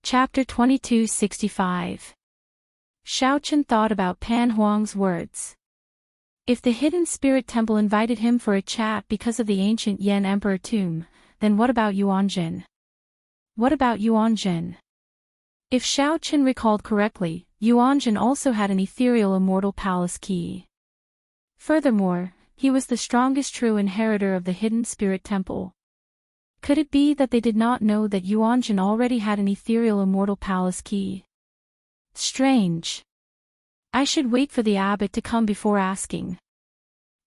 Chapter 2265. Xiaochen thought about Pan Huang's words. If the hidden spirit temple invited him for a chat because of the ancient Yan Emperor tomb, then what about Yuanjin? What about Yuanjin? If Xiaochen recalled correctly, Yuanjin also had an ethereal immortal palace key. Furthermore, he was the strongest true inheritor of the hidden spirit temple. Could it be that they did not know that Yuanjin already had an ethereal immortal palace key? Strange. I should wait for the abbot to come before asking.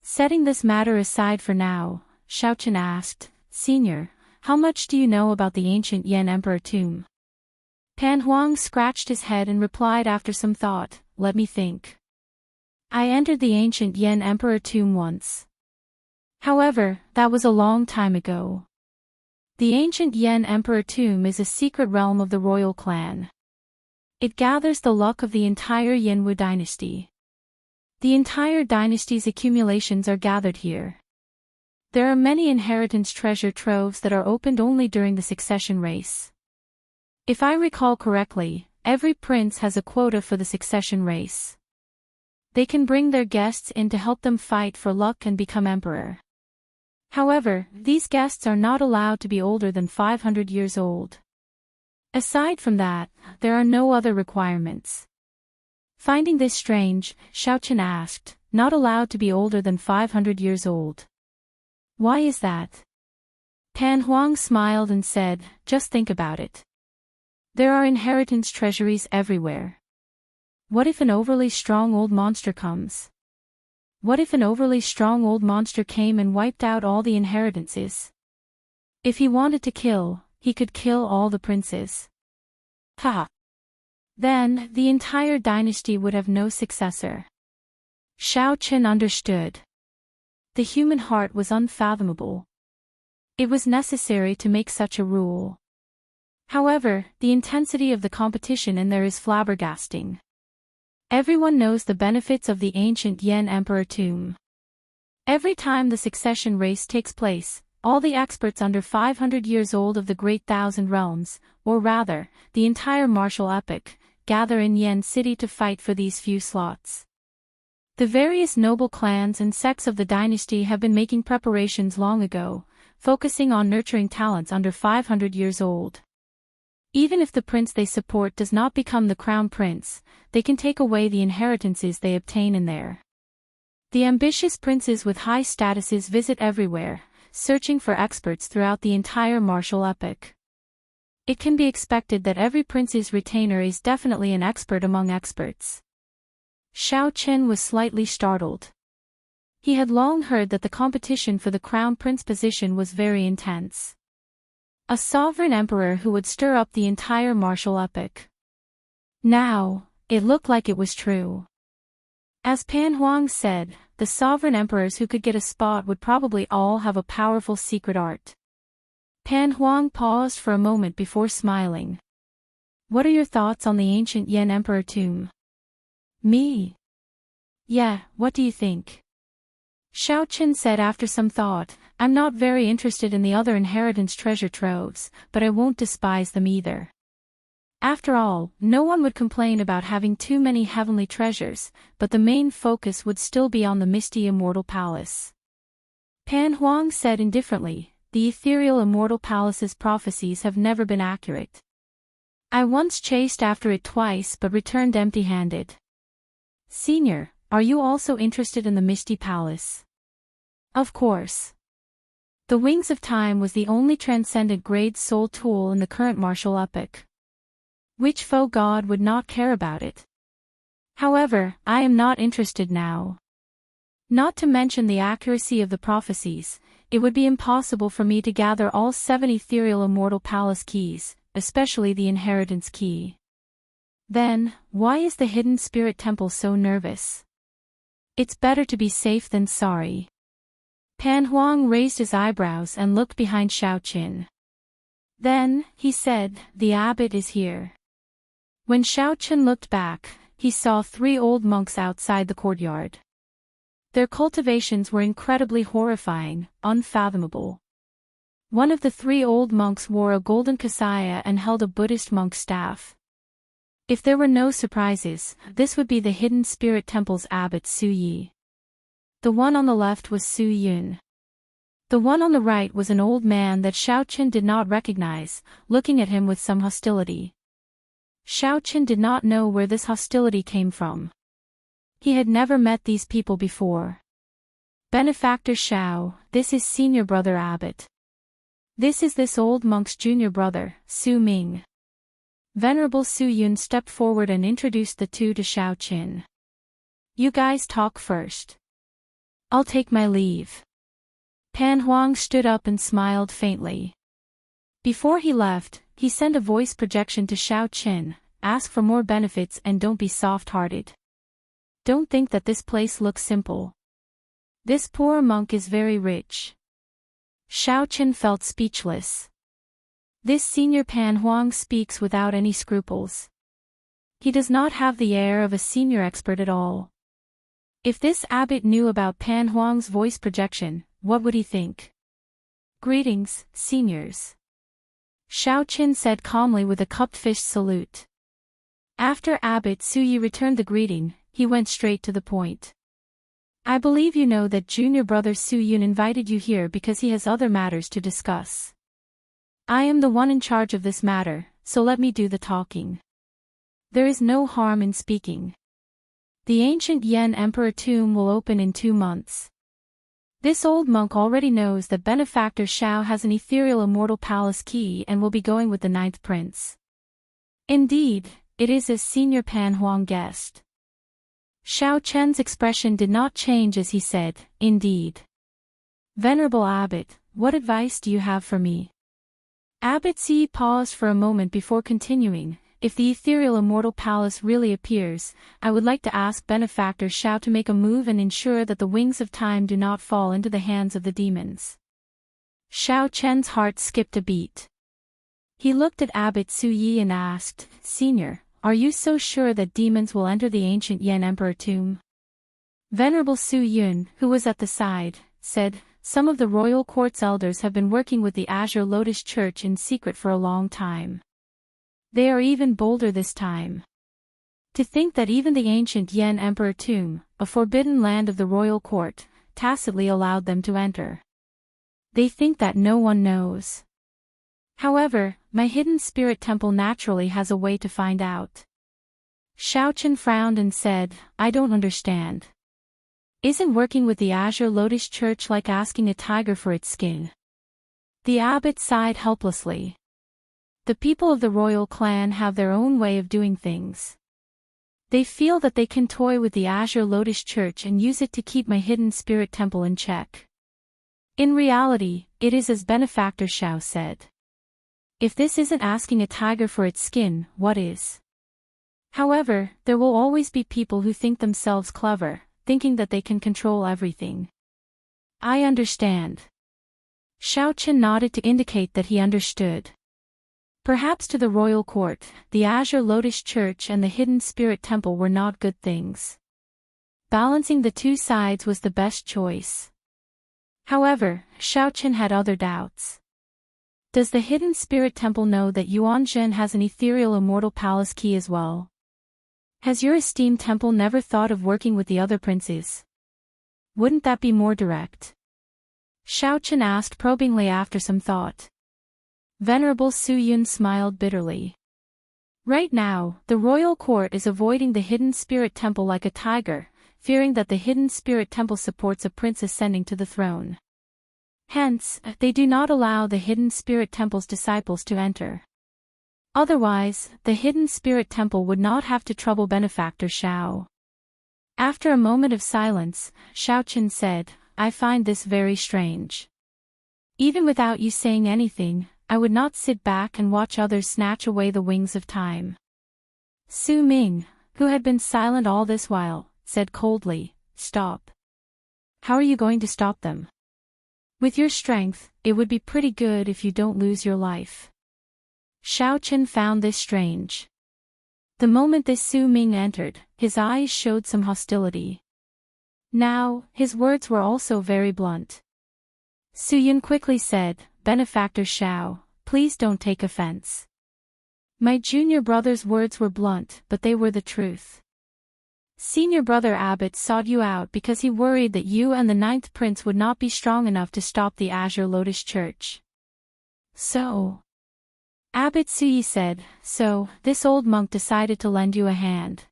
Setting this matter aside for now, Xiaochen asked, "Senior, how much do you know about the ancient Yan Emperor tomb?" Pan Huang scratched his head and replied after some thought, "Let me think. I entered the ancient Yan Emperor tomb once. However, that was a long time ago. The ancient Yan Emperor tomb is a secret realm of the royal clan. It gathers the luck of the entire Yanwu dynasty. The entire dynasty's accumulations are gathered here. There are many inheritance treasure troves that are opened only during the succession race. If I recall correctly, every prince has a quota for the succession race. They can bring their guests in to help them fight for luck and become emperor. However, these guests are not allowed to be older than 500 years old. Aside from that, there are no other requirements." Finding this strange, Xiaochen asked, "Not allowed to be older than 500 years old. Why is that?" Pan Huang smiled and said, "Just think about it. There are inheritance treasuries everywhere. What if an overly strong old monster comes? What if an overly strong old monster came and wiped out all the inheritances? If he wanted to kill, he could kill all the princes. Ha! Then, the entire dynasty would have no successor." Xiaochen understood. The human heart was unfathomable. It was necessary to make such a rule. However, the intensity of the competition in there is flabbergasting. Everyone knows the benefits of the ancient Yan Emperor tomb. Every time the succession race takes place, all the experts under 500 years old of the Great Thousand Realms, or rather, the entire martial epoch, gather in Yan City to fight for these few slots. The various noble clans and sects of the dynasty have been making preparations long ago, focusing on nurturing talents under 500 years old. Even if the prince they support does not become the crown prince, they can take away the inheritances they obtain in there. The ambitious princes with high statuses visit everywhere, searching for experts throughout the entire martial epoch. It can be expected that every prince's retainer is definitely an expert among experts. Xiaochen was slightly startled. He had long heard that the competition for the crown prince position was very intense. A sovereign emperor who would stir up the entire martial epoch. Now, it looked like it was true. As Pan Huang said, the sovereign emperors who could get a spot would probably all have a powerful secret art. Pan Huang paused for a moment before smiling. "What are your thoughts on the ancient Yan Emperor tomb?" "Me? Yeah, what do you think?" Xiaochen said after some thought, "I'm not very interested in the other inheritance treasure troves, but I won't despise them either. After all, no one would complain about having too many heavenly treasures, but the main focus would still be on the misty immortal palace." Pan Huang said indifferently, "The ethereal immortal palace's prophecies have never been accurate. I once chased after it twice but returned empty-handed." "Senior, are you also interested in the misty palace?" "Of course. The Wings of Time was the only transcendent grade soul tool in the current martial epoch. Which foe god would not care about it? However, I am not interested now. Not to mention the accuracy of the prophecies, it would be impossible for me to gather all 7 ethereal immortal palace keys, especially the inheritance key. Then, why is the hidden spirit temple so nervous? It's better to be safe than sorry." Pan Huang raised his eyebrows and looked behind Xiaochen. Then, he said, "The abbot is here." When Xiaochen looked back, he saw 3 old monks outside the courtyard. Their cultivations were incredibly horrifying, unfathomable. One of the 3 old monks wore a golden kasaya and held a Buddhist monk's staff. If there were no surprises, this would be the Hidden Spirit Temple's abbot Su Yi. The one on the left was Su Yun. The one on the right was an old man that Xiaoqin did not recognize, looking at him with some hostility. Xiaoqin did not know where this hostility came from. He had never met these people before. Benefactor Xiao, this is senior brother abbot. This is this old monk's junior brother, Su Ming. Venerable Su Yun stepped forward and introduced the two to Xiaoqin. You guys talk first. I'll take my leave. Pan Huang stood up and smiled faintly. Before he left, he sent a voice projection to Xiaoqin, ask for more benefits and don't be soft-hearted. Don't think that this place looks simple. This poor monk is very rich. Xiaoqin felt speechless. This senior Pan Huang speaks without any scruples. He does not have the air of a senior expert at all. If this abbot knew about Pan Huang's voice projection, what would he think? Greetings, seniors. Xiaoqin said calmly with a cupped fist salute. After Abbot Su Yi returned the greeting, he went straight to the point. I believe you know that junior brother Su Yun invited you here because he has other matters to discuss. I am the one in charge of this matter, so let me do the talking. There is no harm in speaking. The ancient Yan Emperor tomb will open in 2 months. This old monk already knows that Benefactor Xiao has an ethereal immortal palace key and will be going with the 9th prince. Indeed, it is as Senior Pan Huang guessed. Xiao Chen's expression did not change as he said, indeed. Venerable Abbot, what advice do you have for me? Abbot Si paused for a moment before continuing. If the ethereal immortal palace really appears, I would like to ask Benefactor Xiao to make a move and ensure that the wings of time do not fall into the hands of the demons. Xiao Chen's heart skipped a beat. He looked at Abbot Su Yi and asked, Senior, are you so sure that demons will enter the ancient Yan Emperor tomb? Venerable Su Yun, who was at the side, said, some of the royal court's elders have been working with the Azure Lotus Church in secret for a long time. They are even bolder this time. To think that even the ancient Yan Emperor tomb, a forbidden land of the royal court, tacitly allowed them to enter. They think that no one knows. However, my hidden spirit temple naturally has a way to find out. Xiaoqin frowned and said, I don't understand. Isn't working with the Azure Lotus Church like asking a tiger for its skin? The abbot sighed helplessly. The people of the royal clan have their own way of doing things. They feel that they can toy with the Azure Lotus Church and use it to keep my hidden spirit temple in check. In reality, it is as Benefactor Xiao said. If this isn't asking a tiger for its skin, what is? However, there will always be people who think themselves clever, thinking that they can control everything. I understand. Xiaoqin nodded to indicate that he understood. Perhaps to the royal court, the Azure Lotus Church and the Hidden Spirit Temple were not good things. Balancing the two sides was the best choice. However, Xiaoqin had other doubts. Does the Hidden Spirit Temple know that Yuanzhen has an ethereal immortal palace key as well? Has your esteemed temple never thought of working with the other princes? Wouldn't that be more direct? Xiaoqin asked probingly after some thought. Venerable Su Yun smiled bitterly. Right now, the royal court is avoiding the Hidden Spirit Temple like a tiger, fearing that the Hidden Spirit Temple supports a prince ascending to the throne. Hence, they do not allow the Hidden Spirit Temple's disciples to enter. Otherwise, the Hidden Spirit Temple would not have to trouble Benefactor Xiao. After a moment of silence, Xiaoqin said, I find this very strange. Even without you saying anything, I would not sit back and watch others snatch away the wings of time. Su Ming, who had been silent all this while, said coldly, Stop. How are you going to stop them? With your strength, it would be pretty good if you don't lose your life. Xiaoqin found this strange. The moment this Su Ming entered, his eyes showed some hostility. Now, his words were also very blunt. Su Yun quickly said, Benefactor Xiao, please don't take offense. My junior brother's words were blunt, but they were the truth. Senior brother Abbot sought you out because he worried that you and the ninth prince would not be strong enough to stop the Azure Lotus Church. So, Abbot Suyi said, so, this old monk decided to lend you a hand.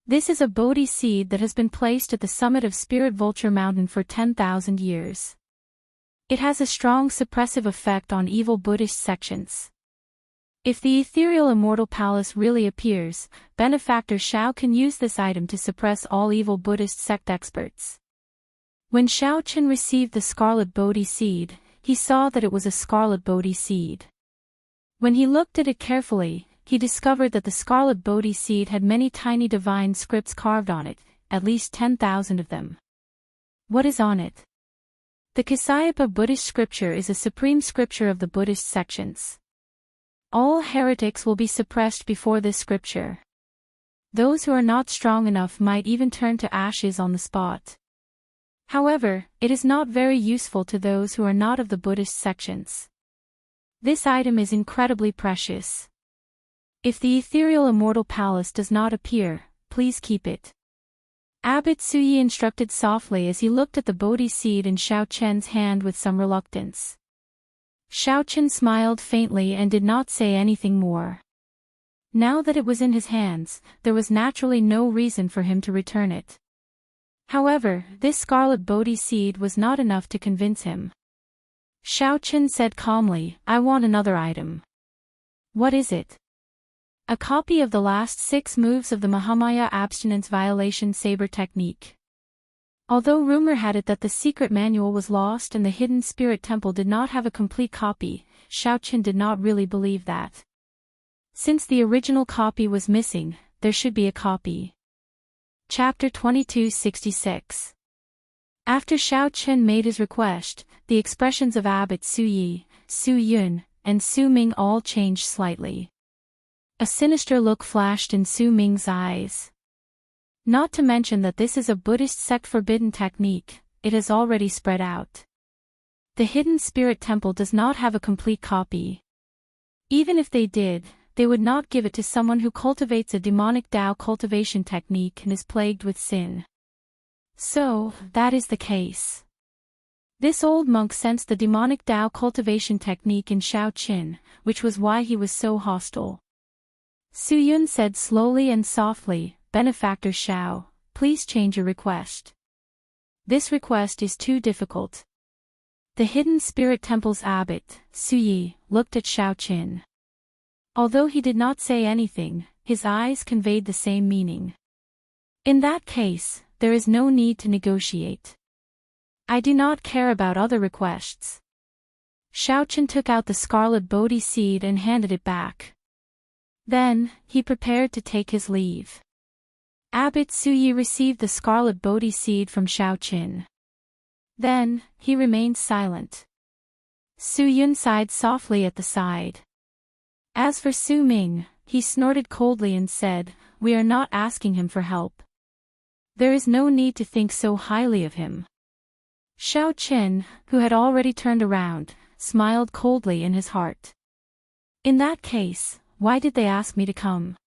This is a Bodhi seed that has been placed at the summit of Spirit Vulture Mountain for 10,000 years. It has a strong suppressive effect on evil Buddhist sections. If the ethereal immortal palace really appears, Benefactor Xiao can use this item to suppress all evil Buddhist sect experts. When Xiao Qin received the scarlet Bodhi seed, he saw that it was a scarlet Bodhi seed. When he looked at it carefully, he discovered that the scarlet Bodhi seed had many tiny divine scripts carved on it, at least 10,000 of them. What is on it? The Kasayapa Buddhist scripture is a supreme scripture of the Buddhist sections. All heretics will be suppressed before this scripture. Those who are not strong enough might even turn to ashes on the spot. However, it is not very useful to those who are not of the Buddhist sections. This item is incredibly precious. If the ethereal immortal palace does not appear, please keep it. Abbot Suyi instructed softly as he looked at the Bodhi seed in Xiao Chen's hand with some reluctance. Xiao Chen smiled faintly and did not say anything more. Now that it was in his hands, there was naturally no reason for him to return it. However, this scarlet Bodhi seed was not enough to convince him. Xiao Chen said calmly, I want another item. What is it? A copy of the last 6 moves of the Mahamaya abstinence violation saber technique. Although rumor had it that the secret manual was lost and the hidden spirit temple did not have a complete copy, Xiao Chen did not really believe that. Since the original copy was missing, there should be a copy. Chapter 2266. After Xiao Chen made his request, the expressions of Abbot Suyi, Su Yun, and Su Ming all changed slightly. A sinister look flashed in Su Ming's eyes. Not to mention that this is a Buddhist sect forbidden technique, it has already spread out. The hidden spirit temple does not have a complete copy. Even if they did, they would not give it to someone who cultivates a demonic Dao cultivation technique and is plagued with sin. So, that is the case. This old monk sensed the demonic Dao cultivation technique in Xiao Qin, which was why he was so hostile. Su Yun said slowly and softly, Benefactor Xiao, please change your request. This request is too difficult. The hidden spirit temple's abbot, Suyi, looked at Xiao Qin. Although he did not say anything, his eyes conveyed the same meaning. In that case, there is no need to negotiate. I do not care about other requests. Xiao Qin took out the scarlet Bodhi seed and handed it back. Then, he prepared to take his leave. Abbot Suyi received the scarlet Bodhi seed from Xiao Qin. Then, he remained silent. Su Yun sighed softly at the side. As for Su Ming, he snorted coldly and said, we are not asking him for help. There is no need to think so highly of him. Xiao Qin, who had already turned around, smiled coldly in his heart. In that case, why did they ask me to come?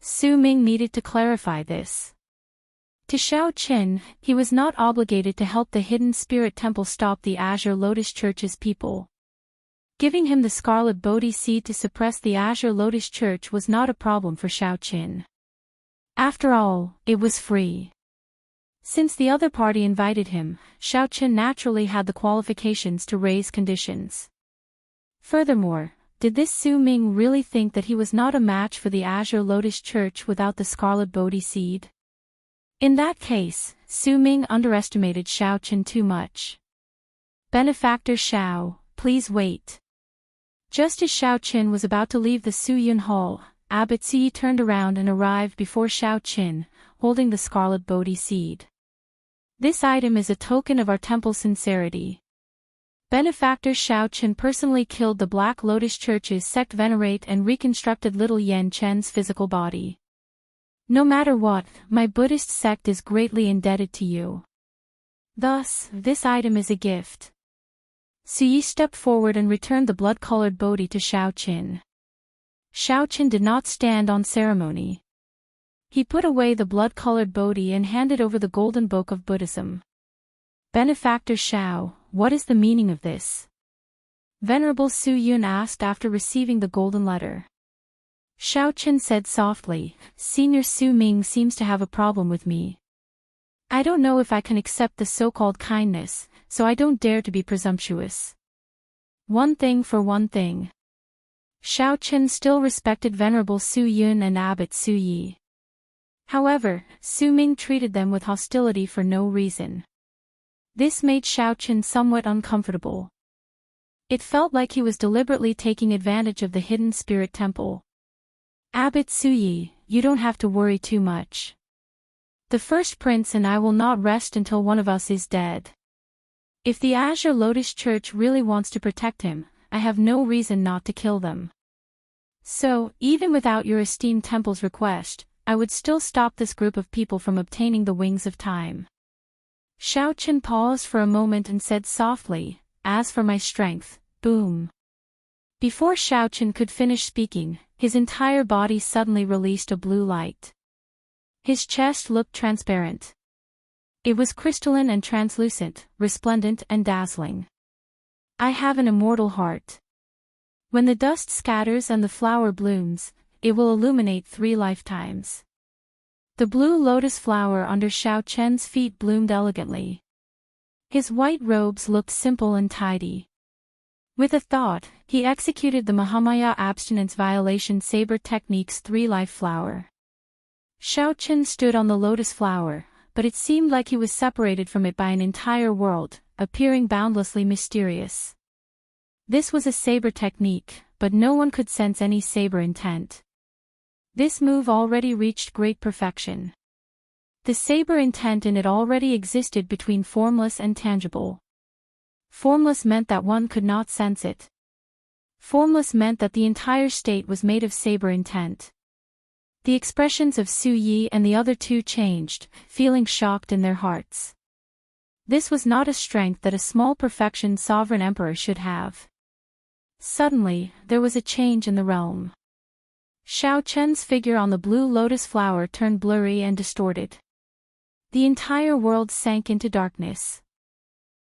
Su Ming needed to clarify this. To Xiao Qin, he was not obligated to help the hidden spirit temple stop the Azure Lotus Church's people. Giving him the scarlet Bodhi seed to suppress the Azure Lotus Church was not a problem for Xiao Qin. After all, it was free. Since the other party invited him, Xiao Qin naturally had the qualifications to raise conditions. Furthermore, did this Su Ming really think that he was not a match for the Azure Lotus Church without the scarlet Bodhi seed? In that case, Su Ming underestimated Xiao Qin too much. Benefactor Xiao, please wait. Just as Xiao Qin was about to leave the Su Yun Hall, Abbot Suyi turned around and arrived before Xiao Qin, holding the scarlet Bodhi seed. This item is a token of our temple's sincerity. Benefactor Xiao Qin personally killed the Black Lotus Church's sect venerate and reconstructed little Yan Chen's physical body. No matter what, my Buddhist sect is greatly indebted to you. Thus, this item is a gift. Suyi stepped forward and returned the blood-colored Bodhi to Xiaoqin. Xiaoqin did not stand on ceremony. He put away the blood-colored Bodhi and handed over the Golden Book of Buddhism. Benefactor Xiao, what is the meaning of this? Venerable Su Yun asked after receiving the golden letter. Xiaoqin said softly, Senior Su Ming seems to have a problem with me. I don't know if I can accept the so-called kindness, so I don't dare to be presumptuous. One thing for one thing. Xiaoqin still respected Venerable Su Yun and Abbot Su Yi. However, Su Ming treated them with hostility for no reason. This made Xiaoqin somewhat uncomfortable. It felt like he was deliberately taking advantage of the hidden spirit temple. Abbot Su Yi, you don't have to worry too much. The first prince and I will not rest until one of us is dead. If the Azure Lotus Church really wants to protect him, I have no reason not to kill them. So, even without your esteemed temple's request, I would still stop this group of people from obtaining the wings of time. Xiaoqin paused for a moment and said softly, As for my strength, boom. Before Xiaoqin could finish speaking, his entire body suddenly released a blue light. His chest looked transparent. It was crystalline and translucent, resplendent and dazzling. I have an immortal heart. When the dust scatters and the flower blooms, it will illuminate 3 lifetimes. The blue lotus flower under Xiaoqin's feet bloomed elegantly. His white robes looked simple and tidy. With a thought, he executed the Mahamaya abstinence violation saber technique's 3-life flower. Xiaoqin stood on the lotus flower, but it seemed like he was separated from it by an entire world, appearing boundlessly mysterious. This was a saber technique, but no one could sense any saber intent. This move already reached great perfection. The saber intent in it already existed between formless and tangible. Formless meant that one could not sense it. Formless meant that the entire state was made of saber intent. The expressions of Su Yi and the other two changed, feeling shocked in their hearts. This was not a strength that a small perfectioned sovereign emperor should have. Suddenly, there was a change in the realm. Xiaoqin's figure on the blue lotus flower turned blurry and distorted. The entire world sank into darkness.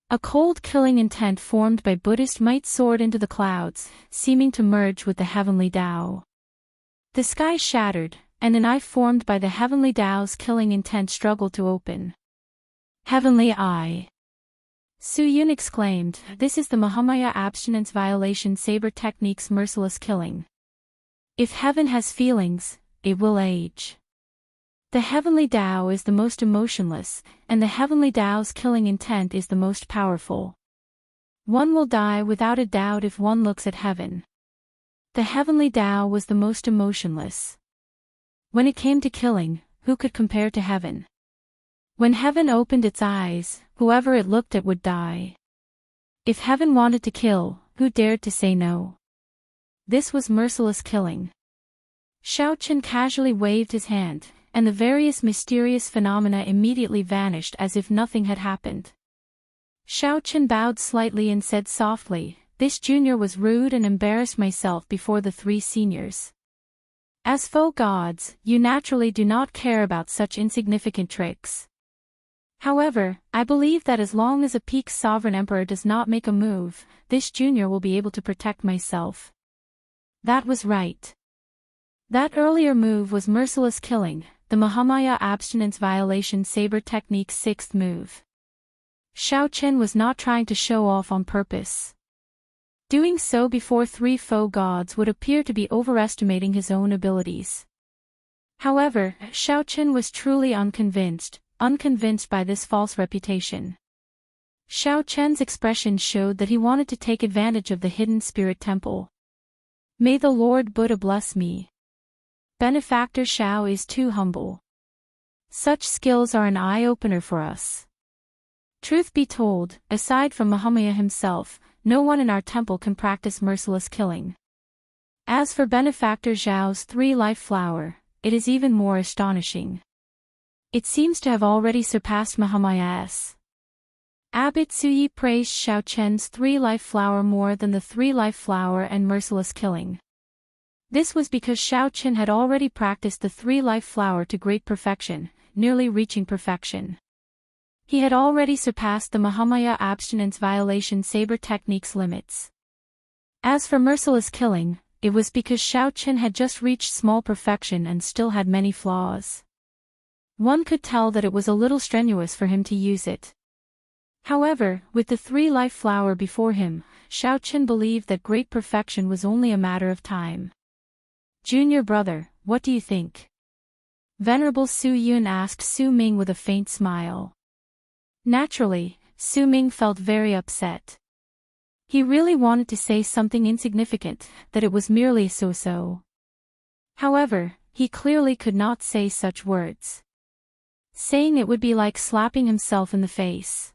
A cold killing intent formed by Buddhist might soared into the clouds, seeming to merge with the heavenly Tao. The sky shattered, and an eye formed by the heavenly Tao's killing intent struggled to open. Heavenly Eye. Su Yun exclaimed, This is the Mahamaya abstinence violation saber technique's merciless killing. If heaven has feelings, it will age. The heavenly Tao is the most emotionless, and the heavenly Tao's killing intent is the most powerful. One will die without a doubt if one looks at heaven. The heavenly Tao was the most emotionless. When it came to killing, who could compare to heaven? When heaven opened its eyes, whoever it looked at would die. If heaven wanted to kill, who dared to say no? This was merciless killing. Xiaoqin casually waved his hand, and the various mysterious phenomena immediately vanished as if nothing had happened. Xiaoqin bowed slightly and said softly, This junior was rude and embarrassed myself before the 3 seniors. As faux gods, you naturally do not care about such insignificant tricks. However, I believe that as long as a peak sovereign emperor does not make a move, this junior will be able to protect myself. That was right. That earlier move was merciless killing, the Mahamaya abstinence violation saber technique's 6th move. Xiaoqin was not trying to show off on purpose. Doing so before 3 faux gods would appear to be overestimating his own abilities. However, Xiaoqin was truly unconvinced by this false reputation. Xiaoqin's expression showed that he wanted to take advantage of the hidden spirit temple. May the Lord Buddha bless me. Benefactor Xiao is too humble. Such skills are an eye-opener for us. Truth be told, aside from Mahamaya himself, no one in our temple can practice merciless killing. As for Benefactor Zhao's 3-life flower, it is even more astonishing. It seems to have already surpassed Mahamaya's. Abbot Suyi praised Xiao Chen's three-life flower more than the three-life flower and merciless killing. This was because Xiao Chen had already practiced the three-life flower to great perfection, nearly reaching perfection. He had already surpassed the Mahamaya abstinence violation saber technique's limits. As for merciless killing, it was because Xiao Chen had just reached small perfection and still had many flaws. One could tell that it was a little strenuous for him to use it. However, with the three-life flower before him, Xiao Chen believed that great perfection was only a matter of time. Junior brother, what do you think? Venerable Su Yun asked Su Ming with a faint smile. Naturally, Su Ming felt very upset. He really wanted to say something insignificant, that it was merely so-so. However, he clearly could not say such words. Saying it would be like slapping himself in the face.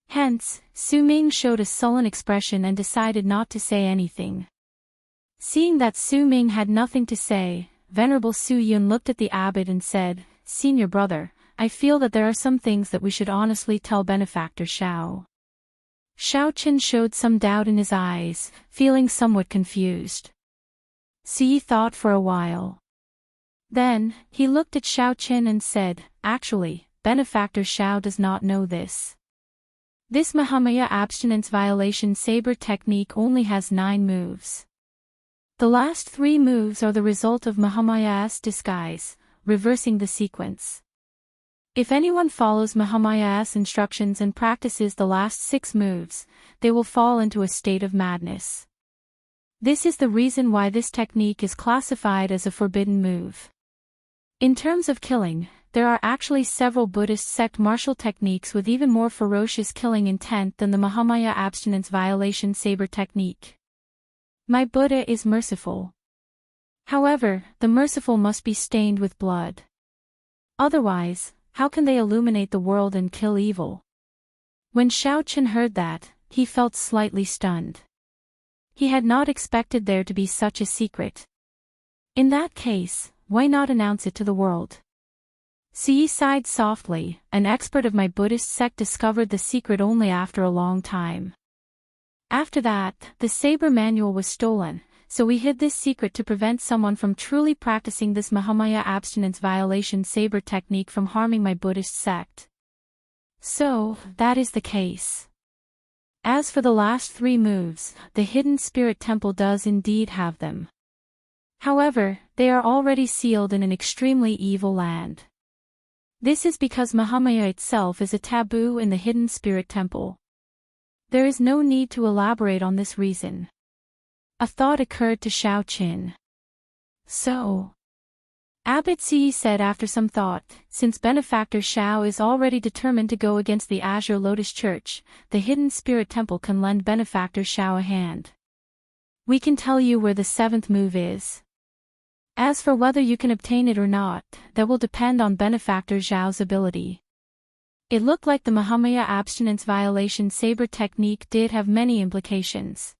Hence, Su Ming showed a sullen expression and decided not to say anything. Seeing that Su Ming had nothing to say, Venerable Su Yun looked at the abbot and said, Senior brother, I feel that there are some things that we should honestly tell Benefactor Xiao. Xiao Chen showed some doubt in his eyes, feeling somewhat confused. Siyi thought for a while. Then, he looked at Xiao Chen and said, Actually, Benefactor Xiao does not know this. This Mahamaya abstinence violation saber technique only has 9 moves. The last 3 moves are the result of Mahamaya's disguise, reversing the sequence. If anyone follows Mahamaya's instructions and practices the last 6 moves, they will fall into a state of madness. This is the reason why this technique is classified as a forbidden move. In terms of killing, there are actually several Buddhist sect martial techniques with even more ferocious killing intent than the Mahamaya abstinence violation saber technique. My Buddha is merciful. However, the merciful must be stained with blood. Otherwise, how can they illuminate the world and kill evil? When Xiao Chen heard that, he felt slightly stunned. He had not expected there to be such a secret. In that case, why not announce it to the world? Siyi sighed softly. An expert of my Buddhist sect discovered the secret only after a long time. After that, the saber manual was stolen, so we hid this secret to prevent someone from truly practicing this Mahamaya abstinence violation saber technique from harming my Buddhist sect. So, that is the case. As for the last 3 moves, the hidden spirit temple does indeed have them. However, they are already sealed in an extremely evil land. This is because Mahamaya itself is a taboo in the hidden spirit temple. There is no need to elaborate on this reason. A thought occurred to Xiao Chen. So, Abbot Siyi said after some thought, since Benefactor Xiao is already determined to go against the Azure Lotus Church, the hidden spirit temple can lend Benefactor Xiao a hand. We can tell you where the 7th move is. As for whether you can obtain it or not, that will depend on Benefactor Xiao's ability. It looked like the Mahamaya abstinence violation saber technique did have many implications.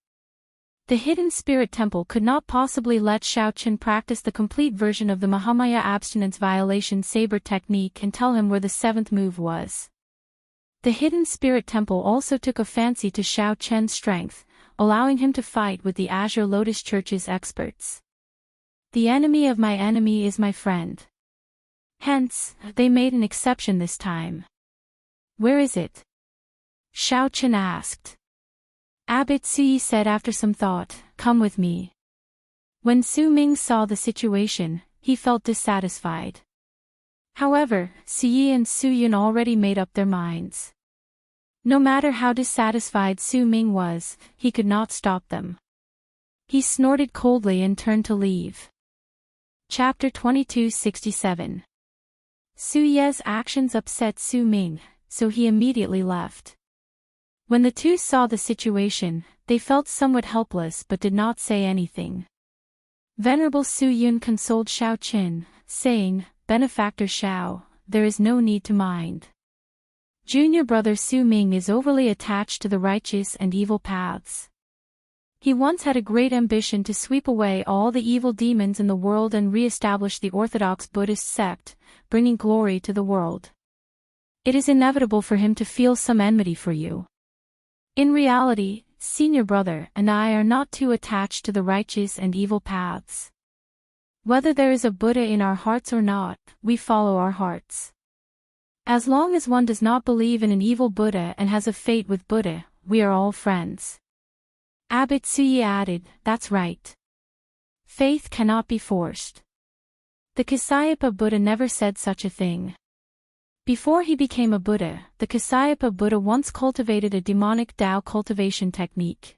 The hidden spirit temple could not possibly let Xiao Chen practice the complete version of the Mahamaya abstinence violation saber technique and tell him where the 7th move was. The hidden spirit temple also took a fancy to Xiao Chen's strength, allowing him to fight with the Azure Lotus Church's experts. The enemy of my enemy is my friend. Hence, they made an exception this time. Where is it? Xiao Chen asked. Abbot Siyi said after some thought, Come with me. When Su Ming saw the situation, he felt dissatisfied. However, Siyi and Su Yun already made up their minds. No matter how dissatisfied Su Ming was, he could not stop them. He snorted coldly and turned to leave. Chapter 2267. Su Ye's actions upset Su Ming, so he immediately left. When the two saw the situation, they felt somewhat helpless but did not say anything. Venerable Su Yun consoled Xiao Chen, saying, Benefactor Xiao, there is no need to mind. Junior brother Su Ming is overly attached to the righteous and evil paths. He once had a great ambition to sweep away all the evil demons in the world and re-establish the orthodox Buddhist sect, bringing glory to the world. It is inevitable for him to feel some enmity for you. In reality, senior brother and I are not too attached to the righteous and evil paths. Whether there is a Buddha in our hearts or not, we follow our hearts. As long as one does not believe in an evil Buddha and has a fate with Buddha, we are all friends. Abbot Suyi added, that's right. Faith cannot be forced. The Kasyapa Buddha never said such a thing. Before he became a Buddha, the Kasyapa Buddha once cultivated a demonic Tao cultivation technique.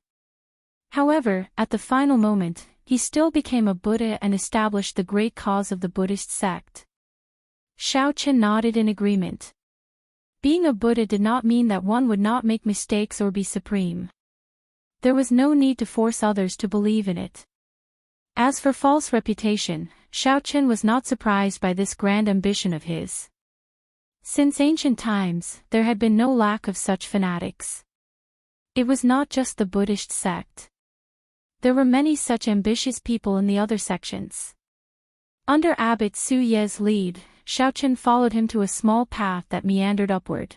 However, at the final moment, he still became a Buddha and established the great cause of the Buddhist sect. Xiaochen nodded in agreement. Being a Buddha did not mean that one would not make mistakes or be supreme. There was no need to force others to believe in it. As for false reputation, Xiaochen was not surprised by this grand ambition of his. Since ancient times, there had been no lack of such fanatics. It was not just the Buddhist sect. There were many such ambitious people in the other sections. Under Abbot Su Ye's lead, Xiaochen followed him to a small path that meandered upward.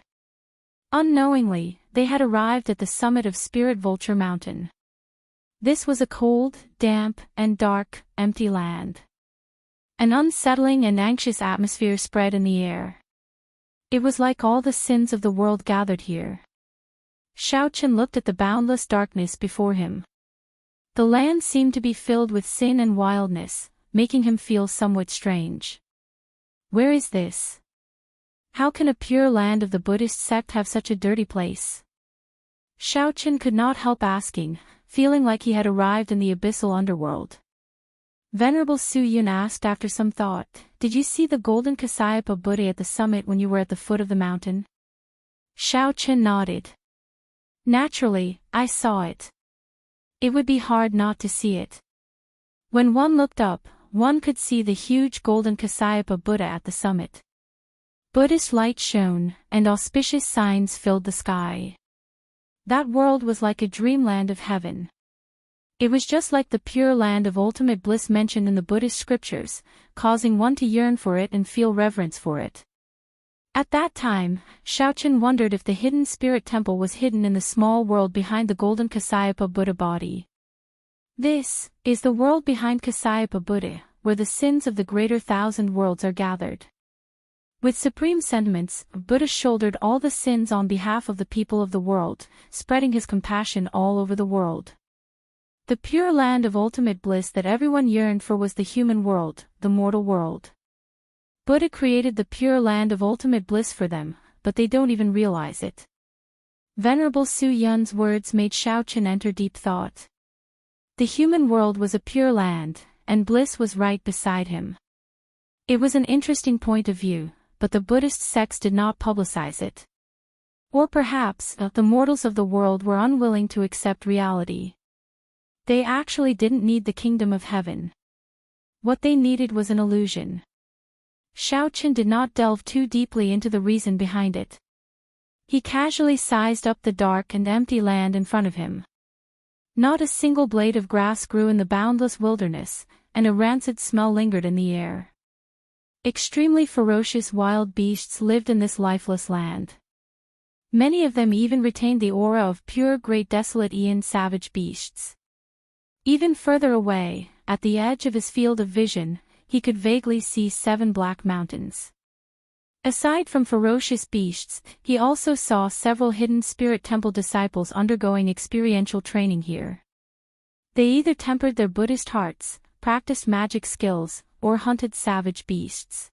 Unknowingly, they had arrived at the summit of Spirit Vulture Mountain. This was a cold, damp, and dark, empty land. An unsettling and anxious atmosphere spread in the air. It was like all the sins of the world gathered here. Xiaochen looked at the boundless darkness before him. The land seemed to be filled with sin and wildness, making him feel somewhat strange. Where is this? How can a pure land of the Buddhist sect have such a dirty place? Xiaochen could not help asking, feeling like he had arrived in the abyssal underworld. Venerable Su Yun asked after some thought, did you see the golden Kasyapa Buddha at the summit when you were at the foot of the mountain? Xiaochen nodded. Naturally, I saw it. It would be hard not to see it. When one looked up, one could see the huge golden Kasyapa Buddha at the summit. Buddhist light shone, and auspicious signs filled the sky. That world was like a dreamland of heaven. It was just like the pure land of ultimate bliss mentioned in the Buddhist scriptures, causing one to yearn for it and feel reverence for it. At that time, Xiaochen wondered if the hidden spirit temple was hidden in the small world behind the golden Kasyapa Buddha body. This is the world behind Kasyapa Buddha, where the sins of the greater thousand worlds are gathered. With supreme sentiments, Buddha shouldered all the sins on behalf of the people of the world, spreading his compassion all over the world. The pure land of ultimate bliss that everyone yearned for was the human world, the mortal world. Buddha created the pure land of ultimate bliss for them, but they don't even realize it. Venerable Su Yun's words made Xiaochen enter deep thought. The human world was a pure land, and bliss was right beside him. It was an interesting point of view, but the Buddhist sects did not publicize it. Or perhaps, the mortals of the world were unwilling to accept reality. They actually didn't need the kingdom of heaven. What they needed was an illusion. Xiaochen did not delve too deeply into the reason behind it. He casually sized up the dark and empty land in front of him. Not a single blade of grass grew in the boundless wilderness, and a rancid smell lingered in the air. Extremely ferocious wild beasts lived in this lifeless land. Many of them even retained the aura of pure great desolate Ian savage beasts. Even further away, at the edge of his field of vision, he could vaguely see 7 black mountains. Aside from ferocious beasts, he also saw several hidden spirit temple disciples undergoing experiential training here. They either tempered their Buddhist hearts, practiced magic skills, or hunted savage beasts.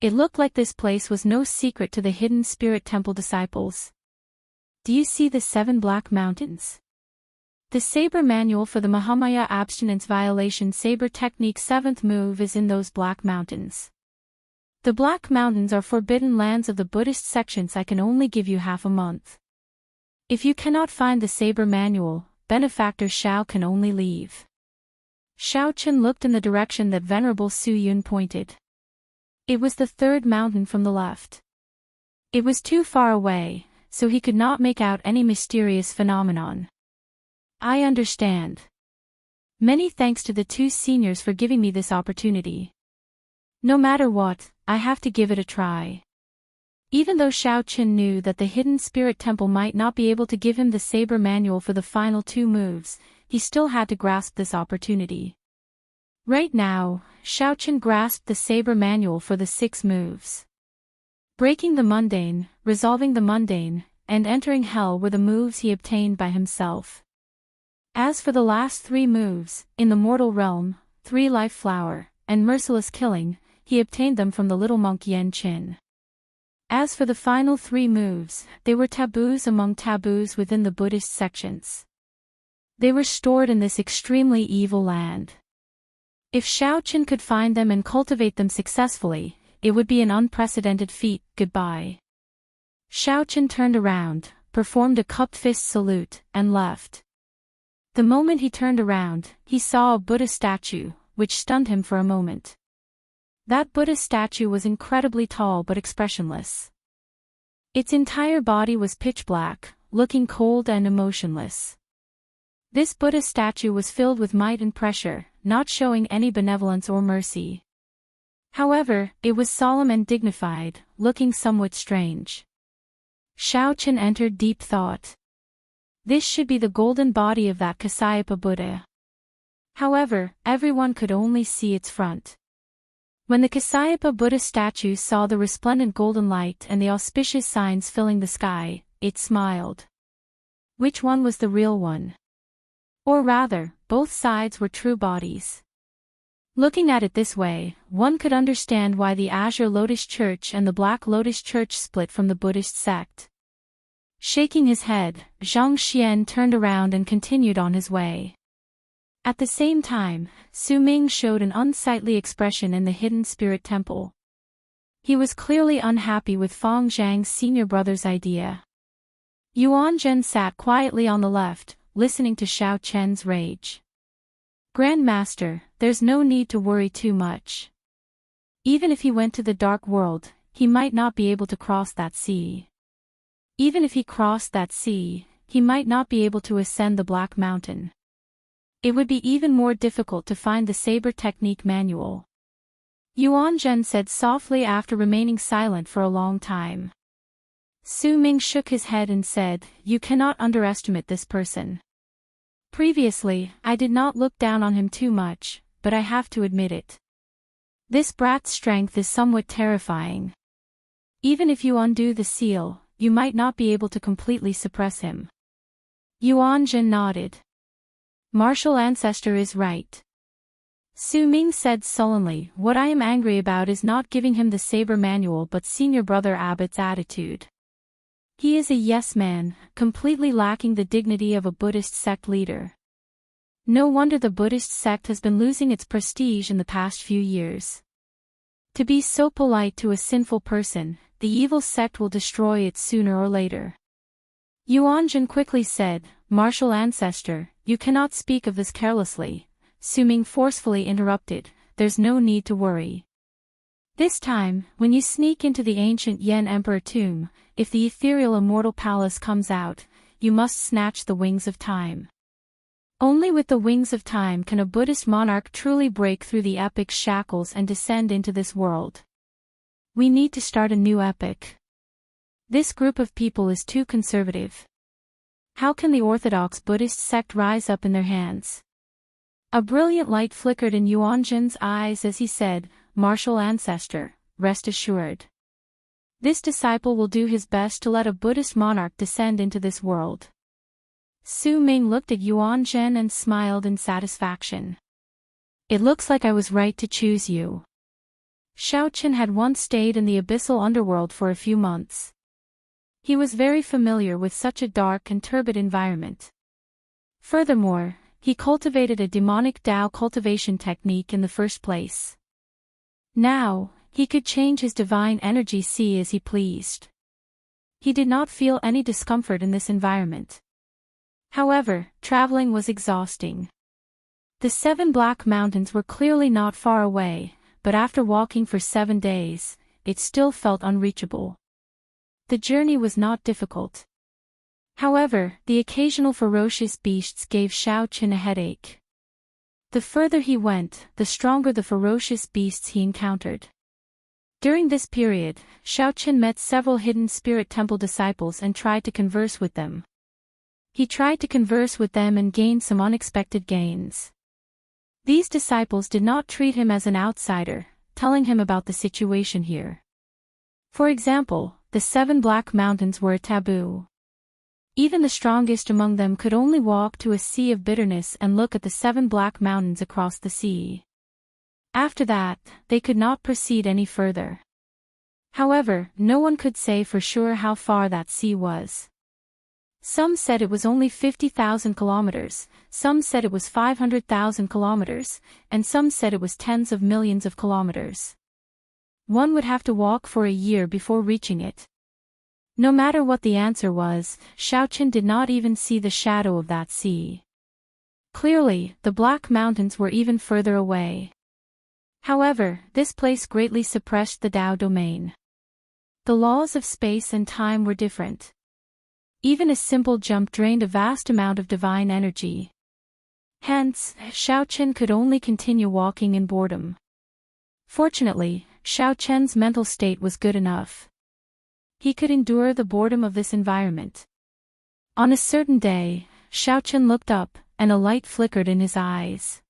It looked like this place was no secret to the hidden spirit temple disciples. Do you see the 7 black mountains? The saber manual for the Mahamaya abstinence violation saber technique 7th move is in those black mountains. The black mountains are forbidden lands of the Buddhist sections. I can only give you half a month. If you cannot find the saber manual, benefactor Xiao can only leave. Xiaochen looked in the direction that Venerable Su Yun pointed. It was the 3rd mountain from the left. It was too far away, so he could not make out any mysterious phenomenon. I understand. Many thanks to the 2 seniors for giving me this opportunity. No matter what, I have to give it a try. Even though Xiaoqun knew that the hidden spirit temple might not be able to give him the saber manual for the final 2 moves, he still had to grasp this opportunity. Right now, Xiaoqun grasped the saber manual for the 6 moves. Breaking the mundane, resolving the mundane, and entering hell were the moves he obtained by himself. As for the last 3 moves, in the mortal realm, 3 life flower, and merciless killing, he obtained them from the little monk Yan Qin. As for the final 3 moves, they were taboos among taboos within the Buddhist sections. They were stored in this extremely evil land. If Xiaoqun could find them and cultivate them successfully, it would be an unprecedented feat. Goodbye. Xiaoqun turned around, performed a cupped fist salute, and left. The moment he turned around, he saw a Buddha statue, which stunned him for a moment. That Buddha statue was incredibly tall but expressionless. Its entire body was pitch black, looking cold and emotionless. This Buddha statue was filled with might and pressure, not showing any benevolence or mercy. However, it was solemn and dignified, looking somewhat strange. Xiaoqun entered deep thought. This should be the golden body of that Kasyapa Buddha. However, everyone could only see its front. When the Kasyapa Buddha statue saw the resplendent golden light and the auspicious signs filling the sky, it smiled. Which one was the real one? Or rather, both sides were true bodies. Looking at it this way, one could understand why the Azure Lotus Church and the Black Lotus Church split from the Buddhist sect. Shaking his head, Zhang Xian turned around and continued on his way. At the same time, Su Ming showed an unsightly expression in the hidden spirit temple. He was clearly unhappy with Fang Zhang's senior brother's idea. Yuan Zhen sat quietly on the left, listening to Xiao Chen's rage. Grandmaster, there's no need to worry too much. Even if he went to the dark world, he might not be able to cross that sea. Even if he crossed that sea, he might not be able to ascend the Black Mountain. It would be even more difficult to find the saber technique manual. Yuan Zhen said softly after remaining silent for a long time. Su Ming shook his head and said, "You cannot underestimate this person. Previously, I did not look down on him too much, but I have to admit it. This brat's strength is somewhat terrifying. Even if you undo the seal, you might not be able to completely suppress him." Yuan Zhen nodded. Martial ancestor is right. Su Ming said sullenly, "What I am angry about is not giving him the saber manual but senior brother Abbott's attitude. He is a yes man, completely lacking the dignity of a Buddhist sect leader. No wonder the Buddhist sect has been losing its prestige in the past few years. To be so polite to a sinful person, the evil sect will destroy it sooner or later." Yuan Zhen quickly said, "Martial ancestor, you cannot speak of this carelessly." Su Ming forcefully interrupted, "There's no need to worry. This time, when you sneak into the ancient Yan Emperor tomb, if the ethereal immortal palace comes out, you must snatch the wings of time. Only with the wings of time can a Buddhist monarch truly break through the epic's shackles and descend into this world. We need to start a new epic. This group of people is too conservative. How can the orthodox Buddhist sect rise up in their hands?" A brilliant light flickered in Yuan Zhen's eyes as he said, "Martial ancestor, rest assured. This disciple will do his best to let a Buddhist monarch descend into this world." Su Ming looked at Yuan Zhen and smiled in satisfaction. "It looks like I was right to choose you." Xiaoqun had once stayed in the abyssal underworld for a few months. He was very familiar with such a dark and turbid environment. Furthermore, he cultivated a demonic Dao cultivation technique in the first place. Now, he could change his divine energy sea as he pleased. He did not feel any discomfort in this environment. However, traveling was exhausting. The 7 Black Mountains were clearly not far away, but after walking for 7 days, it still felt unreachable. The journey was not difficult. However, the occasional ferocious beasts gave Xiaoqun a headache. The further he went, the stronger the ferocious beasts he encountered. During this period, Xiaochen met several hidden spirit temple disciples and tried to converse with them. He tried to converse with them and gained some unexpected gains. These disciples did not treat him as an outsider, telling him about the situation here. For example, the 7 Black Mountains were a taboo. Even the strongest among them could only walk to a sea of bitterness and look at the 7 Black Mountains across the sea. After that, they could not proceed any further. However, no one could say for sure how far that sea was. Some said it was only 50,000 kilometers, some said it was 500,000 kilometers, and some said it was tens of millions of kilometers. One would have to walk for a year before reaching it. No matter what the answer was, Xiaochen did not even see the shadow of that sea. Clearly, the Black Mountains were even further away. However, this place greatly suppressed the Dao domain. The laws of space and time were different. Even a simple jump drained a vast amount of divine energy. Hence, Xiaochen could only continue walking in boredom. Fortunately, Xiaochen's mental state was good enough. He could endure the boredom of this environment. On a certain day, Xiaochen looked up, and a light flickered in his eyes.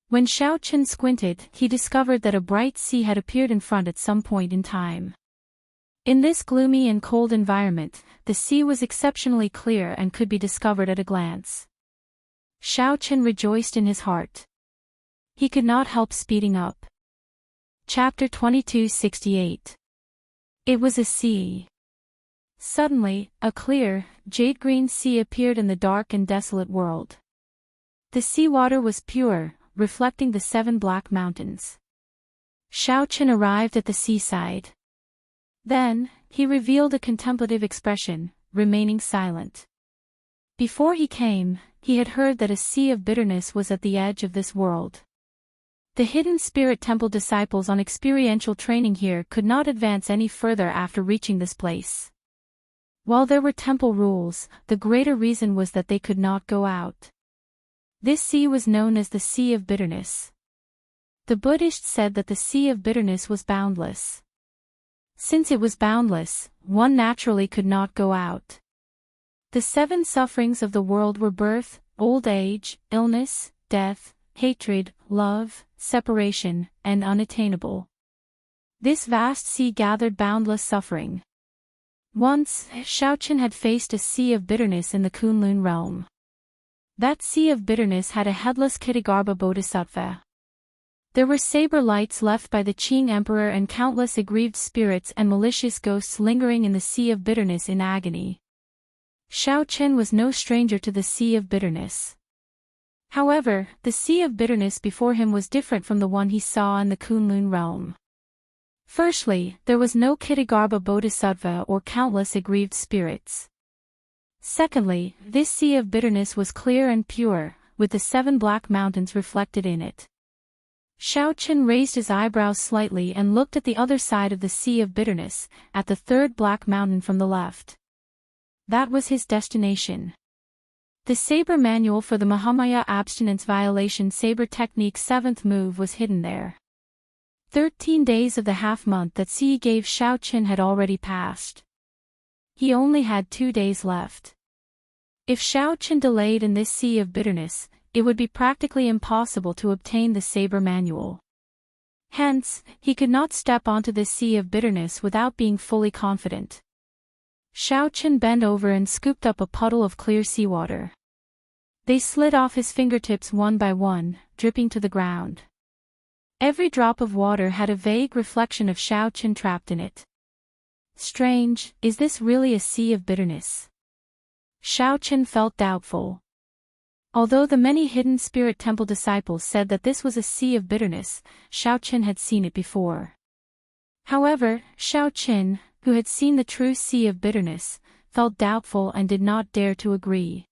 When Xiaochen squinted, he discovered that a bright sea had appeared in front at some point in time. In this gloomy and cold environment, the sea was exceptionally clear and could be discovered at a glance. Xiaochen rejoiced in his heart. He could not help speeding up. Chapter 2268. It was a sea. Suddenly, a clear, jade-green sea appeared in the dark and desolate world. The seawater was pure, reflecting the 7 Black Mountains. Xiaochen arrived at the seaside. Then, he revealed a contemplative expression, remaining silent. Before he came, he had heard that a sea of bitterness was at the edge of this world. The hidden spirit temple disciples on experiential training here could not advance any further after reaching this place. While there were temple rules, the greater reason was that they could not go out. This sea was known as the Sea of Bitterness. The Buddhists said that the Sea of Bitterness was boundless. Since it was boundless, one naturally could not go out. The 7 sufferings of the world were birth, old age, illness, death, hatred, love, separation, and unattainable. This vast sea gathered boundless suffering. Once, Xiaochen had faced a sea of bitterness in the Kunlun realm. That sea of bitterness had a headless Kitagarbha bodhisattva. There were saber lights left by the Qing emperor and countless aggrieved spirits and malicious ghosts lingering in the sea of bitterness in agony. Xiaochen was no stranger to the sea of bitterness. However, the sea of bitterness before him was different from the one he saw in the Kunlun realm. Firstly, there was no Kitagarbha bodhisattva or countless aggrieved spirits. Secondly, this sea of bitterness was clear and pure, with the 7 Black Mountains reflected in it. Xiaochen raised his eyebrows slightly and looked at the other side of the sea of bitterness, at the 3rd Black Mountain from the left. That was his destination. The saber manual for the Mahamaya abstinence violation saber technique's 7th move was hidden there. 13 days of the half-month that Xi gave Xiaochen had already passed. He only had 2 days left. If Xiaochen delayed in this sea of bitterness, it would be practically impossible to obtain the saber manual. Hence, he could not step onto this sea of bitterness without being fully confident. Xiaochen bent over and scooped up a puddle of clear seawater. They slid off his fingertips one by one, dripping to the ground. Every drop of water had a vague reflection of Xiaochen trapped in it. Strange, is this really a sea of bitterness? Xiaochen felt doubtful. Although the many hidden spirit temple disciples said that this was a sea of bitterness, Xiaochen had seen it before. However, Xiaochen, who had seen the true sea of bitterness, felt doubtful and did not dare to agree.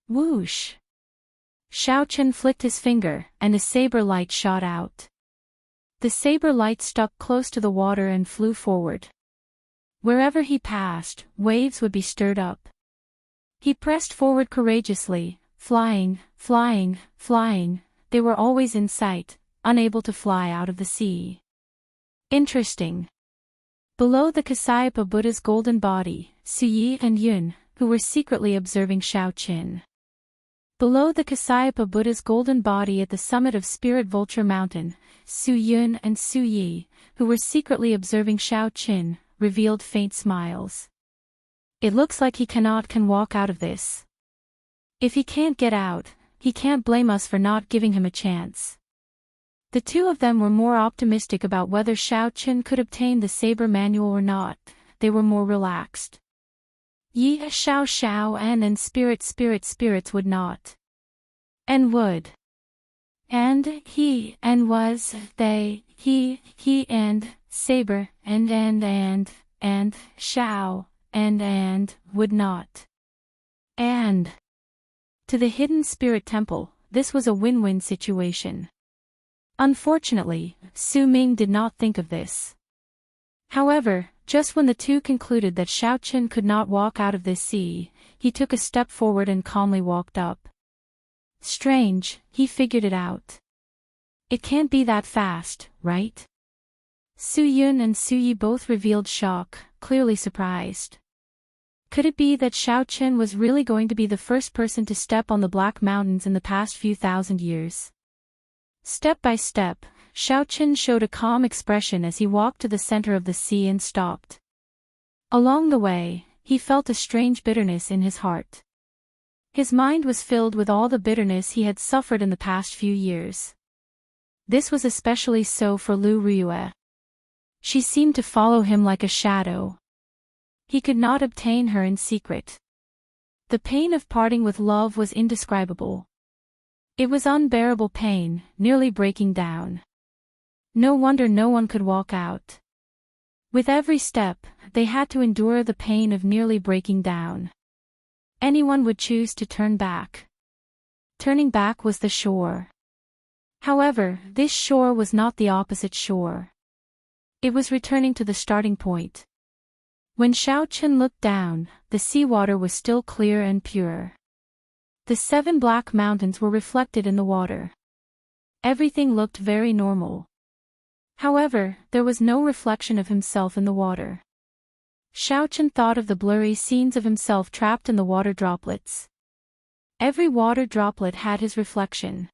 Whoosh! Xiaochen flicked his finger, and a saber light shot out. The saber light stuck close to the water and flew forward. Wherever he passed, waves would be stirred up. He pressed forward courageously, flying, flying, flying. They were always in sight, unable to fly out of the sea. Interesting. Below the Kasyapa Buddha's golden body, Su Yi and Yun, who were secretly observing Xiaoqin. Below the Kasyapa Buddha's golden body at the summit of Spirit Vulture Mountain, Su Yun and Su Yi, who were secretly observing Xiaoqin, revealed faint smiles. It looks like he can walk out of this. If he can't get out, he can't blame us for not giving him a chance. The two of them were more optimistic about whether Xiaoqin could obtain the saber manual or not. They were more relaxed. Yi Xiao and spirits would not. And would. And he and was they, he and saber and Xiao and would not. And to the hidden spirit temple, this was a win-win situation. Unfortunately, Su Ming did not think of this. However, just when the two concluded that Xiaoqin could not walk out of this sea, he took a step forward and calmly walked up. Strange, he figured it out. It can't be that fast, right? Su Yun and Su Yi both revealed shock, clearly surprised. Could it be that Xiaoqin was really going to be the first person to step on the Black Mountains in the past few thousand years? Step by step, Xiaoqin showed a calm expression as he walked to the center of the sea and stopped. Along the way, he felt a strange bitterness in his heart. His mind was filled with all the bitterness he had suffered in the past few years. This was especially so for Lu Riyue. She seemed to follow him like a shadow. He could not obtain her in secret. The pain of parting with love was indescribable. It was unbearable pain, nearly breaking down. No wonder no one could walk out. With every step, they had to endure the pain of nearly breaking down. Anyone would choose to turn back. Turning back was the shore. However, this shore was not the opposite shore. It was returning to the starting point. When Xiaoqin looked down, the seawater was still clear and pure. The 7 black mountains were reflected in the water. Everything looked very normal. However, there was no reflection of himself in the water. Xiaoqin thought of the blurry scenes of himself trapped in the water droplets. Every water droplet had his reflection.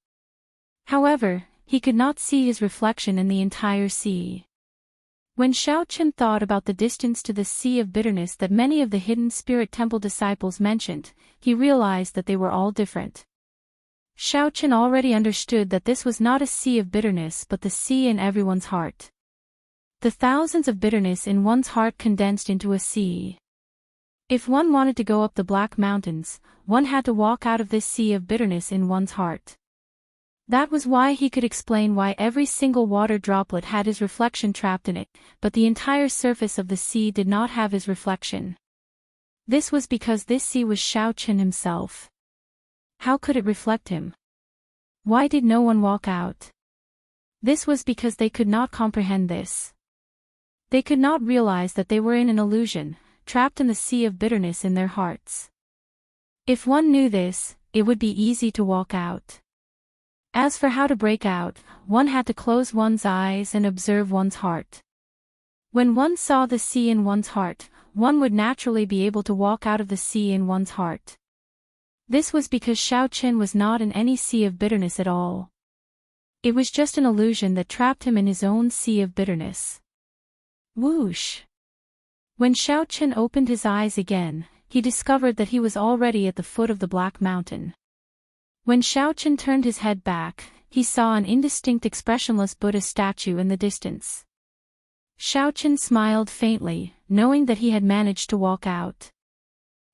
However, he could not see his reflection in the entire sea. When Xiaoqin thought about the distance to the sea of bitterness that many of the hidden spirit temple disciples mentioned, he realized that they were all different. Xiaoqin already understood that this was not a sea of bitterness but the sea in everyone's heart. The thousands of bitterness in one's heart condensed into a sea. If one wanted to go up the Black Mountains, one had to walk out of this sea of bitterness in one's heart. That was why he could explain why every single water droplet had his reflection trapped in it, but the entire surface of the sea did not have his reflection. This was because this sea was Xiaoqin himself. How could it reflect him? Why did no one walk out? This was because they could not comprehend this. They could not realize that they were in an illusion, trapped in the sea of bitterness in their hearts. If one knew this, it would be easy to walk out. As for how to break out, one had to close one's eyes and observe one's heart. When one saw the sea in one's heart, one would naturally be able to walk out of the sea in one's heart. This was because Xiaoqin was not in any sea of bitterness at all. It was just an illusion that trapped him in his own sea of bitterness. Whoosh! When Xiaoqin opened his eyes again, he discovered that he was already at the foot of the Black Mountain. When Xiaoqin turned his head back, he saw an indistinct expressionless Buddha statue in the distance. Xiaoqin smiled faintly, knowing that he had managed to walk out.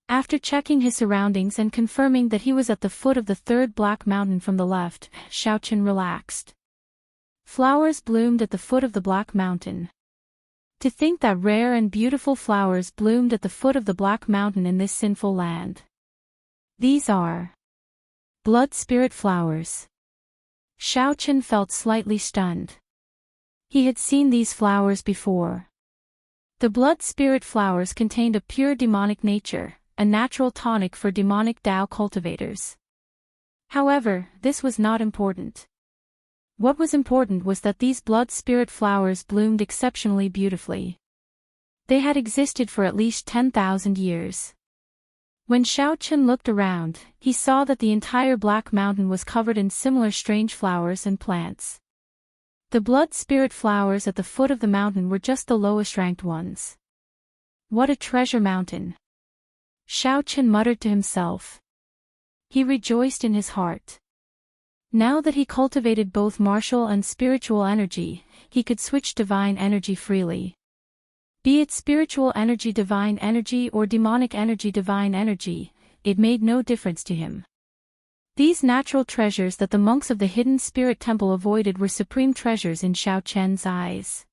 After checking his surroundings and confirming that he was at the foot of the 3rd Black Mountain from the left, Xiaoqin relaxed. Flowers bloomed at the foot of the Black Mountain. To think that rare and beautiful flowers bloomed at the foot of the Black Mountain in this sinful land. These are blood spirit flowers. Xiaoqin felt slightly stunned. He had seen these flowers before. The blood spirit flowers contained a pure demonic nature, a natural tonic for demonic Dao cultivators. However, this was not important. What was important was that these blood spirit flowers bloomed exceptionally beautifully. They had existed for at least 10,000 years. When Xiaochen looked around, he saw that the entire Black Mountain was covered in similar strange flowers and plants. The blood spirit flowers at the foot of the mountain were just the lowest ranked ones. What a treasure mountain! Xiaochen muttered to himself. He rejoiced in his heart. Now that he cultivated both martial and spiritual energy, he could switch divine energy freely. Be it spiritual energy divine energy or demonic energy divine energy, it made no difference to him. These natural treasures that the monks of the hidden spirit temple avoided were supreme treasures in Xiaochen's eyes.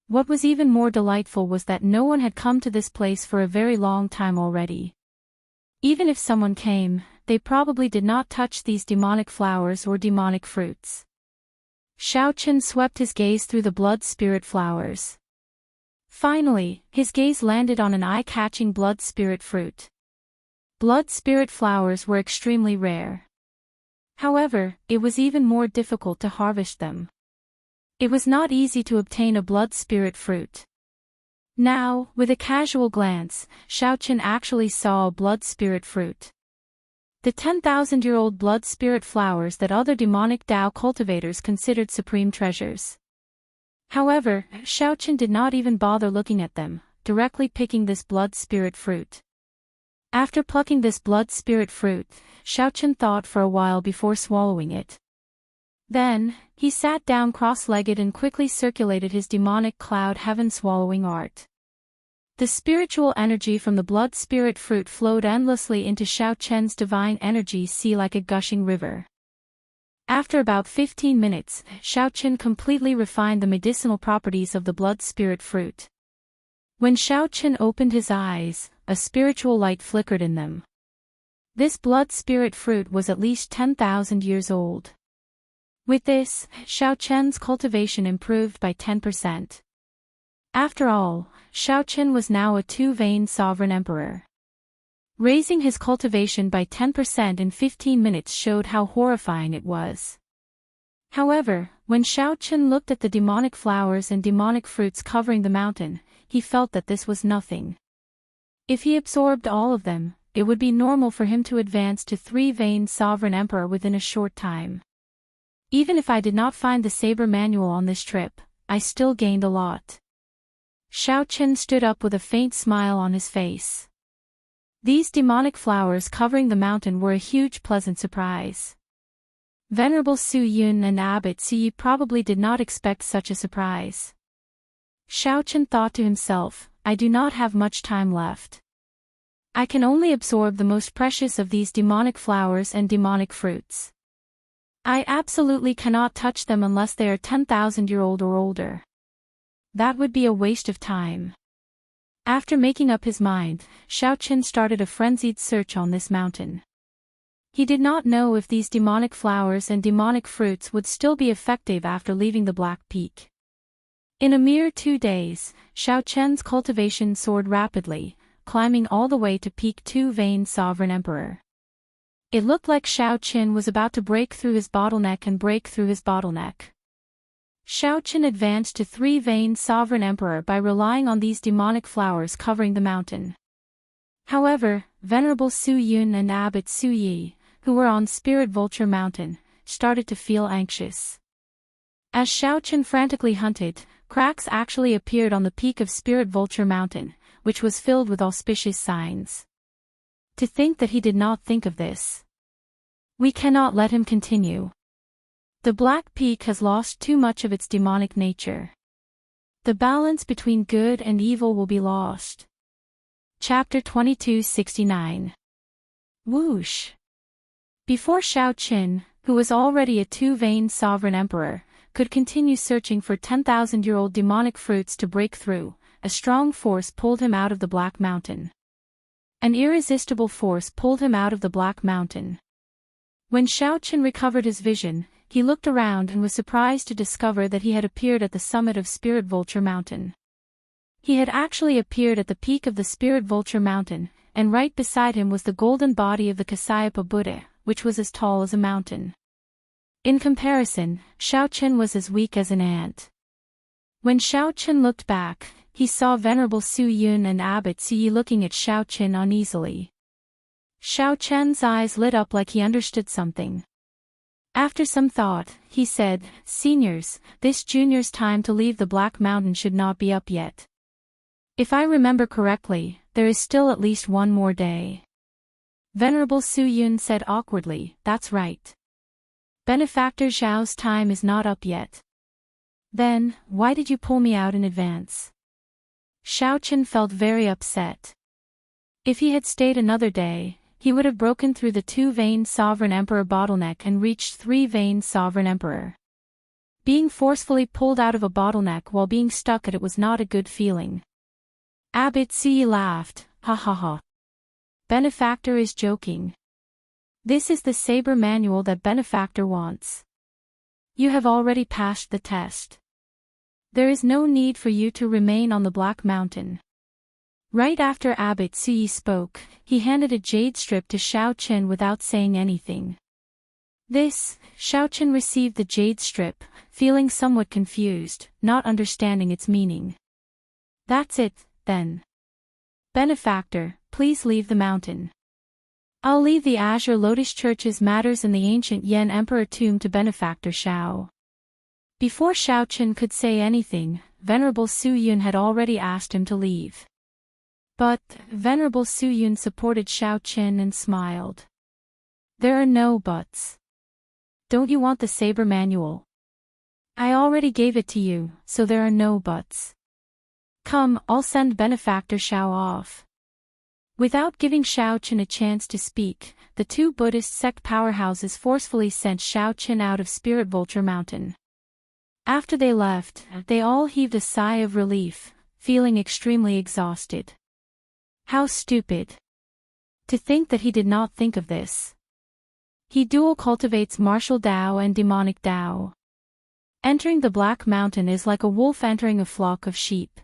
What was even more delightful was that no one had come to this place for a very long time already. Even if someone came, they probably did not touch these demonic flowers or demonic fruits. Xiaochen swept his gaze through the blood spirit flowers. Finally, his gaze landed on an eye-catching blood spirit fruit. Blood spirit flowers were extremely rare. However, it was even more difficult to harvest them. It was not easy to obtain a blood spirit fruit. Now, with a casual glance, Xiaochen actually saw a blood spirit fruit. The 10,000-year-old blood spirit flowers that other demonic Dao cultivators considered supreme treasures. However, Xiaochen did not even bother looking at them, directly picking this blood spirit fruit. After plucking this blood spirit fruit, Xiaochen thought for a while before swallowing it. Then, he sat down cross-legged and quickly circulated his demonic cloud heaven swallowing art. The spiritual energy from the blood spirit fruit flowed endlessly into Xiaochen's divine energy sea like a gushing river. After about 15 minutes, Xiaochen completely refined the medicinal properties of the blood spirit fruit. When Xiaochen opened his eyes, a spiritual light flickered in them. This blood spirit fruit was at least 10,000 years old. With this, Xiaochen's cultivation improved by 10%. After all, Xiaochen was now a two-vein sovereign emperor. Raising his cultivation by 10% in 15 minutes showed how horrifying it was. However, when Xiaochen looked at the demonic flowers and demonic fruits covering the mountain, he felt that this was nothing. If he absorbed all of them, it would be normal for him to advance to three-vein sovereign emperor within a short time. Even if I did not find the saber manual on this trip, I still gained a lot. Xiaochen stood up with a faint smile on his face. These demonic flowers covering the mountain were a huge pleasant surprise. Venerable Su Yun and Abbot Su Yi probably did not expect such a surprise. Xiaochen thought to himself, I do not have much time left. I can only absorb the most precious of these demonic flowers and demonic fruits. I absolutely cannot touch them unless they are 10,000-year-old or older. That would be a waste of time. After making up his mind, Xiaochen started a frenzied search on this mountain. He did not know if these demonic flowers and demonic fruits would still be effective after leaving the Black Peak. In a mere 2 days, Xiaochen's cultivation soared rapidly, climbing all the way to peak two-vein sovereign emperor. It looked like Xiaochen was about to break through his bottleneck and break through his bottleneck. Xiaochen advanced to three-vein sovereign emperor by relying on these demonic flowers covering the mountain. However, Venerable Su Yun and Abbot Su Yi, who were on Spirit Vulture Mountain, started to feel anxious. As Xiaochen frantically hunted, cracks actually appeared on the peak of Spirit Vulture Mountain, which was filled with auspicious signs. To think that he did not think of this. We cannot let him continue. The Black Peak has lost too much of its demonic nature. The balance between good and evil will be lost. Chapter 2269. Whoosh! Before Xiaochen, who was already a two-vein sovereign emperor, could continue searching for 10,000-year-old demonic fruits to break through, a strong force pulled him out of the Black Mountain. An irresistible force pulled him out of the Black Mountain. When Xiaochen recovered his vision, he looked around and was surprised to discover that he had appeared at the summit of Spirit Vulture Mountain. He had actually appeared at the peak of the Spirit Vulture Mountain, and right beside him was the golden body of the Kasayapa Buddha, which was as tall as a mountain. In comparison, Xiaochen was as weak as an ant. When Xiaochen looked back, he saw Venerable Su Yun and Abbot Suyi looking at Xiaochen uneasily. Xiaochen's eyes lit up like he understood something. After some thought, he said, "Seniors, this junior's time to leave the Black Mountain should not be up yet. If I remember correctly, there is still at least one more day." Venerable Su Yun said awkwardly, "That's right. Benefactor Zhao's time is not up yet." "Then, why did you pull me out in advance?" Xiaochen felt very upset. If he had stayed another day, he would have broken through the 2-veined Sovereign Emperor bottleneck and reached 3-veined Sovereign Emperor. Being forcefully pulled out of a bottleneck while being stuck at it was not a good feeling. Abbot Suyi laughed, "Ha ha ha. Benefactor is joking. This is the saber manual that Benefactor wants. You have already passed the test. There is no need for you to remain on the Black Mountain." Right after Abbot Suyi spoke, he handed a jade strip to Xiaochen without saying anything. Xiaochen received the jade strip, feeling somewhat confused, not understanding its meaning. "That's it, then. Benefactor, please leave the mountain. I'll leave the Azure Lotus Church's matters in the ancient Yan Emperor tomb to Benefactor Xiao." Before Xiaochen could say anything, Venerable Su Yun had already asked him to leave. But, Venerable Su Yun supported Xiaochen and smiled. "There are no buts. Don't you want the saber manual? I already gave it to you, so there are no buts. Come, I'll send Benefactor Xiao off." Without giving Xiaochen a chance to speak, the two Buddhist sect powerhouses forcefully sent Xiaochen out of Spirit Vulture Mountain. After they left, they all heaved a sigh of relief, feeling extremely exhausted. How stupid. To think that he did not think of this. He dual cultivates martial Dao and demonic Dao. Entering the Black Mountain is like a wolf entering a flock of sheep.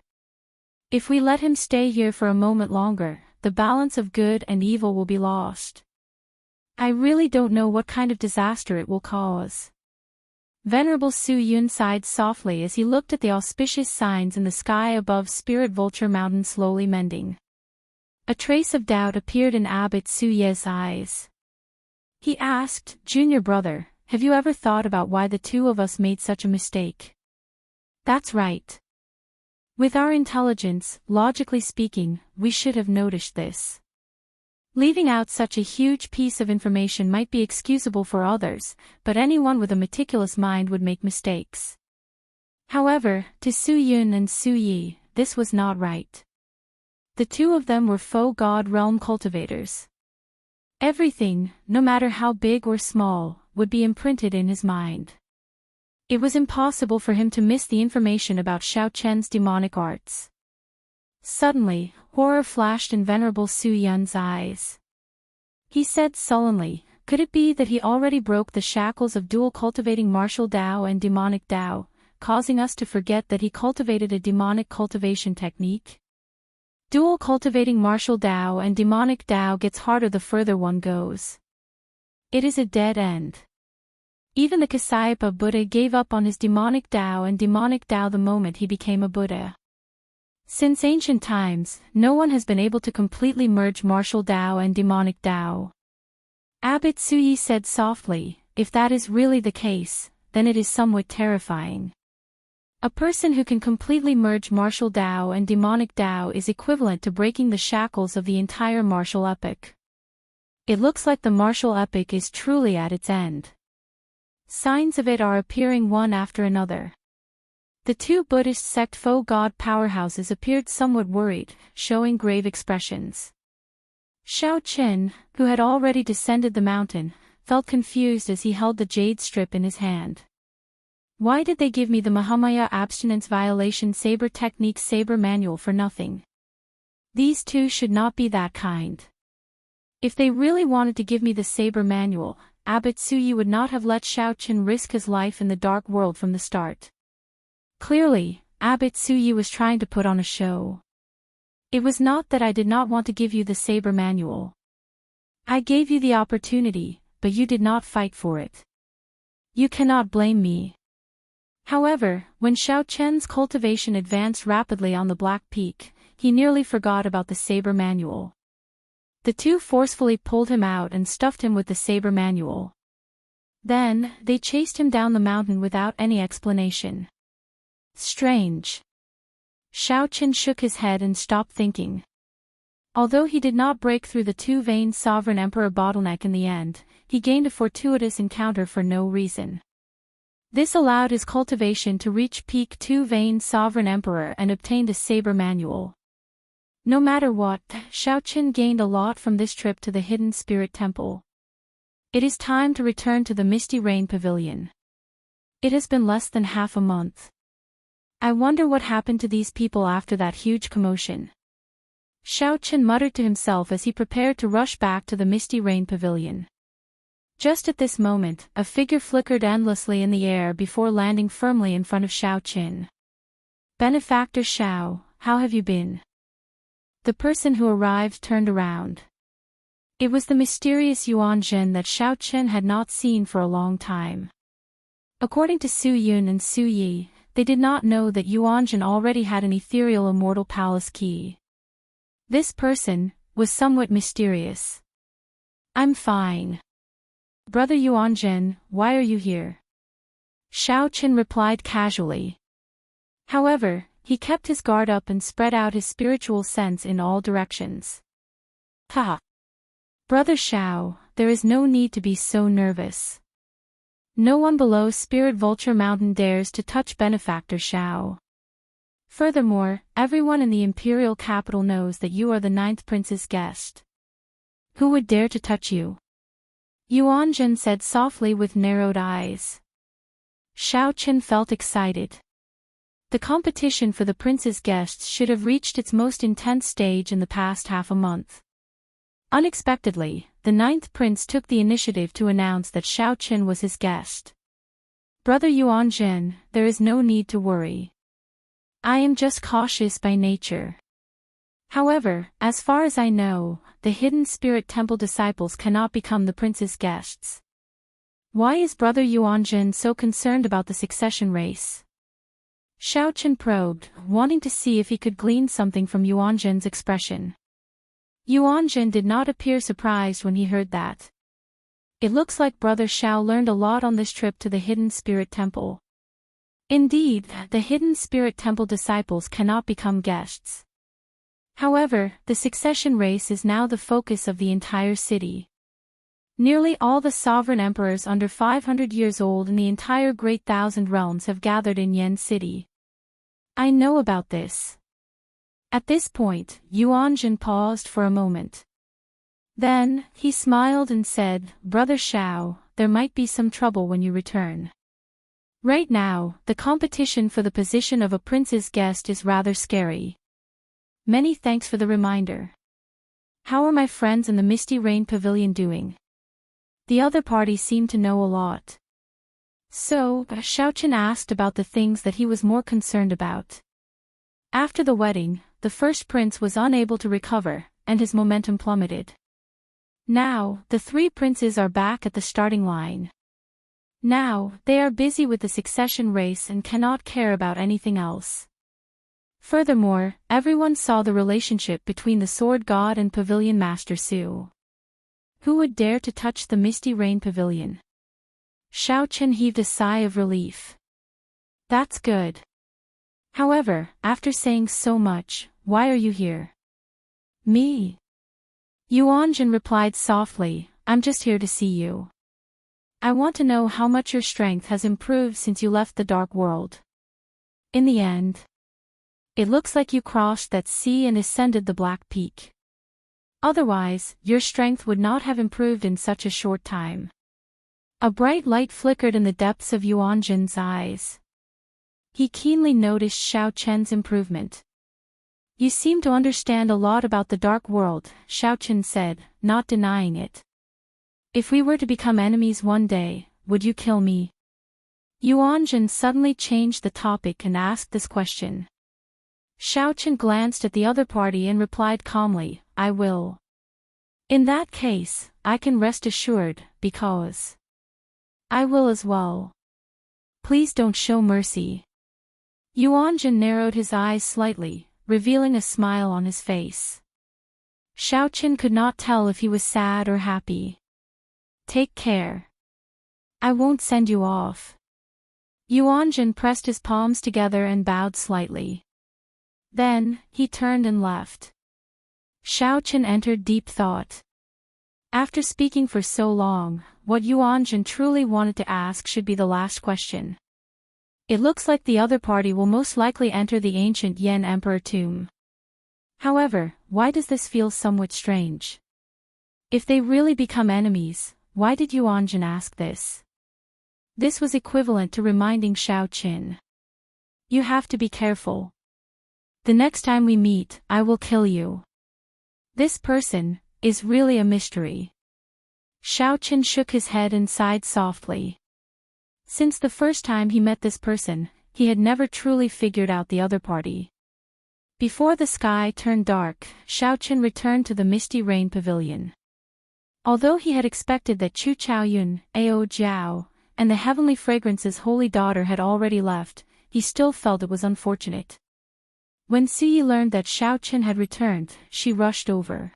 If we let him stay here for a moment longer, the balance of good and evil will be lost. I really don't know what kind of disaster it will cause. Venerable Su Yun sighed softly as he looked at the auspicious signs in the sky above Spirit Vulture Mountain slowly mending. A trace of doubt appeared in Abbot Su Ye's eyes. He asked, "Junior brother, have you ever thought about why the two of us made such a mistake?" "That's right. With our intelligence, logically speaking, we should have noticed this. Leaving out such a huge piece of information might be excusable for others, but anyone with a meticulous mind would make mistakes." However, to Su Yun and Su Yi, this was not right. The two of them were faux God realm cultivators. Everything, no matter how big or small, would be imprinted in his mind. It was impossible for him to miss the information about Xiaochen's demonic arts. Suddenly, horror flashed in Venerable Su Yun's eyes. He said sullenly, "Could it be that he already broke the shackles of dual cultivating martial Dao and demonic Dao, causing us to forget that he cultivated a demonic cultivation technique? Dual cultivating martial Dao and demonic Dao gets harder the further one goes. It is a dead end. Even the Kasayapa Buddha gave up on his demonic Dao and demonic Dao the moment he became a Buddha. Since ancient times, no one has been able to completely merge martial Dao and demonic Dao." Abbot Suyi said softly, "If that is really the case, then it is somewhat terrifying. A person who can completely merge martial Dao and demonic Dao is equivalent to breaking the shackles of the entire martial epoch. It looks like the martial epoch is truly at its end. Signs of it are appearing one after another." The two Buddhist sect faux god powerhouses appeared somewhat worried, showing grave expressions. Xiaochen, who had already descended the mountain, felt confused as he held the jade strip in his hand. Why did they give me the Mahamaya abstinence violation saber technique saber manual for nothing? These two should not be that kind. If they really wanted to give me the saber manual, Abbot Suyi would not have let Xiaochen risk his life in the dark world from the start. Clearly, Abbot Suyi was trying to put on a show. It was not that I did not want to give you the saber manual. I gave you the opportunity, but you did not fight for it. You cannot blame me. However, when Xiao Chen's cultivation advanced rapidly on the Black Peak, he nearly forgot about the saber manual. The two forcefully pulled him out and stuffed him with the saber manual. Then, they chased him down the mountain without any explanation. Strange. Xiao Chen shook his head and stopped thinking. Although he did not break through the two-vein sovereign emperor bottleneck in the end, he gained a fortuitous encounter for no reason. This allowed his cultivation to reach peak two-vein sovereign emperor and obtained a saber manual. No matter what, Xiao Chen gained a lot from this trip to the Hidden Spirit Temple. It is time to return to the Misty Rain Pavilion. It has been less than half a month. I wonder what happened to these people after that huge commotion. Xiao Chen muttered to himself as he prepared to rush back to the Misty Rain Pavilion. Just at this moment, a figure flickered endlessly in the air before landing firmly in front of Xiao Chen. Benefactor Xiao, how have you been? The person who arrived turned around. It was the mysterious Yuan Zhen that Xiao Chen had not seen for a long time. According to Su Yun and Su Yi, they did not know that Yuan Zhen already had an ethereal immortal palace key. This person was somewhat mysterious. I'm fine. Brother Yuan Zhen, why are you here? Xiao Chen replied casually. However, he kept his guard up and spread out his spiritual sense in all directions. Ha! Brother Xiao, there is no need to be so nervous. No one below Spirit Vulture Mountain dares to touch Benefactor Xiao. Furthermore, everyone in the imperial capital knows that you are the 9th prince's guest. Who would dare to touch you? Yuan Zhen said softly with narrowed eyes. Xiao Chen felt excited. The competition for the prince's guests should have reached its most intense stage in the past half a month. Unexpectedly, the 9th prince took the initiative to announce that Xiao Chen was his guest. Brother Yuan Zhen, there is no need to worry. I am just cautious by nature. However, as far as I know, the Hidden Spirit Temple disciples cannot become the prince's guests. Why is Brother Yuan Zhen so concerned about the succession race? Xiao Chen probed, wanting to see if he could glean something from Yuan Zhen's expression. Yuan Zhen did not appear surprised when he heard that. It looks like Brother Xiao learned a lot on this trip to the Hidden Spirit Temple. Indeed, the Hidden Spirit Temple disciples cannot become guests. However, the succession race is now the focus of the entire city. Nearly all the sovereign emperors under 500 years old in the entire Great Thousand Realms have gathered in Yen City. I know about this. At this point, Yuan Zhen paused for a moment. Then, he smiled and said, Brother Xiao, there might be some trouble when you return. Right now, the competition for the position of a prince's guest is rather scary. Many thanks for the reminder. How are my friends in the Misty Rain Pavilion doing? The other party seemed to know a lot. So, Xiao Chen asked about the things that he was more concerned about. After the wedding, the first prince was unable to recover, and his momentum plummeted. Now, the 3 princes are back at the starting line. Now, they are busy with the succession race and cannot care about anything else. Furthermore, everyone saw the relationship between the Sword God and Pavilion Master Su. Who would dare to touch the Misty Rain Pavilion? Xiao Chen heaved a sigh of relief. That's good. However, after saying so much, why are you here? Me? Yuan Zhen replied softly, I'm just here to see you. I want to know how much your strength has improved since you left the Dark World. In the end, it looks like you crossed that sea and ascended the Black Peak. Otherwise, your strength would not have improved in such a short time. A bright light flickered in the depths of Yuan Zhen's eyes. He keenly noticed Xiao Chen's improvement. You seem to understand a lot about the Dark World, Xiao Chen said, not denying it. If we were to become enemies one day, would you kill me? Yuan Zhen suddenly changed the topic and asked this question. Xiao Chen glanced at the other party and replied calmly, I will. In that case, I can rest assured, because I will as well. Please don't show mercy. Yuanjun narrowed his eyes slightly, revealing a smile on his face. Xiaoqin could not tell if he was sad or happy. Take care. I won't send you off. Yuanjun pressed his palms together and bowed slightly. Then, he turned and left. Xiaoqin entered deep thought. After speaking for so long, what Yuanjun truly wanted to ask should be the last question. It looks like the other party will most likely enter the ancient Yan Emperor tomb. However, why does this feel somewhat strange? If they really become enemies, why did Yuanjun ask this? This was equivalent to reminding Xiaoqin. You have to be careful. The next time we meet, I will kill you. This person is really a mystery. Xiaoqin shook his head and sighed softly. Since the first time he met this person, he had never truly figured out the other party. Before the sky turned dark, Xiaoqin returned to the Misty Rain Pavilion. Although he had expected that Chu Chaoyun, Ao Jiao, and the Heavenly Fragrance's holy daughter had already left, he still felt it was unfortunate. When Suyi learned that Xiaoqin had returned, she rushed over.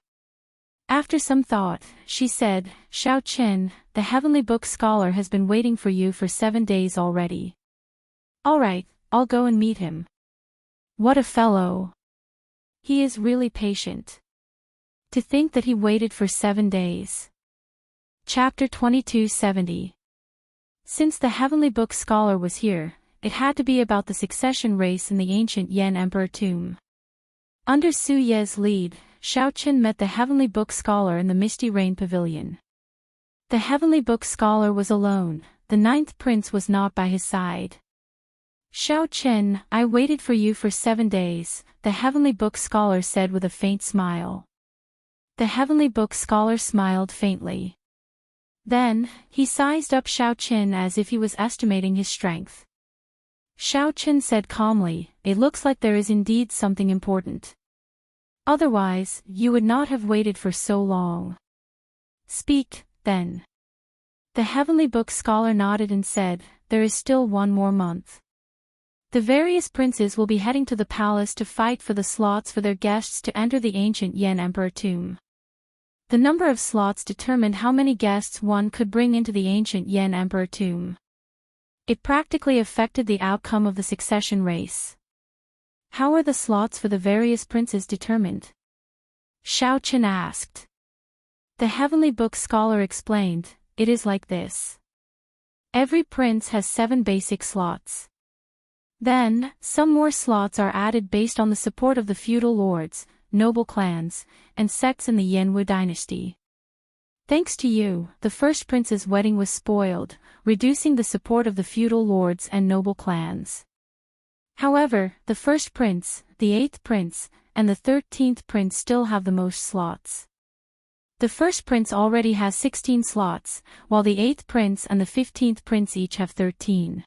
After some thought, she said, Xiaoqin, the Heavenly Book Scholar has been waiting for you for 7 days already. All right, I'll go and meet him. What a fellow. He is really patient. To think that he waited for 7 days. Chapter 2270. Since the Heavenly Book Scholar was here, it had to be about the succession race in the ancient Yan Emperor tomb. Under Su Ye's lead, Xiaoqin met the Heavenly Book Scholar in the Misty Rain Pavilion. The Heavenly Book Scholar was alone, the 9th prince was not by his side. Xiaoqin, I waited for you for 7 days, the Heavenly Book Scholar said with a faint smile. The Heavenly Book Scholar smiled faintly. Then, he sized up Xiaoqin as if he was estimating his strength. Xiaoqin said calmly, it looks like there is indeed something important. Otherwise, you would not have waited for so long. Speak, then. The Heavenly Book Scholar nodded and said, there is still 1 more month. The various princes will be heading to the palace to fight for the slots for their guests to enter the ancient Yan Emperor tomb. The number of slots determined how many guests one could bring into the ancient Yan Emperor tomb. It practically affected the outcome of the succession race. How are the slots for the various princes determined? Xiaoqin asked. The Heavenly Book Scholar explained, it is like this. Every prince has 7 basic slots. Then, some more slots are added based on the support of the feudal lords, noble clans, and sects in the Yanwu dynasty. Thanks to you, the first prince's wedding was spoiled, reducing the support of the feudal lords and noble clans. However, the first prince, the 8th prince, and the 13th prince still have the most slots. The first prince already has 16 slots, while the 8th prince and the 15th prince each have 13.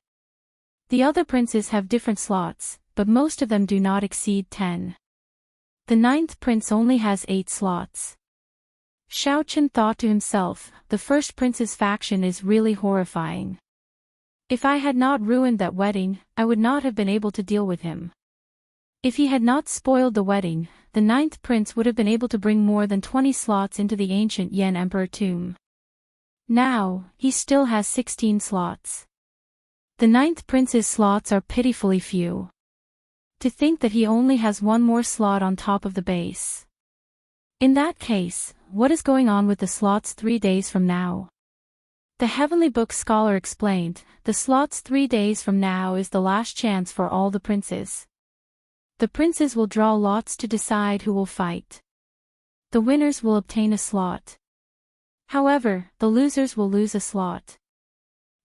The other princes have different slots, but most of them do not exceed 10. The 9th prince only has 8 slots. Xiaoqin thought to himself, the first prince's faction is really horrifying. If I had not ruined that wedding, I would not have been able to deal with him. If he had not spoiled the wedding, the 9th prince would have been able to bring more than 20 slots into the ancient Yan Emperor tomb. Now, he still has 16 slots. The 9th prince's slots are pitifully few. To think that he only has 1 more slot on top of the base. In that case, what is going on with the slots 3 days from now? The Heavenly Book Scholar explained, the slots 3 days from now is the last chance for all the princes. The princes will draw lots to decide who will fight. The winners will obtain a slot. However, the losers will lose a slot.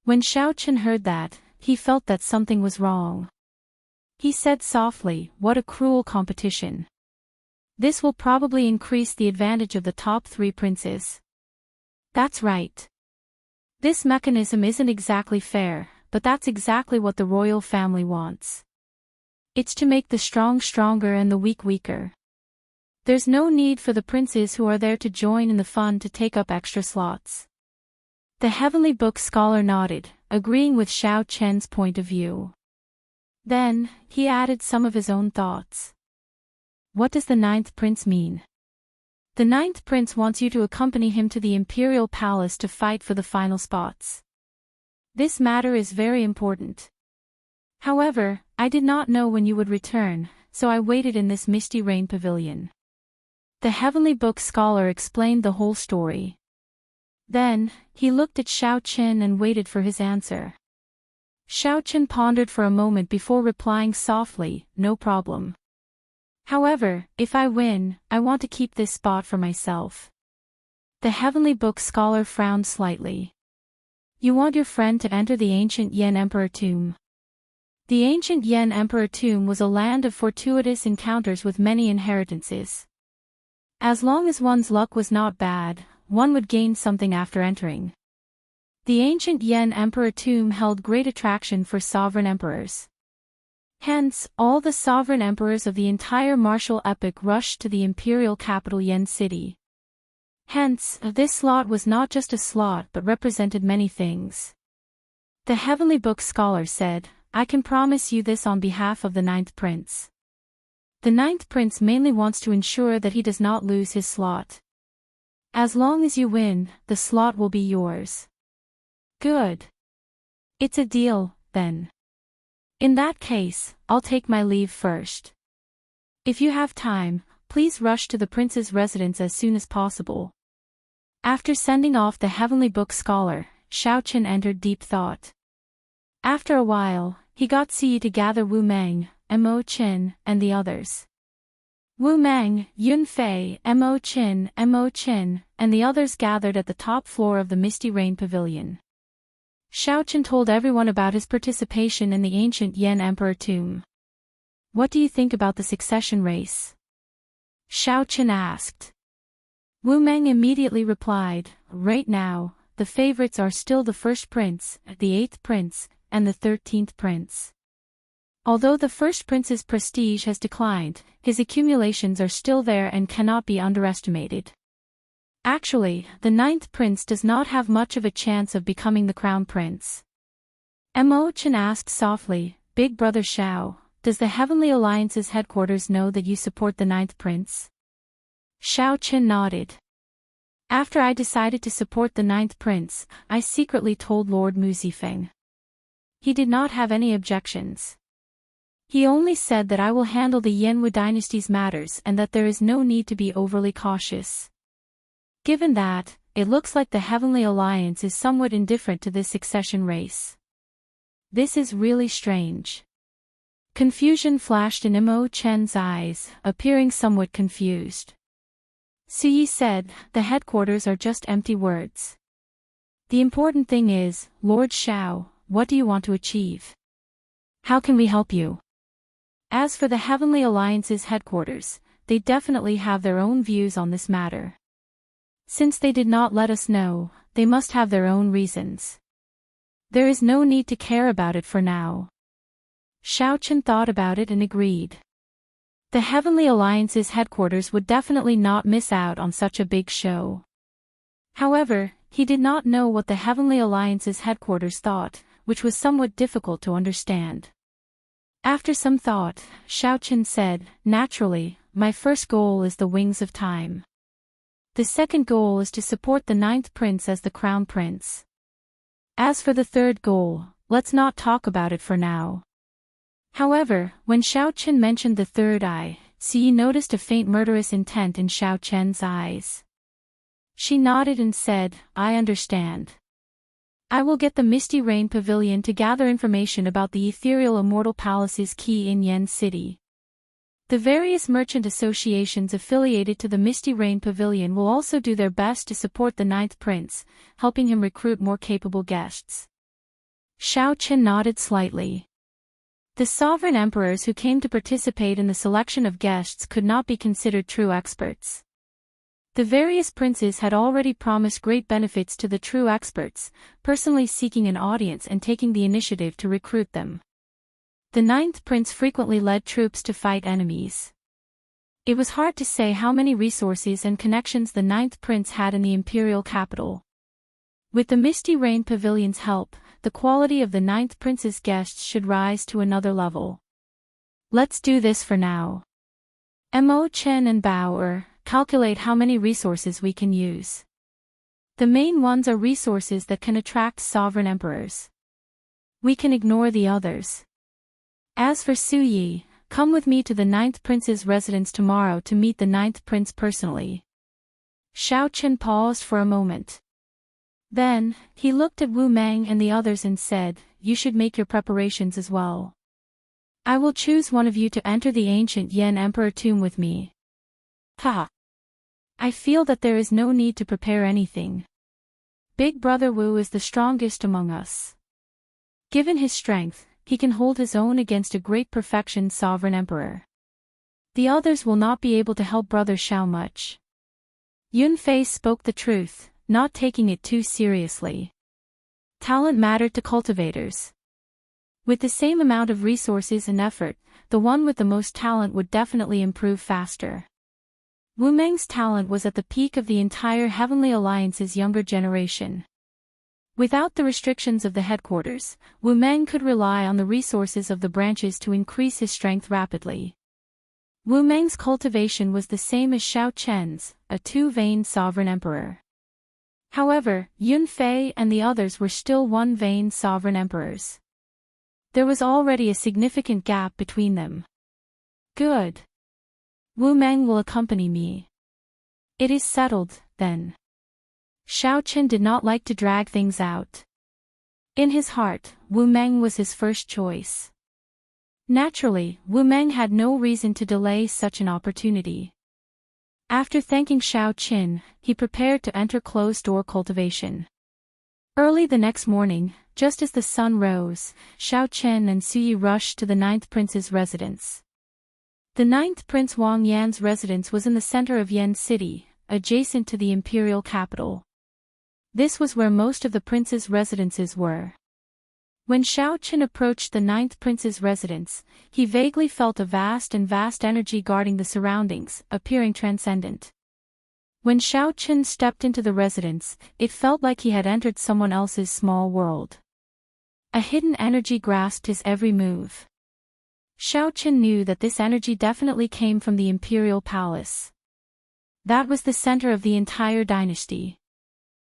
When Xiaoqin heard that, he felt that something was wrong. He said softly, what a cruel competition. This will probably increase the advantage of the top 3 princes. That's right. This mechanism isn't exactly fair, but that's exactly what the royal family wants. It's to make the strong stronger and the weak weaker. There's no need for the princes who are there to join in the fun to take up extra slots. The Heavenly Book scholar nodded, agreeing with Xiao Chen's point of view. Then, he added some of his own thoughts. What does the ninth prince mean? The ninth prince wants you to accompany him to the imperial palace to fight for the final spots. This matter is very important. However, I did not know when you would return, so I waited in this misty rain pavilion. The Heavenly Book scholar explained the whole story. Then, he looked at Xiao Chen and waited for his answer. Xiao Chen pondered for a moment before replying softly, "No problem. However, if I win, I want to keep this spot for myself." The Heavenly Book scholar frowned slightly. You want your friend to enter the ancient Yan Emperor tomb? The ancient Yan Emperor tomb was a land of fortuitous encounters with many inheritances. As long as one's luck was not bad, one would gain something after entering. The ancient Yan Emperor tomb held great attraction for sovereign emperors. Hence, all the sovereign emperors of the entire martial epoch rushed to the imperial capital Yan City. Hence, this slot was not just a slot but represented many things. The Heavenly Book scholar said, I can promise you this on behalf of the ninth prince. The ninth prince mainly wants to ensure that he does not lose his slot. As long as you win, the slot will be yours. Good. It's a deal, then. In that case, I'll take my leave first. If you have time, please rush to the prince's residence as soon as possible. After sending off the Heavenly Book scholar, Xiao Chen entered deep thought. After a while, he got Siyi to gather Wu Meng, Mo Qin, and the others. Wu Meng, Yun Fei, Mo Qin, and the others gathered at the top floor of the Misty Rain Pavilion. Xiao Chen told everyone about his participation in the ancient Yan Emperor tomb. What do you think about the succession race? Xiao Chen asked. Wu Meng immediately replied, right now, the favorites are still the first prince, the eighth prince, and the 13th prince. Although the first prince's prestige has declined, his accumulations are still there and cannot be underestimated. Actually, the ninth prince does not have much of a chance of becoming the crown prince. Mo Chen asked softly, Big Brother Xiao, does the Heavenly Alliance's headquarters know that you support the ninth prince? Xiao Chen nodded. After I decided to support the ninth prince, I secretly told Lord Mu Zifeng. He did not have any objections. He only said that I will handle the Yanwu dynasty's matters and that there is no need to be overly cautious. Given that, it looks like the Heavenly Alliance is somewhat indifferent to this succession race. This is really strange. Confusion flashed in Mo Chen's eyes, appearing somewhat confused. Siyi said, the headquarters are just empty words. The important thing is, Lord Xiao, what do you want to achieve? How can we help you? As for the Heavenly Alliance's headquarters, they definitely have their own views on this matter. Since they did not let us know, they must have their own reasons. There is no need to care about it for now. Xiao Chen thought about it and agreed. The Heavenly Alliance's headquarters would definitely not miss out on such a big show. However, he did not know what the Heavenly Alliance's headquarters thought, which was somewhat difficult to understand. After some thought, Xiao Chen said, naturally, my first goal is the Wings of Time. The second goal is to support the ninth prince as the crown prince. As for the third goal, let's not talk about it for now. However, when Xiao Chen mentioned the third eye, Siyi noticed a faint murderous intent in Xiao Chen's eyes. She nodded and said, I understand. I will get the Misty Rain Pavilion to gather information about the ethereal Immortal Palace's key in Yan City. The various merchant associations affiliated to the Misty Rain Pavilion will also do their best to support the ninth prince, helping him recruit more capable guests. Xiao Chen nodded slightly. The sovereign emperors who came to participate in the selection of guests could not be considered true experts. The various princes had already promised great benefits to the true experts, personally seeking an audience and taking the initiative to recruit them. The ninth prince frequently led troops to fight enemies. It was hard to say how many resources and connections the ninth prince had in the imperial capital. With the Misty Rain Pavilion's help, the quality of the ninth prince's guests should rise to another level. Let's do this for now. Mo Chen and Bao calculate how many resources we can use. The main ones are resources that can attract sovereign emperors. We can ignore the others. As for Su Yi, come with me to the ninth prince's residence tomorrow to meet the ninth prince personally. Xiao Chen paused for a moment. Then, he looked at Wu Meng and the others and said, "You should make your preparations as well. I will choose one of you to enter the ancient Yan Emperor tomb with me." Ha! I feel that there is no need to prepare anything. Big Brother Wu is the strongest among us. Given his strength, he can hold his own against a great perfection sovereign emperor. The others will not be able to help Brother Xiao much. Yun Fei spoke the truth, not taking it too seriously. Talent mattered to cultivators. With the same amount of resources and effort, the one with the most talent would definitely improve faster. Wu Meng's talent was at the peak of the entire Heavenly Alliance's younger generation. Without the restrictions of the headquarters, Wu Meng could rely on the resources of the branches to increase his strength rapidly. Wu Meng's cultivation was the same as Xiao Chen's, a two-veined sovereign emperor. However, Yun Fei and the others were still one-veined sovereign emperors. There was already a significant gap between them. Good. Wu Meng will accompany me. It is settled, then. Xiao Chen did not like to drag things out. In his heart, Wu Meng was his first choice. Naturally, Wu Meng had no reason to delay such an opportunity. After thanking Xiao Qin, he prepared to enter closed-door cultivation. Early the next morning, just as the sun rose, Xiao Chen and Su Yi rushed to the ninth prince's residence. The ninth prince Wang Yan's residence was in the center of Yan City, adjacent to the imperial capital. This was where most of the prince's residences were. When Xiao Chen approached the ninth prince's residence, he vaguely felt a vast energy guarding the surroundings, appearing transcendent. When Xiao Chen stepped into the residence, it felt like he had entered someone else's small world. A hidden energy grasped his every move. Xiao Chen knew that this energy definitely came from the imperial palace. That was the center of the entire dynasty.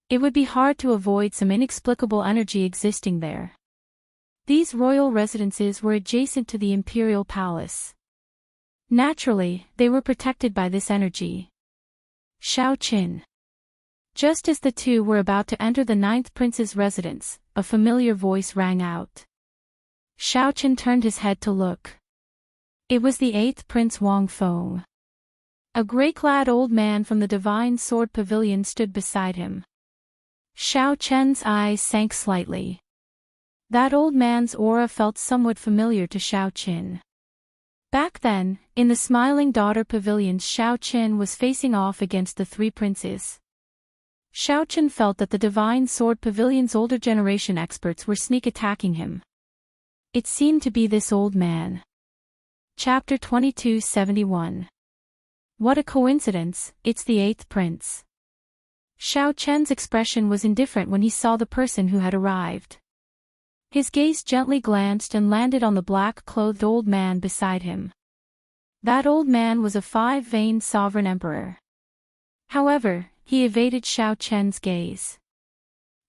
It would be hard to avoid some inexplicable energy existing there. These royal residences were adjacent to the imperial palace. Naturally, they were protected by this energy. Xiao Qin. Just as the two were about to enter the ninth prince's residence, a familiar voice rang out. Xiao Qin turned his head to look. It was the eighth prince Wang Feng. A gray-clad old man from the Divine Sword Pavilion stood beside him. Xiao Chen's eyes sank slightly. That old man's aura felt somewhat familiar to Xiao Qin. Back then, in the Smiling Daughter Pavilion, Xiao Qin was facing off against the three princes. Xiao Qin felt that the Divine Sword Pavilion's older generation experts were sneak attacking him. It seemed to be this old man. Chapter 2271. What a coincidence, it's the eighth prince. Xiao Chen's expression was indifferent when he saw the person who had arrived. His gaze gently glanced and landed on the black-clothed old man beside him. That old man was a five-veined sovereign emperor. However, he evaded Xiao Chen's gaze.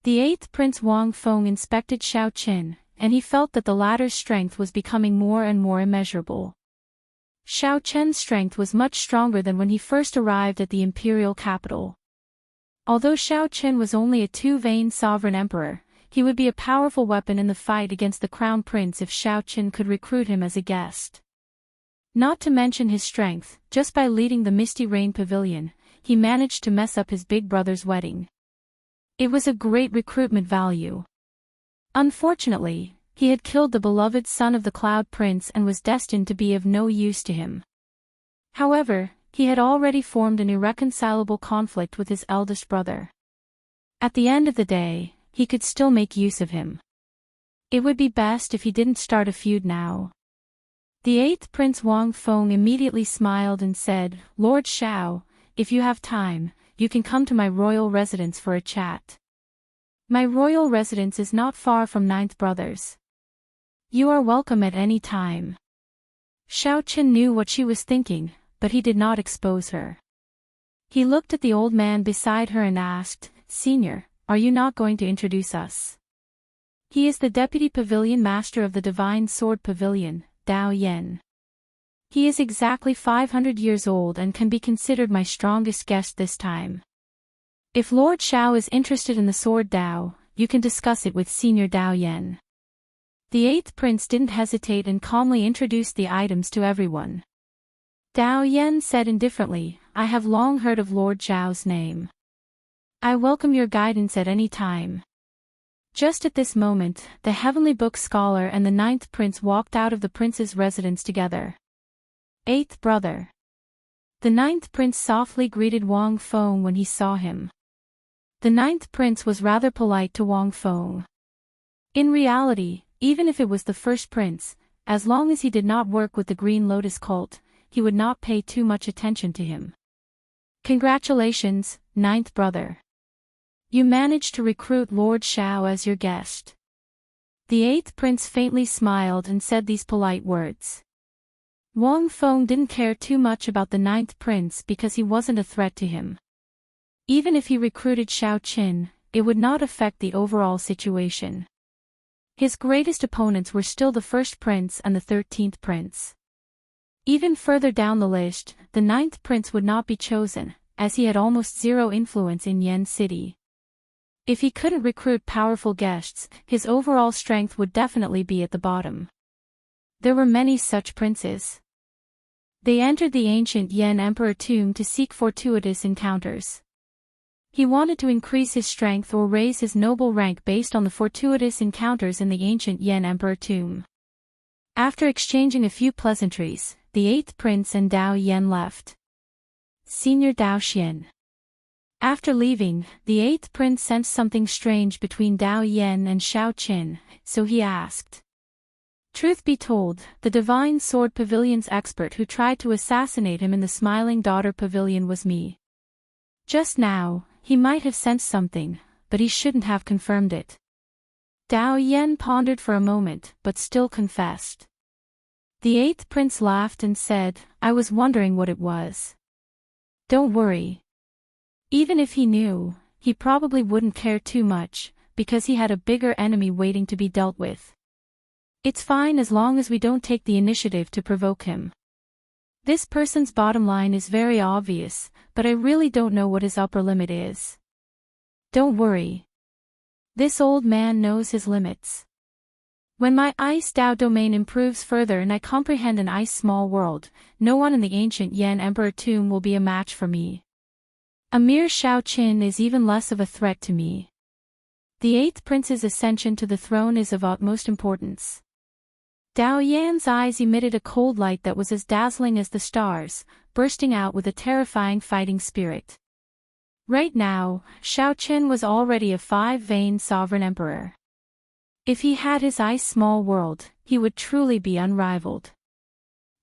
The eighth prince Wang Feng inspected Xiao Chen, and he felt that the latter's strength was becoming more and more immeasurable. Xiao Chen's strength was much stronger than when he first arrived at the imperial capital. Although Xiao Chen was only a two-veined sovereign emperor, he would be a powerful weapon in the fight against the crown prince if Xiao Chen could recruit him as a guest. Not to mention his strength, just by leading the Misty Rain Pavilion, he managed to mess up his big brother's wedding. It was a great recruitment value. Unfortunately, he had killed the beloved son of the Cloud Prince and was destined to be of no use to him. However, he had already formed an irreconcilable conflict with his eldest brother. At the end of the day, he could still make use of him. It would be best if he didn't start a feud now. The eighth prince Wang Feng immediately smiled and said, "Lord Xiao, if you have time, you can come to my royal residence for a chat." My royal residence is not far from Ninth Brothers. You are welcome at any time. Xiaoqin knew what she was thinking, but he did not expose her. He looked at the old man beside her and asked, Senior, are you not going to introduce us? He is the deputy pavilion master of the Divine Sword Pavilion, Dao Yan. He is exactly 500 years old and can be considered my strongest guest this time. If Lord Xiao is interested in the sword Dao, you can discuss it with Senior Dao Yan. The eighth prince didn't hesitate and calmly introduced the items to everyone. Dao Yan said indifferently, I have long heard of Lord Xiao's name. I welcome your guidance at any time. Just at this moment, the heavenly book scholar and the ninth prince walked out of the prince's residence together. Eighth brother. The ninth prince softly greeted Wang Feng when he saw him. The ninth prince was rather polite to Wang Feng. In reality, even if it was the first prince, as long as he did not work with the Green Lotus cult, he would not pay too much attention to him. Congratulations, ninth brother. You managed to recruit Lord Xiao as your guest. The eighth prince faintly smiled and said these polite words. Wang Feng didn't care too much about the ninth prince because he wasn't a threat to him. Even if he recruited Xiaoqin, it would not affect the overall situation. His greatest opponents were still the first prince and the 13th prince. Even further down the list, the ninth prince would not be chosen, as he had almost zero influence in Yan City. If he couldn't recruit powerful guests, his overall strength would definitely be at the bottom. There were many such princes. They entered the ancient Yan Emperor tomb to seek fortuitous encounters. He wanted to increase his strength or raise his noble rank based on the fortuitous encounters in the ancient Yan Emperor tomb. After exchanging a few pleasantries, the eighth prince and Dao Yan left. Senior Dao Xian. After leaving, the eighth prince sensed something strange between Dao Yan and Xiaoqin, so he asked. Truth be told, the Divine Sword Pavilion's expert who tried to assassinate him in the Smiling Daughter Pavilion was me. Just now, he might have sensed something, but he shouldn't have confirmed it. Dao Yan pondered for a moment, but still confessed. The eighth prince laughed and said, I was wondering what it was. Don't worry. Even if he knew, he probably wouldn't care too much, because he had a bigger enemy waiting to be dealt with. It's fine as long as we don't take the initiative to provoke him. This person's bottom line is very obvious, but I really don't know what his upper limit is. Don't worry. This old man knows his limits. When my Ice Dao domain improves further and I comprehend an ice small world, no one in the ancient Yan Emperor tomb will be a match for me. A mere Xiaoqin is even less of a threat to me. The eighth prince's ascension to the throne is of utmost importance. Dao Yan's eyes emitted a cold light that was as dazzling as the stars, bursting out with a terrifying fighting spirit. Right now, Xiaoqin was already a five-vein sovereign emperor. If he had his ice small world, he would truly be unrivaled.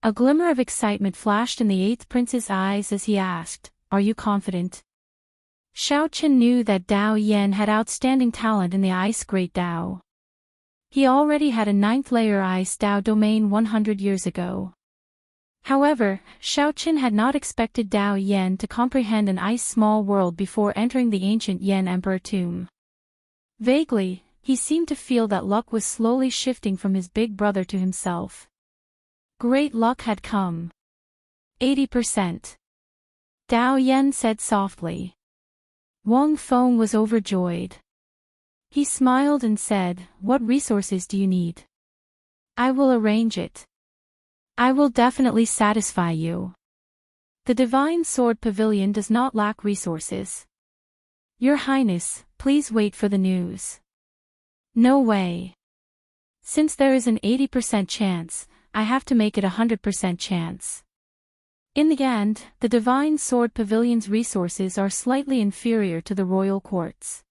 A glimmer of excitement flashed in the eighth prince's eyes as he asked, Are you confident? Xiaoqin knew that Dao Yan had outstanding talent in the ice great Dao. He already had a ninth-layer Ice Dao domain 100 years ago. However, Xiaoqin had not expected Dao Yan to comprehend an ice small world before entering the ancient Yan Emperor tomb. Vaguely, he seemed to feel that luck was slowly shifting from his big brother to himself. Great luck had come. 80%. Dao Yan said softly. Wang Feng was overjoyed. He smiled and said, What resources do you need? I will arrange it. I will definitely satisfy you. The Divine Sword Pavilion does not lack resources. Your Highness, please wait for the news. No way. Since there is an 80% chance, I have to make it a 100% chance. In the end, the Divine Sword Pavilion's resources are slightly inferior to the royal court's.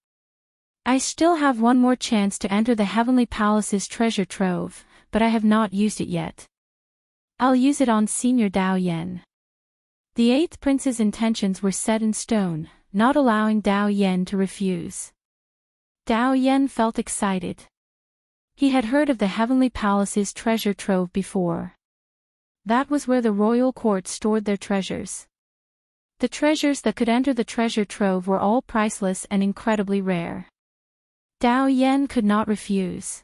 I still have one more chance to enter the Heavenly Palace's treasure trove, but I have not used it yet. I'll use it on Senior Dao Yan. The eighth prince's intentions were set in stone, not allowing Dao Yan to refuse. Dao Yan felt excited. He had heard of the Heavenly Palace's treasure trove before. That was where the royal court stored their treasures. The treasures that could enter the treasure trove were all priceless and incredibly rare. Dao Yan could not refuse.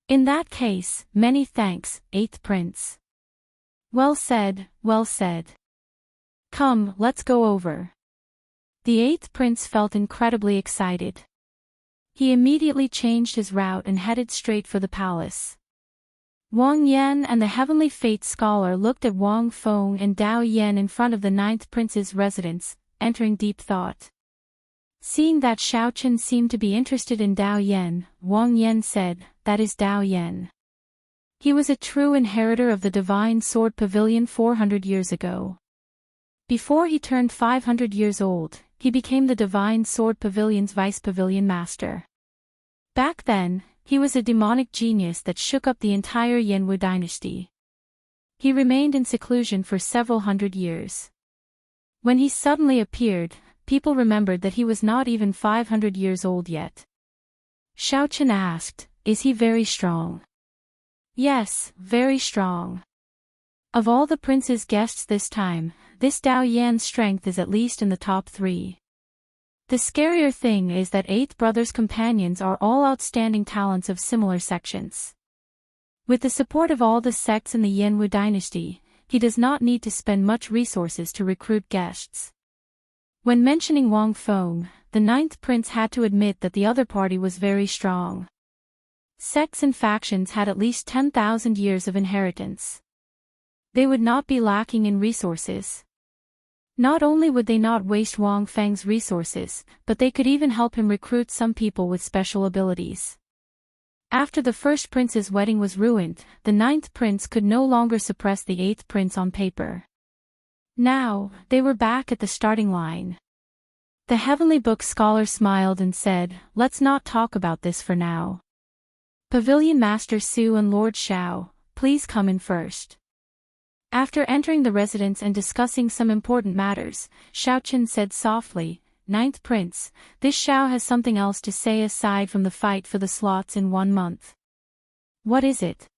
In that case, many thanks, 8th Prince. Well said, well said. Come, let's go over. The 8th Prince felt incredibly excited. He immediately changed his route and headed straight for the palace. Wang Yan and the Heavenly Fate Scholar looked at Wang Feng and Dao Yan in front of the 9th Prince's residence, entering deep thought. Seeing that Xiaochen seemed to be interested in Dao Yan, Wang Yan said, "That is Dao Yan. He was a true inheritor of the Divine Sword Pavilion 400 years ago. Before he turned 500 years old, he became the Divine Sword Pavilion's Vice Pavilion Master. Back then, he was a demonic genius that shook up the entire Yanwu dynasty. He remained in seclusion for several hundred years. When he suddenly appeared, people remembered that he was not even 500 years old yet." Xiaochen asked, "Is he very strong?" "Yes, very strong. Of all the prince's guests this time, this Dao Yan's strength is at least in the top 3. The scarier thing is that 8th Brother's companions are all outstanding talents of similar sections. With the support of all the sects in the Yanwu dynasty, he does not need to spend much resources to recruit guests." When mentioning Wang Feng, the 9th Prince had to admit that the other party was very strong. Sects and factions had at least 10,000 years of inheritance. They would not be lacking in resources. Not only would they not waste Wang Feng's resources, but they could even help him recruit some people with special abilities. After the first prince's wedding was ruined, the 9th Prince could no longer suppress the 8th Prince on paper. Now, they were back at the starting line. The Heavenly Book Scholar smiled and said, "Let's not talk about this for now. Pavilion Master Su and Lord Xiao, please come in first." After entering the residence and discussing some important matters, Xiaochen said softly, "9th Prince, this Xiao has something else to say aside from the fight for the slots in 1 month." "What is it?"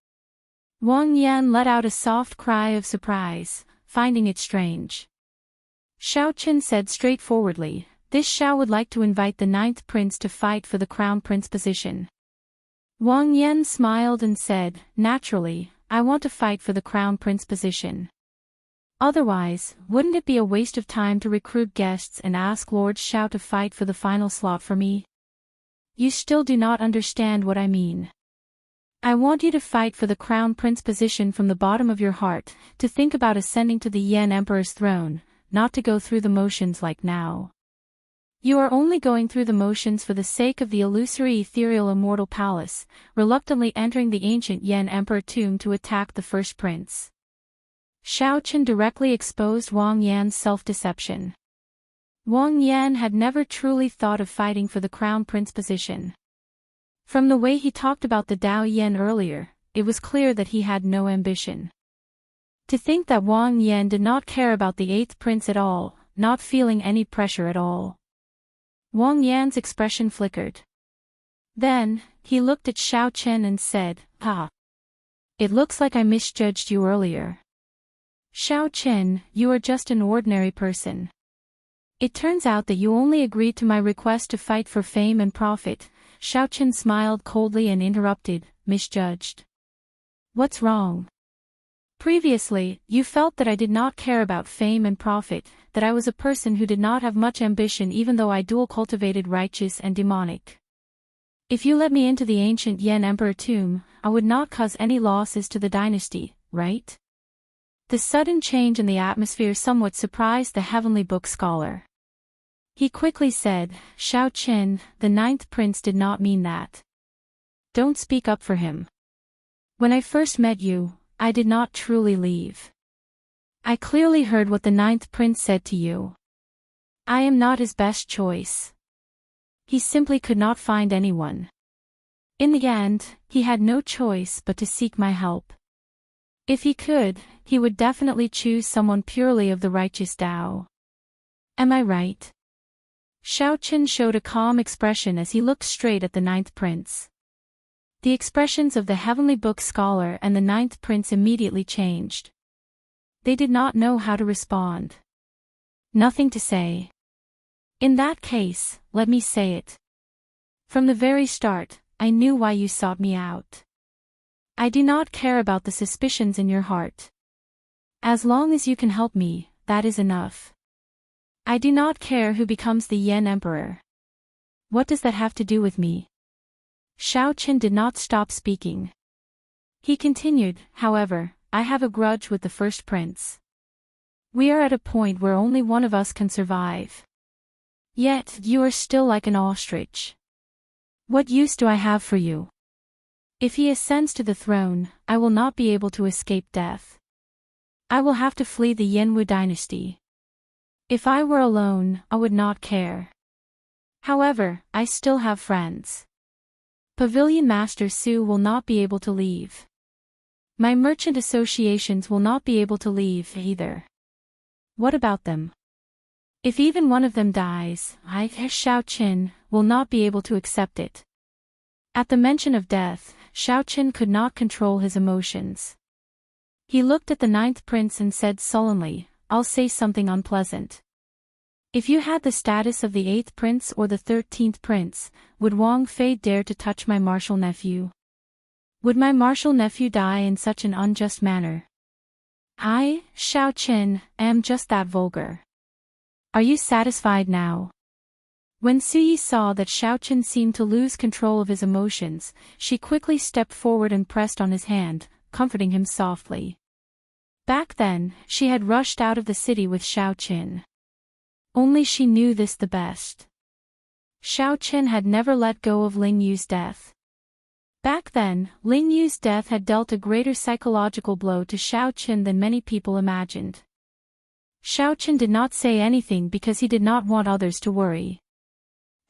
Wang Yan let out a soft cry of surprise, finding it strange. Xiaochen said straightforwardly, "This Xiao would like to invite the 9th Prince to fight for the Crown Prince position." Wang Yan smiled and said, "Naturally, I want to fight for the Crown Prince position. Otherwise, wouldn't it be a waste of time to recruit guests and ask Lord Xiao to fight for the final slot for me? You still do not understand what I mean. I want you to fight for the Crown Prince position from the bottom of your heart, to think about ascending to the Yan Emperor's throne, not to go through the motions like now. You are only going through the motions for the sake of the illusory ethereal immortal palace, reluctantly entering the ancient Yan Emperor tomb to attack the first prince." Xiaochen directly exposed Wang Yan's self-deception. Wang Yan had never truly thought of fighting for the Crown Prince position. From the way he talked about the Dao Yan earlier, it was clear that he had no ambition. To think that Wang Yan did not care about the 8th Prince at all, not feeling any pressure at all. Wang Yan's expression flickered. Then, he looked at Xiaochen and said, "Ah. It looks like I misjudged you earlier. Xiaochen, you are just an ordinary person. It turns out that you only agreed to my request to fight for fame and profit." Xiaochen smiled coldly and interrupted, "Misjudged? What's wrong? Previously, you felt that I did not care about fame and profit, that I was a person who did not have much ambition even though I dual-cultivated righteous and demonic. If you let me into the ancient Yan Emperor tomb, I would not cause any losses to the dynasty, right?" The sudden change in the atmosphere somewhat surprised the Heavenly Book Scholar. He quickly said, "Xiaochen, the 9th Prince did not mean that. Don't speak up for him. When I first met you, I did not truly leave. I clearly heard what the 9th Prince said to you. I am not his best choice. He simply could not find anyone. In the end, he had no choice but to seek my help. If he could, he would definitely choose someone purely of the righteous Tao. Am I right?" Xiao Qin showed a calm expression as he looked straight at the ninth prince. The expressions of the heavenly book scholar and the ninth prince immediately changed. They did not know how to respond. Nothing to say. In that case, let me say it. From the very start, I knew why you sought me out. I do not care about the suspicions in your heart. As long as you can help me, that is enough. I do not care who becomes the Yan Emperor. What does that have to do with me? Xiao Qin did not stop speaking. He continued, however, I have a grudge with the first prince. We are at a point where only one of us can survive. Yet, you are still like an ostrich. What use do I have for you? If he ascends to the throne, I will not be able to escape death. I will have to flee the Yanwu dynasty. If I were alone, I would not care. However, I still have friends. Pavilion Master Su will not be able to leave. My merchant associations will not be able to leave either. What about them? If even one of them dies, I, Xiao Qin, will not be able to accept it. At the mention of death, Xiao Qin could not control his emotions. He looked at the ninth prince and said sullenly, I'll say something unpleasant. If you had the status of the 8th prince or the 13th prince, would Wang Fei dare to touch my martial nephew? Would my martial nephew die in such an unjust manner? I, Xiao Qin, am just that vulgar. Are you satisfied now? When Suyi saw that Xiao Qin seemed to lose control of his emotions, she quickly stepped forward and pressed on his hand, comforting him softly. Back then, she had rushed out of the city with Xiao Qin. Only she knew this the best. Xiao Qin had never let go of Ling Yu's death. Back then, Ling Yu's death had dealt a greater psychological blow to Xiao Qin than many people imagined. Xiao Qin did not say anything because he did not want others to worry.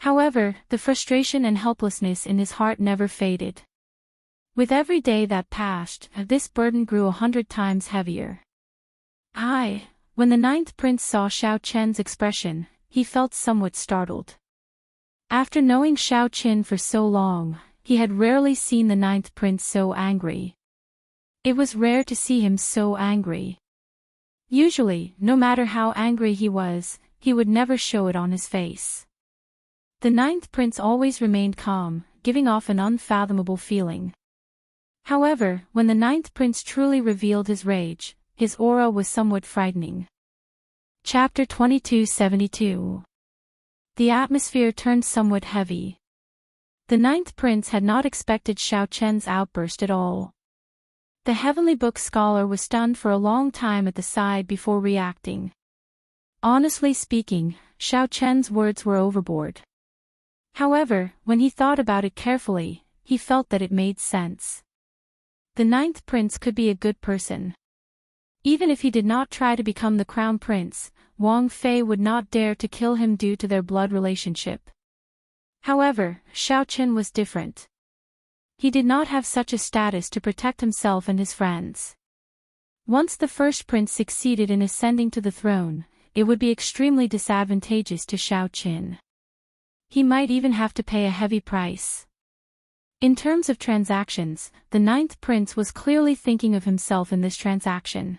However, the frustration and helplessness in his heart never faded. With every day that passed, this burden grew 100 times heavier. When the ninth prince saw Xiao Qin's expression, he felt somewhat startled. After knowing Xiao Qin for so long, he had rarely seen the ninth prince so angry. It was rare to see him so angry. Usually, no matter how angry he was, he would never show it on his face. The ninth prince always remained calm, giving off an unfathomable feeling. However, when the ninth prince truly revealed his rage, his aura was somewhat frightening. Chapter 2272. The atmosphere turned somewhat heavy. The ninth prince had not expected Xiao Qin's outburst at all. The heavenly book scholar was stunned for a long time at the side before reacting. Honestly speaking, Xiao Qin's words were overboard. However, when he thought about it carefully, he felt that it made sense. The ninth prince could be a good person. Even if he did not try to become the crown prince, Wang Fei would not dare to kill him due to their blood relationship. However, Xiao Qin was different. He did not have such a status to protect himself and his friends. Once the first prince succeeded in ascending to the throne, it would be extremely disadvantageous to Xiao Qin. He might even have to pay a heavy price. In terms of transactions, the ninth prince was clearly thinking of himself in this transaction.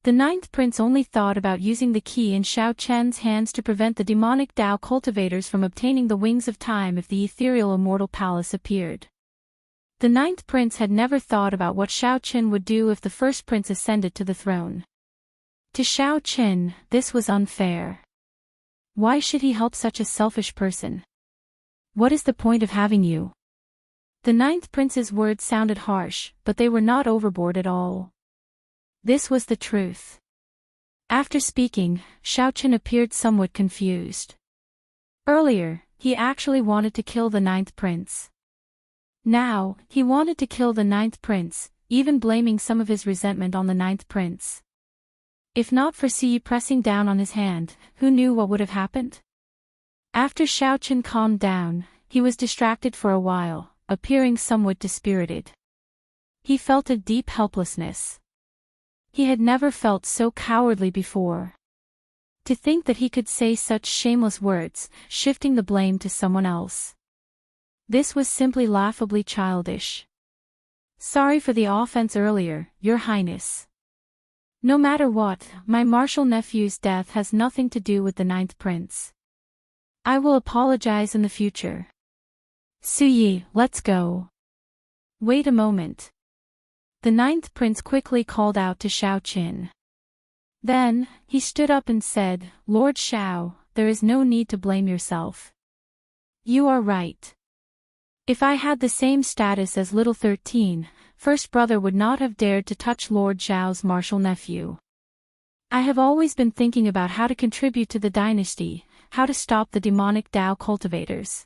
The ninth prince only thought about using the key in Xiao Qin's hands to prevent the demonic Dao cultivators from obtaining the wings of time if the ethereal immortal palace appeared. The ninth prince had never thought about what Xiao Qin would do if the first prince ascended to the throne. To Xiao Qin, this was unfair. Why should he help such a selfish person? What is the point of having you? The ninth prince's words sounded harsh, but they were not overboard at all. This was the truth. After speaking, Xiao Qin appeared somewhat confused. Earlier, he actually wanted to kill the ninth prince. Now, he wanted to kill the ninth prince, even blaming some of his resentment on the ninth prince. If not for Siyi pressing down on his hand, who knew what would have happened? After Xiao Qin calmed down, he was distracted for a while, appearing somewhat dispirited. He felt a deep helplessness. He had never felt so cowardly before. To think that he could say such shameless words, shifting the blame to someone else. This was simply laughably childish. Sorry for the offense earlier, Your Highness. No matter what, my martial nephew's death has nothing to do with the ninth prince. I will apologize in the future. Suyi, let's go. Wait a moment. The ninth prince quickly called out to Xiaoqin. Then, he stood up and said, Lord Xiao, there is no need to blame yourself. You are right. If I had the same status as Little 13, First Brother would not have dared to touch Lord Xiao's martial nephew. I have always been thinking about how to contribute to the dynasty, how to stop the demonic Dao cultivators.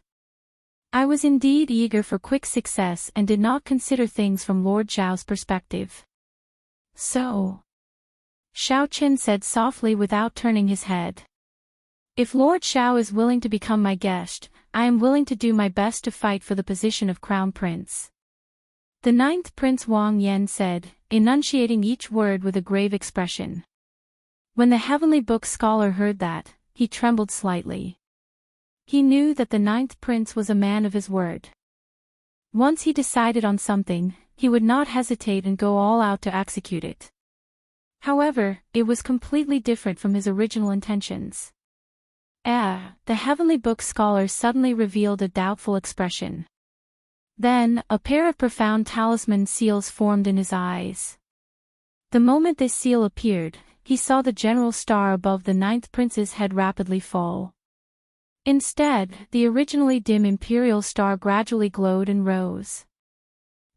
I was indeed eager for quick success and did not consider things from Lord Xiao's perspective. So, Xiaoqin said softly without turning his head. If Lord Xiao is willing to become my guest, I am willing to do my best to fight for the position of Crown Prince. The ninth Prince Wang Lin said, enunciating each word with a grave expression. When the Heavenly Book scholar heard that, he trembled slightly. He knew that the ninth prince was a man of his word. Once he decided on something, he would not hesitate and go all out to execute it. However, it was completely different from his original intentions. The Heavenly Book scholar suddenly revealed a doubtful expression. Then, a pair of profound talisman seals formed in his eyes. The moment this seal appeared, he saw the general star above the ninth prince's head rapidly fall. Instead, the originally dim imperial star gradually glowed and rose.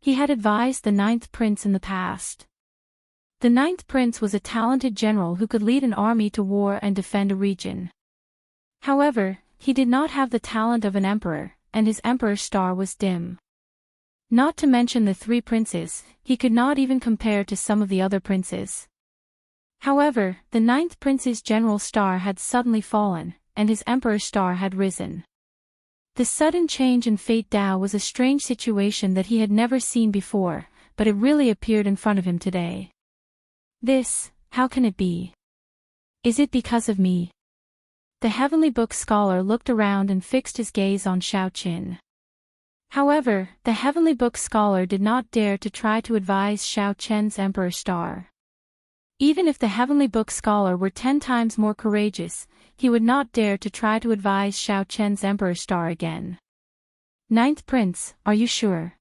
He had advised the ninth prince in the past. The ninth prince was a talented general who could lead an army to war and defend a region. However, he did not have the talent of an emperor, and his emperor's star was dim. Not to mention the three princes, he could not even compare to some of the other princes. However, the ninth prince's general star had suddenly fallen, and his emperor's star had risen. The sudden change in fate Dao was a strange situation that he had never seen before, but it really appeared in front of him today. How can it be? Is it because of me? The Heavenly Book scholar looked around and fixed his gaze on Xiaoqin. However, the Heavenly Book scholar did not dare to try to advise Xiaoqin's emperor star. Even if the Heavenly Book scholar were 10 times more courageous, he would not dare to try to advise Xiaoqin's emperor star again. Ninth Prince, are you sure?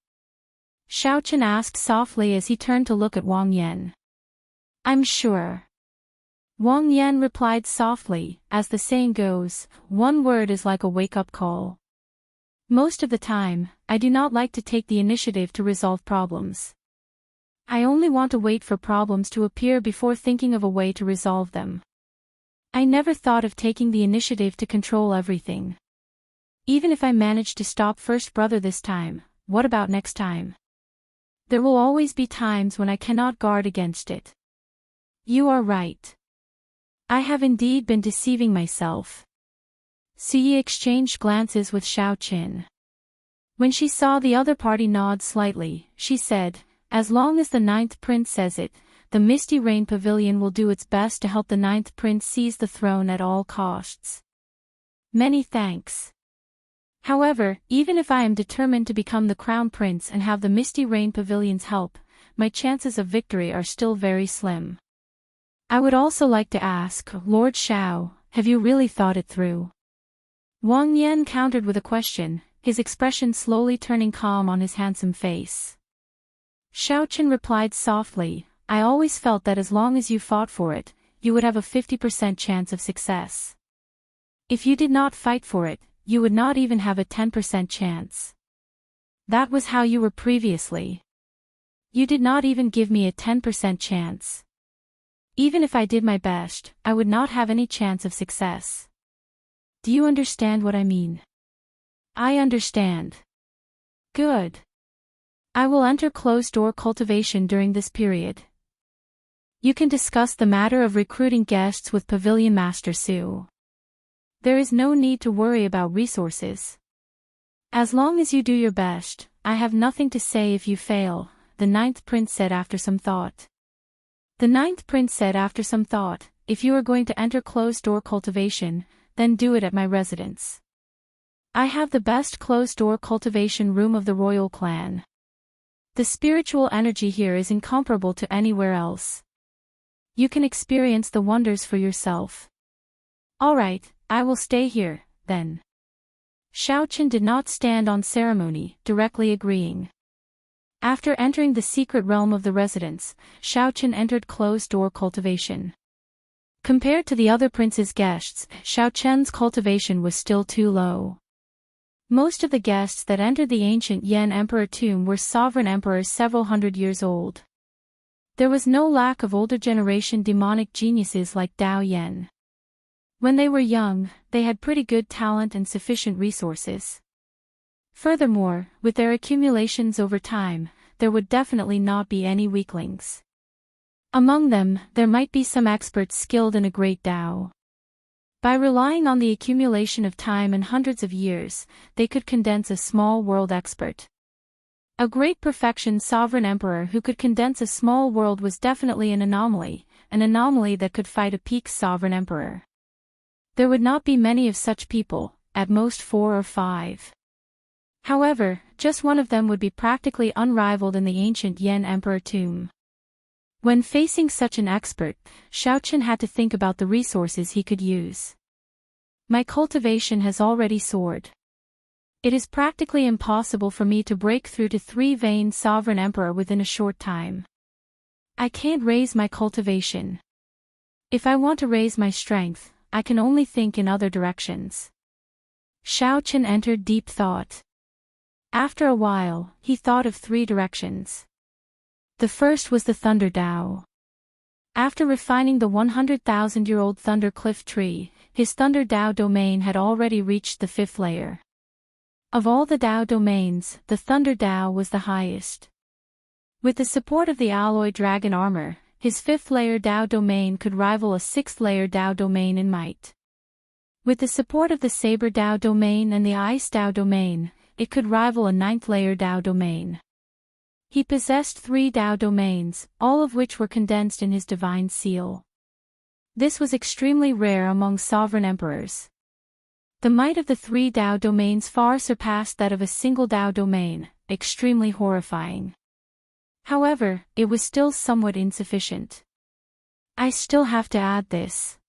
Xiaoqin asked softly as he turned to look at Wang Lin. I'm sure. Wang Lin replied softly, as the saying goes, one word is like a wake-up call. Most of the time, I do not like to take the initiative to resolve problems. I only want to wait for problems to appear before thinking of a way to resolve them. I never thought of taking the initiative to control everything. Even if I manage to stop First Brother this time, what about next time? There will always be times when I cannot guard against it. You are right. I have indeed been deceiving myself. Suyi exchanged glances with Xiaoqin. When she saw the other party nod slightly, she said, as long as the ninth prince says it, the Misty Rain Pavilion will do its best to help the ninth prince seize the throne at all costs. Many thanks. However, even if I am determined to become the crown prince and have the Misty Rain Pavilion's help, my chances of victory are still very slim. I would also like to ask, Lord Xiao, have you really thought it through? Wang Lin countered with a question, his expression slowly turning calm on his handsome face. Xiaoqin replied softly, I always felt that as long as you fought for it, you would have a 50% chance of success. If you did not fight for it, you would not even have a 10% chance. That was how you were previously. You did not even give me a 10% chance. Even if I did my best, I would not have any chance of success. Do you understand what I mean? I understand. Good. I will enter closed-door cultivation during this period. You can discuss the matter of recruiting guests with Pavilion Master Su. There is no need to worry about resources. As long as you do your best, I have nothing to say if you fail, the ninth prince said after some thought. The ninth prince said after some thought, if you are going to enter closed-door cultivation, then do it at my residence. I have the best closed-door cultivation room of the royal clan. The spiritual energy here is incomparable to anywhere else. You can experience the wonders for yourself. All right, I will stay here, then. Xiaochen did not stand on ceremony, directly agreeing. After entering the secret realm of the residence, Xiaochen entered closed-door cultivation. Compared to the other prince's guests, Xiaochen's cultivation was still too low. Most of the guests that entered the ancient Yan Emperor tomb were sovereign emperors several hundred years old. There was no lack of older generation demonic geniuses like Dao Yan. When they were young, they had pretty good talent and sufficient resources. Furthermore, with their accumulations over time, there would definitely not be any weaklings. Among them, there might be some experts skilled in a great Dao. By relying on the accumulation of time and hundreds of years, they could condense a small world expert. A great perfection sovereign emperor who could condense a small world was definitely an anomaly that could fight a peak sovereign emperor. There would not be many of such people, at most 4 or 5. However, just one of them would be practically unrivaled in the ancient Yan Emperor tomb. When facing such an expert, Xiaochen had to think about the resources he could use. My cultivation has already soared. It is practically impossible for me to break through to 3-vein sovereign emperor within a short time. I can't raise my cultivation. If I want to raise my strength, I can only think in other directions. Xiaochen entered deep thought. After a while, he thought of 3 directions. The first was the Thunder Dao. After refining the 100,000-year-old Thunder Cliff tree, his Thunder Dao domain had already reached the 5th layer. Of all the Dao domains, the Thunder Dao was the highest. With the support of the alloy dragon armor, his 5th layer Dao domain could rival a 6th layer Dao domain in might. With the support of the Saber Dao domain and the Ice Dao domain, it could rival a 9th layer Dao domain. He possessed 3 Dao domains, all of which were condensed in his divine seal. This was extremely rare among sovereign emperors. The might of the 3 Dao domains far surpassed that of a single Dao domain, extremely horrifying. However, it was still somewhat insufficient. I still have to add this.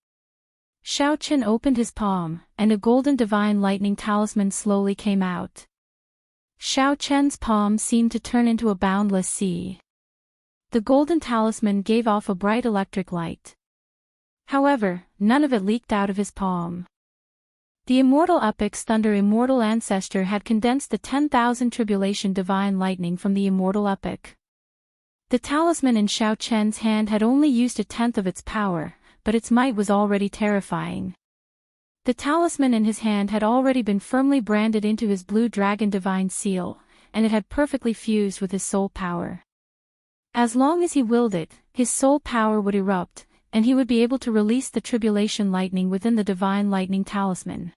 Xiaochen opened his palm, and a golden divine lightning talisman slowly came out. Xiaochen's palm seemed to turn into a boundless sea. The golden talisman gave off a bright electric light. However, none of it leaked out of his palm. The Immortal Epic's Thunder Immortal ancestor had condensed the 10,000 tribulation divine lightning from the Immortal Epic. The talisman in Xiaochen's hand had only used 1/10 of its power, but its might was already terrifying. The talisman in his hand had already been firmly branded into his blue dragon divine seal, and it had perfectly fused with his soul power. As long as he willed it, his soul power would erupt, and he would be able to release the tribulation lightning within the divine lightning talisman.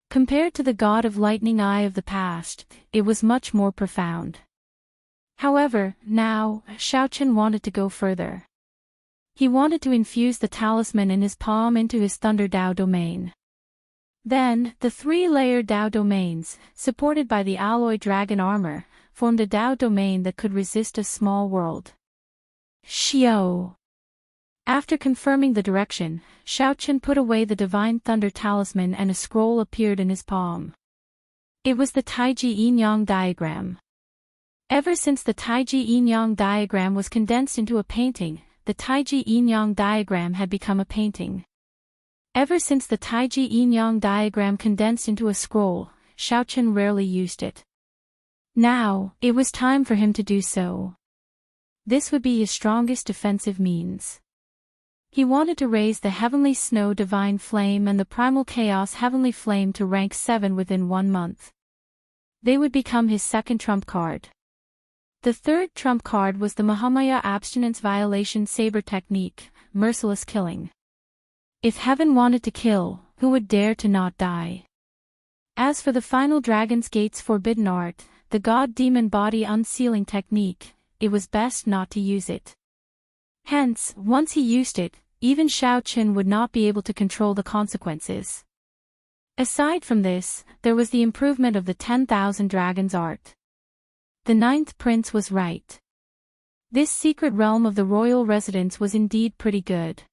Compared to the god of lightning eye of the past, it was much more profound. However, now, Xiaochen wanted to go further. He wanted to infuse the talisman in his palm into his Thunder Dao domain. Then, the 3-layer Dao domains, supported by the alloy dragon armor, formed a Dao domain that could resist a small world. Xiao. After confirming the direction, Xiaochen put away the divine thunder talisman and a scroll appeared in his palm. It was the Taiji Yin-Yang diagram. Ever since the Taiji Yin-Yang diagram was condensed into a painting, the Taiji Yin-Yang diagram had become a painting. Ever since the Taiji Yin-Yang diagram condensed into a scroll, Xiaochen rarely used it. Now, it was time for him to do so. This would be his strongest defensive means. He wanted to raise the Heavenly Snow Divine Flame and the Primal Chaos Heavenly Flame to rank 7 within 1 month. They would become his second trump card. The third trump card was the Mahamaya Abstinence Violation Saber Technique, Merciless Killing. If heaven wanted to kill, who would dare to not die? As for the final Dragon's Gate's forbidden art, the God-Demon Body Unsealing Technique, it was best not to use it. Hence, once he used it, even Xiaoqin would not be able to control the consequences. Aside from this, there was the improvement of the 10,000 Dragons art. The ninth prince was right. This secret realm of the royal residence was indeed pretty good.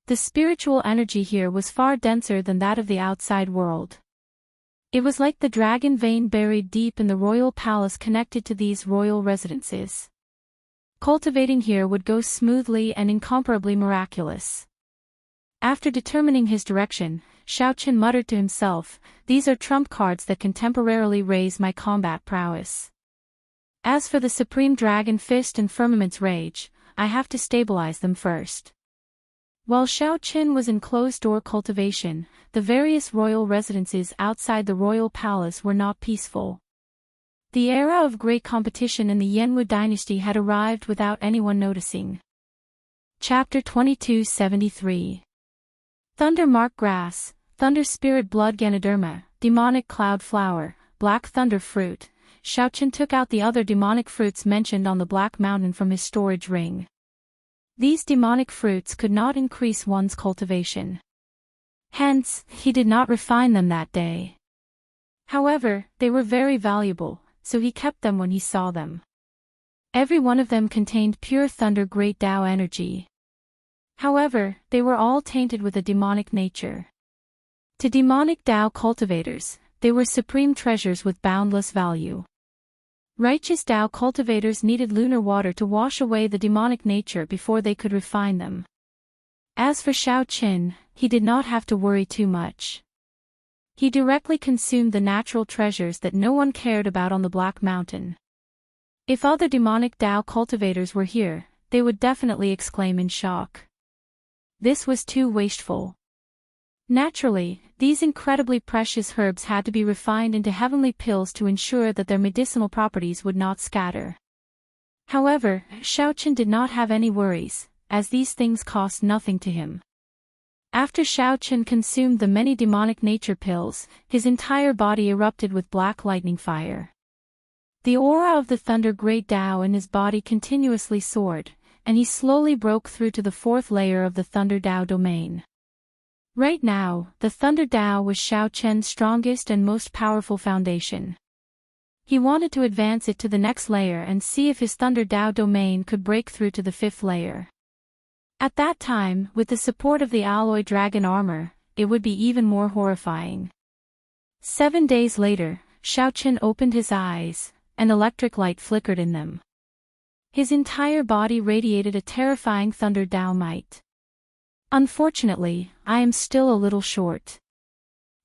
The spiritual energy here was far denser than that of the outside world. It was like the dragon vein buried deep in the royal palace connected to these royal residences. Cultivating here would go smoothly and incomparably miraculous. After determining his direction, Xiaoqin muttered to himself, "These are trump cards that can temporarily raise my combat prowess. As for the Supreme Dragon Fist and Firmament's Rage, I have to stabilize them first." While Xiaoqin was in closed-door cultivation, the various royal residences outside the royal palace were not peaceful. The era of great competition in the Yanwu dynasty had arrived without anyone noticing. Chapter 2273. Thunder Mark Grass, Thunder Spirit Blood Ganoderma, Demonic Cloud Flower, Black Thunder Fruit. Xiaoqin took out the other demonic fruits mentioned on the Black Mountain from his storage ring. These demonic fruits could not increase one's cultivation. Hence, he did not refine them that day. However, they were very valuable, so he kept them when he saw them. Every one of them contained pure thunder great Tao energy. However, they were all tainted with a demonic nature. To demonic Tao cultivators, they were supreme treasures with boundless value. Righteous Tao cultivators needed lunar water to wash away the demonic nature before they could refine them. As for Xiaoqin, he did not have to worry too much. He directly consumed the natural treasures that no one cared about on the Black Mountain. If other demonic Tao cultivators were here, they would definitely exclaim in shock. This was too wasteful. Naturally, these incredibly precious herbs had to be refined into heavenly pills to ensure that their medicinal properties would not scatter. However, Xiaoqin did not have any worries, as these things cost nothing to him. After Xiaoqin consumed the many demonic nature pills, his entire body erupted with black lightning fire. The aura of the Thunder Great Tao in his body continuously soared, and he slowly broke through to the fourth layer of the Thunder Tao domain. Right now, the Thunder Tao was Xiaoqin's strongest and most powerful foundation. He wanted to advance it to the next layer and see if his Thunder Tao domain could break through to the fifth layer. At that time, with the support of the alloy dragon armor, it would be even more horrifying. 7 days later, Xiaoqin opened his eyes, and electric light flickered in them. His entire body radiated a terrifying Thunder Tao might. Unfortunately, I am still a little short.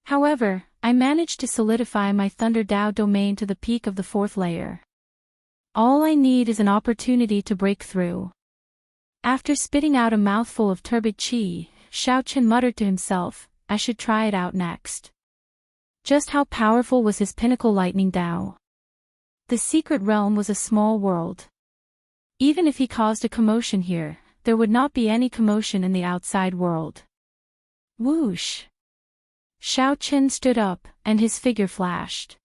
However, I managed to solidify my Thunder Tao domain to the peak of the fourth layer. All I need is an opportunity to break through. After spitting out a mouthful of turbid qi, Xiaoqin muttered to himself, I should try it out next. Just how powerful was his pinnacle lightning Tao? The secret realm was a small world. Even if he caused a commotion here, there would not be any commotion in the outside world. Whoosh! Xiaoqin stood up, and his figure flashed.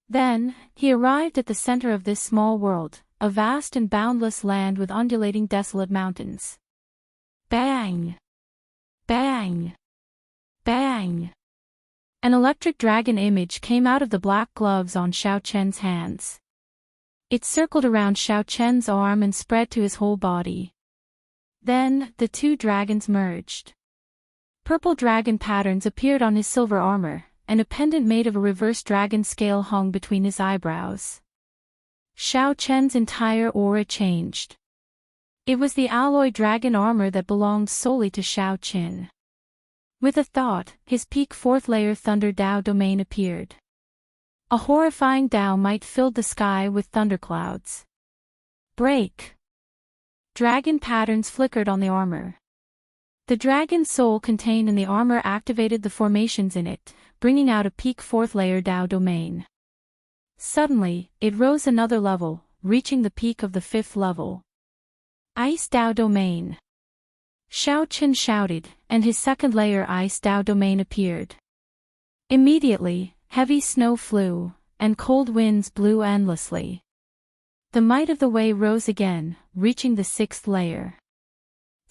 Then, he arrived at the center of this small world, a vast and boundless land with undulating desolate mountains. Bang! Bang! Bang! An electric dragon image came out of the black gloves on Xiaoqin's hands. It circled around Xiaoqin's arm and spread to his whole body. Then, the two dragons merged. Purple dragon patterns appeared on his silver armor, and a pendant made of a reverse dragon scale hung between his eyebrows. Xiaoqin's entire aura changed. It was the alloy dragon armor that belonged solely to Xiaoqin. With a thought, his peak fourth layer Thunder Tao domain appeared. A horrifying Tao might filled the sky with thunderclouds. Break! Dragon patterns flickered on the armor. The dragon soul contained in the armor activated the formations in it, bringing out a peak fourth layer Tao domain. Suddenly, it rose another level, reaching the peak of the fifth level. Ice Tao domain. Xiaoqin shouted, and his second layer Ice Tao domain appeared. Immediately, heavy snow flew, and cold winds blew endlessly. The might of the way rose again, reaching the sixth layer.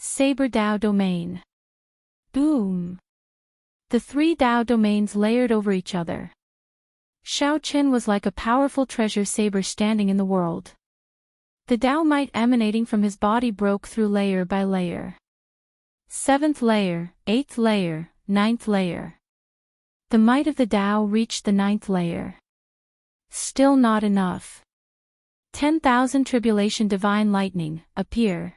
Saber Dao Domain. Boom! The 3 Dao domains layered over each other. Xiaochen was like a powerful treasure saber standing in the world. The Dao might emanating from his body broke through layer by layer. 7th layer, 8th layer, 9th layer. The might of the Dao reached the 9th layer. Still not enough. 10,000 tribulation divine lightning, appear.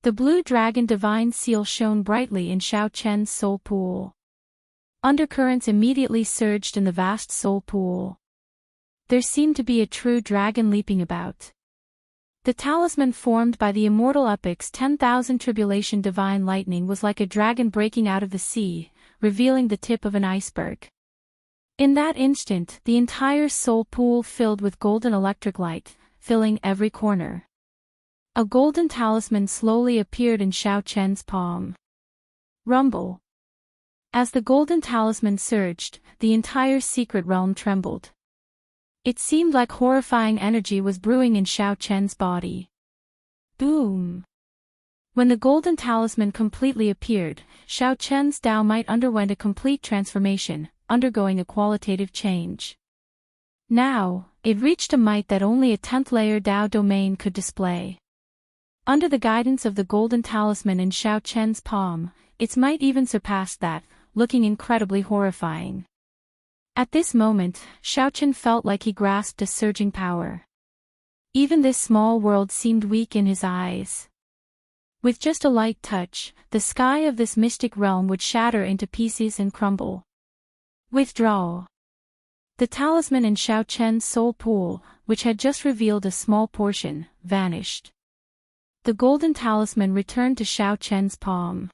The blue dragon divine seal shone brightly in Xiaochen's soul pool. Undercurrents immediately surged in the vast soul pool. There seemed to be a true dragon leaping about. The talisman formed by the immortal epic's 10,000 tribulation divine lightning was like a dragon breaking out of the sea, revealing the tip of an iceberg. In that instant, the entire soul pool filled with golden electric light, filling every corner. A golden talisman slowly appeared in Xiaochen's palm. Rumble. As the golden talisman surged, the entire secret realm trembled. It seemed like horrifying energy was brewing in Xiaochen's body. Boom! When the golden talisman completely appeared, Xiaochen's Dao might underwent a complete transformation, undergoing a qualitative change. Now, it reached a might that only a 10th layer Dao domain could display. Under the guidance of the golden talisman in Xiaochen's palm, its might even surpassed that, looking incredibly horrifying. At this moment, Xiaochen felt like he grasped a surging power. Even this small world seemed weak in his eyes. With just a light touch, the sky of this mystic realm would shatter into pieces and crumble. Withdraw. The talisman in Xiaochen's soul pool, which had just revealed a small portion, vanished. The golden talisman returned to Xiaochen's palm.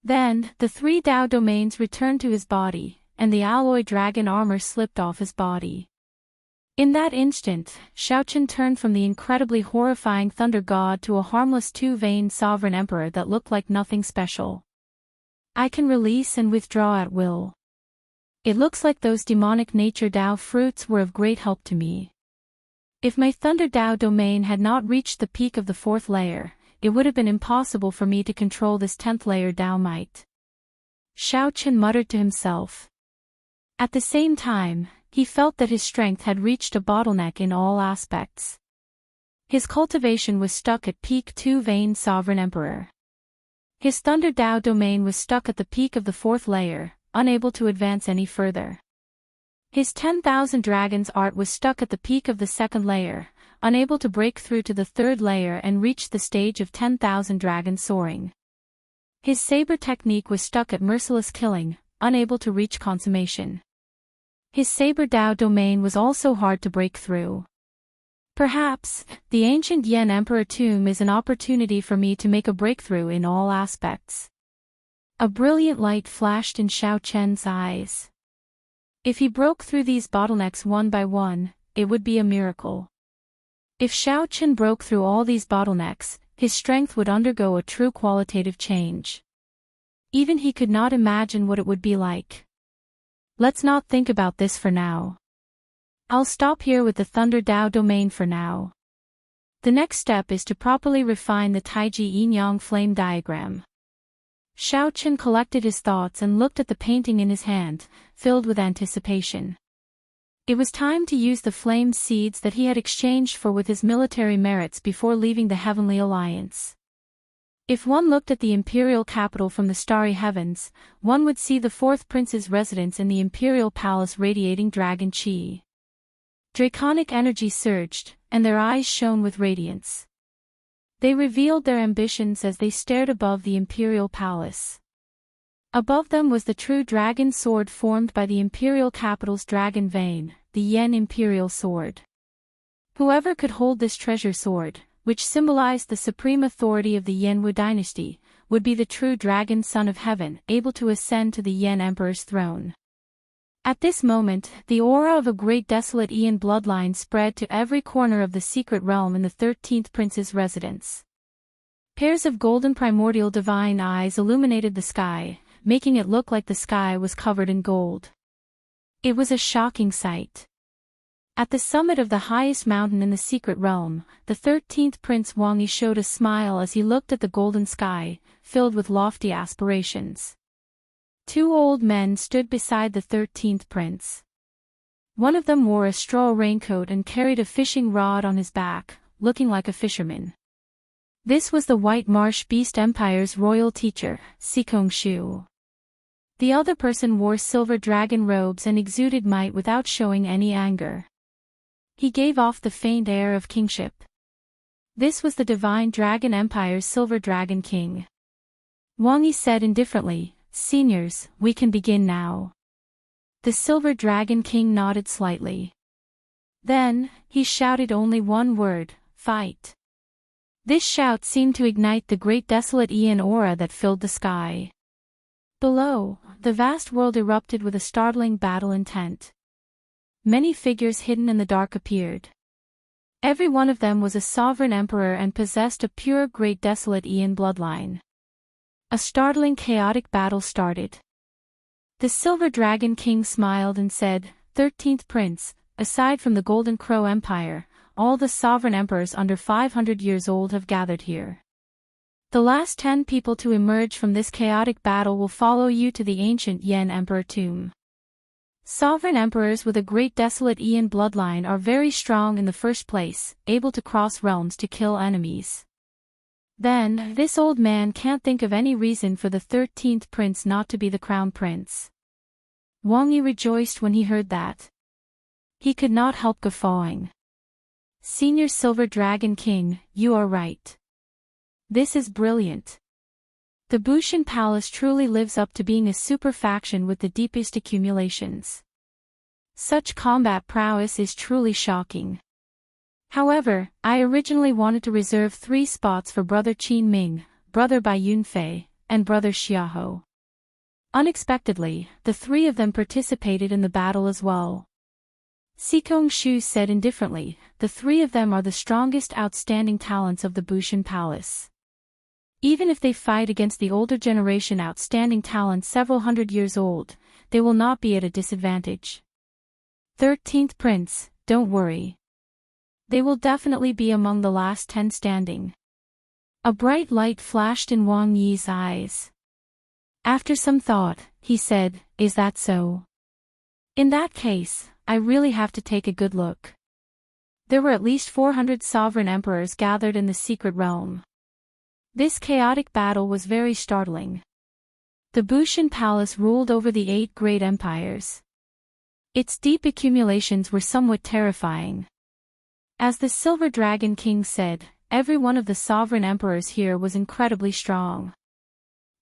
Then, the 3 Dao domains returned to his body, and the alloy dragon armor slipped off his body. In that instant, Xiaochen turned from the incredibly horrifying thunder god to a harmless 2-veined sovereign emperor that looked like nothing special. I can release and withdraw at will. It looks like those demonic nature Dao fruits were of great help to me. If my Thunder Dao domain had not reached the peak of the 4th layer, it would have been impossible for me to control this 10th layer Dao might. Xiaochen muttered to himself. At the same time, he felt that his strength had reached a bottleneck in all aspects. His cultivation was stuck at peak 2-veined sovereign emperor. His Thunder Dao domain was stuck at the peak of the 4th layer, unable to advance any further. His 10,000 dragons art was stuck at the peak of the 2nd layer, unable to break through to the 3rd layer and reach the stage of 10,000 dragons soaring. His saber technique was stuck at merciless killing, unable to reach consummation. His Saber Dao domain was also hard to break through. Perhaps, the ancient Yan Emperor tomb is an opportunity for me to make a breakthrough in all aspects. A brilliant light flashed in Xiaochen's eyes. If he broke through these bottlenecks one by one, it would be a miracle. If Xiaochen broke through all these bottlenecks, his strength would undergo a true qualitative change. Even he could not imagine what it would be like. Let's not think about this for now. I'll stop here with the Thunder Dao domain for now. The next step is to properly refine the Taiji Yin-Yang flame diagram. Xiaochen collected his thoughts and looked at the painting in his hand, filled with anticipation. It was time to use the flame seeds that he had exchanged for with his military merits before leaving the Heavenly Alliance. If one looked at the imperial capital from the starry heavens, one would see the 4th prince's residence in the imperial palace radiating dragon chi. Draconic energy surged, and their eyes shone with radiance. They revealed their ambitions as they stared above the imperial palace. Above them was the true dragon sword formed by the imperial capital's dragon vein, the Yen imperial sword. Whoever could hold this treasure sword, which symbolized the supreme authority of the Yen dynasty, would be the true dragon son of heaven, able to ascend to the Yen emperor's throne. At this moment, the aura of a great desolate Ian bloodline spread to every corner of the secret realm in the 13th prince's residence. Pairs of golden primordial divine eyes illuminated the sky, making it look like the sky was covered in gold. It was a shocking sight. At the summit of the highest mountain in the secret realm, the 13th Prince Wang Yi showed a smile as he looked at the golden sky, filled with lofty aspirations. Two old men stood beside the 13th prince. One of them wore a straw raincoat and carried a fishing rod on his back, looking like a fisherman. This was the White Marsh Beast Empire's royal teacher, Shu. The other person wore silver dragon robes and exuded might without showing any anger. He gave off the faint air of kingship. This was the Divine Dragon Empire's Silver Dragon King. Wang Yi said indifferently, "Seniors, we can begin now." The Silver Dragon King nodded slightly. Then, he shouted only one word, "Fight." This shout seemed to ignite the great desolate Aeon aura that filled the sky. Below, the vast world erupted with a startling battle intent. Many figures hidden in the dark appeared. Every one of them was a sovereign emperor and possessed a pure great desolate Aeon bloodline. A startling chaotic battle started. The Silver Dragon King smiled and said, "13th Prince, aside from the Golden Crow Empire, all the sovereign emperors under 500 years old have gathered here. The last 10 people to emerge from this chaotic battle will follow you to the ancient Yan Emperor tomb. Sovereign emperors with a great desolate Aeon bloodline are very strong in the first place, able to cross realms to kill enemies. Then, this old man can't think of any reason for the 13th prince not to be the crown prince." Wang Yi rejoiced when he heard that. He could not help guffawing. "Senior Silver Dragon King, you are right. This is brilliant. The Bushan Palace truly lives up to being a super faction with the deepest accumulations. Such combat prowess is truly shocking. However, I originally wanted to reserve 3 spots for Brother Qin Ming, Brother Bai Yunfei, and Brother Xiaohou." Unexpectedly, the 3 of them participated in the battle as well. Shu said indifferently, "The 3 of them are the strongest outstanding talents of the Bushan Palace. Even if they fight against the older generation outstanding talents several hundred years old, they will not be at a disadvantage. 13th Prince, don't worry. They will definitely be among the last 10 standing." A bright light flashed in Wang Yi's eyes. After some thought, he said, "Is that so? In that case, I really have to take a good look." There were at least 400 sovereign emperors gathered in the secret realm. This chaotic battle was very startling. The Bushan Palace ruled over the 8 great empires. Its deep accumulations were somewhat terrifying. As the Silver Dragon King said, every one of the sovereign emperors here was incredibly strong.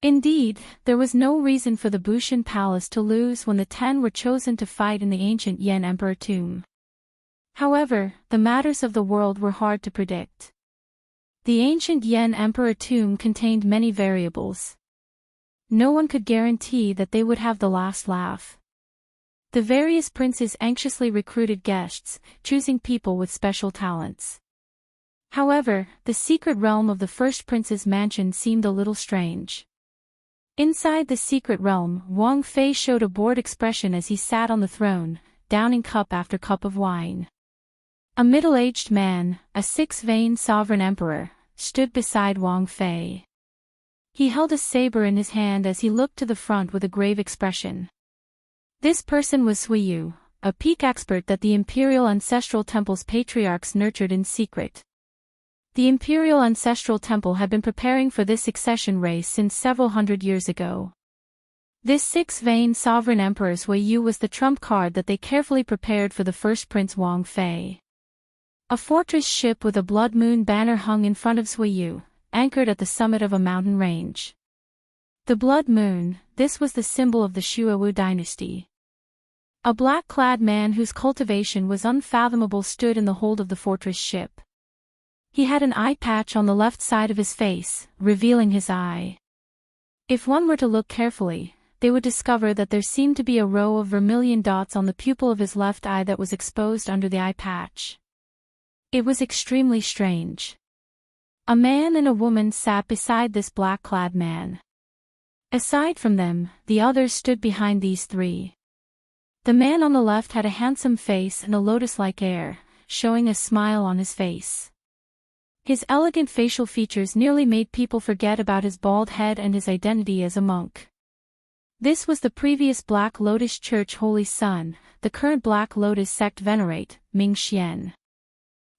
Indeed, there was no reason for the Bushan Palace to lose when the 10 were chosen to fight in the ancient Yan Emperor tomb. However, the matters of the world were hard to predict. The ancient Yan Emperor tomb contained many variables. No one could guarantee that they would have the last laugh. The various princes anxiously recruited guests, choosing people with special talents. However, the secret realm of the first prince's mansion seemed a little strange. Inside the secret realm, Wang Fei showed a bored expression as he sat on the throne, downing cup after cup of wine. A middle-aged man, a 6-vein sovereign emperor, stood beside Wang Fei. He held a saber in his hand as he looked to the front with a grave expression. This person was Sui Yu, a peak expert that the Imperial Ancestral Temple's patriarchs nurtured in secret. The Imperial Ancestral Temple had been preparing for this succession race since several hundred years ago. This 6-vein sovereign emperor Sui Yu was the trump card that they carefully prepared for the first Prince Wang Fei. A fortress ship with a blood moon banner hung in front of Sui Yu, anchored at the summit of a mountain range. The blood moon, this was the symbol of the Shuowu dynasty. A black-clad man whose cultivation was unfathomable stood in the hold of the fortress ship. He had an eye patch on the left side of his face, revealing his eye. If one were to look carefully, they would discover that there seemed to be a row of vermilion dots on the pupil of his left eye that was exposed under the eye patch. It was extremely strange. A man and a woman sat beside this black-clad man. Aside from them, the others stood behind these 3. The man on the left had a handsome face and a lotus-like air, showing a smile on his face. His elegant facial features nearly made people forget about his bald head and his identity as a monk. This was the previous Black Lotus Church Holy Son, the current Black Lotus sect venerate, Ming Xian.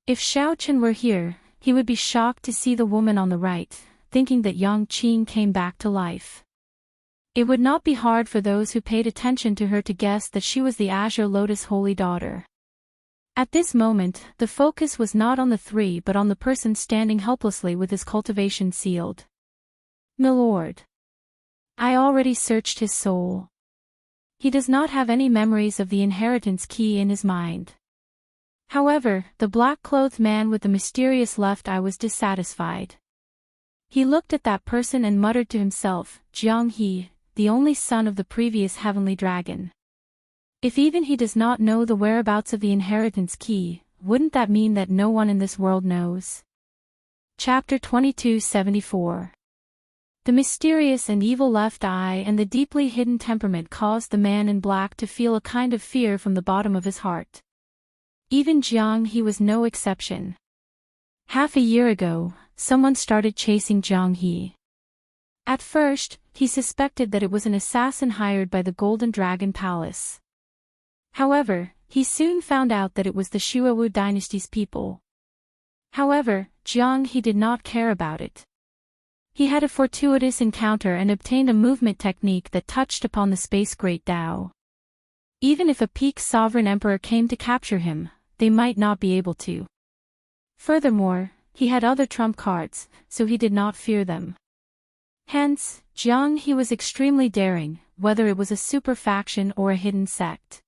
If Xiaochen were here, he would be shocked to see the woman on the right, thinking that Yang Qing came back to life. It would not be hard for those who paid attention to her to guess that she was the Azure Lotus Holy Daughter. At this moment, the focus was not on the three but on the person standing helplessly with his cultivation sealed. "Milord. I already searched his soul. He does not have any memories of the inheritance key in his mind." However, the black-clothed man with the mysterious left eye was dissatisfied. He looked at that person and muttered to himself, "Jiang He, the only son of the previous heavenly dragon. If even he does not know the whereabouts of the inheritance key, wouldn't that mean that no one in this world knows?" Chapter 2274. The mysterious and evil left eye and the deeply hidden temperament caused the man in black to feel a kind of fear from the bottom of his heart. Even Jiang He was no exception. Half a year ago, someone started chasing Jiang He. At first, he suspected that it was an assassin hired by the Golden Dragon Palace. However, he soon found out that it was the Shuawu dynasty's people. However, Jiang He did not care about it. He had a fortuitous encounter and obtained a movement technique that touched upon the space great Dao. Even if a peak sovereign emperor came to capture him, they might not be able to. Furthermore, he had other trump cards, so he did not fear them. Hence, Jiang He was extremely daring, whether it was a super faction or a hidden sect.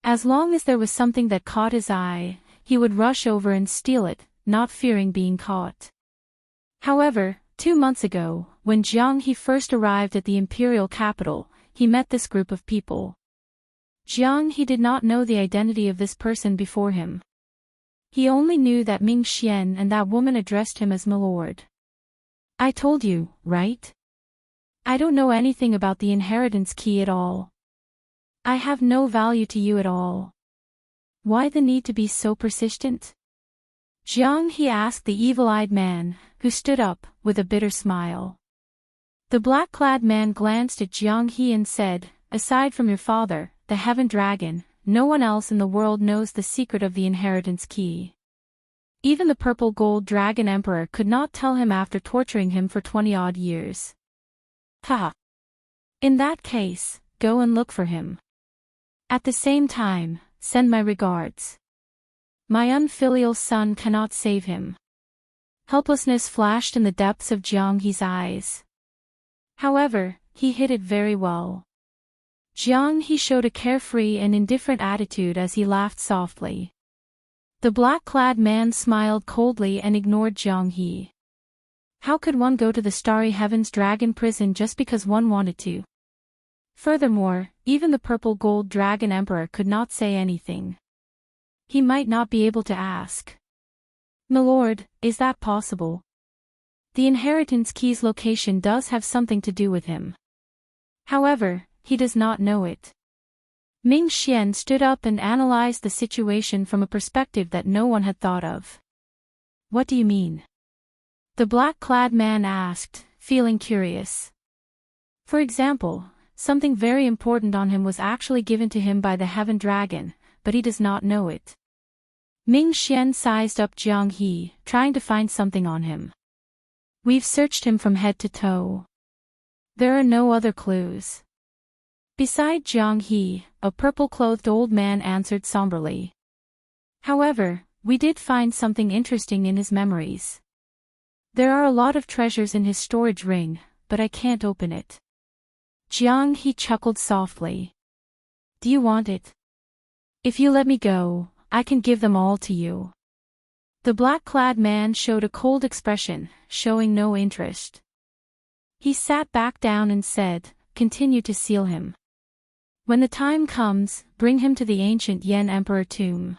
As long as there was something that caught his eye, he would rush over and steal it, not fearing being caught. However, 2 months ago, when Jiang He first arrived at the imperial capital, he met this group of people. Jiang He did not know the identity of this person before him. He only knew that Ming Xian and that woman addressed him as "Milord." "I told you, right? I don't know anything about the inheritance key at all. I have no value to you at all. Why the need to be so persistent?" Jiang He asked the evil-eyed man, who stood up, with a bitter smile. The black-clad man glanced at Jiang He and said, "Aside from your father, the Heaven Dragon, no one else in the world knows the secret of the inheritance key. Even the Purple Gold Dragon Emperor could not tell him after torturing him for 20-odd years. Ha! In that case, go and look for him. At the same time, send my regards. My unfilial son cannot save him." Helplessness flashed in the depths of Jiang He's eyes. However, he hid it very well. Jiang He showed a carefree and indifferent attitude as he laughed softly. The black-clad man smiled coldly and ignored Jiang He. How could one go to the Starry Heavens Dragon prison just because one wanted to? Furthermore, even the Purple Gold Dragon Emperor could not say anything. He might not be able to ask. "Milord, is that possible? The inheritance key's location does have something to do with him. However, he does not know it." Ming Xian stood up and analyzed the situation from a perspective that no one had thought of. "What do you mean?" the black-clad man asked, feeling curious. "For example, something very important on him was actually given to him by the Heaven Dragon, but he does not know it." Ming Xian sized up Jiang He, trying to find something on him. "We've searched him from head to toe. There are no other clues." Beside Jiang He, a purple-clothed old man answered somberly. "However, we did find something interesting in his memories. There are a lot of treasures in his storage ring, but I can't open it." Jiang He chuckled softly. "Do you want it? If you let me go, I can give them all to you." The black-clad man showed a cold expression, showing no interest. He sat back down and said, "Continue to seal him. When the time comes, bring him to the ancient Yan Emperor tomb.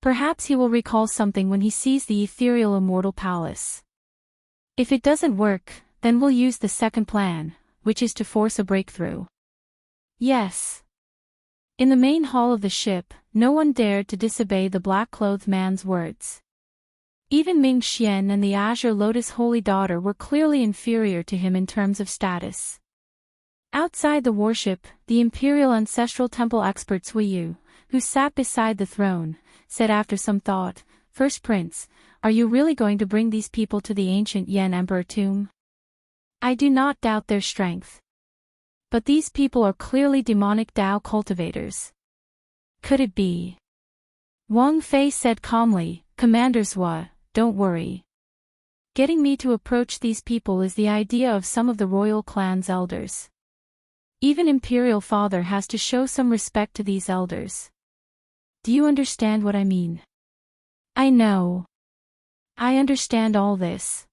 Perhaps he will recall something when he sees the ethereal Immortal Palace. If it doesn't work, then we'll use the second plan, which is to force a breakthrough." "Yes. In the main hall of the ship, no one dared to disobey the black-clothed man's words. Even Ming Xian and the Azure Lotus Holy Daughter were clearly inferior to him in terms of status. Outside the warship, the Imperial Ancestral Temple expert Cui Yu, who sat beside the throne, said after some thought, "First Prince, are you really going to bring these people to the ancient Yan Emperor tomb? I do not doubt their strength. But these people are clearly demonic Dao cultivators. Could it be?" Wang Fei said calmly, "Commander Zhua, don't worry. Getting me to approach these people is the idea of some of the royal clan's elders. Even Imperial Father has to show some respect to these elders. Do you understand what I mean?" "I know. I understand all this."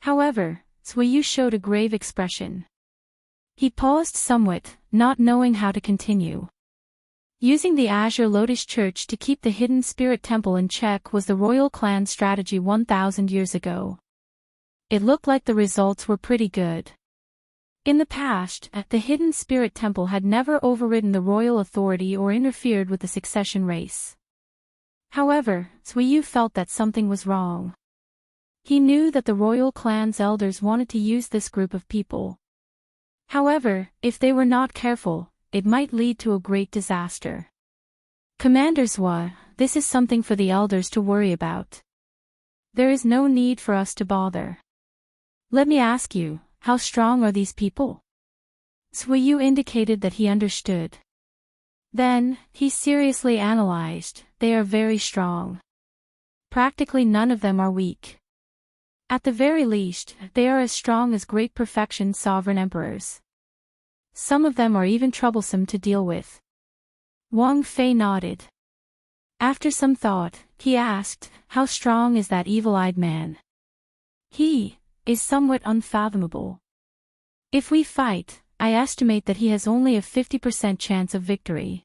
However, Cui Yu showed a grave expression. He paused somewhat, not knowing how to continue. Using the Azure Lotus Church to keep the hidden spirit temple in check was the royal clan strategy 1,000 years ago. It looked like the results were pretty good. In the past, the hidden spirit temple had never overridden the royal authority or interfered with the succession race. However, Cui Yu felt that something was wrong. He knew that the royal clan's elders wanted to use this group of people. However, if they were not careful, it might lead to a great disaster. "Commander Zhua, this is something for the elders to worry about. There is no need for us to bother. Let me ask you, how strong are these people?" Cui Yu indicated that he understood. Then, he seriously analyzed, "They are very strong. Practically none of them are weak. At the very least, they are as strong as great perfection sovereign emperors. Some of them are even troublesome to deal with." Wang Fei nodded. After some thought, he asked, "How strong is that evil-eyed man?" "He is somewhat unfathomable. If we fight, I estimate that he has only a 50% chance of victory."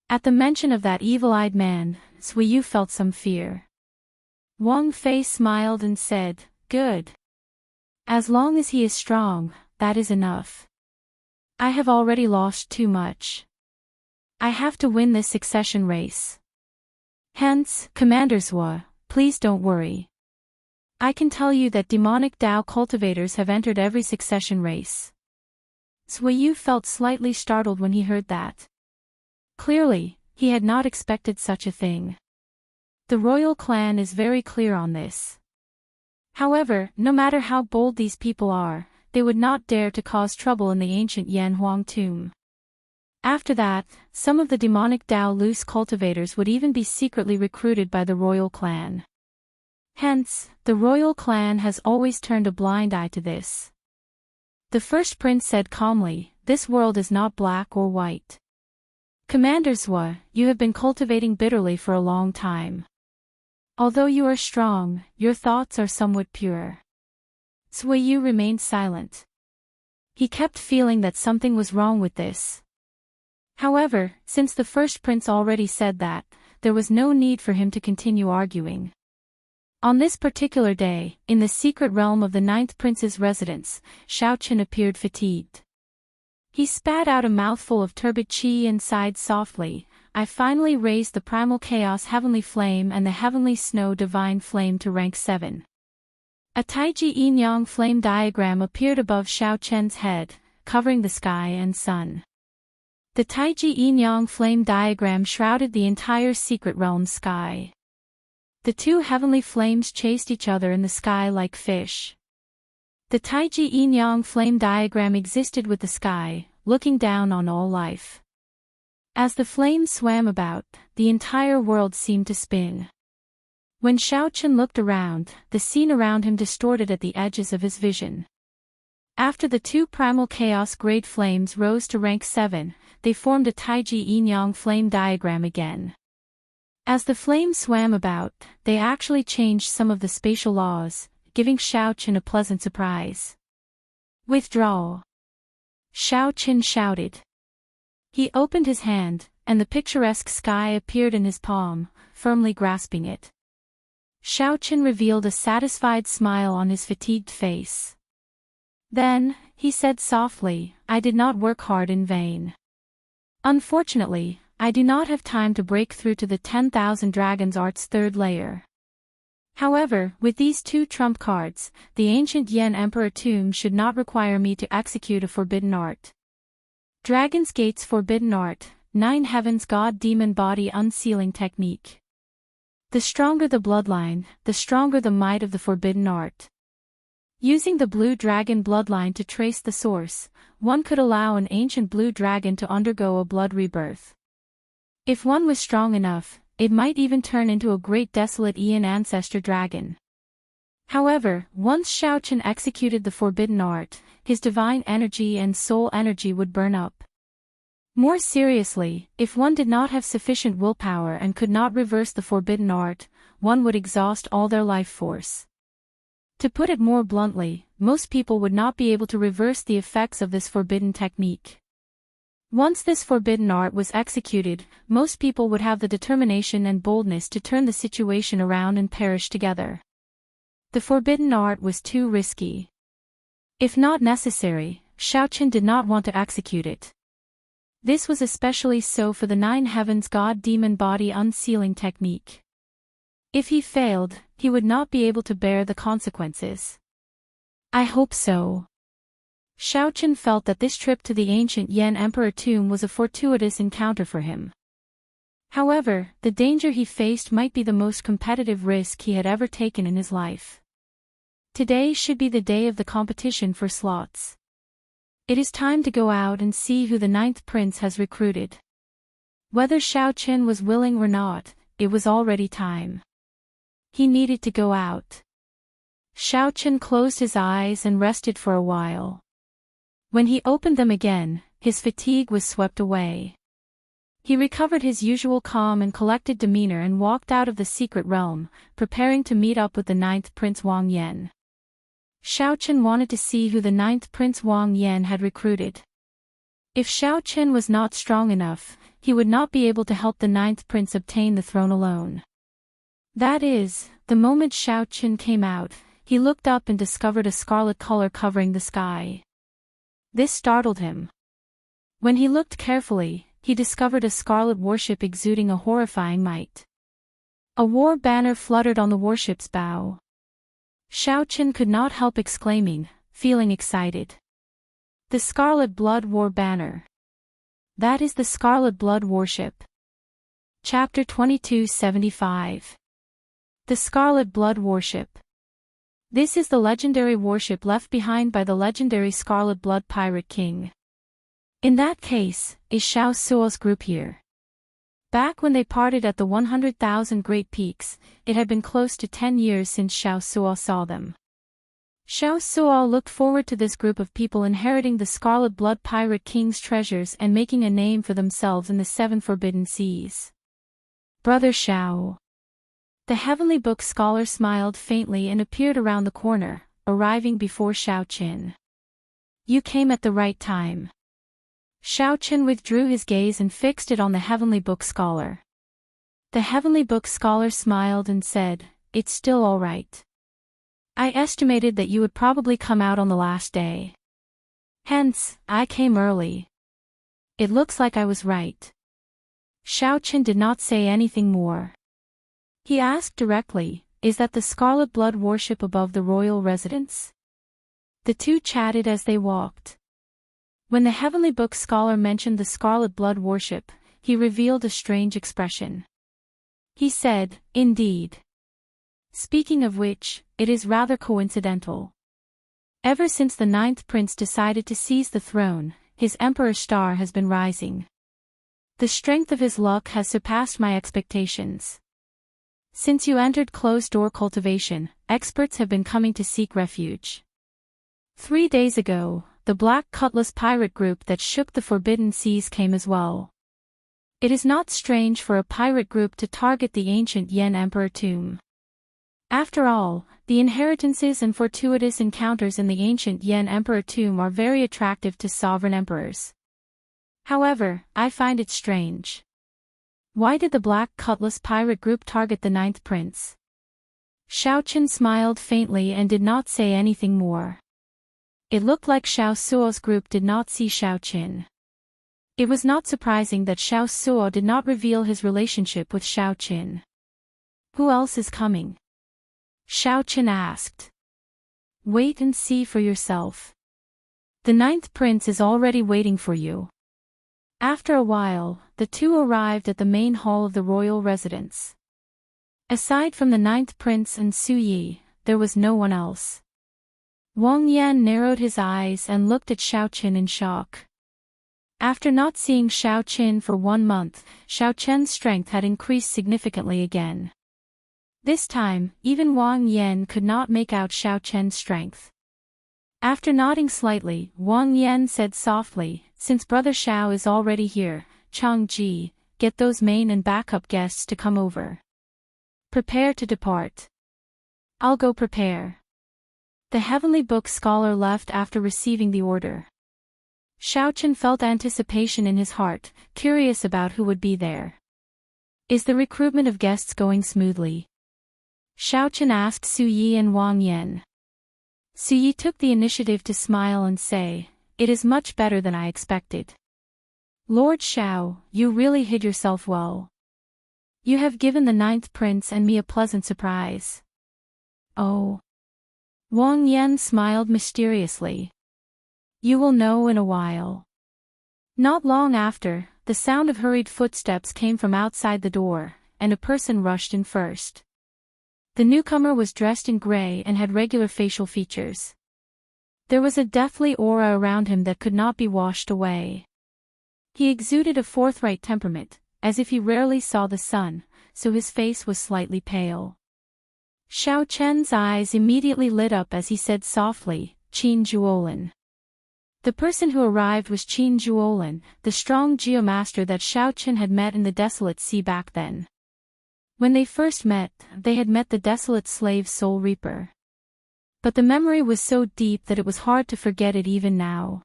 At the mention of that evil-eyed man, Cui Yu felt some fear. Wang Fei smiled and said, "Good. As long as he is strong, that is enough. I have already lost too much. I have to win this succession race. Hence, Commander Zhua, please don't worry. I can tell you that demonic Dao cultivators have entered every succession race." Cui Yu felt slightly startled when he heard that. Clearly, he had not expected such a thing. The royal clan is very clear on this. However, no matter how bold these people are, they would not dare to cause trouble in the ancient Yanhuang tomb. After that, some of the demonic Dao loose cultivators would even be secretly recruited by the royal clan. Hence, the royal clan has always turned a blind eye to this. The first prince said calmly, "This world is not black or white. Commander Zhua, you have been cultivating bitterly for a long time. Although you are strong, your thoughts are somewhat pure." Cui Yu remained silent. He kept feeling that something was wrong with this. However, since the first prince already said that, there was no need for him to continue arguing. On this particular day, in the secret realm of the ninth prince's residence, Xiaochen appeared fatigued. He spat out a mouthful of turbid qi and sighed softly, "I finally raised the primal chaos heavenly flame and the heavenly snow divine flame to rank 7. A Taiji yin-yang flame diagram appeared above Xiaochen's head, covering the sky and sun. The Taiji yin-yang flame diagram shrouded the entire secret realm's sky. The two heavenly flames chased each other in the sky like fish. The Taiji yin-yang flame diagram existed with the sky, looking down on all life. As the flames swam about, the entire world seemed to spin. When Xiaochen looked around, the scene around him distorted at the edges of his vision. After the two primal chaos grade flames rose to rank 7, they formed a Taiji yin-yang flame diagram again. As the flames swam about, they actually changed some of the spatial laws, giving Xiaochen a pleasant surprise. "Withdraw!" Xiaochen shouted. He opened his hand, and the picturesque sky appeared in his palm, firmly grasping it. Xiaochen revealed a satisfied smile on his fatigued face. Then, he said softly, "I did not work hard in vain. Unfortunately, I do not have time to break through to the 10,000 Dragons Art's third layer. However, with these two trump cards, the ancient Yen Emperor tomb should not require me to execute a forbidden art. Dragon's Gate's forbidden art, 9 Heavens God Demon Body Unsealing Technique. The stronger the bloodline, the stronger the might of the forbidden art. Using the blue dragon bloodline to trace the source, one could allow an ancient blue dragon to undergo a blood rebirth. If one was strong enough, it might even turn into a great desolate Ian ancestor dragon. However, once Xiaochen executed the forbidden art, his divine energy and soul energy would burn up. More seriously, if one did not have sufficient willpower and could not reverse the forbidden art, one would exhaust all their life force. To put it more bluntly, most people would not be able to reverse the effects of this forbidden technique. Once this forbidden art was executed, most people would have the determination and boldness to turn the situation around and perish together. The forbidden art was too risky. If not necessary, Xiaochen did not want to execute it. This was especially so for the 9 Heavens God Demon Body Unsealing Technique. If he failed, he would not be able to bear the consequences. I hope so. Xiaochen felt that this trip to the ancient Yen Emperor tomb was a fortuitous encounter for him. However, the danger he faced might be the most competitive risk he had ever taken in his life. Today should be the day of the competition for slots. It is time to go out and see who the 9th prince has recruited. Whether Xiaochen was willing or not, it was already time. He needed to go out. Xiaochen closed his eyes and rested for a while. When he opened them again, his fatigue was swept away. He recovered his usual calm and collected demeanor and walked out of the secret realm, preparing to meet up with the 9th Prince Wang Yan. Xiaochen wanted to see who the 9th Prince Wang Yan had recruited. If Xiaochen was not strong enough, he would not be able to help the 9th Prince obtain the throne alone. That is, the moment Xiaochen came out, he looked up and discovered a scarlet color covering the sky. This startled him. When he looked carefully, he discovered a scarlet warship exuding a horrifying might. A war banner fluttered on the warship's bow. Xiaochen could not help exclaiming, feeling excited. The Scarlet Blood War Banner. That is the Scarlet Blood Warship. Chapter 2275. The Scarlet Blood Warship. This is the legendary warship left behind by the legendary Scarlet Blood Pirate King. In that case, is Xiao Suo's group here? Back when they parted at the 100,000 Great Peaks, it had been close to 10 years since Xiao Suo saw them. Xiao Suo looked forward to this group of people inheriting the Scarlet Blood Pirate King's treasures and making a name for themselves in the 7 Forbidden Seas. Brother Xiao. The Heavenly Book scholar smiled faintly and appeared around the corner, arriving before Xiaochen. You came at the right time. Xiaochen withdrew his gaze and fixed it on the Heavenly Book scholar. The Heavenly Book scholar smiled and said, "It's still all right. I estimated that you would probably come out on the last day. Hence, I came early. It looks like I was right." Xiaochen did not say anything more. He asked directly, "Is that the Scarlet Blood warship above the royal residence?" The two chatted as they walked. When the Heavenly Book scholar mentioned the Scarlet Blood warship, he revealed a strange expression. He said, "Indeed. Speaking of which, it is rather coincidental. Ever since the 9th Prince decided to seize the throne, his Emperor's star has been rising. The strength of his luck has surpassed my expectations. Since you entered closed-door cultivation, experts have been coming to seek refuge. 3 days ago, the Black Cutlass pirate group that shook the Forbidden Seas came as well. It is not strange for a pirate group to target the ancient Yen Emperor tomb. After all, the inheritances and fortuitous encounters in the ancient Yen Emperor tomb are very attractive to sovereign emperors. However, I find it strange. Why did the Black Cutlass pirate group target the 9th Prince?" Xiaochen smiled faintly and did not say anything more. It looked like Xiao Suo's group did not see Xiaochen. It was not surprising that Xiao Suo did not reveal his relationship with Xiao Qin. Who else is coming? Xiao Qin asked. Wait and see for yourself. The 9th prince is already waiting for you. After a while, the two arrived at the main hall of the royal residence. Aside from the 9th prince and Su Yi, there was no one else. Wang Yan narrowed his eyes and looked at Xiao Qin in shock. After not seeing Xiao Qin for 1 month, Xiao Qian's strength had increased significantly again. This time, even Wang Yan could not make out Xiao Qian's strength. After nodding slightly, Wang Yan said softly, since Brother Xiao is already here, Chang Ji, get those main and backup guests to come over. Prepare to depart. I'll go prepare. The heavenly book scholar left after receiving the order. Xiao Qin felt anticipation in his heart, curious about who would be there. Is the recruitment of guests going smoothly? Xiao Qin asked Su Yi and Wang Yan. Su Yi took the initiative to smile and say, it is much better than I expected. Lord Xiao, you really hid yourself well. You have given the 9th prince and me a pleasant surprise. Oh. Wang Yan smiled mysteriously. You will know in a while. Not long after, the sound of hurried footsteps came from outside the door, and a person rushed in first. The newcomer was dressed in gray and had regular facial features. There was a deathly aura around him that could not be washed away. He exuded a forthright temperament, as if he rarely saw the sun, so his face was slightly pale. Xiao Qian's eyes immediately lit up as he said softly, Qin Zhuolin. The person who arrived was Qin Zhuolin, the strong geomaster that Xiao Qin had met in the desolate sea back then. When they first met, they had met the desolate slave Soul Reaper. But the memory was so deep that it was hard to forget it even now.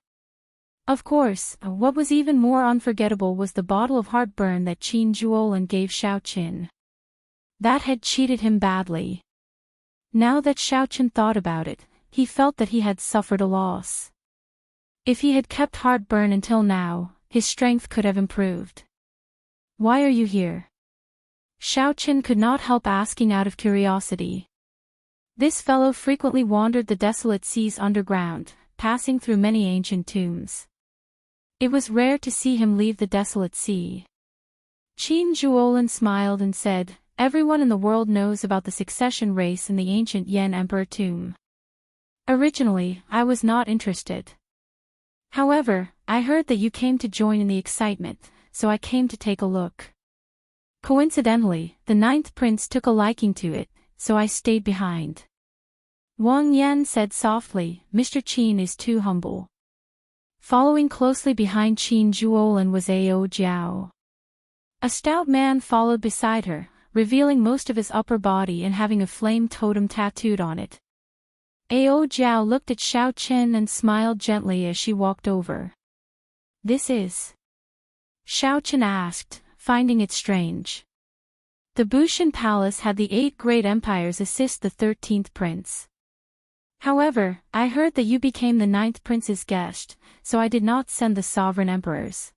Of course, what was even more unforgettable was the bottle of heartburn that Qin Zhuolin gave Xiao Qin. That had cheated him badly. Now that Xiao Qin thought about it, he felt that he had suffered a loss. If he had kept heartburn until now, his strength could have improved. Why are you here? Xiao Qin could not help asking out of curiosity. This fellow frequently wandered the desolate seas underground, passing through many ancient tombs. It was rare to see him leave the desolate sea. Qin Zhuolin smiled and said, everyone in the world knows about the succession race in the ancient Yan Emperor tomb. Originally, I was not interested. However, I heard that you came to join in the excitement, so I came to take a look. Coincidentally, the 9th prince took a liking to it, so I stayed behind. Wang Yan said softly, Mr. Qin is too humble. Following closely behind Qin Zhuolin was Ao Jiao. A stout man followed beside her, revealing most of his upper body and having a flame totem tattooed on it. Ao Jiao looked at Xiao Qin and smiled gently as she walked over. This is? Xiao Qin asked, finding it strange. The Bushan Palace had the 8 great empires assist the 13th prince. However, I heard that you became the 9th prince's guest, so I did not send the sovereign emperors.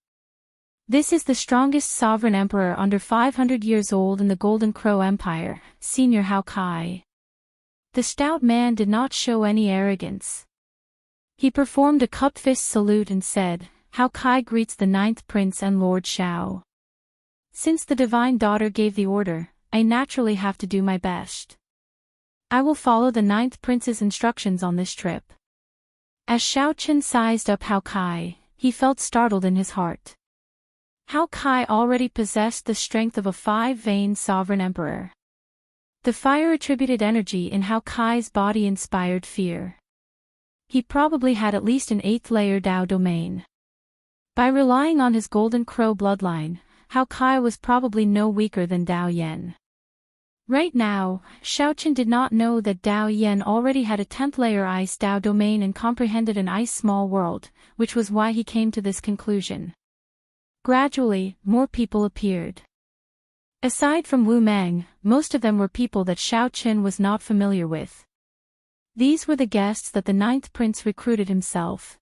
This is the strongest sovereign emperor under 500 years old in the Golden Crow Empire, Senior Hao Kai. The stout man did not show any arrogance. He performed a cupped fist salute and said, Hao Kai greets the 9th prince and Lord Xiao. Since the divine daughter gave the order, I naturally have to do my best. I will follow the 9th prince's instructions on this trip. As Xiao Qin sized up Hao Kai, he felt startled in his heart. Hao Kai already possessed the strength of a 5-veined sovereign emperor. The fire-attributed energy in Hao Kai's body inspired fear. He probably had at least an 8th layer Dao domain. By relying on his Golden Crow bloodline, Hao Kai was probably no weaker than Dao Yan. Right now, Xiao Qin did not know that Dao Yan already had a 10th layer Ice Dao domain and comprehended an ice small world, which was why he came to this conclusion. Gradually, more people appeared. Aside from Wu Meng, most of them were people that Xiao Qin was not familiar with. These were the guests that the 9th prince recruited himself.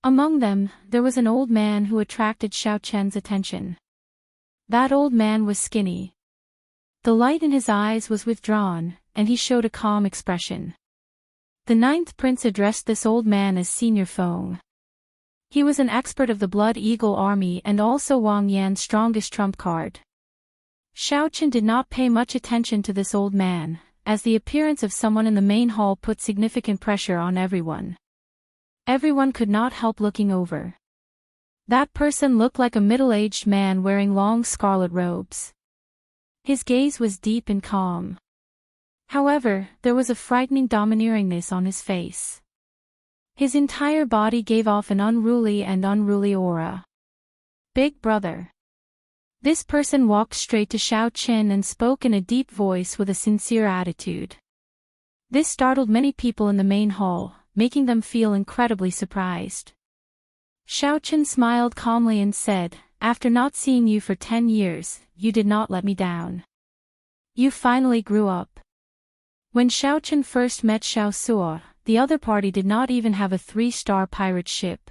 Among them, there was an old man who attracted Xiao Chen's attention. That old man was skinny. The light in his eyes was withdrawn, and he showed a calm expression. The ninth prince addressed this old man as Senior Feng. He was an expert of the Blood Eagle army and also Wang Yan's strongest trump card. Xiao Chen did not pay much attention to this old man, as the appearance of someone in the main hall put significant pressure on everyone. Everyone could not help looking over. That person looked like a middle-aged man wearing long scarlet robes. His gaze was deep and calm. However, there was a frightening domineeringness on his face. His entire body gave off an unruly aura. Big brother. This person walked straight to Xiao Chen and spoke in a deep voice with a sincere attitude. This startled many people in the main hall, making them feel incredibly surprised. Xiao Chen smiled calmly and said, "After not seeing you for 10 years, you did not let me down. You finally grew up." When Xiao Chen first met Xiao Suo, the other party did not even have a 3-star pirate ship.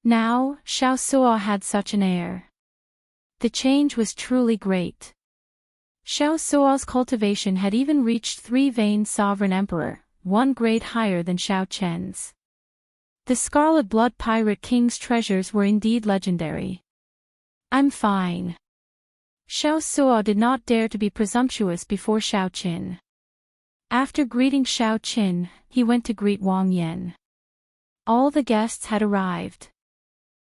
Now, Xiao Suo had such an air. The change was truly great. Xiao Suo's cultivation had even reached 3-veined sovereign emperor, 1 grade higher than Xiao Chen's. The Scarlet Blood Pirate King's treasures were indeed legendary. "I'm fine." Xiao Suo did not dare to be presumptuous before Xiao Qin. After greeting Xiao Qin, he went to greet Wang Yan. All the guests had arrived.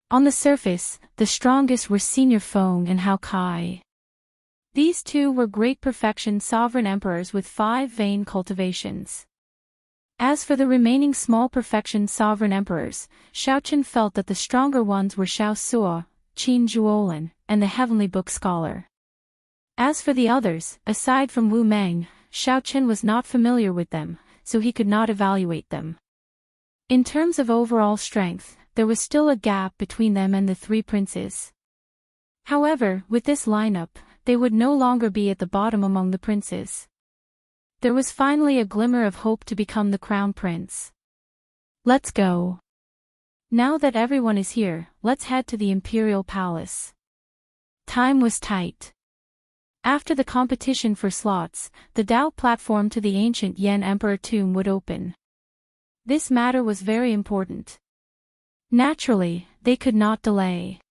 On the surface, the strongest were Senior Feng and Hao Kai. These two were great perfection sovereign emperors with 5-vein cultivations. As for the remaining small perfection sovereign emperors, Xiao Qin felt that the stronger ones were Xiao Suo, Qin Zhuolin, and the Heavenly Book Scholar. As for the others, aside from Wu Meng, Xiao Qin was not familiar with them, so he could not evaluate them. In terms of overall strength, there was still a gap between them and the 3 princes. However, with this lineup, they would no longer be at the bottom among the princes. There was finally a glimmer of hope to become the crown prince. "Let's go. Now that everyone is here, let's head to the imperial palace." Time was tight. After the competition for slots, the Dao platform to the ancient Yan Emperor tomb would open. This matter was very important. Naturally, they could not delay.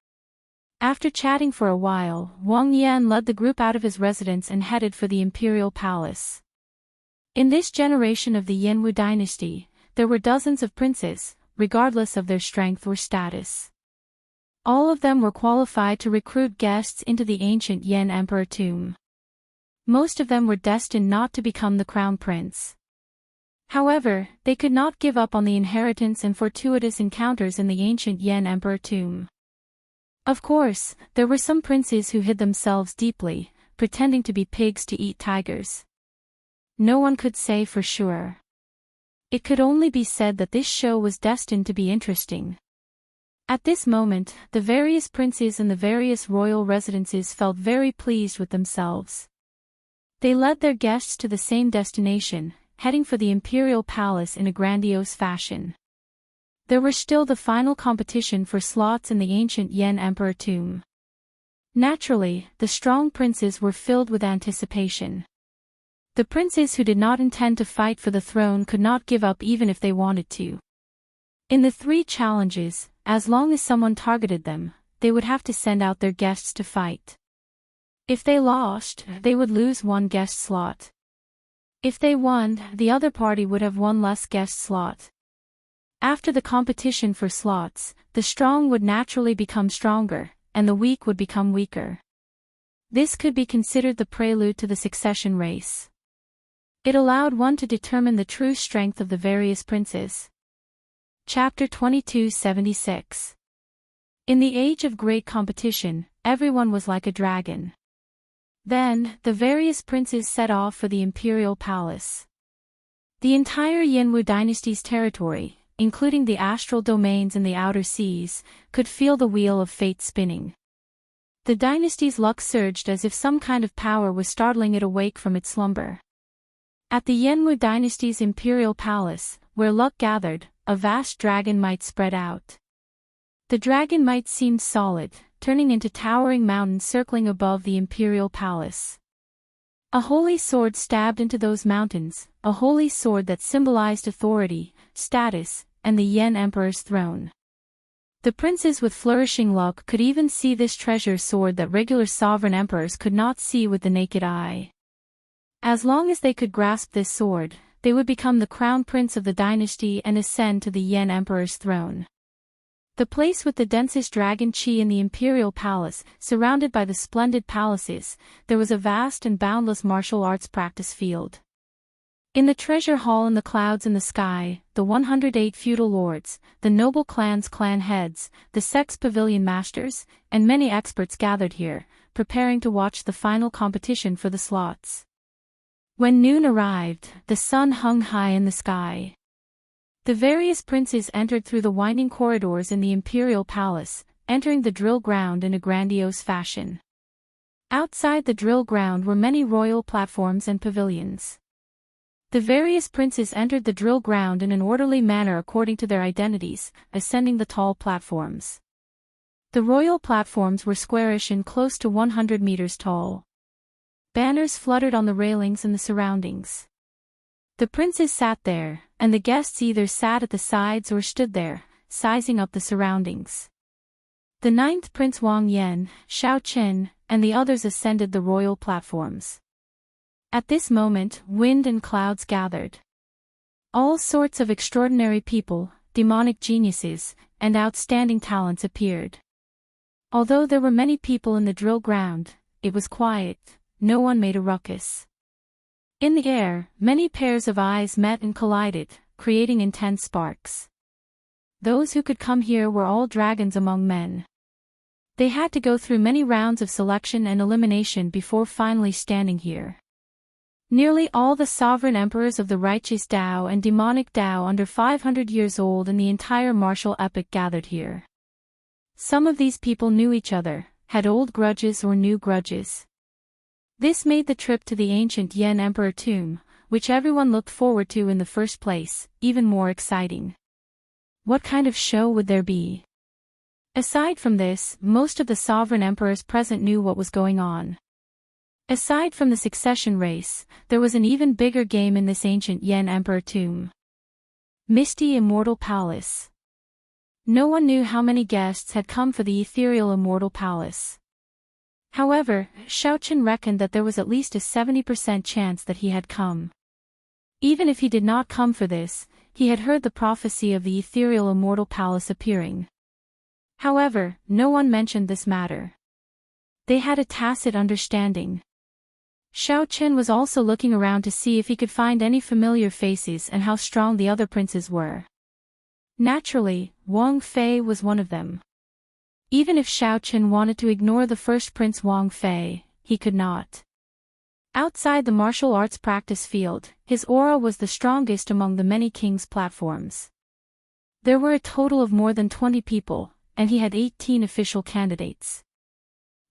After chatting for a while, Wang Yan led the group out of his residence and headed for the imperial palace. In this generation of the Yanwu dynasty, there were dozens of princes, regardless of their strength or status. All of them were qualified to recruit guests into the ancient Yan Emperor tomb. Most of them were destined not to become the crown prince. However, they could not give up on the inheritance and fortuitous encounters in the ancient Yan Emperor tomb. Of course, there were some princes who hid themselves deeply, pretending to be pigs to eat tigers. No one could say for sure. It could only be said that this show was destined to be interesting. At this moment, the various princes in the various royal residences felt very pleased with themselves. They led their guests to the same destination, heading for the imperial palace in a grandiose fashion. There were still the final competition for slots in the ancient Yan Emperor tomb. Naturally, the strong princes were filled with anticipation. The princes who did not intend to fight for the throne could not give up even if they wanted to. In the 3 challenges, as long as someone targeted them, they would have to send out their guests to fight. If they lost, they would lose 1 guest slot. If they won, the other party would have 1 less guest slot. After the competition for slots, the strong would naturally become stronger, and the weak would become weaker. This could be considered the prelude to the succession race. It allowed one to determine the true strength of the various princes. Chapter 2276. In the age of great competition, everyone was like a dragon. Then, the various princes set off for the imperial palace. The entire Yanwu dynasty's territory, including the astral domains and the outer seas, could feel the wheel of fate spinning. The dynasty's luck surged as if some kind of power was startling it awake from its slumber. At the Yanwu dynasty's imperial palace, where luck gathered, a vast dragon might spread out. The dragon might seem solid, turning into towering mountains circling above the imperial palace. A holy sword stabbed into those mountains, a holy sword that symbolized authority, status, and the Yan Emperor's throne. The princes with flourishing luck could even see this treasure sword that regular sovereign emperors could not see with the naked eye. As long as they could grasp this sword, they would become the crown prince of the dynasty and ascend to the Yan Emperor's throne. The place with the densest dragon qi in the imperial palace, surrounded by the splendid palaces, there was a vast and boundless martial arts practice field. In the treasure hall in the clouds in the sky, the 108 feudal lords, the noble clans' clan heads, the sex pavilion masters, and many experts gathered here, preparing to watch the final competition for the slots. When noon arrived, the sun hung high in the sky. The various princes entered through the winding corridors in the imperial palace, entering the drill ground in a grandiose fashion. Outside the drill ground were many royal platforms and pavilions. The various princes entered the drill ground in an orderly manner according to their identities, ascending the tall platforms. The royal platforms were squarish and close to 100 meters tall. Banners fluttered on the railings and the surroundings. The princes sat there, and the guests either sat at the sides or stood there, sizing up the surroundings. The ninth Prince Wang Lin, Xiaoqin, and the others ascended the royal platforms. At this moment, wind and clouds gathered. All sorts of extraordinary people, demonic geniuses, and outstanding talents appeared. Although there were many people in the drill ground, it was quiet, no one made a ruckus. In the air, many pairs of eyes met and collided, creating intense sparks. Those who could come here were all dragons among men. They had to go through many rounds of selection and elimination before finally standing here. Nearly all the sovereign emperors of the righteous Dao and demonic Dao under 500 years old in the entire martial epoch gathered here. Some of these people knew each other, had old grudges or new grudges. This made the trip to the ancient Yan Emperor tomb, which everyone looked forward to in the first place, even more exciting. What kind of show would there be? Aside from this, most of the sovereign emperors present knew what was going on. Aside from the succession race, there was an even bigger game in this ancient Yan Emperor tomb. Misty Immortal Palace. No one knew how many guests had come for the ethereal Immortal Palace. However, Xiaoqin reckoned that there was at least a 70% chance that he had come. Even if he did not come for this, he had heard the prophecy of the ethereal Immortal Palace appearing. However, no one mentioned this matter. They had a tacit understanding. Xiaoqin was also looking around to see if he could find any familiar faces and how strong the other princes were. Naturally, Wang Fei was one of them. Even if Xiaoqin wanted to ignore the first Prince Wang Fei, he could not. Outside the martial arts practice field, his aura was the strongest among the many kings' platforms. There were a total of more than 20 people, and he had 18 official candidates.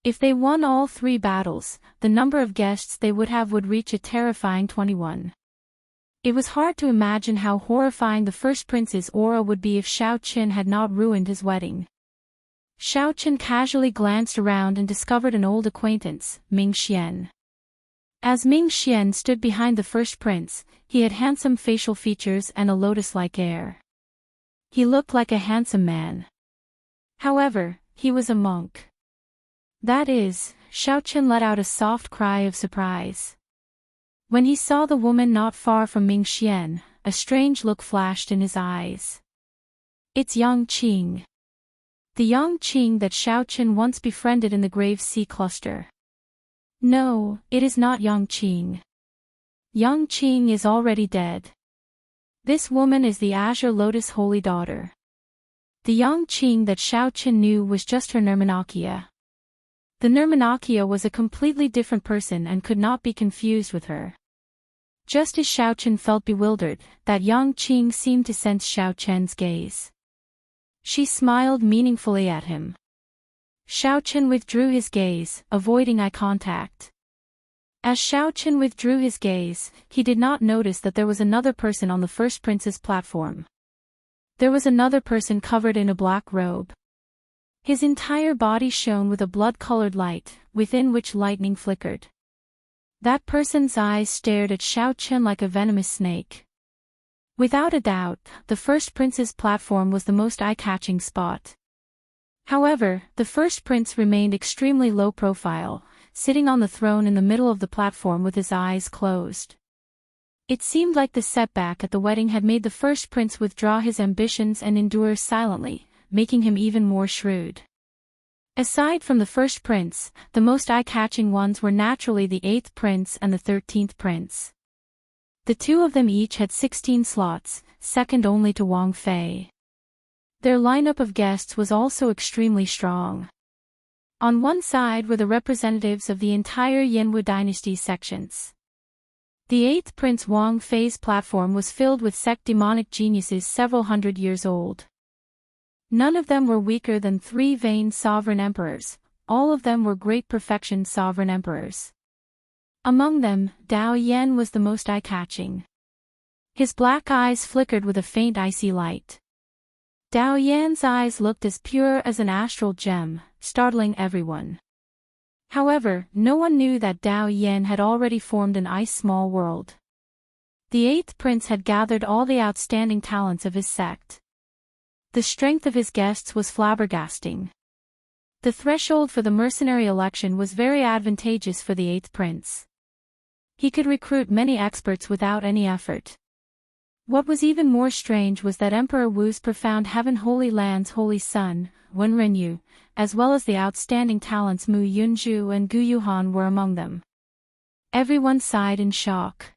If they won all 3 battles, the number of guests they would have would reach a terrifying 21. It was hard to imagine how horrifying the first prince's aura would be if Xiaoqin had not ruined his wedding. Xiaoqin casually glanced around and discovered an old acquaintance, Ming Xian. As Ming Xian stood behind the first prince, he had handsome facial features and a lotus-like air. He looked like a handsome man. However, he was a monk. That is, Xiaoqin let out a soft cry of surprise. When he saw the woman not far from Ming Xian, a strange look flashed in his eyes. It's Yang Qing. The Yang Qing that Xiaoqin once befriended in the Grave Sea cluster. No, it is not Yang Qing. Yang Qing is already dead. This woman is the Azure Lotus Holy Daughter. The Yang Qing that Xiaoqin knew was just her Nirmanakia. The Nirmanakia was a completely different person and could not be confused with her. Just as Xiaoqin felt bewildered, that Yang Qing seemed to sense Xiaoqin's gaze. She smiled meaningfully at him. Xiaoqin withdrew his gaze, avoiding eye contact. As Xiaoqin withdrew his gaze, he did not notice that there was another person on the first prince's platform. There was another person covered in a black robe. His entire body shone with a blood-colored light, within which lightning flickered. That person's eyes stared at Xiaochen like a venomous snake. Without a doubt, the first prince's platform was the most eye-catching spot. However, the first prince remained extremely low profile, sitting on the throne in the middle of the platform with his eyes closed. It seemed like the setback at the wedding had made the first prince withdraw his ambitions and endure silently, making him even more shrewd. Aside from the first prince, the most eye-catching ones were naturally the 8th prince and the 13th prince. The two of them each had 16 slots, second only to Wang Fei. Their lineup of guests was also extremely strong. On one side were the representatives of the entire Yanwu dynasty sections. The 8th prince Wang Fei's platform was filled with sect demonic geniuses several hundred years old. None of them were weaker than 3 vain sovereign emperors, all of them were great perfection sovereign emperors. Among them, Dao Yan was the most eye-catching. His black eyes flickered with a faint icy light. Dao Yan's eyes looked as pure as an astral gem, startling everyone. However, no one knew that Dao Yan had already formed an ice-small world. The 8th prince had gathered all the outstanding talents of his sect. The strength of his guests was flabbergasting. The threshold for the mercenary election was very advantageous for the 8th prince. He could recruit many experts without any effort. What was even more strange was that Emperor Wu's profound Heaven Holy Land's holy son, Wen Renyu, as well as the outstanding talents Mu Yunju and Gu Yuhan were among them. Everyone sighed in shock.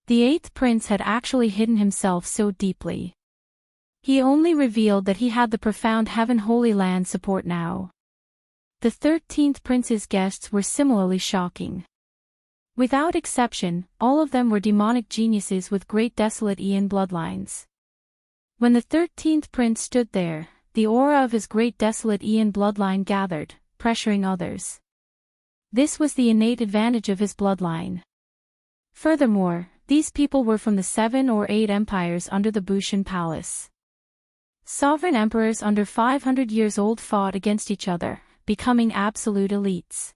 The 8th prince had actually hidden himself so deeply. He only revealed that he had the profound Heaven Holy Land support now. The 13th prince's guests were similarly shocking. Without exception, all of them were demonic geniuses with great desolate Ian bloodlines. When the 13th prince stood there, the aura of his great desolate Ian bloodline gathered, pressuring others. This was the innate advantage of his bloodline. Furthermore, these people were from the 7 or 8 empires under the Bushan Palace. Sovereign emperors under 500 years old fought against each other, becoming absolute elites.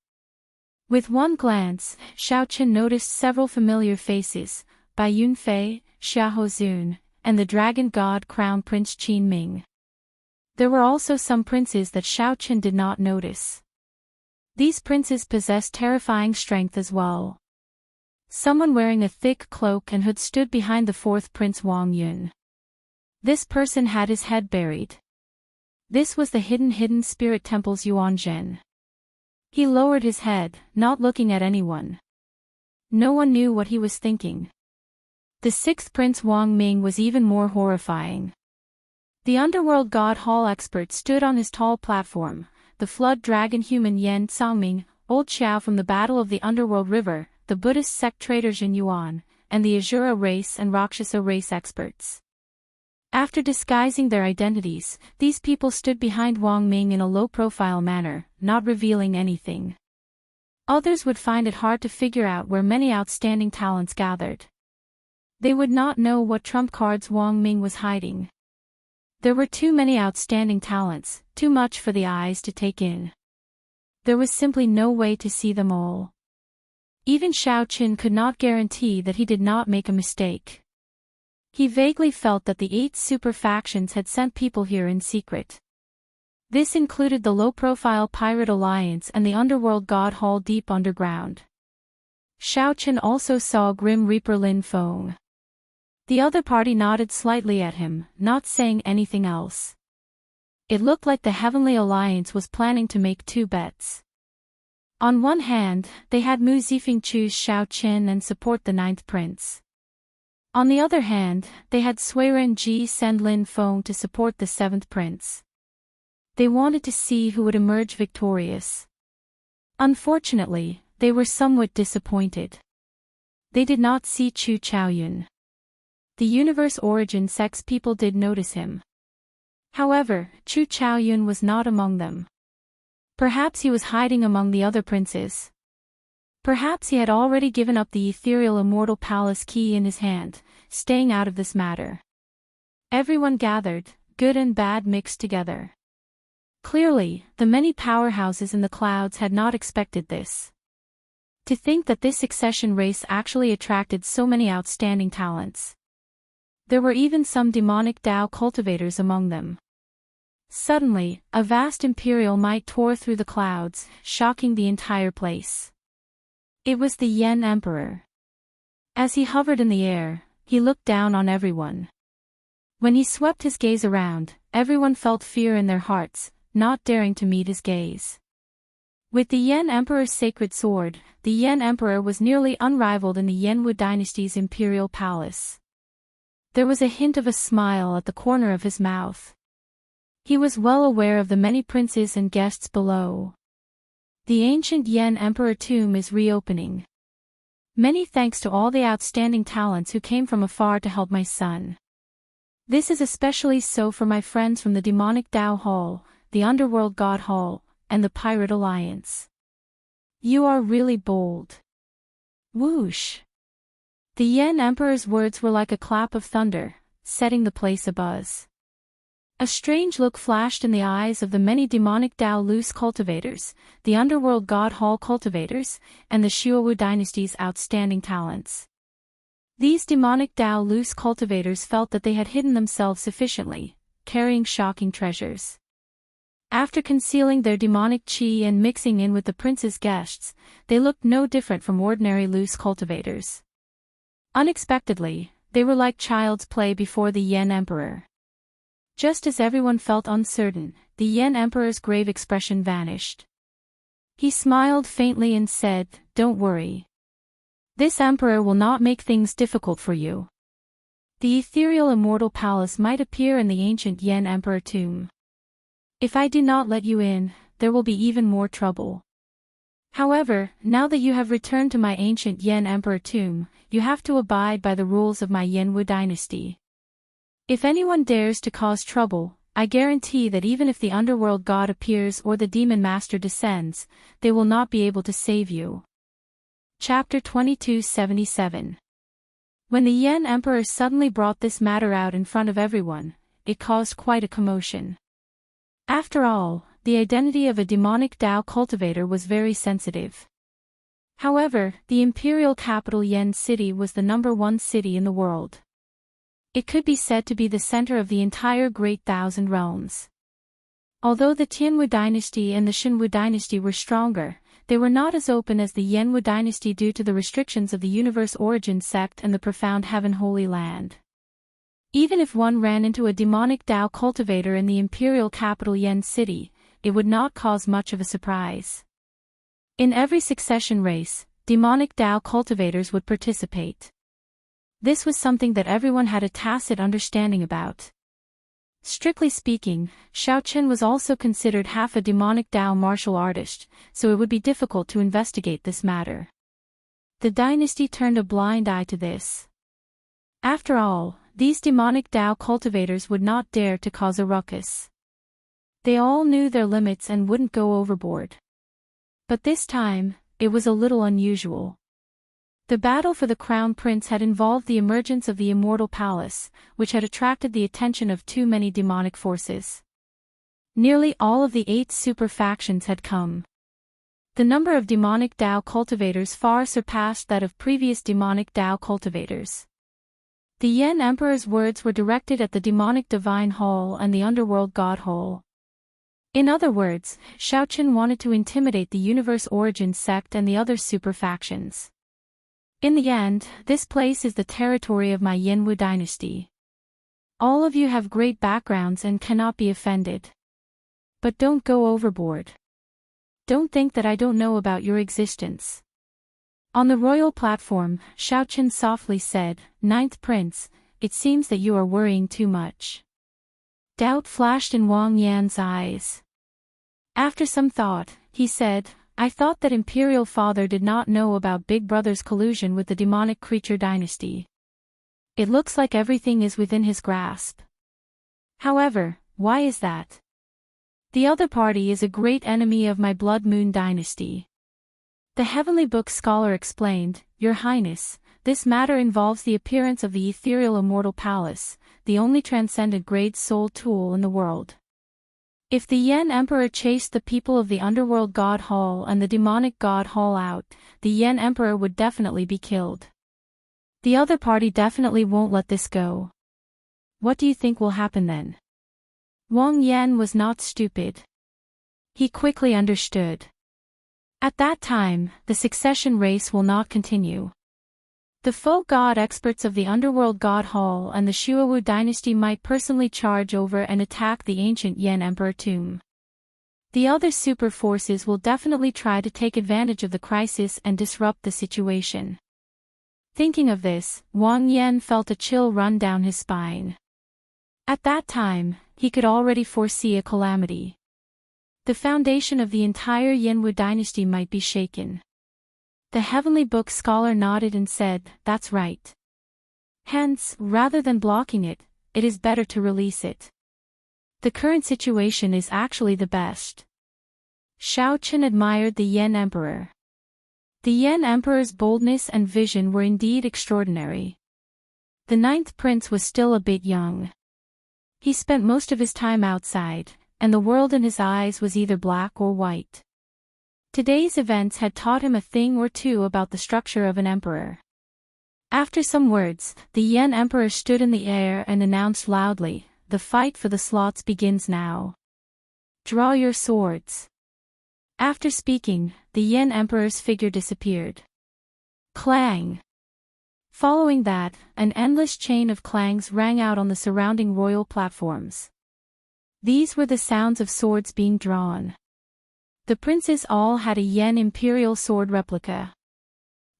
With one glance, Xiaochen noticed several familiar faces, Bai Yunfei, Xia Hozun, and the dragon god crown Prince Qin Ming. There were also some princes that Xiaochen did not notice. These princes possessed terrifying strength as well. Someone wearing a thick cloak and hood stood behind the 4th prince Wang Yun. This person had his head buried. This was the hidden spirit temple's Yuanzhen. He lowered his head, not looking at anyone. No one knew what he was thinking. The 6th prince Wang Ming was even more horrifying. The underworld god hall expert stood on his tall platform, the flood dragon human Yan Tsangming, old Xiao from the Battle of the Underworld River, the Buddhist sect trader Jin Yuan, and the Azura race and Rakshasa race experts. After disguising their identities, these people stood behind Wang Ming in a low-profile manner, not revealing anything. Others would find it hard to figure out where many outstanding talents gathered. They would not know what trump cards Wang Ming was hiding. There were too many outstanding talents, too much for the eyes to take in. There was simply no way to see them all. Even Xiaochen could not guarantee that he did not make a mistake. He vaguely felt that the 8 super factions had sent people here in secret. This included the low-profile Pirate Alliance and the Underworld God Hall deep underground. Xiaochen also saw Grim Reaper Lin Feng. The other party nodded slightly at him, not saying anything else. It looked like the Heavenly Alliance was planning to make 2 bets. On one hand, they had Mu Zifeng choose Xiaochen and support the 9th prince. On the other hand, they had Suiren Ji send Lin Feng to support the 7th prince. They wanted to see who would emerge victorious. Unfortunately, they were somewhat disappointed. They did not see Chu Chaoyun. The universe origin sex people did notice him. However, Chu Chaoyun was not among them. Perhaps he was hiding among the other princes. Perhaps he had already given up the ethereal immortal palace key in his hand, staying out of this matter. Everyone gathered, good and bad mixed together. Clearly, the many powerhouses in the clouds had not expected this. To think that this succession race actually attracted so many outstanding talents. There were even some demonic Dao cultivators among them. Suddenly, a vast imperial might tore through the clouds, shocking the entire place. It was the Yen Emperor. As he hovered in the air, he looked down on everyone. When he swept his gaze around, everyone felt fear in their hearts, not daring to meet his gaze. With the Yen Emperor's sacred sword, the Yen Emperor was nearly unrivaled in the Yenwu dynasty's imperial palace. There was a hint of a smile at the corner of his mouth. He was well aware of the many princes and guests below. The ancient Yen Emperor tomb is reopening. Many thanks to all the outstanding talents who came from afar to help my son. This is especially so for my friends from the demonic Dao Hall, the Underworld God Hall, and the Pirate Alliance. You are really bold. Whoosh! The Yen Emperor's words were like a clap of thunder, setting the place abuzz. A strange look flashed in the eyes of the many demonic Dao loose cultivators, the Underworld God Hall cultivators, and the Shuowu dynasty's outstanding talents. These demonic Dao loose cultivators felt that they had hidden themselves sufficiently, carrying shocking treasures. After concealing their demonic qi and mixing in with the prince's guests, they looked no different from ordinary loose cultivators. Unexpectedly, they were like child's play before the Yen Emperor. Just as everyone felt uncertain, the Yen Emperor's grave expression vanished. He smiled faintly and said, "Don't worry. This emperor will not make things difficult for you." The ethereal immortal palace might appear in the ancient Yen Emperor tomb. If I do not let you in, there will be even more trouble. However, now that you have returned to my ancient Yen Emperor tomb, you have to abide by the rules of my Yenwu dynasty. If anyone dares to cause trouble, I guarantee that even if the underworld god appears or the demon master descends, they will not be able to save you. Chapter 2277. When the Yen Emperor suddenly brought this matter out in front of everyone, it caused quite a commotion. After all, the identity of a demonic Dao cultivator was very sensitive. However, the imperial capital Yen City was the #1 city in the world. It could be said to be the center of the entire Great Thousand Realms. Although the Tianwu dynasty and the Shenwu dynasty were stronger, they were not as open as the Yenwu dynasty due to the restrictions of the Universe Origin sect and the profound Heaven Holy Land. Even if one ran into a demonic Dao cultivator in the imperial capital Yen City, it would not cause much of a surprise. In every succession race, demonic Dao cultivators would participate. This was something that everyone had a tacit understanding about. Strictly speaking, Xiaochen was also considered half a demonic Dao martial artist, so it would be difficult to investigate this matter. The dynasty turned a blind eye to this. After all, these demonic Dao cultivators would not dare to cause a ruckus. They all knew their limits and wouldn't go overboard. But this time, it was a little unusual. The battle for the crown prince had involved the emergence of the Immortal Palace, which had attracted the attention of too many demonic forces. Nearly all of the 8 super factions had come. The number of demonic Dao cultivators far surpassed that of previous demonic Dao cultivators. The Yen Emperor's words were directed at the demonic Divine Hall and the Underworld God Hall. In other words, Xiaochen wanted to intimidate the Universe Origin sect and the other super factions. In the end, this place is the territory of my Yenwu dynasty. All of you have great backgrounds and cannot be offended. But don't go overboard. Don't think that I don't know about your existence. On the royal platform, Xiaochen softly said, "Ninth Prince, it seems that you are worrying too much." Doubt flashed in Wang Yan's eyes. After some thought, he said, "I thought that Imperial Father did not know about Big Brother's collusion with the demonic creature dynasty. It looks like everything is within his grasp. However, why is that? The other party is a great enemy of my Blood Moon dynasty." The Heavenly Book scholar explained, "Your Highness, this matter involves the appearance of the ethereal Immortal Palace, the only transcendent grade soul tool in the world. If the Yan Emperor chased the people of the underworld god hall and the demonic god hall out, the Yan Emperor would definitely be killed. The other party definitely won't let this go. What do you think will happen then? Wang Yan was not stupid. He quickly understood. At that time, the succession race will not continue. The folk god experts of the underworld god hall and the Shuowu dynasty might personally charge over and attack the ancient Yan Emperor tomb. The other super forces will definitely try to take advantage of the crisis and disrupt the situation. Thinking of this, Wang Yan felt a chill run down his spine. At that time, he could already foresee a calamity. The foundation of the entire Yanwu dynasty might be shaken. The heavenly book scholar nodded and said, "That's right. Hence, rather than blocking it, it is better to release it. The current situation is actually the best." Xiaochen admired the Yan Emperor. The Yan Emperor's boldness and vision were indeed extraordinary. The 9th prince was still a bit young. He spent most of his time outside, and the world in his eyes was either black or white. Today's events had taught him a thing or two about the structure of an emperor. After some words, the Yan Emperor stood in the air and announced loudly, "The fight for the slots begins now. Draw your swords." After speaking, the Yan Emperor's figure disappeared. Clang! Following that, an endless chain of clangs rang out on the surrounding royal platforms. These were the sounds of swords being drawn. The princes all had a Yan imperial sword replica.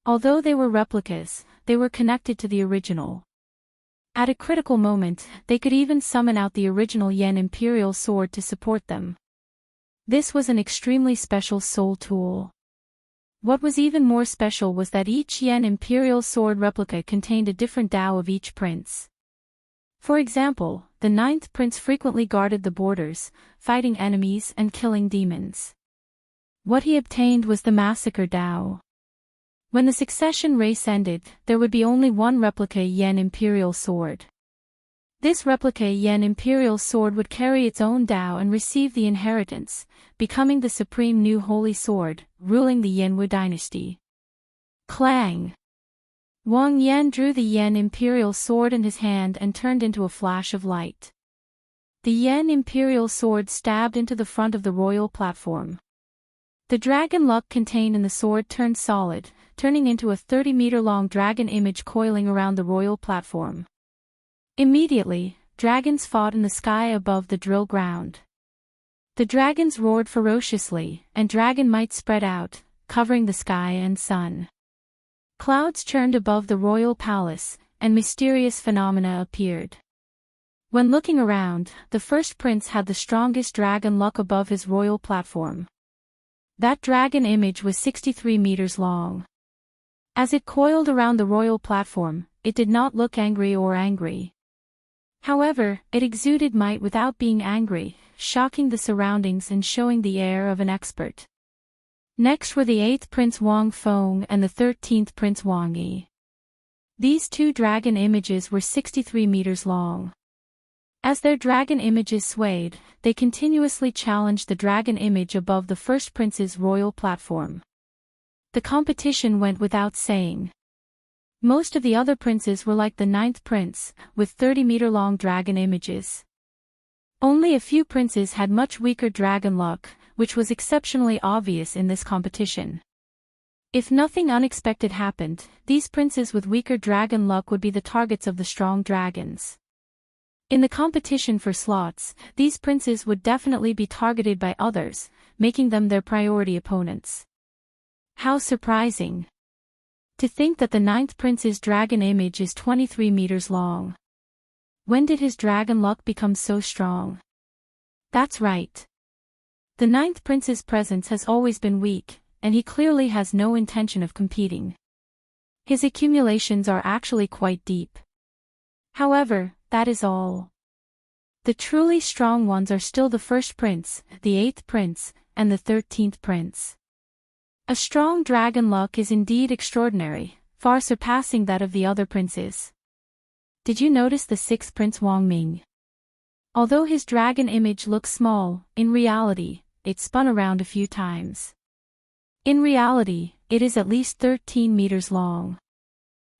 Although they were replicas, they were connected to the original. At a critical moment, they could even summon out the original Yan imperial sword to support them. This was an extremely special soul tool. What was even more special was that each Yan imperial sword replica contained a different Dao of each prince. For example, the 9th prince frequently guarded the borders, fighting enemies and killing demons. What he obtained was the Massacre Dao. When the succession race ended, there would be only one replica Yan Imperial sword. This replica Yan Imperial sword would carry its own Dao and receive the inheritance, becoming the supreme new holy sword, ruling the Yanwu dynasty. Clang! Wang Yan drew the Yan Imperial sword in his hand and turned into a flash of light. The Yan Imperial sword stabbed into the front of the royal platform. The dragon luck contained in the sword turned solid, turning into a 30-meter-long dragon image coiling around the royal platform. Immediately, dragons fought in the sky above the drill ground. The dragons roared ferociously, and dragon might spread out, covering the sky and sun. Clouds churned above the royal palace, and mysterious phenomena appeared. When looking around, the first prince had the strongest dragon luck above his royal platform. That dragon image was 63 meters long. As it coiled around the royal platform, it did not look angry or angry. However, it exuded might without being angry, shocking the surroundings and showing the air of an expert. Next were the 8th Prince Wang Feng and the 13th Prince Wang Yi. These two dragon images were 63 meters long. As their dragon images swayed, they continuously challenged the dragon image above the first prince's royal platform. The competition went without saying. Most of the other princes were like the 9th prince, with 30-meter-long dragon images. Only a few princes had much weaker dragon luck, which was exceptionally obvious in this competition. If nothing unexpected happened, these princes with weaker dragon luck would be the targets of the strong dragons. In the competition for slots, these princes would definitely be targeted by others, making them their priority opponents. How surprising! To think that the 9th prince's dragon image is 23 meters long. When did his dragon luck become so strong? That's right. The 9th prince's presence has always been weak, and he clearly has no intention of competing. His accumulations are actually quite deep. However, that is all. The truly strong ones are still the first prince, the 8th prince, and the 13th prince. A strong dragon luck is indeed extraordinary, far surpassing that of the other princes. Did you notice the 6th Prince Wang Ming? Although his dragon image looks small, in reality, it spun around a few times. In reality, it is at least 13 meters long.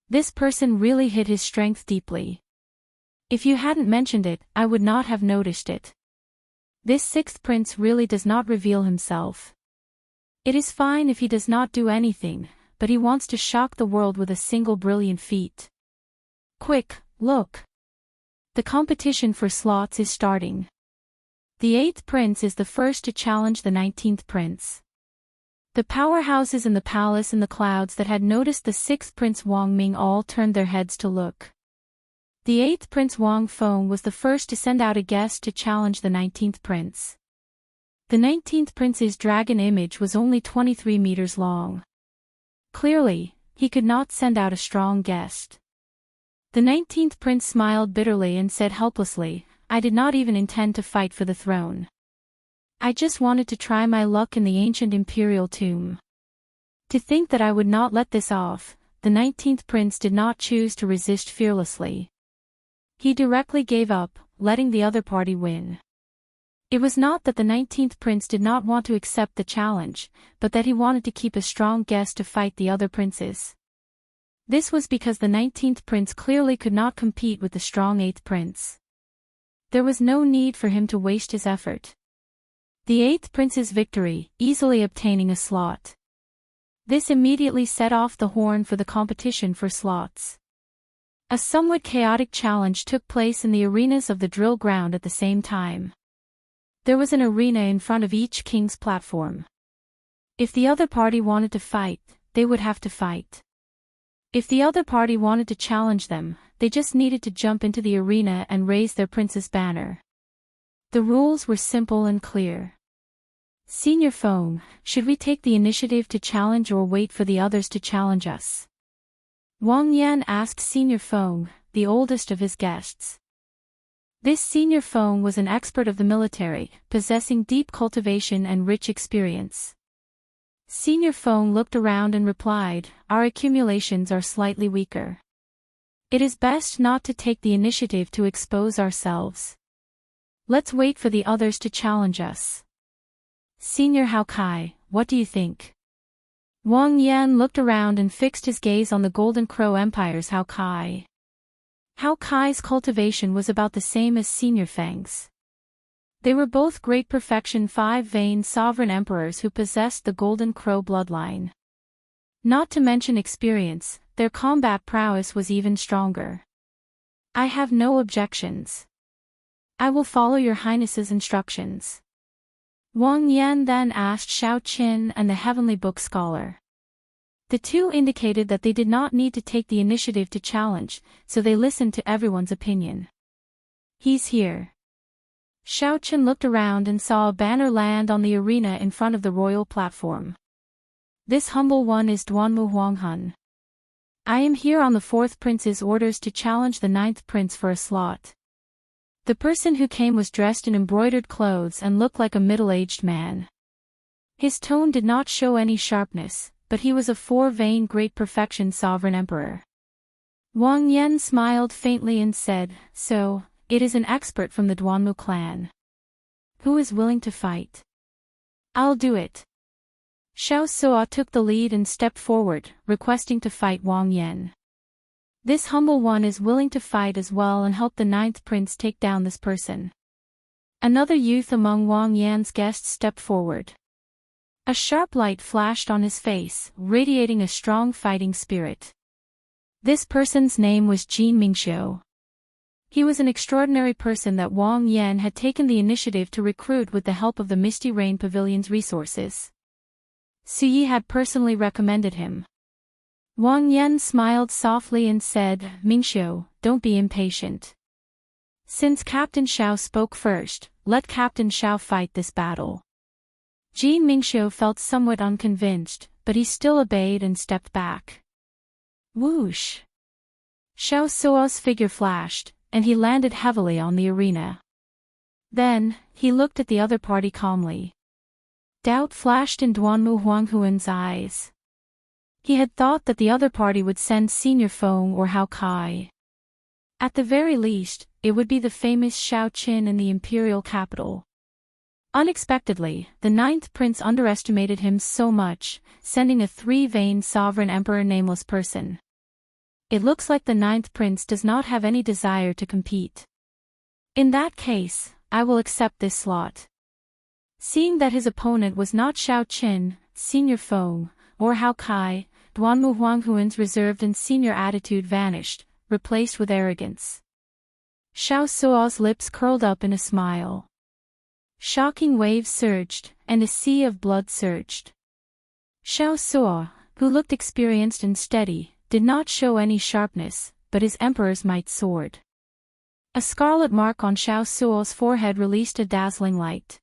This person really hid his strength deeply. If you hadn't mentioned it, I would not have noticed it. This sixth prince really does not reveal himself. It is fine if he does not do anything, but he wants to shock the world with a single brilliant feat. Quick, look! The competition for slots is starting. The 8th prince is the first to challenge the 19th prince. The powerhouses in the palace and the clouds that had noticed the 6th prince Wang Ming all turned their heads to look. The 8th prince Wang Feng was the first to send out a guest to challenge the 19th prince. The 19th prince's dragon image was only 23 meters long. Clearly, he could not send out a strong guest. The 19th prince smiled bitterly and said helplessly, "I did not even intend to fight for the throne. I just wanted to try my luck in the ancient imperial tomb." To think that I would not let this off, the 19th prince did not choose to resist fearlessly. He directly gave up, letting the other party win. It was not that the 19th prince did not want to accept the challenge, but that he wanted to keep a strong guest to fight the other princes. This was because the 19th prince clearly could not compete with the strong 8th prince. There was no need for him to waste his effort. The 8th prince's victory, easily obtaining a slot. This immediately set off the horn for the competition for slots. A somewhat chaotic challenge took place in the arenas of the drill ground at the same time. There was an arena in front of each king's platform. If the other party wanted to fight, they would have to fight. If the other party wanted to challenge them, they just needed to jump into the arena and raise their prince's banner. The rules were simple and clear. Senior Feng, should we take the initiative to challenge or wait for the others to challenge us? Wang Yan asked Senior Feng, the oldest of his guests. This Senior Feng was an expert of the military, possessing deep cultivation and rich experience. Senior Feng looked around and replied, "Our accumulations are slightly weaker. It is best not to take the initiative to expose ourselves. Let's wait for the others to challenge us." Senior Hao Kai, what do you think? Wang Yan looked around and fixed his gaze on the Golden Crow Empire's Hao Kai. Hao Kai's cultivation was about the same as Senior Feng's. They were both great perfection 5-vein sovereign emperors who possessed the Golden Crow bloodline. Not to mention experience, their combat prowess was even stronger. I have no objections. I will follow your Highness's instructions. Wang Yan then asked Shao Qin and the Heavenly Book Scholar. The two indicated that they did not need to take the initiative to challenge, so they listened to everyone's opinion. He's here. Shao Qin looked around and saw a banner land on the arena in front of the royal platform. This humble one is Duanmu Huanghun. I am here on the 4th prince's orders to challenge the 9th prince for a slot. The person who came was dressed in embroidered clothes and looked like a middle-aged man. His tone did not show any sharpness, but he was a 4-vein great perfection sovereign emperor. Wang Yan smiled faintly and said, "So, it is an expert from the Duanmu clan. Who is willing to fight? I'll do it." Xiao Suo took the lead and stepped forward, requesting to fight Wang Yan. This humble one is willing to fight as well and help the 9th prince take down this person. Another youth among Wang Yan's guests stepped forward. A sharp light flashed on his face, radiating a strong fighting spirit. This person's name was Jin Mingxiu. He was an extraordinary person that Wang Yan had taken the initiative to recruit with the help of the Misty Rain Pavilion's resources. Su Yi had personally recommended him. Wang Yan smiled softly and said, "Mingxiu, don't be impatient. Since Captain Xiao spoke first, let Captain Xiao fight this battle." Jin Mingxiu felt somewhat unconvinced, but he still obeyed and stepped back. Whoosh! Xiao Suo's figure flashed, and he landed heavily on the arena. Then, he looked at the other party calmly. Doubt flashed in Duanmu Huanghuan's eyes. He had thought that the other party would send Senior Feng or Hao Kai. At the very least, it would be the famous Shaoqin in the imperial capital. Unexpectedly, the ninth prince underestimated him so much, sending a three-veined sovereign emperor nameless person. It looks like the ninth prince does not have any desire to compete. In that case, I will accept this slot. Seeing that his opponent was not Shaoqin, senior foe, or Hao Kai, Duanmu Huanghuan's reserved and senior attitude vanished, replaced with arrogance. Xiao Suo's lips curled up in a smile. Shocking waves surged, and a sea of blood surged. Xiao Suo, who looked experienced and steady, did not show any sharpness, but his emperor's might soared. A scarlet mark on Xiao Suo's forehead released a dazzling light.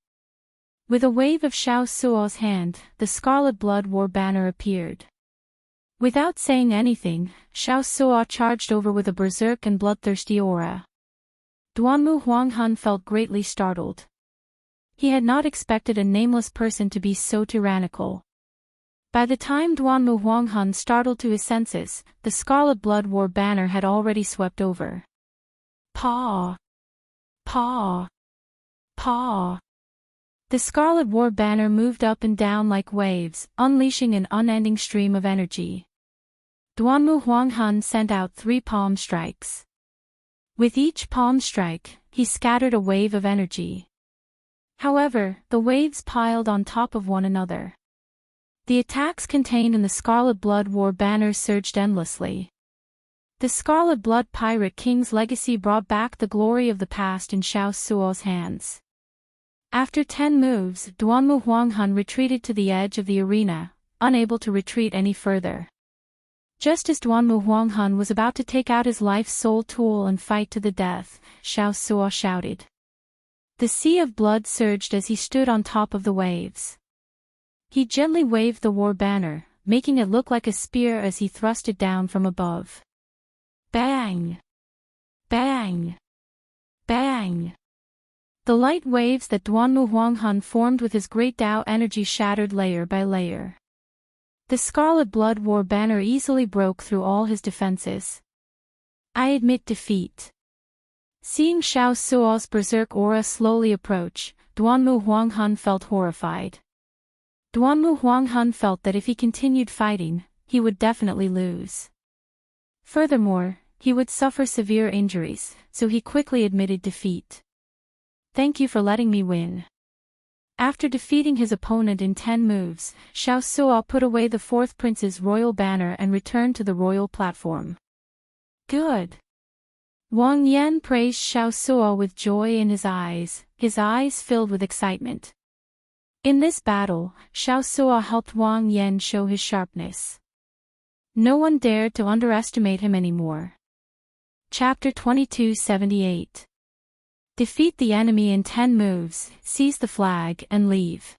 With a wave of Xiao Suo's hand, the scarlet blood war banner appeared. Without saying anything, Xiao Suo charged over with a berserk and bloodthirsty aura. Duanmu Huanghan felt greatly startled. He had not expected a nameless person to be so tyrannical. By the time Duanmu Huanghan startled to his senses, the scarlet blood war banner had already swept over. Paw! Paw! Paw! The scarlet war banner moved up and down like waves, unleashing an unending stream of energy. Duanmu Huanghan sent out 3 palm strikes. With each palm strike, he scattered a wave of energy. However, the waves piled on top of one another. The attacks contained in the Scarlet Blood War banner surged endlessly. The Scarlet Blood Pirate King's legacy brought back the glory of the past in Xiao Suo's hands. After 10 moves, Duanmu Huanghan retreated to the edge of the arena, unable to retreat any further. Just as Duanmu Huanghan was about to take out his life's soul tool and fight to the death, Xiao Suo shouted. The sea of blood surged as he stood on top of the waves. He gently waved the war banner, making it look like a spear as he thrust it down from above. Bang! Bang! Bang! The light waves that Duanmu Huanghan formed with his great Dao energy shattered layer by layer. The Scarlet Blood War banner easily broke through all his defenses. I admit defeat. Seeing Xiao Suo's berserk aura slowly approach, Duanmu Huanghan felt horrified. Duanmu Huanghan felt that if he continued fighting, he would definitely lose. Furthermore, he would suffer severe injuries, so he quickly admitted defeat. Thank you for letting me win. After defeating his opponent in 10 moves, Xiao Suo put away the 4th prince's royal banner and returned to the royal platform. Good. Wang Yan praised Xiao Suo with joy in his eyes filled with excitement. In this battle, Xiao Suo helped Wang Yan show his sharpness. No one dared to underestimate him anymore. Chapter 2278. Defeat the enemy in 10 moves, seize the flag and leave.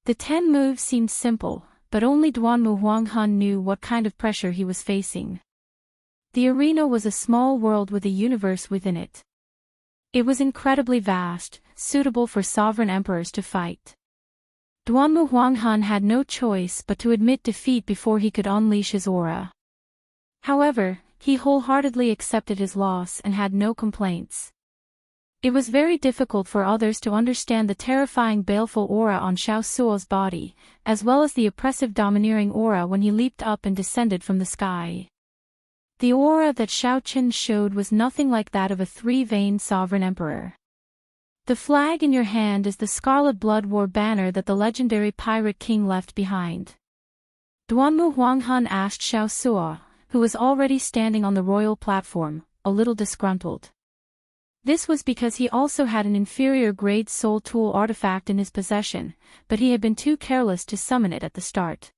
The 10 moves seemed simple, but only Duanmu Huanghan knew what kind of pressure he was facing. The arena was a small world with a universe within it. It was incredibly vast, suitable for sovereign emperors to fight. Duanmu Huanghan had no choice but to admit defeat before he could unleash his aura. However, he wholeheartedly accepted his loss and had no complaints. It was very difficult for others to understand the terrifying baleful aura on Xiao Suo's body, as well as the oppressive domineering aura when he leaped up and descended from the sky. The aura that Shaoqin showed was nothing like that of a 3-veined sovereign emperor. The flag in your hand is the Scarlet Blood War banner that the legendary Pirate King left behind. Duanmu Huanghan asked Xiao Suo, who was already standing on the royal platform, a little disgruntled. This was because he also had an inferior grade soul tool artifact in his possession, but he had been too careless to summon it at the start.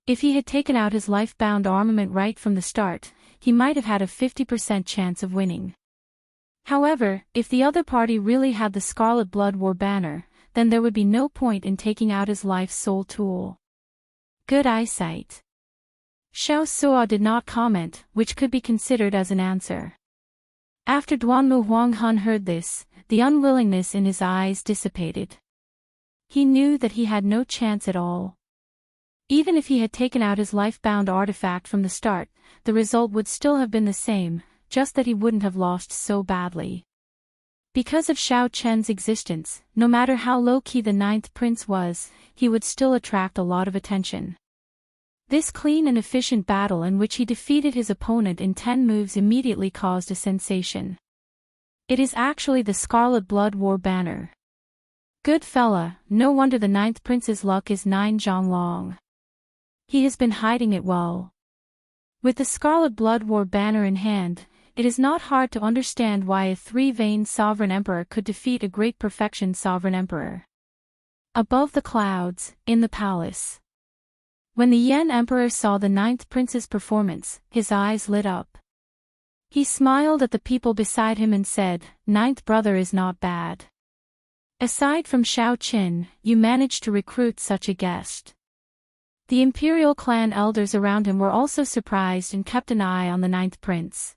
If he had taken out his life-bound armament right from the start, he might have had a 50% chance of winning. However, if the other party really had the Scarlet Blood War banner, then there would be no point in taking out his life soul tool. Good eyesight. Xiao Suo did not comment, which could be considered as an answer. After Duanmu Huanghan heard this, the unwillingness in his eyes dissipated. He knew that he had no chance at all. Even if he had taken out his life-bound artifact from the start, the result would still have been the same. just that he wouldn't have lost so badly. Because of Xiao Chen's existence, no matter how low-key the ninth prince was, he would still attract a lot of attention. This clean and efficient battle in which he defeated his opponent in 10 moves immediately caused a sensation. It is actually the Scarlet Blood War banner. Good fella, no wonder the ninth prince's luck is 9 Zhonglong. He has been hiding it well. With the Scarlet Blood War banner in hand, it is not hard to understand why a 3-veined sovereign emperor could defeat a great perfection sovereign emperor. Above the clouds, in the palace. When the Yan emperor saw the ninth prince's performance, his eyes lit up. He smiled at the people beside him and said, "Ninth brother is not bad. Aside from Xiao Qin, you managed to recruit such a guest." The imperial clan elders around him were also surprised and kept an eye on the ninth prince.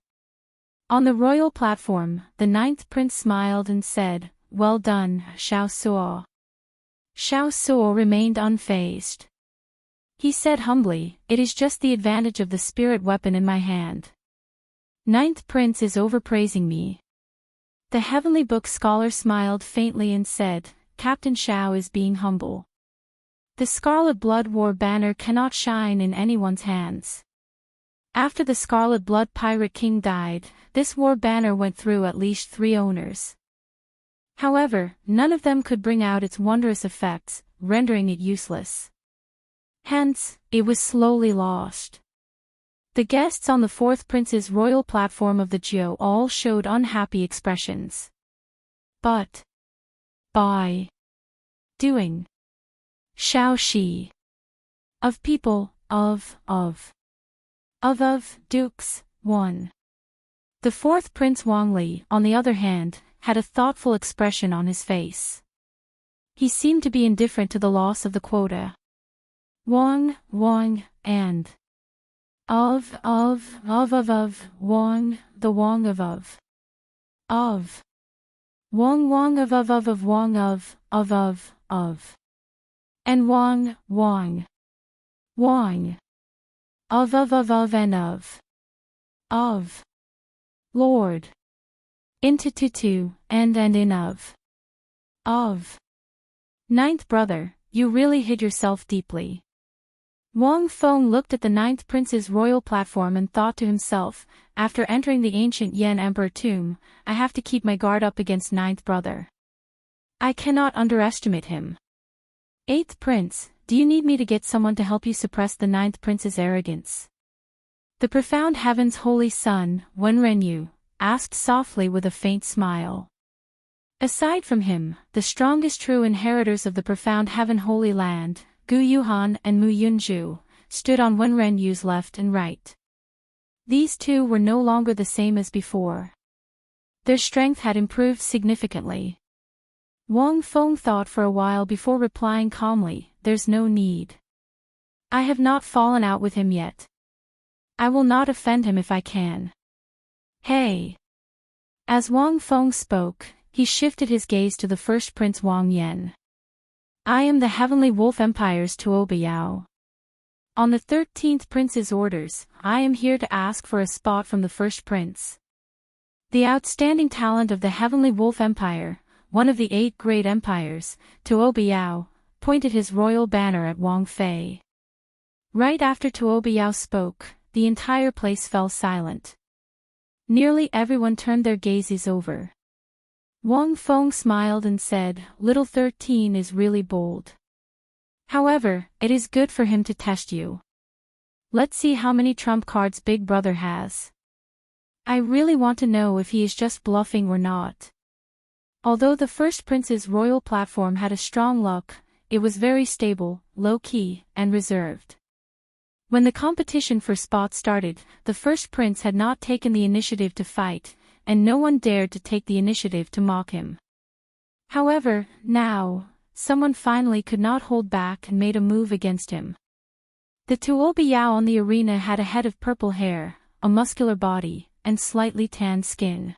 On the royal platform, the ninth prince smiled and said, "Well done, Xiao Suo." Xiao Suo remained unfazed. He said humbly, "It is just the advantage of the spirit weapon in my hand. Ninth prince is overpraising me." The heavenly book scholar smiled faintly and said, "Captain Xiao is being humble. The Scarlet Blood War banner cannot shine in anyone's hands. After the Scarlet Blood Pirate King died, this war banner went through at least 3 owners. However, none of them could bring out its wondrous effects, rendering it useless. Hence, it was slowly lost." The guests on the fourth prince's royal platform of the Jiu all showed unhappy expressions. But by doing Xiao Shi of people, of dukes, won. The fourth prince Wang Lin, on the other hand, had a thoughtful expression on his face. He seemed to be indifferent to the loss of the quota. Wang, and Wang, the Wang of Wang of Wang of, and Wang, of and of, Lord, into tutu, and in of. Ninth brother, you really hid yourself deeply. Wang Feng looked at the ninth prince's royal platform and thought to himself, after entering the ancient Yan emperor tomb, I have to keep my guard up against ninth brother. I cannot underestimate him. Eighth prince, do you need me to get someone to help you suppress the ninth prince's arrogance? The profound heaven's holy son, Wenrenyu, asked softly with a faint smile. Aside from him, the strongest true inheritors of the profound heaven holy land, Gu Yuhan and Mu Yunju, stood on Wenrenyu's left and right. These two were no longer the same as before. Their strength had improved significantly. Wang Feng thought for a while before replying calmly, there's no need. I have not fallen out with him yet. I will not offend him if I can. Hey! As Wang Feng spoke, he shifted his gaze to the first prince Wang Yan. I am the Heavenly Wolf Empire's Tuo Biao. On the 13th prince's orders, I am here to ask for a spot from the first prince. The outstanding talent of the Heavenly Wolf Empire, one of the 8 great empires, Tuo Biao, pointed his royal banner at Wang Fei. Right after Tuo Biao spoke, the entire place fell silent. Nearly everyone turned their gazes over. Wang Feng smiled and said, Little 13 is really bold. However, it is good for him to test you. Let's see how many trump cards Big Brother has. I really want to know if he is just bluffing or not. Although the first prince's royal platform had a strong look, it was very stable, low-key, and reserved. When the competition for spots started, the first prince had not taken the initiative to fight, and no one dared to take the initiative to mock him. However, now, someone finally could not hold back and made a move against him. The Tuo Biao on the arena had a head of purple hair, a muscular body, and slightly tanned skin.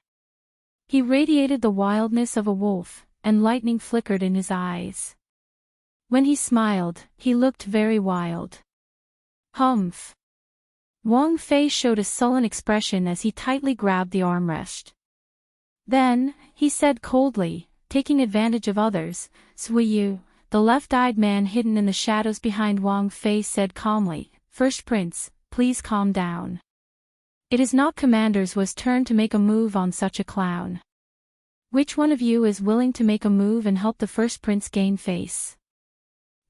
He radiated the wildness of a wolf, and lightning flickered in his eyes. When he smiled, he looked very wild. Humph! Wang Fei showed a sullen expression as he tightly grabbed the armrest. Then, he said coldly, taking advantage of others, "Sui Yu." The left-eyed man hidden in the shadows behind Wang Fei said calmly, "First Prince, please calm down. It is not Commander's turn to make a move on such a clown. Which one of you is willing to make a move and help the First Prince gain face?"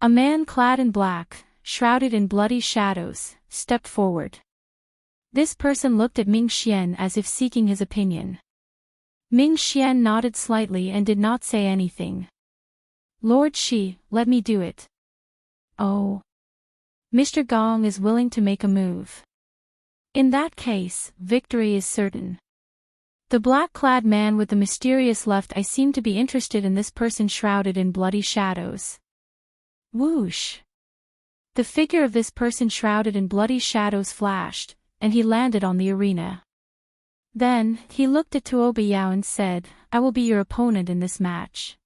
A man clad in black, shrouded in bloody shadows, stepped forward. This person looked at Ming Xian as if seeking his opinion. Ming Xian nodded slightly and did not say anything. "Lord Shi, let me do it." "Oh. Mr. Gong is willing to make a move. In that case, victory is certain." The black-clad man with the mysterious left eye seemed to be interested in this person shrouded in bloody shadows. Whoosh! The figure of this person shrouded in bloody shadows flashed, and he landed on the arena. Then, he looked at Tuo Biao and said, "I will be your opponent in this match."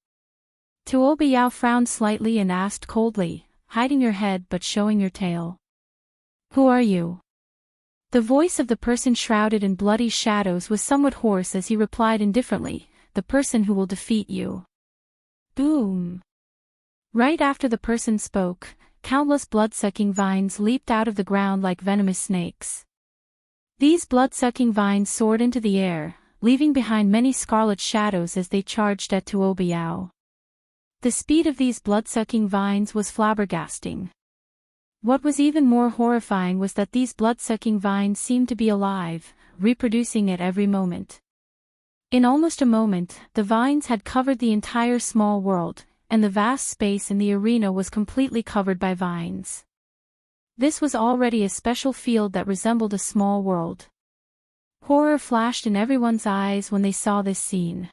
Tuo Biao frowned slightly and asked coldly, hiding your head but showing your tail. "Who are you?" The voice of the person shrouded in bloody shadows was somewhat hoarse as he replied indifferently, "The person who will defeat you." Boom! Right after the person spoke, countless blood-sucking vines leaped out of the ground like venomous snakes. These blood-sucking vines soared into the air, leaving behind many scarlet shadows as they charged at Tuo Biao. The speed of these blood-sucking vines was flabbergasting. What was even more horrifying was that these blood-sucking vines seemed to be alive, reproducing at every moment. In almost a moment, the vines had covered the entire small world, and the vast space in the arena was completely covered by vines. This was already a special field that resembled a small world. Horror flashed in everyone's eyes when they saw this scene.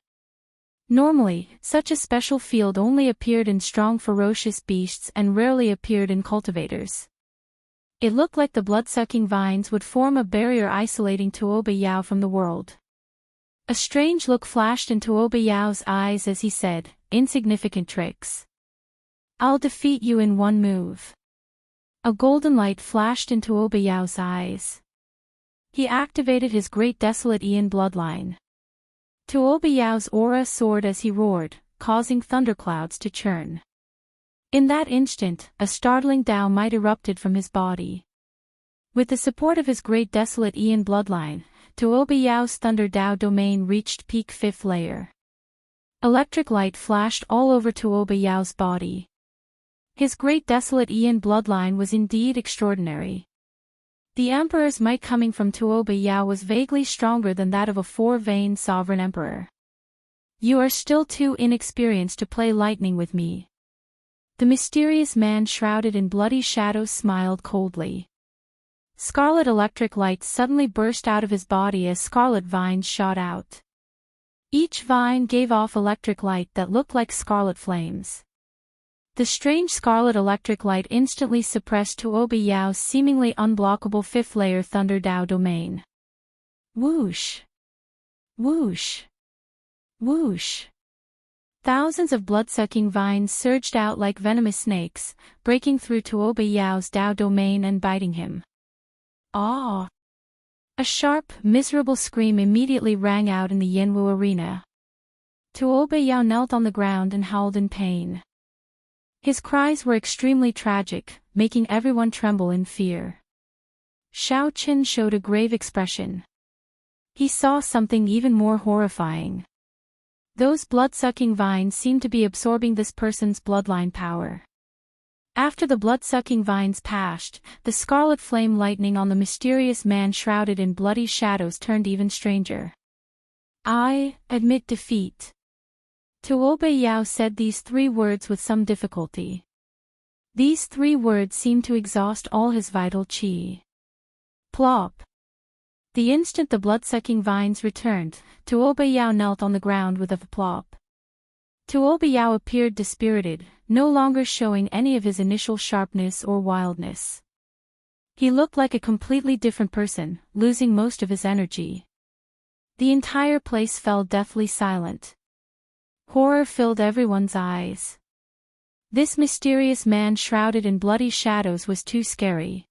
Normally, such a special field only appeared in strong ferocious beasts and rarely appeared in cultivators. It looked like the blood-sucking vines would form a barrier isolating Tuo Biao from the world. A strange look flashed in Tuo Biao's eyes as he said, "Insignificant tricks. I'll defeat you in one move." A golden light flashed in Tuo Biao's eyes. He activated his great desolate Ian bloodline. Tuo Biao's aura soared as he roared, causing thunderclouds to churn. In that instant, a startling Dao might erupted from his body. With the support of his great desolate Ian bloodline, Tuo Biao's Thunder Dao domain reached peak 5th layer. Electric light flashed all over Tuo Biao's body. His great desolate Ian bloodline was indeed extraordinary. The emperor's might coming from Tuo Biao was vaguely stronger than that of a four-veined sovereign emperor. "You are still too inexperienced to play lightning with me." The mysterious man shrouded in bloody shadows smiled coldly. Scarlet electric light suddenly burst out of his body as scarlet vines shot out. Each vine gave off electric light that looked like scarlet flames. The strange scarlet electric light instantly suppressed Tuo Biao's seemingly unblockable 5th layer Thunder Dao domain. Whoosh! Whoosh! Whoosh! Thousands of blood-sucking vines surged out like venomous snakes, breaking through Tuo Biao's Dao domain and biting him. Ah! A sharp, miserable scream immediately rang out in the Yanwu arena. Tuo Biao knelt on the ground and howled in pain. His cries were extremely tragic, making everyone tremble in fear. Shao Qin showed a grave expression. He saw something even more horrifying. Those blood-sucking vines seemed to be absorbing this person's bloodline power. After the blood-sucking vines passed, the scarlet flame lightning on the mysterious man shrouded in bloody shadows turned even stranger. "I admit defeat." Tuo Biao said these 3 words with some difficulty. These 3 words seemed to exhaust all his vital qi. Plop! The instant the blood-sucking vines returned, Tuo Biao knelt on the ground with a plop. Tuo Biao appeared dispirited, no longer showing any of his initial sharpness or wildness. He looked like a completely different person, losing most of his energy. The entire place fell deathly silent. Horror filled everyone's eyes. This mysterious man shrouded in bloody shadows was too scary.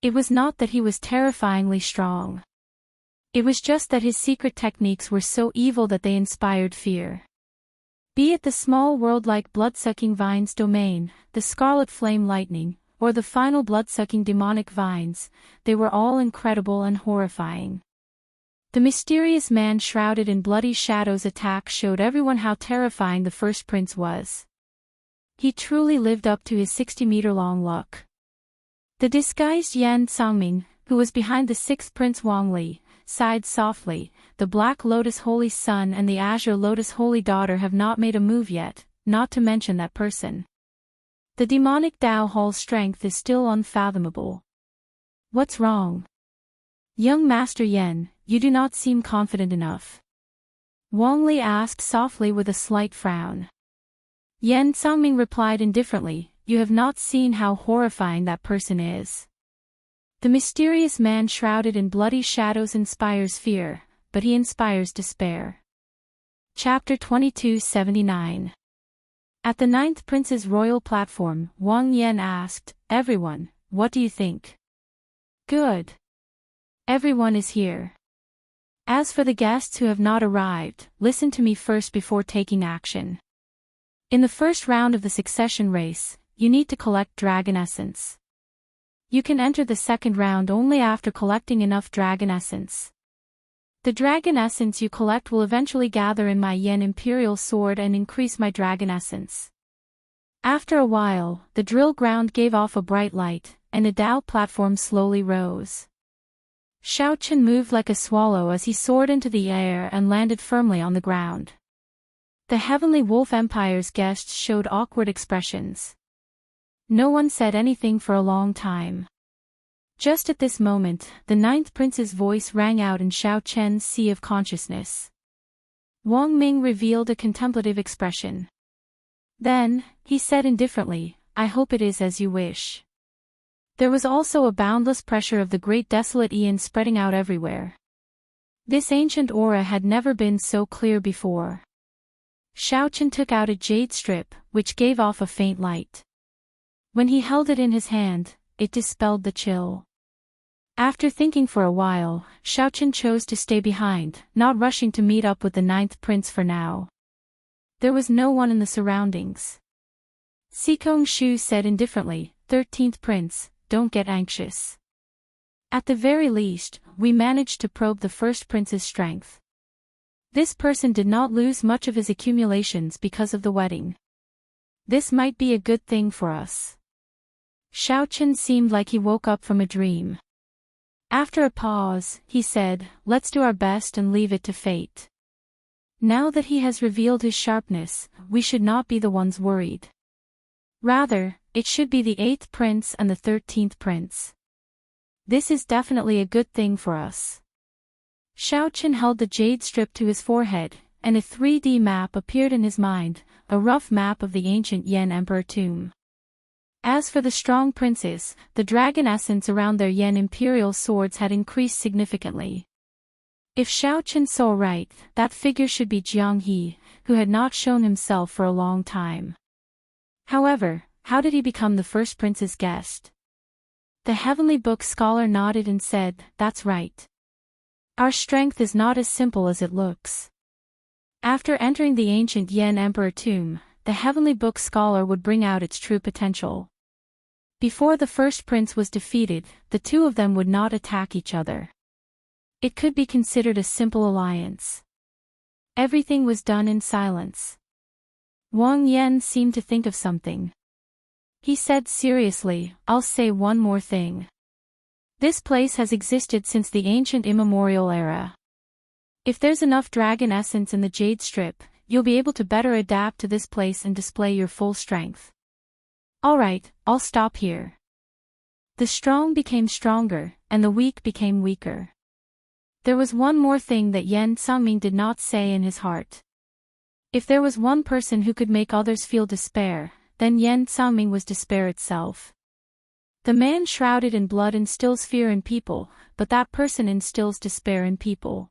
It was not that he was terrifyingly strong. It was just that his secret techniques were so evil that they inspired fear. Be it the small world-like blood-sucking vines domain, the scarlet flame lightning, or the final blood-sucking demonic vines, they were all incredible and horrifying. The mysterious man shrouded in bloody shadows attack showed everyone how terrifying the first prince was. He truly lived up to his 60-meter-long look. The disguised Yan Sangming, who was behind the sixth prince Wang Lin, sighed softly. The Black Lotus Holy Son and the Azure Lotus Holy Daughter have not made a move yet, not to mention that person. The demonic Dao Hall's strength is still unfathomable. What's wrong? Young Master Yan, you do not seem confident enough. Wang Lin asked softly with a slight frown. Yan Sangming replied indifferently, you have not seen how horrifying that person is. The mysterious man shrouded in bloody shadows inspires fear, but he inspires despair. Chapter 2279. At the ninth prince's royal platform, Wang Yan asked, everyone, what do you think? Good. Everyone is here. As for the guests who have not arrived, listen to me first before taking action. In the first round of the succession race, you need to collect dragon essence. You can enter the second round only after collecting enough dragon essence. The dragon essence you collect will eventually gather in my Yen Imperial Sword and increase my dragon essence. After a while, the drill ground gave off a bright light, and a Dao platform slowly rose. Xiaochen moved like a swallow as he soared into the air and landed firmly on the ground. The Heavenly Wolf Empire's guests showed awkward expressions. No one said anything for a long time. Just at this moment, the ninth prince's voice rang out in Xiaochen's sea of consciousness. Wang Ming revealed a contemplative expression. Then, he said indifferently, I hope it is as you wish. There was also a boundless pressure of the great desolate Aeon spreading out everywhere. This ancient aura had never been so clear before. Xiaochen took out a jade strip, which gave off a faint light. When he held it in his hand, it dispelled the chill. After thinking for a while, Xiaochen chose to stay behind, not rushing to meet up with the ninth prince for now. There was no one in the surroundings. Xikong Shu said indifferently, 13th prince, don't get anxious. At the very least, we managed to probe the first prince's strength. This person did not lose much of his accumulations because of the wedding. This might be a good thing for us. Xiaochen seemed like he woke up from a dream. After a pause, he said, let's do our best and leave it to fate. Now that he has revealed his sharpness, we should not be the ones worried. Rather, it should be the 8th prince and the 13th prince. This is definitely a good thing for us. Xiaochen held the jade strip to his forehead, and a 3D map appeared in his mind, a rough map of the ancient Yan Emperor tomb. As for the strong princes, the dragon essence around their Yen Imperial swords had increased significantly. If Xiaochen saw right, that figure should be Jiang He, who had not shown himself for a long time. However, how did he become the first prince's guest? The Heavenly Book scholar nodded and said, that's right. Our strength is not as simple as it looks. After entering the ancient Yen Emperor tomb, the Heavenly Book scholar would bring out its true potential. Before the first prince was defeated, the two of them would not attack each other. It could be considered a simple alliance. Everything was done in silence. Wang Yan seemed to think of something. He said seriously, I'll say one more thing. This place has existed since the ancient immemorial era. If there's enough dragon essence in the jade strip, you'll be able to better adapt to this place and display your full strength. Alright, I'll stop here. The strong became stronger, and the weak became weaker. There was one more thing that Yan Sangming did not say in his heart. If there was one person who could make others feel despair, then Yan Sangming was despair itself. The man shrouded in blood instills fear in people, but that person instills despair in people.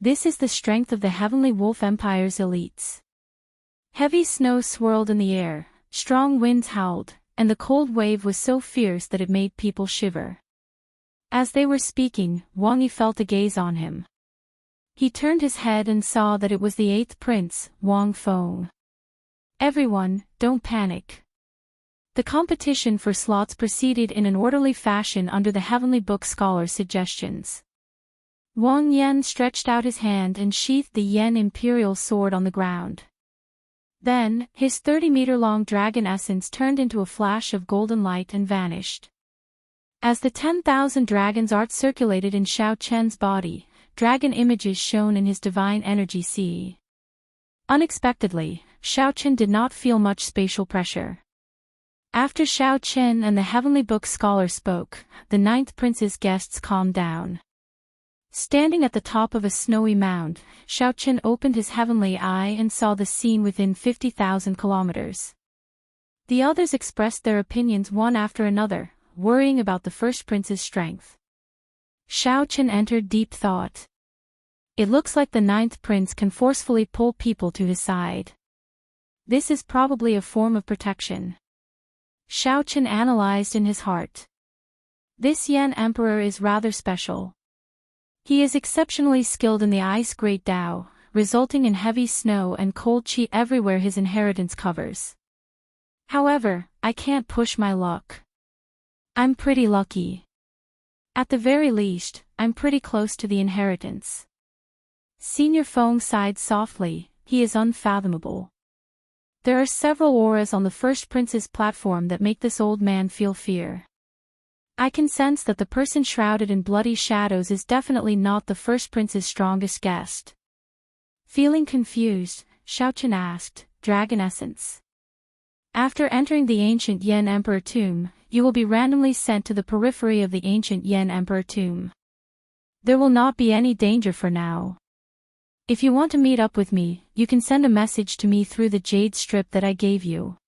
This is the strength of the Heavenly Wolf Empire's elites. Heavy snow swirled in the air, strong winds howled, and the cold wave was so fierce that it made people shiver. As they were speaking, Wang Yi felt a gaze on him. He turned his head and saw that it was the 8th prince, Wang Feng. Everyone, don't panic. The competition for slots proceeded in an orderly fashion under the Heavenly Book scholar's suggestions. Wang Yan stretched out his hand and sheathed the Yen imperial sword on the ground. Then, his 30-meter-long dragon essence turned into a flash of golden light and vanished. As the 10,000 dragon's art circulated in Xiao Chen's body, dragon images shone in his divine energy sea. Unexpectedly, Xiao Chen did not feel much spatial pressure. After Xiao Chen and the Heavenly Book scholar spoke, the 9th prince's guests calmed down. Standing at the top of a snowy mound, Xiao Chen opened his heavenly eye and saw the scene within 50,000 kilometers. The others expressed their opinions one after another, worrying about the first prince's strength. Xiao Chen entered deep thought. It looks like the 9th prince can forcefully pull people to his side. This is probably a form of protection. Xiao Chen analyzed in his heart. This Yan Emperor is rather special. He is exceptionally skilled in the ice great Dao, resulting in heavy snow and cold qi everywhere his inheritance covers. However, I can't push my luck. I'm pretty lucky. At the very least, I'm pretty close to the inheritance. Senior Feng sighed softly, he is unfathomable. There are several auras on the first prince's platform that make this old man feel fear. I can sense that the person shrouded in bloody shadows is definitely not the first prince's strongest guest. Feeling confused, Xiao Chen asked, Dragon Essence. After entering the ancient Yen Emperor tomb, you will be randomly sent to the periphery of the ancient Yen Emperor tomb. There will not be any danger for now. If you want to meet up with me, you can send a message to me through the jade strip that I gave you.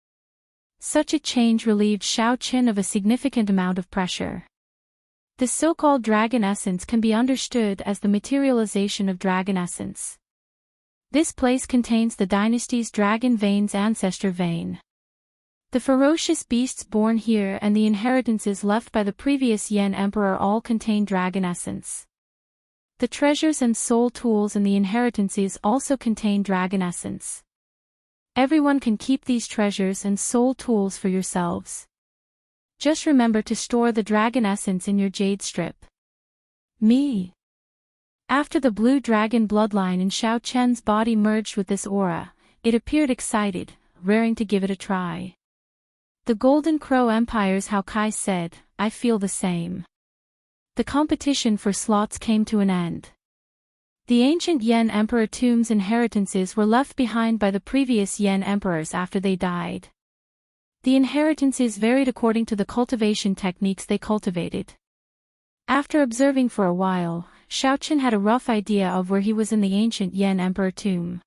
Such a change relieved Xiao Chen of a significant amount of pressure. The so-called dragon essence can be understood as the materialization of dragon essence. This place contains the dynasty's dragon vein's ancestor vein. The ferocious beasts born here and the inheritances left by the previous Yen Emperor all contain dragon essence. The treasures and soul tools in the inheritances also contain dragon essence. Everyone can keep these treasures and soul tools for yourselves. Just remember to store the dragon essence in your jade strip. Me. After the blue dragon bloodline in Xiao Chen's body merged with this aura, it appeared excited, raring to give it a try. The Golden Crow Empire's Hao Kai said, I feel the same. The competition for slots came to an end. The ancient Yen Emperor tomb's inheritances were left behind by the previous Yen Emperors after they died. The inheritances varied according to the cultivation techniques they cultivated. After observing for a while, Xiao Chen had a rough idea of where he was in the ancient Yen Emperor tomb.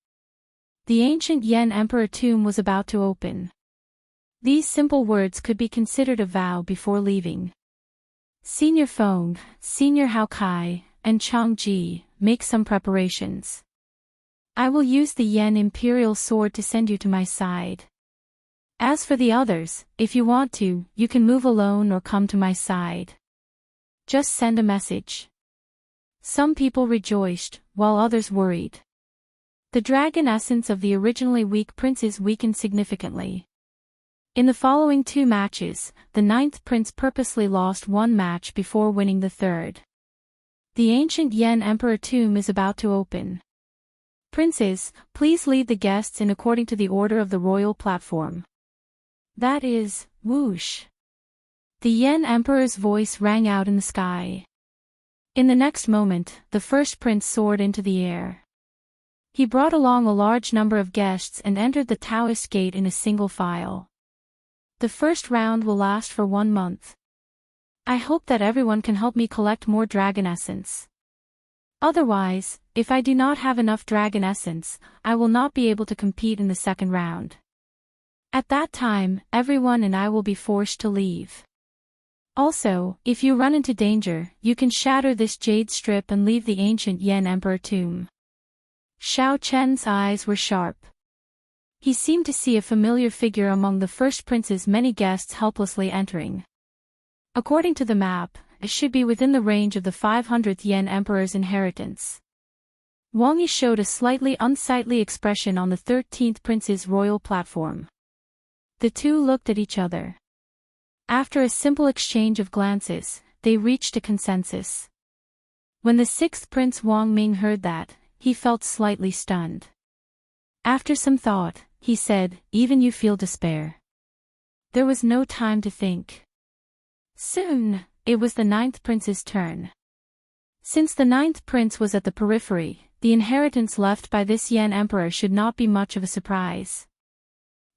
The ancient Yen Emperor tomb was about to open. These simple words could be considered a vow before leaving. Senior Feng, Senior Hao Kai, and Chang Ji, make some preparations. I will use the Yen Imperial Sword to send you to my side. As for the others, if you want to, you can move alone or come to my side. Just send a message. Some people rejoiced, while others worried. The dragon essence of the originally weak princes weakened significantly. In the following 2 matches, the 9th prince purposely lost 1 match before winning the 3rd. The ancient Yen Emperor tomb is about to open. Princes, please lead the guests in according to the order of the royal platform. That is, whoosh. The Yen Emperor's voice rang out in the sky. In the next moment, the first prince soared into the air. He brought along a large number of guests and entered the Daoist gate in a single file. The first round will last for 1 month. I hope that everyone can help me collect more dragon essence. Otherwise, if I do not have enough dragon essence, I will not be able to compete in the 2nd round. At that time, everyone and I will be forced to leave. Also, if you run into danger, you can shatter this jade strip and leave the ancient Yen Emperor tomb. Xiao Chen's eyes were sharp. He seemed to see a familiar figure among the first prince's many guests helplessly entering. According to the map, it should be within the range of the 500th Yen Emperor's inheritance. Wang Yi showed a slightly unsightly expression on the 13th prince's royal platform. The two looked at each other. After a simple exchange of glances, they reached a consensus. When the 6th prince Wang Ming heard that, he felt slightly stunned. After some thought, he said, "Even you feel despair?" There was no time to think. Soon, it was the 9th prince's turn. Since the 9th prince was at the periphery, the inheritance left by this Yen emperor should not be much of a surprise.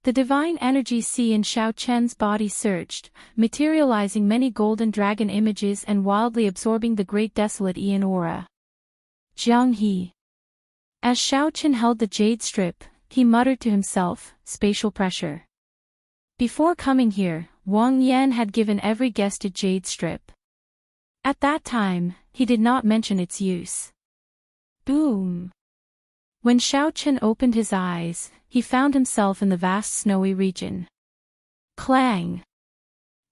The divine energy sea in Xiao Chen's body surged, materializing many golden dragon images and wildly absorbing the great desolate Ian aura. Jiang He. As Xiao Chen held the jade strip, he muttered to himself, "Spatial pressure." Before coming here, Wang Yan had given every guest a jade strip. At that time, he did not mention its use. Boom! When Xiao Chen opened his eyes, he found himself in the vast snowy region. Clang!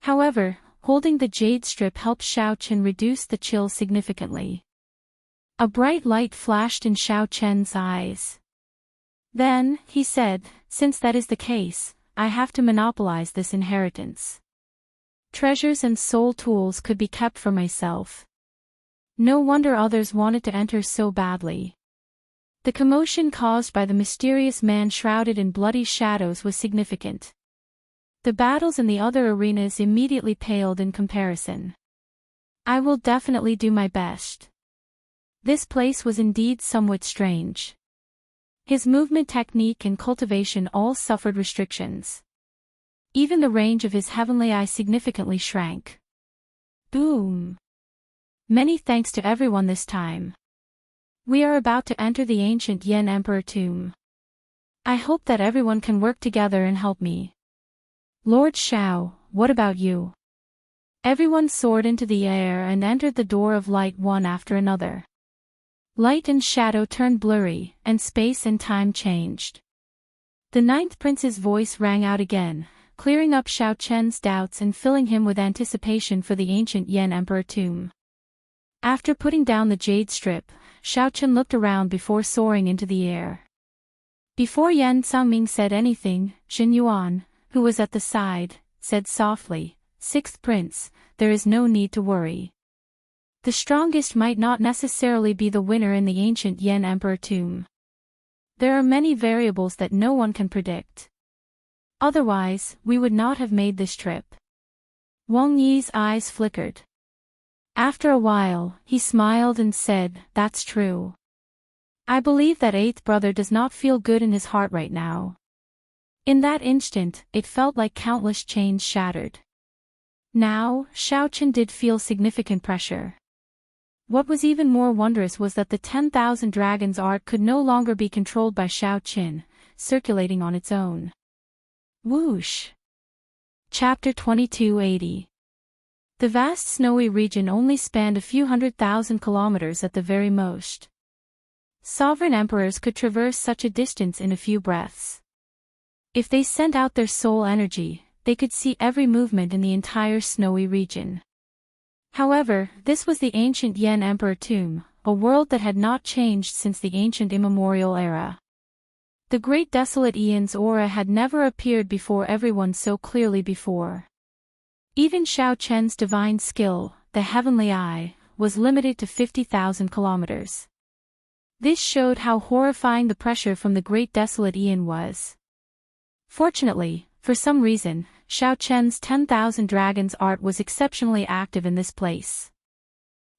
However, holding the jade strip helped Xiao Chen reduce the chill significantly. A bright light flashed in Xiao Chen's eyes. Then, he said, "Since that is the case, I have to monopolize this inheritance. Treasures and soul tools could be kept for myself." No wonder others wanted to enter so badly. The commotion caused by the mysterious man shrouded in bloody shadows was significant. The battles in the other arenas immediately paled in comparison. "I will definitely do my best." This place was indeed somewhat strange. His movement technique and cultivation all suffered restrictions. Even the range of his heavenly eye significantly shrank. Boom! Many thanks to everyone this time. We are about to enter the ancient Yen Emperor tomb. I hope that everyone can work together and help me. Lord Xiao, what about you? Everyone soared into the air and entered the door of light one after another. Light and shadow turned blurry, and space and time changed. The 9th prince's voice rang out again, clearing up Xiao Chen's doubts and filling him with anticipation for the ancient Yen Emperor tomb. After putting down the jade strip, Xiao Chen looked around before soaring into the air. Before Yan Tsangming said anything, Jin Yuan, who was at the side, said softly, "6th prince, there is no need to worry. The strongest might not necessarily be the winner in the ancient Yen Emperor tomb. There are many variables that no one can predict. Otherwise, we would not have made this trip." Wang Yi's eyes flickered. After a while, he smiled and said, "That's true. I believe that 8th brother does not feel good in his heart right now." In that instant, it felt like countless chains shattered. Now, Xiao Chen did feel significant pressure. What was even more wondrous was that the 10,000 dragons art could no longer be controlled by Xiao Chen, circulating on its own. Whoosh! Chapter 2280. The vast snowy region only spanned a few 100,000 kilometers at the very most. Sovereign emperors could traverse such a distance in a few breaths. If they sent out their soul energy, they could see every movement in the entire snowy region. However, this was the ancient Yen Emperor tomb, a world that had not changed since the ancient immemorial era. The great desolate Ian's aura had never appeared before everyone so clearly before. Even Xiao Chen's divine skill, the heavenly eye, was limited to 50,000 kilometers. This showed how horrifying the pressure from the great desolate Ian was. Fortunately, for some reason, Xiao Chen's 10,000 dragons art was exceptionally active in this place.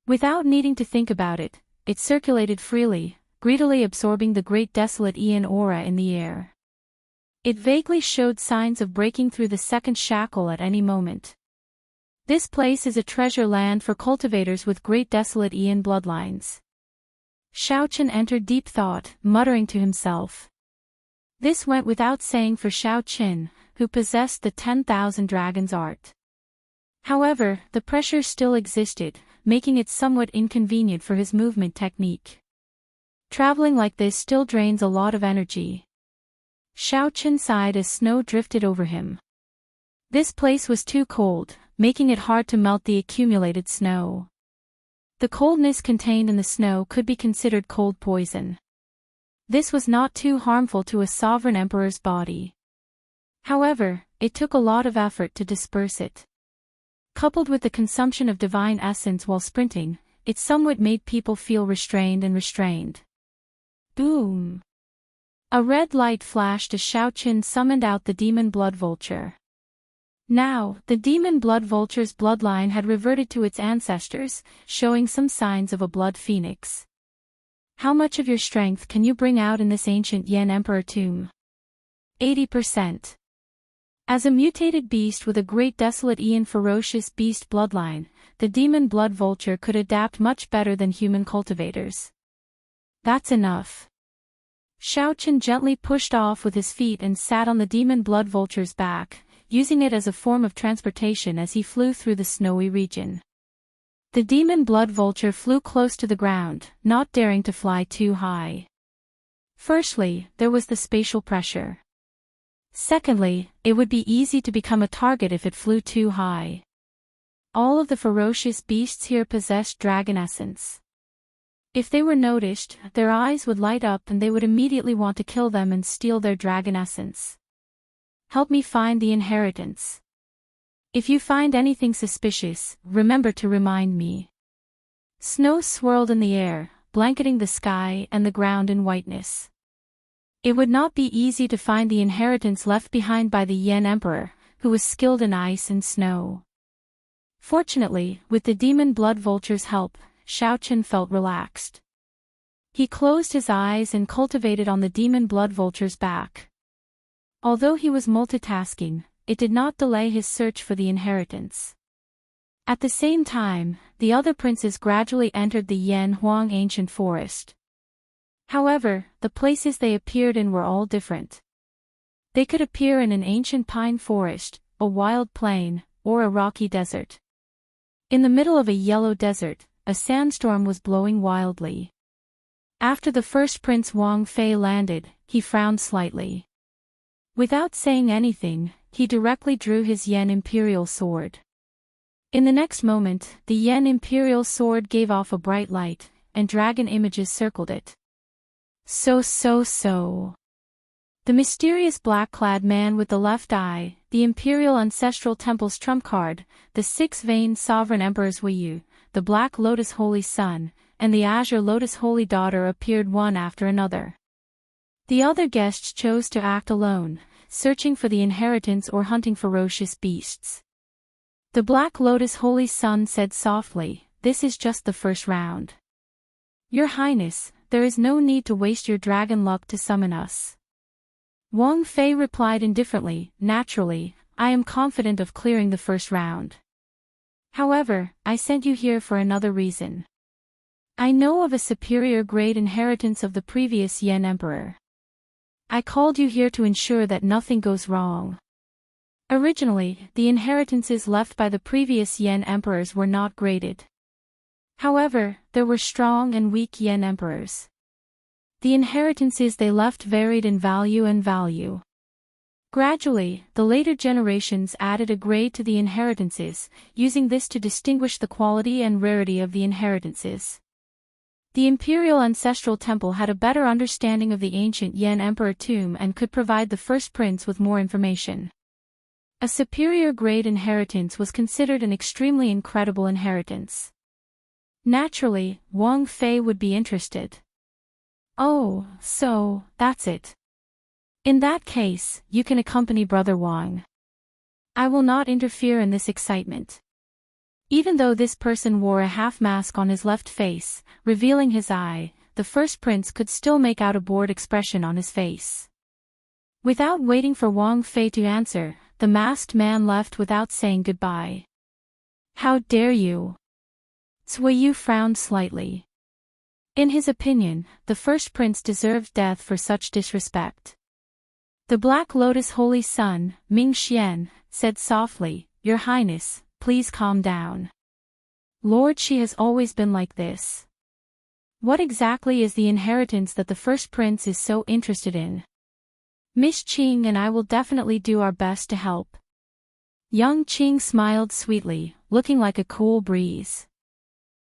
Without needing to think about it, it circulated freely, greedily absorbing the great desolate Ian aura in the air. It vaguely showed signs of breaking through the second shackle at any moment. This place is a treasure land for cultivators with great desolate Ian bloodlines. Xiao Chen entered deep thought, muttering to himself. This went without saying for Xiao Chen, who possessed the 10,000 dragons art. However, the pressure still existed, making it somewhat inconvenient for his movement technique. Traveling like this still drains a lot of energy. Xiao Chen sighed as snow drifted over him. This place was too cold, making it hard to melt the accumulated snow. The coldness contained in the snow could be considered cold poison. This was not too harmful to a sovereign emperor's body. However, it took a lot of effort to disperse it. Coupled with the consumption of divine essence while sprinting, it somewhat made people feel restrained. Boom! A red light flashed as Xiaoqun summoned out the demon blood vulture. Now, the demon blood vulture's bloodline had reverted to its ancestors, showing some signs of a blood phoenix. How much of your strength can you bring out in this ancient Yan Emperor tomb? 80%. As a mutated beast with a great desolate and ferocious beast bloodline, the demon blood vulture could adapt much better than human cultivators. That's enough. Xiaoqun gently pushed off with his feet and sat on the demon blood vulture's back, using it as a form of transportation as he flew through the snowy region. The demon blood vulture flew close to the ground, not daring to fly too high. Firstly, there was the spatial pressure. Secondly, it would be easy to become a target if it flew too high. All of the ferocious beasts here possessed dragon essence. If they were noticed, their eyes would light up and they would immediately want to kill them and steal their dragon essence. Help me find the inheritance. If you find anything suspicious, remember to remind me. Snow swirled in the air, blanketing the sky and the ground in whiteness. It would not be easy to find the inheritance left behind by the Yan Emperor, who was skilled in ice and snow. Fortunately, with the demon blood vulture's help, Xiaoqun felt relaxed. He closed his eyes and cultivated on the demon blood vulture's back. Although he was multitasking, it did not delay his search for the inheritance. At the same time, the other princes gradually entered the Yan Huang ancient forest. However, the places they appeared in were all different. They could appear in an ancient pine forest, a wild plain, or a rocky desert. In the middle of a yellow desert, a sandstorm was blowing wildly. After the first prince Wang Fei landed, he frowned slightly. Without saying anything, he directly drew his Yan imperial sword. In the next moment, the Yan imperial sword gave off a bright light, and dragon images circled it. So. The mysterious black-clad man with the left eye, the Imperial Ancestral Temple's trump card, the six-veined sovereign emperors Wuyu, the Black Lotus Holy Son, and the Azure Lotus Holy Daughter appeared one after another. The other guests chose to act alone, searching for the inheritance or hunting ferocious beasts. The Black Lotus Holy Son said softly, "This is just the first round. Your Highness, there is no need to waste your dragon luck to summon us." Wang Fei replied indifferently, "Naturally, I am confident of clearing the first round. However, I sent you here for another reason. I know of a superior grade inheritance of the previous Yan Emperor. I called you here to ensure that nothing goes wrong. Originally, the inheritances left by the previous Yan Emperors were not graded. However, there were strong and weak Yan Emperors. The inheritances they left varied in value. Gradually, the later generations added a grade to the inheritances, using this to distinguish the quality and rarity of the inheritances. The Imperial Ancestral Temple had a better understanding of the ancient Yan Emperor tomb and could provide the first prince with more information. A superior grade inheritance was considered an extremely incredible inheritance. Naturally, Wang Fei would be interested. "Oh, so, that's it. In that case, you can accompany Brother Wang. I will not interfere in this excitement." Even though this person wore a half-mask on his left face, revealing his eye, the first prince could still make out a bored expression on his face. Without waiting for Wang Fei to answer, the masked man left without saying goodbye. "How dare you?" Cui Yu frowned slightly. In his opinion, the first prince deserved death for such disrespect. The Black Lotus Holy Son, Ming Xian, said softly, "Your Highness, please calm down. Lord, she has always been like this. What exactly is the inheritance that the first prince is so interested in? Miss Qing and I will definitely do our best to help." Young Qing smiled sweetly, looking like a cool breeze.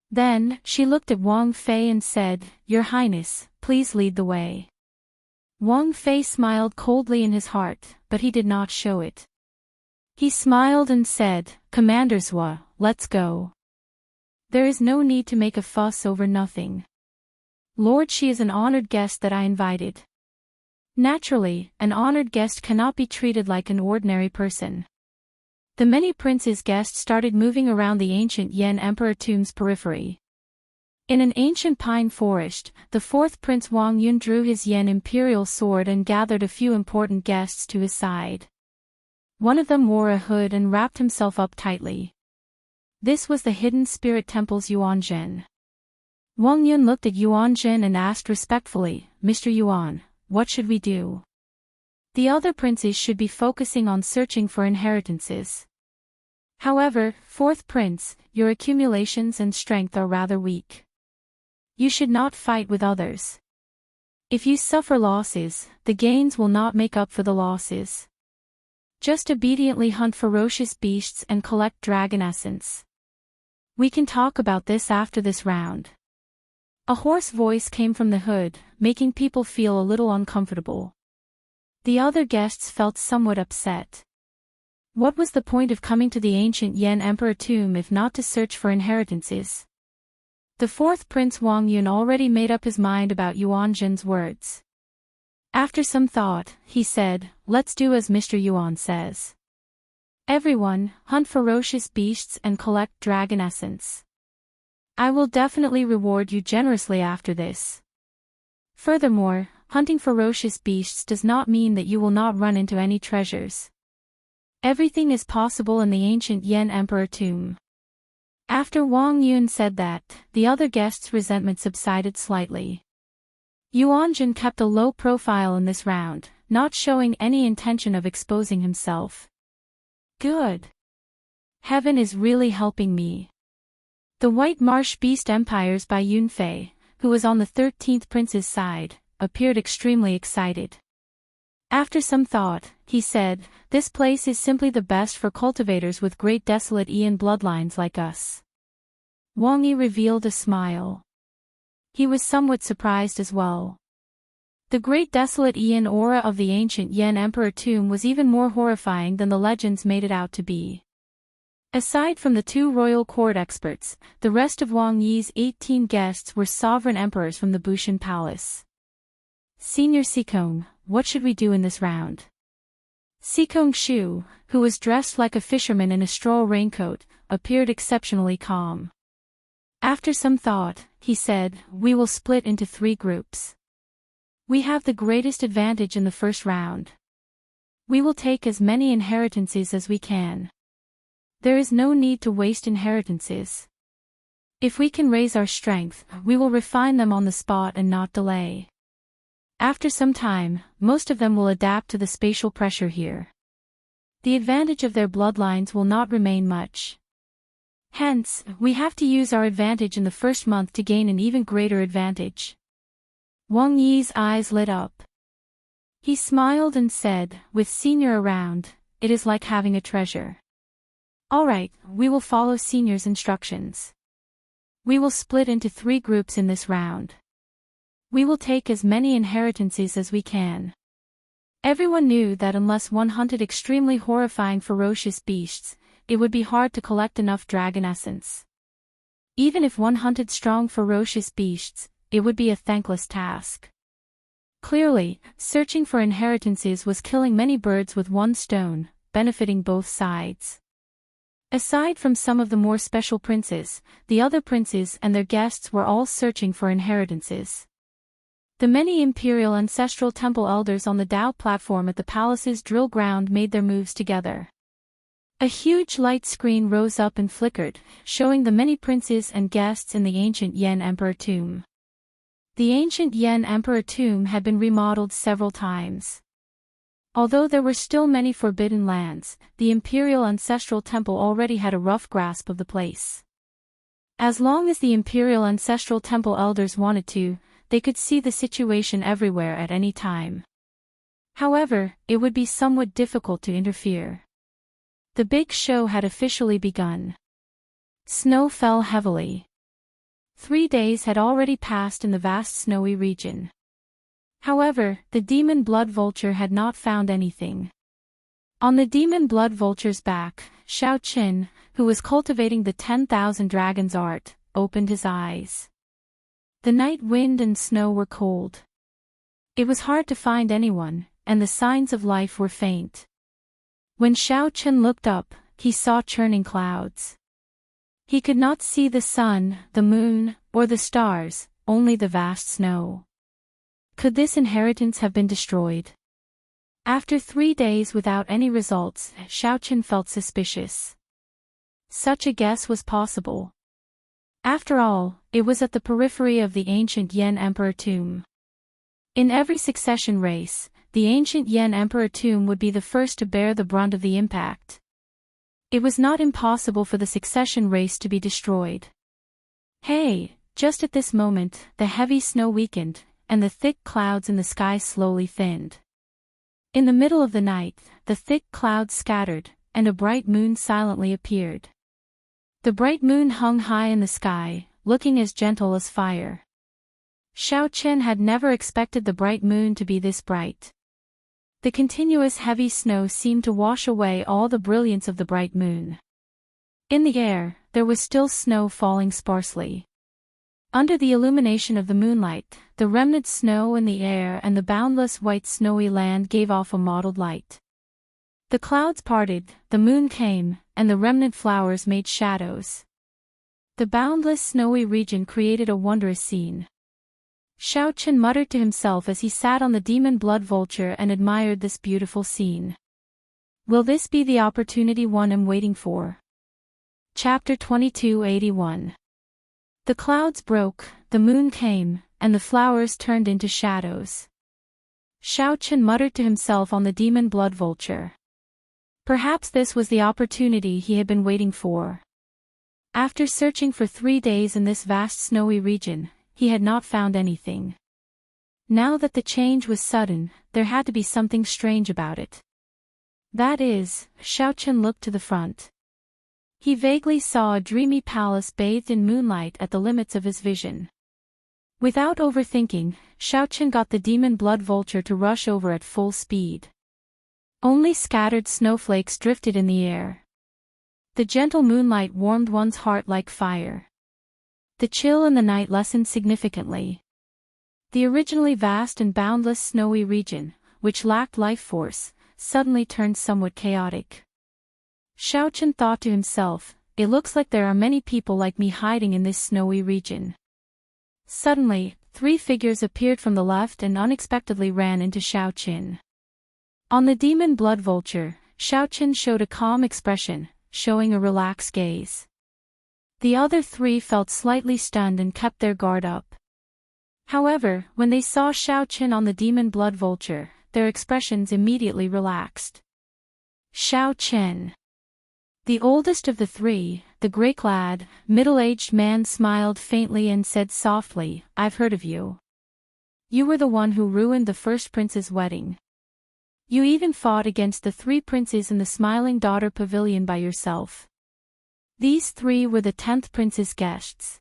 Then, she looked at Wang Fei and said, "Your Highness, please lead the way." Wang Fei smiled coldly in his heart, but he did not show it. He smiled and said, "Commander Zhua, let's go. There is no need to make a fuss over nothing. Lord, she is an honored guest that I invited." Naturally, an honored guest cannot be treated like an ordinary person. The many princes' guests started moving around the ancient Yan Emperor tomb's periphery. In an ancient pine forest, the fourth Prince Wang Yun drew his Yan imperial sword and gathered a few important guests to his side. One of them wore a hood and wrapped himself up tightly. This was the hidden spirit temple's Yuanzhen. Wang Yun looked at Yuanzhen and asked respectfully, "Mr. Yuan, what should we do?" The other princes should be focusing on searching for inheritances. However, fourth prince, your accumulations and strength are rather weak. You should not fight with others. If you suffer losses, the gains will not make up for the losses. Just obediently hunt ferocious beasts and collect dragon essence. We can talk about this after this round. A hoarse voice came from the hood, making people feel a little uncomfortable. The other guests felt somewhat upset. What was the point of coming to the ancient Yan Emperor tomb if not to search for inheritances? The fourth Prince Wang Yun already made up his mind about Yuanzhen's words. After some thought, he said, "Let's do as Mr. Yuan says. Everyone, hunt ferocious beasts and collect dragon essence. I will definitely reward you generously after this. Furthermore, hunting ferocious beasts does not mean that you will not run into any treasures. Everything is possible in the ancient Yan Emperor tomb." After Wang Yun said that, the other guests' resentment subsided slightly. Yuanzhen kept a low profile in this round, not showing any intention of exposing himself. Good. Heaven is really helping me. The White Marsh Beast Empires by Yunfei, who was on the 13th prince's side, appeared extremely excited. After some thought, he said, "This place is simply the best for cultivators with great desolate Ian bloodlines like us." Wang Yi revealed a smile. He was somewhat surprised as well. The great desolate Ian aura of the ancient Yan Emperor tomb was even more horrifying than the legends made it out to be. Aside from the two royal court experts, the rest of Wang Yi's 18 guests were sovereign emperors from the Bushan Palace. "Senior Sikong, what should we do in this round?" Sikong Shu, who was dressed like a fisherman in a straw raincoat, appeared exceptionally calm. After some thought, he said, "We will split into 3 groups. We have the greatest advantage in the first round. We will take as many inheritances as we can. There is no need to waste inheritances. If we can raise our strength, we will refine them on the spot and not delay. After some time, most of them will adapt to the spatial pressure here. The advantage of their bloodlines will not remain much. Hence, we have to use our advantage in the first month to gain an even greater advantage." Wang Yi's eyes lit up. He smiled and said, "With Senior around, it is like having a treasure. Alright, we will follow Senior's instructions. We will split into 3 groups in this round. We will take as many inheritances as we can." Everyone knew that unless one hunted extremely horrifying ferocious beasts, it would be hard to collect enough dragon essence. Even if one hunted strong ferocious beasts, it would be a thankless task. Clearly, searching for inheritances was killing many birds with one stone, benefiting both sides. Aside from some of the more special princes, the other princes and their guests were all searching for inheritances. The many imperial ancestral temple elders on the Dao platform at the palace's drill ground made their moves together. A huge light screen rose up and flickered, showing the many princes and guests in the ancient Yan Emperor tomb. The ancient Yan Emperor tomb had been remodeled several times. Although there were still many forbidden lands, the imperial ancestral temple already had a rough grasp of the place. As long as the imperial ancestral temple elders wanted to, they could see the situation everywhere at any time. However, it would be somewhat difficult to interfere. The big show had officially begun. Snow fell heavily. 3 days had already passed in the vast snowy region. However, the demon blood vulture had not found anything. On the demon blood vulture's back, Xiaoqin, who was cultivating the 10,000 dragons art, opened his eyes. The night wind and snow were cold. It was hard to find anyone, and the signs of life were faint. When Xiaoqin looked up, he saw churning clouds. He could not see the sun, the moon, or the stars, only the vast snow. Could this inheritance have been destroyed? After 3 days without any results, Xiaoqin felt suspicious. Such a guess was possible. After all, it was at the periphery of the ancient Yan Emperor tomb. In every succession race, the ancient Yan Emperor tomb would be the first to bear the brunt of the impact. It was not impossible for the succession race to be destroyed. Hey, just at this moment, the heavy snow weakened, and the thick clouds in the sky slowly thinned. In the middle of the night, the thick clouds scattered, and a bright moon silently appeared. The bright moon hung high in the sky, looking as gentle as fire. Xiaoqin had never expected the bright moon to be this bright. The continuous heavy snow seemed to wash away all the brilliance of the bright moon. In the air, there was still snow falling sparsely. Under the illumination of the moonlight, the remnant snow in the air and the boundless white snowy land gave off a mottled light. The clouds parted, the moon came, and the remnant flowers made shadows. The boundless snowy region created a wondrous scene. Xiaoqin muttered to himself as he sat on the demon blood vulture and admired this beautiful scene. Will this be the opportunity one am waiting for? Chapter 2281. The clouds broke, the moon came, and the flowers turned into shadows. Xiaoqin muttered to himself on the demon blood vulture. Perhaps this was the opportunity he had been waiting for. After searching for 3 days in this vast snowy region, he had not found anything. Now that the change was sudden, there had to be something strange about it. That is, Xiaoqin looked to the front. He vaguely saw a dreamy palace bathed in moonlight at the limits of his vision. Without overthinking, Xiaoqin got the demon blood vulture to rush over at full speed. Only scattered snowflakes drifted in the air. The gentle moonlight warmed one's heart like fire. The chill in the night lessened significantly. The originally vast and boundless snowy region, which lacked life force, suddenly turned somewhat chaotic. Xiaoqin thought to himself, it looks like there are many people like me hiding in this snowy region. Suddenly, 3 figures appeared from the left and unexpectedly ran into Xiaoqin. On the demon blood vulture, Xiaoqin showed a calm expression, showing a relaxed gaze. The other 3 felt slightly stunned and kept their guard up. However, when they saw Xiaoqin on the demon blood vulture, their expressions immediately relaxed. Xiaoqin. The oldest of the 3, the gray-clad, middle-aged man smiled faintly and said softly, I've heard of you. You were the one who ruined the first prince's wedding. You even fought against the 3 princes in the Smiling Daughter Pavilion by yourself. These 3 were the 10th prince's guests.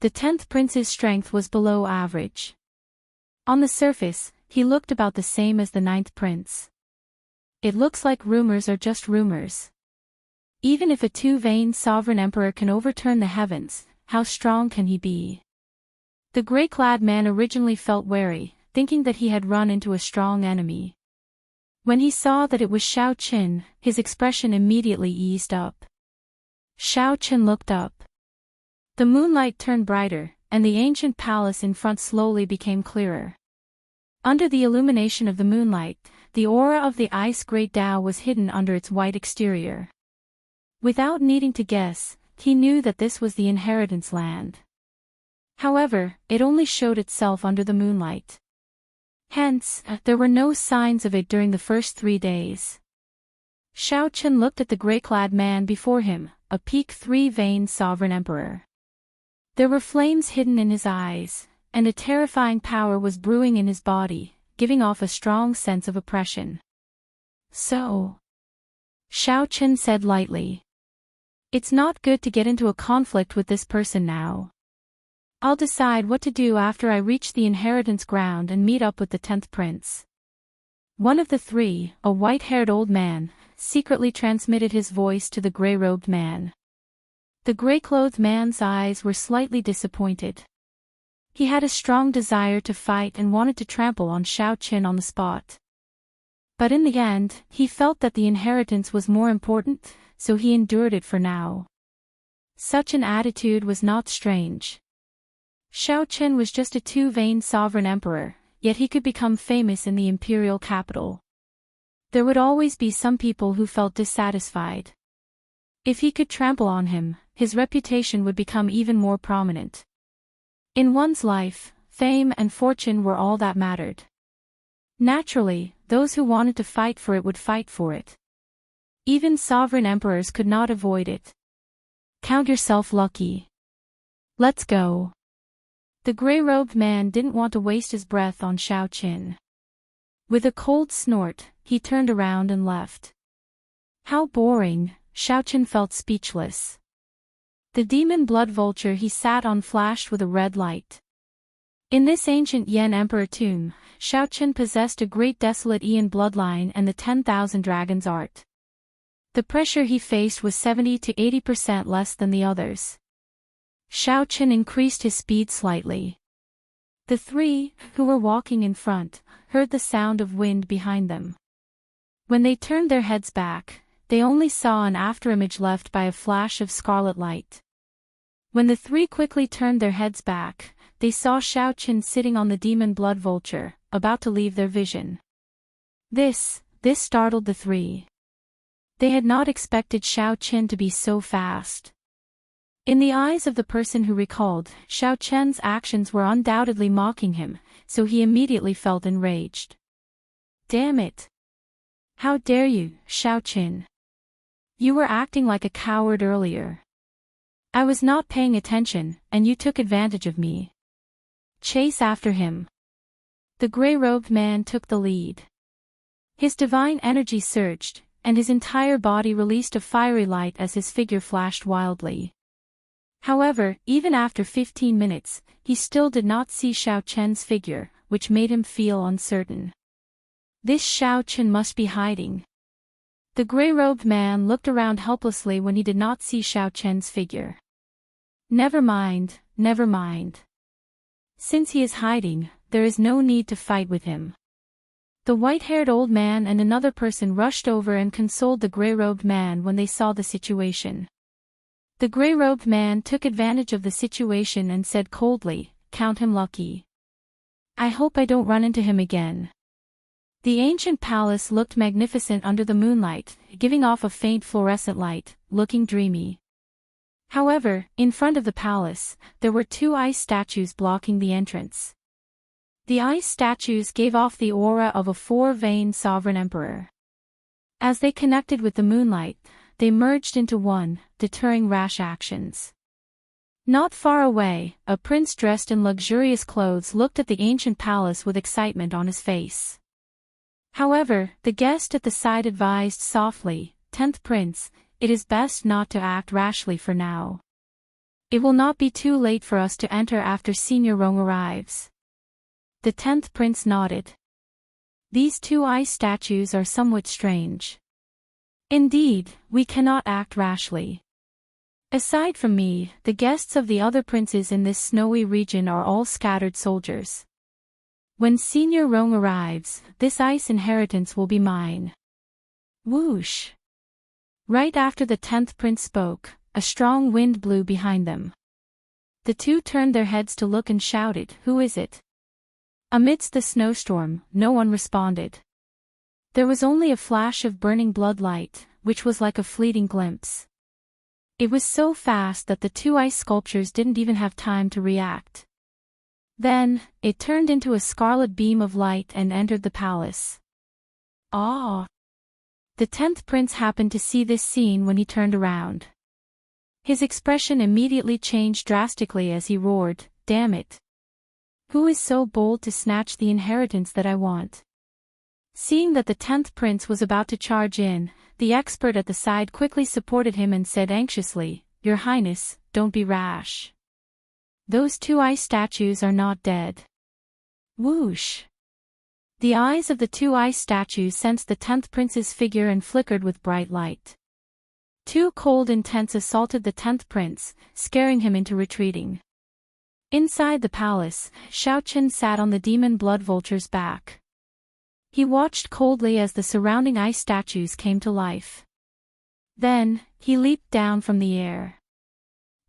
The 10th prince's strength was below average. On the surface, he looked about the same as the 9th prince. It looks like rumors are just rumors. Even if a 2-veined sovereign emperor can overturn the heavens, how strong can he be? The gray-clad man originally felt wary, thinking that he had run into a strong enemy. When he saw that it was Xiaoqin, his expression immediately eased up. Xiaoqin looked up. The moonlight turned brighter, and the ancient palace in front slowly became clearer. Under the illumination of the moonlight, the aura of the ice great Dao was hidden under its white exterior. Without needing to guess, he knew that this was the inheritance land. However, it only showed itself under the moonlight. Hence, there were no signs of it during the first 3 days. Xiaoqin looked at the gray-clad man before him, a peak 3-veined sovereign emperor. There were flames hidden in his eyes, and a terrifying power was brewing in his body, giving off a strong sense of oppression. So, Xiaochen said lightly. It's not good to get into a conflict with this person now. I'll decide what to do after I reach the inheritance ground and meet up with the 10th prince. One of the three, a white-haired old man, secretly transmitted his voice to the gray-robed man. The gray-clothed man's eyes were slightly disappointed. He had a strong desire to fight and wanted to trample on Xiaochen on the spot. But in the end, he felt that the inheritance was more important, so he endured it for now. Such an attitude was not strange. Xiaochen was just a too-vain sovereign emperor, yet he could become famous in the imperial capital. There would always be some people who felt dissatisfied. If he could trample on him, his reputation would become even more prominent. In one's life, fame and fortune were all that mattered. Naturally, those who wanted to fight for it would fight for it. Even sovereign emperors could not avoid it. Count yourself lucky. Let's go. The gray-robed man didn't want to waste his breath on Xiaochen. With a cold snort, he turned around and left. How boring, Xiaochen felt speechless. The demon blood vulture he sat on flashed with a red light. In this ancient Yan Emperor tomb, Xiaochen possessed a great desolate Ian bloodline and the 10,000 dragons art. The pressure he faced was 70 to 80% less than the others. Xiaochen increased his speed slightly. The three, who were walking in front, heard the sound of wind behind them. When they turned their heads back, they only saw an afterimage left by a flash of scarlet light. When the three quickly turned their heads back, they saw Xiaochen sitting on the demon blood vulture, about to leave their vision. This startled the three. They had not expected Xiaochen to be so fast. In the eyes of the person who recalled, Xiaochen's actions were undoubtedly mocking him, so he immediately felt enraged. Damn it! How dare you, Xiaochen? You were acting like a coward earlier. I was not paying attention, and you took advantage of me. Chase after him. The gray-robed man took the lead. His divine energy surged, and his entire body released a fiery light as his figure flashed wildly. However, even after 15 minutes, he still did not see Xiaochen's figure, which made him feel uncertain. This Xiaochen must be hiding. The gray-robed man looked around helplessly when he did not see Xiaochen's figure. Never mind, never mind. Since he is hiding, there is no need to fight with him. The white-haired old man and another person rushed over and consoled the gray-robed man when they saw the situation. The gray-robed man took advantage of the situation and said coldly, "Count him lucky. I hope I don't run into him again." The ancient palace looked magnificent under the moonlight, giving off a faint fluorescent light, looking dreamy. However, in front of the palace, there were two ice statues blocking the entrance. The ice statues gave off the aura of a four-veined sovereign emperor. As they connected with the moonlight, they merged into one, deterring rash actions. Not far away, a prince dressed in luxurious clothes looked at the ancient palace with excitement on his face. However, the guest at the side advised softly, "10th prince, it is best not to act rashly for now. It will not be too late for us to enter after Senior Rong arrives." The 10th prince nodded. These two ice statues are somewhat strange. Indeed, we cannot act rashly. Aside from me, the guests of the other princes in this snowy region are all scattered soldiers. When Senior Rong arrives, this ice inheritance will be mine. Whoosh! Right after the 10th prince spoke, a strong wind blew behind them. The two turned their heads to look and shouted, "Who is it?" Amidst the snowstorm, no one responded. There was only a flash of burning blood light, which was like a fleeting glimpse. It was so fast that the two ice sculptures didn't even have time to react. Then, it turned into a scarlet beam of light and entered the palace. Ah! The 10th prince happened to see this scene when he turned around. His expression immediately changed drastically as he roared, "Damn it! Who is so bold to snatch the inheritance that I want?" Seeing that the 10th prince was about to charge in, the expert at the side quickly supported him and said anxiously, "Your Highness, don't be rash. Those two ice statues are not dead." Whoosh! The eyes of the two ice statues sensed the 10th prince's figure and flickered with bright light. Two cold intents assaulted the 10th prince, scaring him into retreating. Inside the palace, Xiaochen sat on the demon blood vulture's back. He watched coldly as the surrounding ice statues came to life. Then, he leaped down from the air.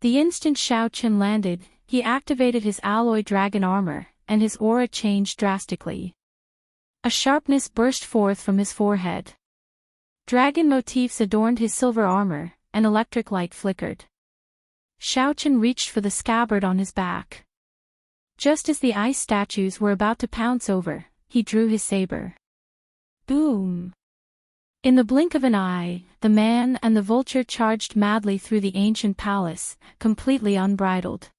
The instant Xiaochen landed, he activated his alloy dragon armor, and his aura changed drastically. A sharpness burst forth from his forehead. Dragon motifs adorned his silver armor, and electric light flickered. Xiaochen reached for the scabbard on his back. Just as the ice statues were about to pounce over, he drew his saber. Boom! In the blink of an eye, the man and the vulture charged madly through the ancient palace, completely unbridled.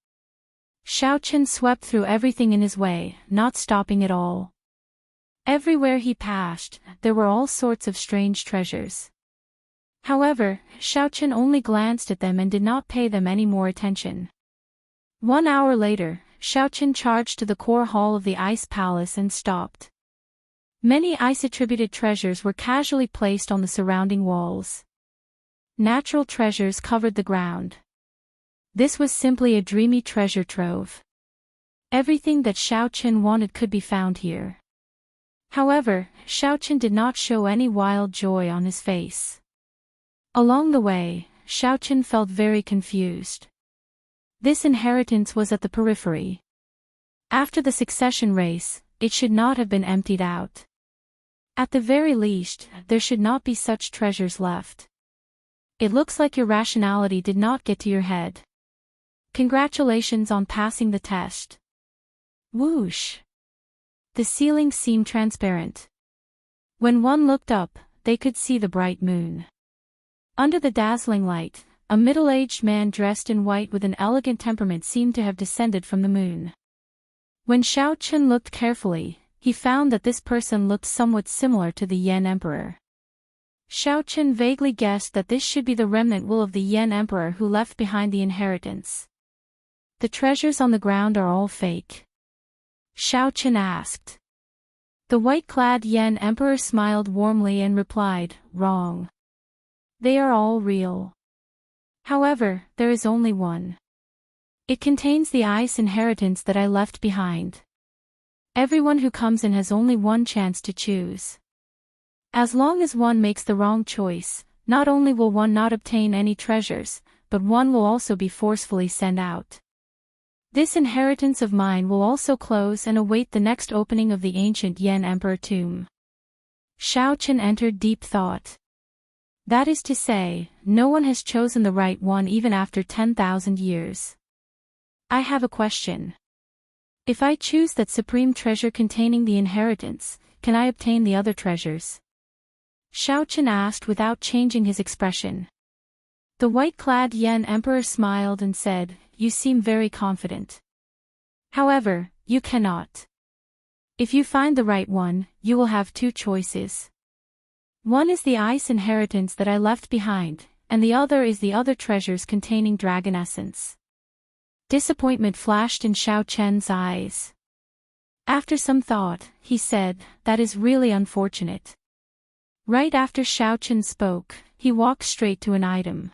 Xiaochen swept through everything in his way, not stopping at all. Everywhere he passed, there were all sorts of strange treasures. However, Xiaochen only glanced at them and did not pay them any more attention. 1 hour later, Xiaochen charged to the core hall of the ice palace and stopped. Many ice-attributed treasures were casually placed on the surrounding walls. Natural treasures covered the ground. This was simply a dreamy treasure trove. Everything that Xiaochen wanted could be found here. However, Xiaochen did not show any wild joy on his face. Along the way, Xiaochen felt very confused. This inheritance was at the periphery. After the succession race, it should not have been emptied out. At the very least, there should not be such treasures left. It looks like your rationality did not get to your head. Congratulations on passing the test. Whoosh! The ceiling seemed transparent. When one looked up, they could see the bright moon. Under the dazzling light, a middle-aged man dressed in white with an elegant temperament seemed to have descended from the moon. When Xiaochen looked carefully, he found that this person looked somewhat similar to the Yan Emperor. Xiaochen vaguely guessed that this should be the remnant will of the Yan Emperor who left behind the inheritance. The treasures on the ground are all fake? Xiaochen asked. The white-clad Yan Emperor smiled warmly and replied, "Wrong. They are all real. However, there is only one. It contains the ice inheritance that I left behind. Everyone who comes in has only one chance to choose. As long as one makes the wrong choice, not only will one not obtain any treasures, but one will also be forcefully sent out. This inheritance of mine will also close and await the next opening of the ancient Yan Emperor tomb." Xiaochen entered deep thought. That is to say, no one has chosen the right one even after 10,000 years. I have a question. If I choose that supreme treasure containing the inheritance, can I obtain the other treasures? Xiaochen asked without changing his expression. The white-clad Yan Emperor smiled and said, "You seem very confident. However, you cannot. If you find the right one, you will have two choices. One is the ice inheritance that I left behind, and the other is the other treasures containing dragon essence." Disappointment flashed in Xiaochen's eyes. After some thought, he said, "That is really unfortunate." Right after Xiaochen spoke, he walked straight to an item.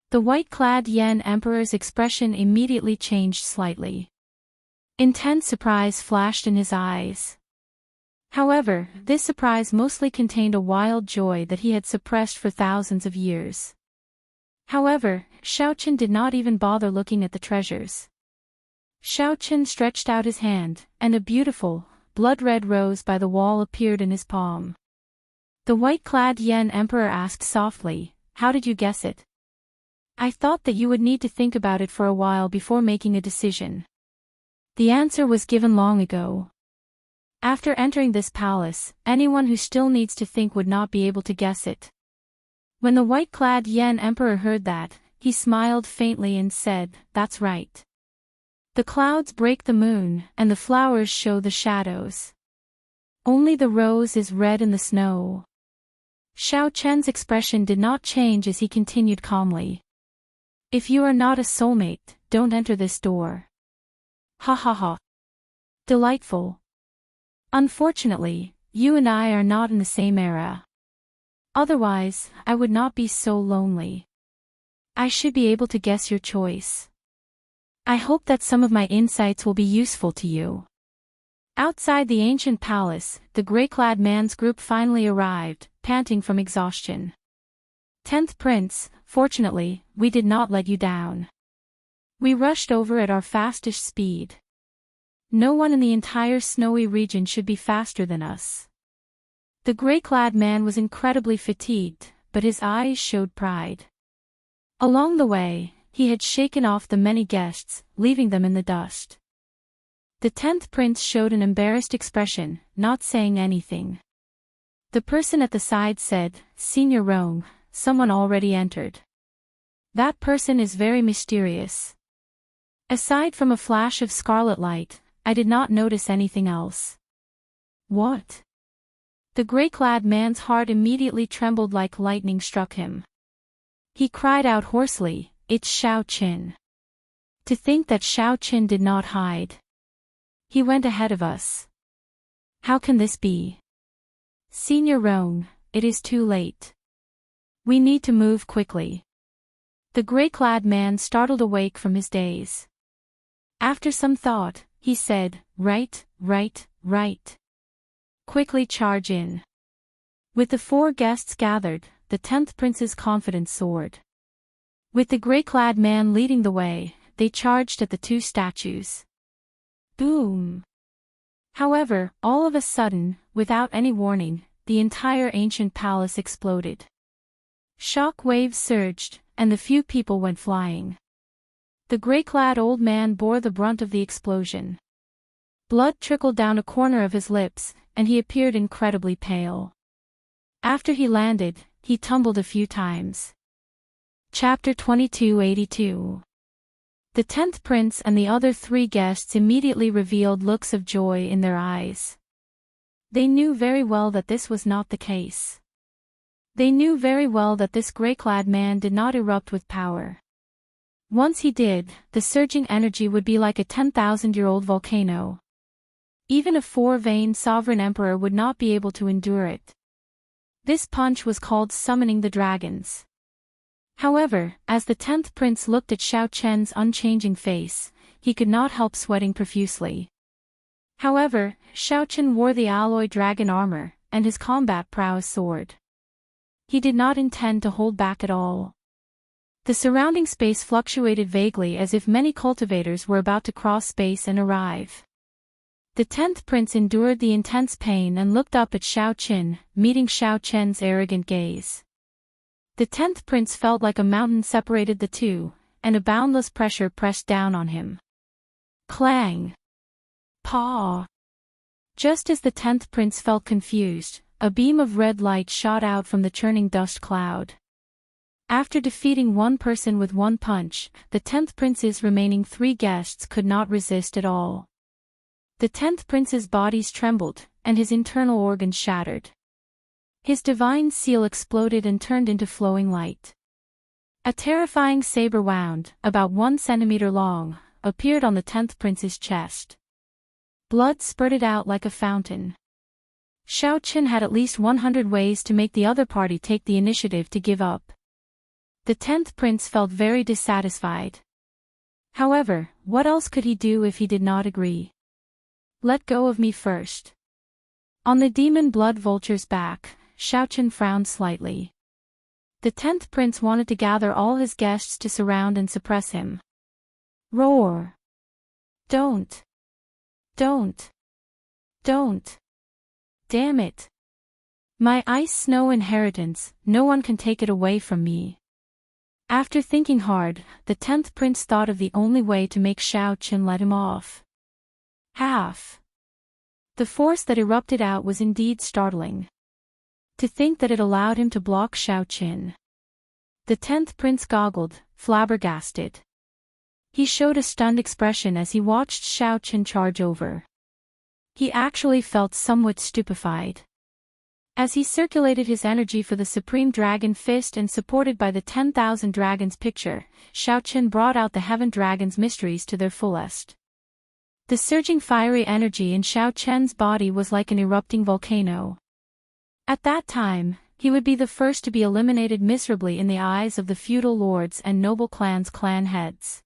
The white-clad Yan Emperor's expression immediately changed slightly. Intense surprise flashed in his eyes. However, this surprise mostly contained a wild joy that he had suppressed for thousands of years. However, Xiaochen did not even bother looking at the treasures. Xiaochen stretched out his hand, and a beautiful, blood-red rose by the wall appeared in his palm. The white-clad Yan Emperor asked softly, "How did you guess it?" "I thought that you would need to think about it for a while before making a decision. The answer was given long ago. After entering this palace, anyone who still needs to think would not be able to guess it." When the white-clad Yan Emperor heard that, he smiled faintly and said, "That's right. The clouds break the moon, and the flowers show the shadows. Only the rose is red in the snow. Xiao Chen's expression did not change as he continued calmly. If you are not a soulmate, don't enter this door. Ha ha ha. Delightful. Unfortunately, you and I are not in the same era. Otherwise, I would not be so lonely. I should be able to guess your choice. I hope that some of my insights will be useful to you. Outside the ancient palace, the gray-clad man's group finally arrived, panting from exhaustion. 10th Prince, fortunately, we did not let you down. We rushed over at our fastest speed. No one in the entire snowy region should be faster than us. The gray-clad man was incredibly fatigued, but his eyes showed pride. Along the way, he had shaken off the many guests, leaving them in the dust. The 10th Prince showed an embarrassed expression, not saying anything. The person at the side said, Senior Rong, someone already entered. That person is very mysterious. Aside from a flash of scarlet light, I did not notice anything else. What? The gray-clad man's heart immediately trembled like lightning struck him. He cried out hoarsely, It's Xiao Qin. To think that Xiao Qin did not hide. He went ahead of us. How can this be? Senior Rong, it is too late. We need to move quickly. The gray-clad man startled awake from his daze. After some thought, he said, Right. Quickly charge in. With the 4 guests gathered, the 10th Prince's confidence soared. With the gray-clad man leading the way, they charged at the 2 statues. Boom! However, all of a sudden, without any warning, the entire ancient palace exploded. Shock waves surged, and the few people went flying. The gray-clad old man bore the brunt of the explosion. Blood trickled down a corner of his lips, and he appeared incredibly pale. After he landed, he tumbled a few times. Chapter 2282. The 10th Prince and the other 3 guests immediately revealed looks of joy in their eyes. They knew very well that this was not the case. They knew very well that this gray-clad man did not erupt with power. Once he did, the surging energy would be like a 10,000-year-old volcano. Even a 4-veined sovereign emperor would not be able to endure it. This punch was called summoning the dragons. However, as the 10th Prince looked at Xiao Chen's unchanging face, he could not help sweating profusely. However, Xiao Chen wore the alloy dragon armor, and his combat prowess soared. He did not intend to hold back at all. The surrounding space fluctuated vaguely as if many cultivators were about to cross space and arrive. The 10th Prince endured the intense pain and looked up at Xiao Qin, meeting Xiao Chen's arrogant gaze. The 10th Prince felt like a mountain separated the two, and a boundless pressure pressed down on him. Clang! Paw! Just as the 10th Prince felt confused, a beam of red light shot out from the churning dust cloud. After defeating one person with one punch, the 10th Prince's remaining 3 guests could not resist at all. The 10th Prince's bodies trembled, and his internal organs shattered. His divine seal exploded and turned into flowing light. A terrifying saber wound, about 1 centimeter long, appeared on the 10th Prince's chest. Blood spurted out like a fountain. Xiao Qin had at least 100 ways to make the other party take the initiative to give up. The 10th Prince felt very dissatisfied. However, what else could he do if he did not agree? Let go of me first. On the demon blood vulture's back, Xiao Qin frowned slightly. The 10th Prince wanted to gather all his guests to surround and suppress him. Roar! Don't! Don't! Don't! Damn it! My ice snow inheritance, no one can take it away from me. After thinking hard, the 10th Prince thought of the only way to make Xiao Qin let him off. Half. The force that erupted out was indeed startling. To think that it allowed him to block Xiao Qin. The 10th Prince goggled, flabbergasted. He showed a stunned expression as he watched Xiao Qin charge over. He actually felt somewhat stupefied. As he circulated his energy for the Supreme Dragon Fist and supported by the 10,000 Dragons picture, Xiaoqin brought out the Heaven Dragon's mysteries to their fullest. The surging fiery energy in Xiaoqian's body was like an erupting volcano. At that time, he would be the first to be eliminated miserably in the eyes of the feudal lords and noble clans' clan heads.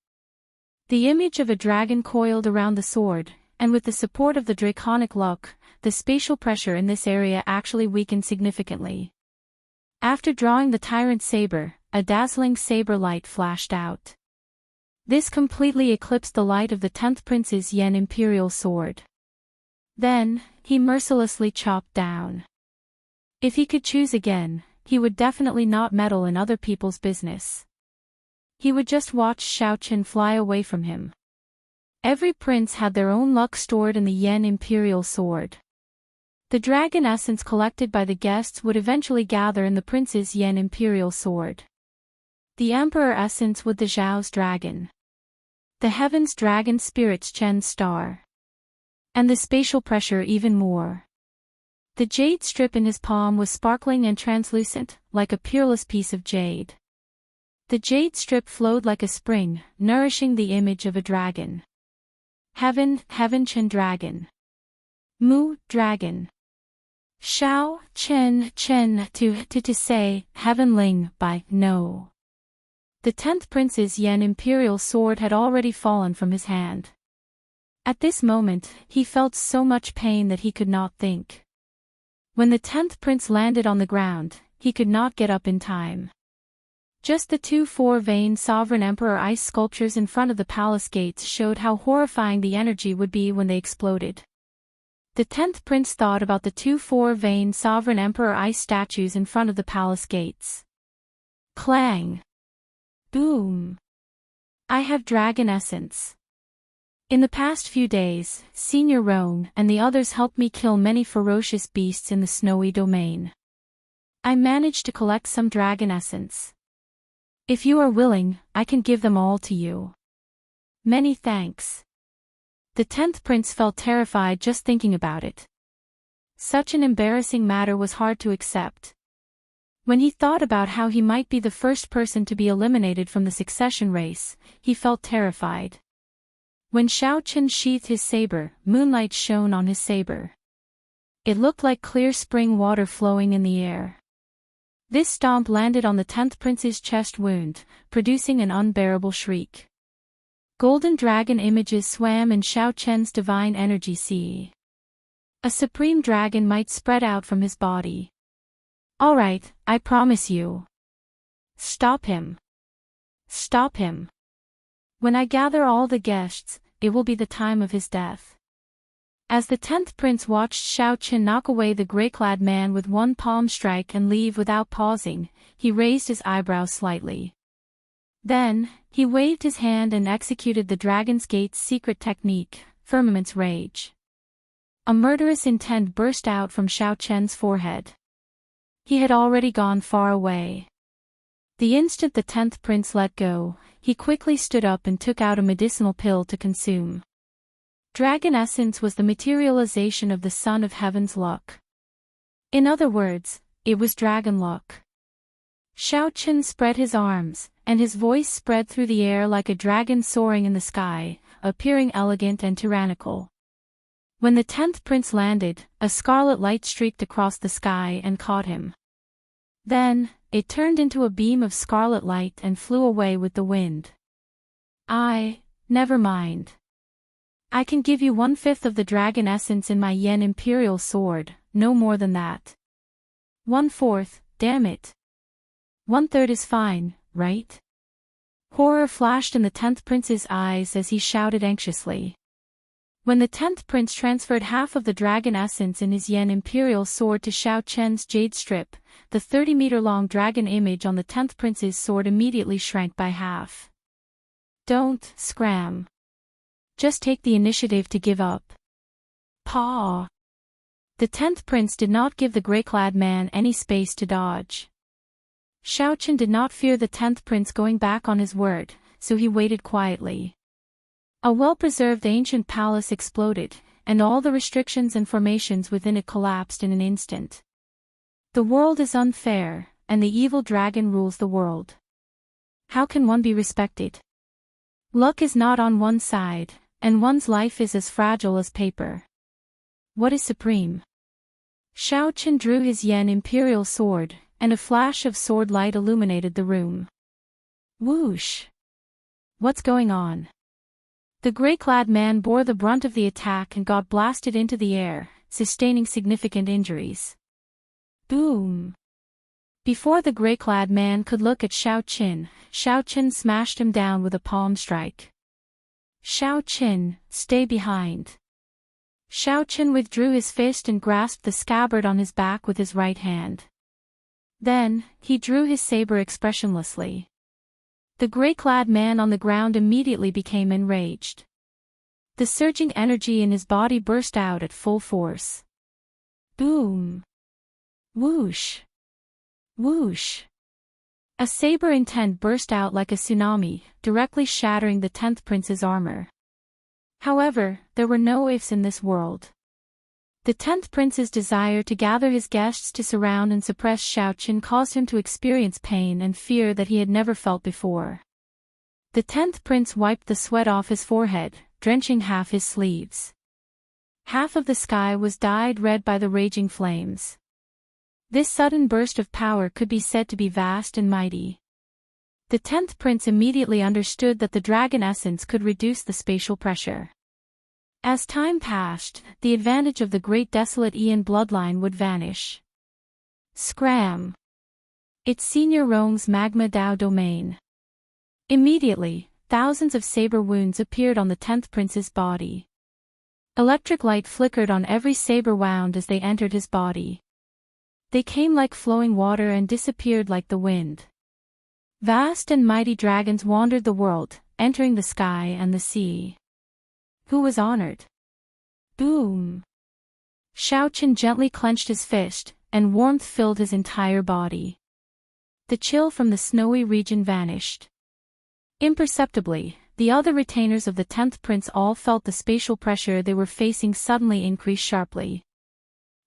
The image of a dragon coiled around the sword, and with the support of the draconic luck, the spatial pressure in this area actually weakened significantly. After drawing the tyrant's saber, a dazzling saber light flashed out. This completely eclipsed the light of the 10th Prince's Yan Imperial sword. Then, he mercilessly chopped down. If he could choose again, he would definitely not meddle in other people's business. He would just watch Xiaoqin fly away from him. Every prince had their own luck stored in the Yan Imperial sword. The dragon essence collected by the guests would eventually gather in the prince's Yan Imperial sword. The emperor essence with the Zhao's dragon. The heaven's dragon spirit's Chen's star. And the spatial pressure even more. The jade strip in his palm was sparkling and translucent, like a peerless piece of jade. The jade strip flowed like a spring, nourishing the image of a dragon. Heaven Chen dragon. Mu, dragon. Xiao, Chen, to say, Heaven Ling, by, no. The 10th Prince's Yan Imperial sword had already fallen from his hand. At this moment, he felt so much pain that he could not think. When the 10th Prince landed on the ground, he could not get up in time. Just the two four-veined Sovereign Emperor ice sculptures in front of the palace gates showed how horrifying the energy would be when they exploded. The 10th Prince thought about the two four-veined Sovereign Emperor ice statues in front of the palace gates. Clang! Boom! I have dragon essence. In the past few days, Senior Roan and the others helped me kill many ferocious beasts in the snowy domain. I managed to collect some dragon essence. If you are willing, I can give them all to you. Many thanks. The 10th Prince felt terrified just thinking about it. Such an embarrassing matter was hard to accept. When he thought about how he might be the first person to be eliminated from the succession race, he felt terrified. When Xiaoqin sheathed his saber, moonlight shone on his saber. It looked like clear spring water flowing in the air. This stomp landed on the 10th Prince's chest wound, producing an unbearable shriek. Golden dragon images swam in Xiaoqian's divine energy sea. A supreme dragon might spread out from his body. All right, I promise you. Stop him. Stop him. When I gather all the guests, it will be the time of his death. As the 10th Prince watched Xiaoqin knock away the grey-clad man with one palm strike and leave without pausing, he raised his eyebrows slightly. Then, he waved his hand and executed the Dragon's Gate's secret technique, Firmament's Rage. A murderous intent burst out from Xiaoqian's forehead. He had already gone far away. The instant the 10th Prince let go, he quickly stood up and took out a medicinal pill to consume. Dragon essence was the materialization of the Son of Heaven's luck. In other words, it was dragon luck. Xiaoqin spread his arms, and his voice spread through the air like a dragon soaring in the sky, appearing elegant and tyrannical. When the 10th Prince landed, a scarlet light streaked across the sky and caught him. Then, it turned into a beam of scarlet light and flew away with the wind. Never mind. I can give you 1/5 of the dragon essence in my Yan Imperial sword, no more than that. 1/4, damn it. 1/3 is fine, right? Horror flashed in the 10th Prince's eyes as he shouted anxiously. When the 10th Prince transferred half of the dragon essence in his Yan Imperial sword to Xiaoqian's jade strip, the 30-meter-long dragon image on the 10th Prince's sword immediately shrank by half. Don't scram. Just take the initiative to give up. Paw. The 10th Prince did not give the grey-clad man any space to dodge. Xiaoqin did not fear the 10th Prince going back on his word, so he waited quietly. A well-preserved ancient palace exploded, and all the restrictions and formations within it collapsed in an instant. The world is unfair, and the evil dragon rules the world. How can one be respected? Luck is not on one side, and one's life is as fragile as paper. What is supreme? Xiaochen drew his yen imperial sword, and a flash of sword light illuminated the room. Whoosh! What's going on? The gray-clad man bore the brunt of the attack and got blasted into the air, sustaining significant injuries. Boom! Before the gray-clad man could look at Xiaochen smashed him down with a palm strike. Xiaochen, stay behind. Xiaochen withdrew his fist and grasped the scabbard on his back with his right hand. Then, he drew his saber expressionlessly. The gray-clad man on the ground immediately became enraged. The surging energy in his body burst out at full force. Boom! Whoosh! Whoosh! A saber intent burst out like a tsunami, directly shattering the 10th prince's armor. However, there were no ifs in this world. The 10th prince's desire to gather his guests to surround and suppress Xiaochen caused him to experience pain and fear that he had never felt before. The 10th prince wiped the sweat off his forehead, drenching half his sleeves. Half of the sky was dyed red by the raging flames. This sudden burst of power could be said to be vast and mighty. The 10th prince immediately understood that the dragon essence could reduce the spatial pressure. As time passed, the advantage of the great desolate Ian bloodline would vanish. Scram! It's Senior Rong's magma Dao domain. Immediately, thousands of saber wounds appeared on the 10th prince's body. Electric light flickered on every saber wound as they entered his body. They came like flowing water and disappeared like the wind. Vast and mighty dragons wandered the world, entering the sky and the sea. Who was honored? Boom! Xiaochen gently clenched his fist, and warmth filled his entire body. The chill from the snowy region vanished. Imperceptibly, the other retainers of the 10th prince all felt the spatial pressure they were facing suddenly increase sharply.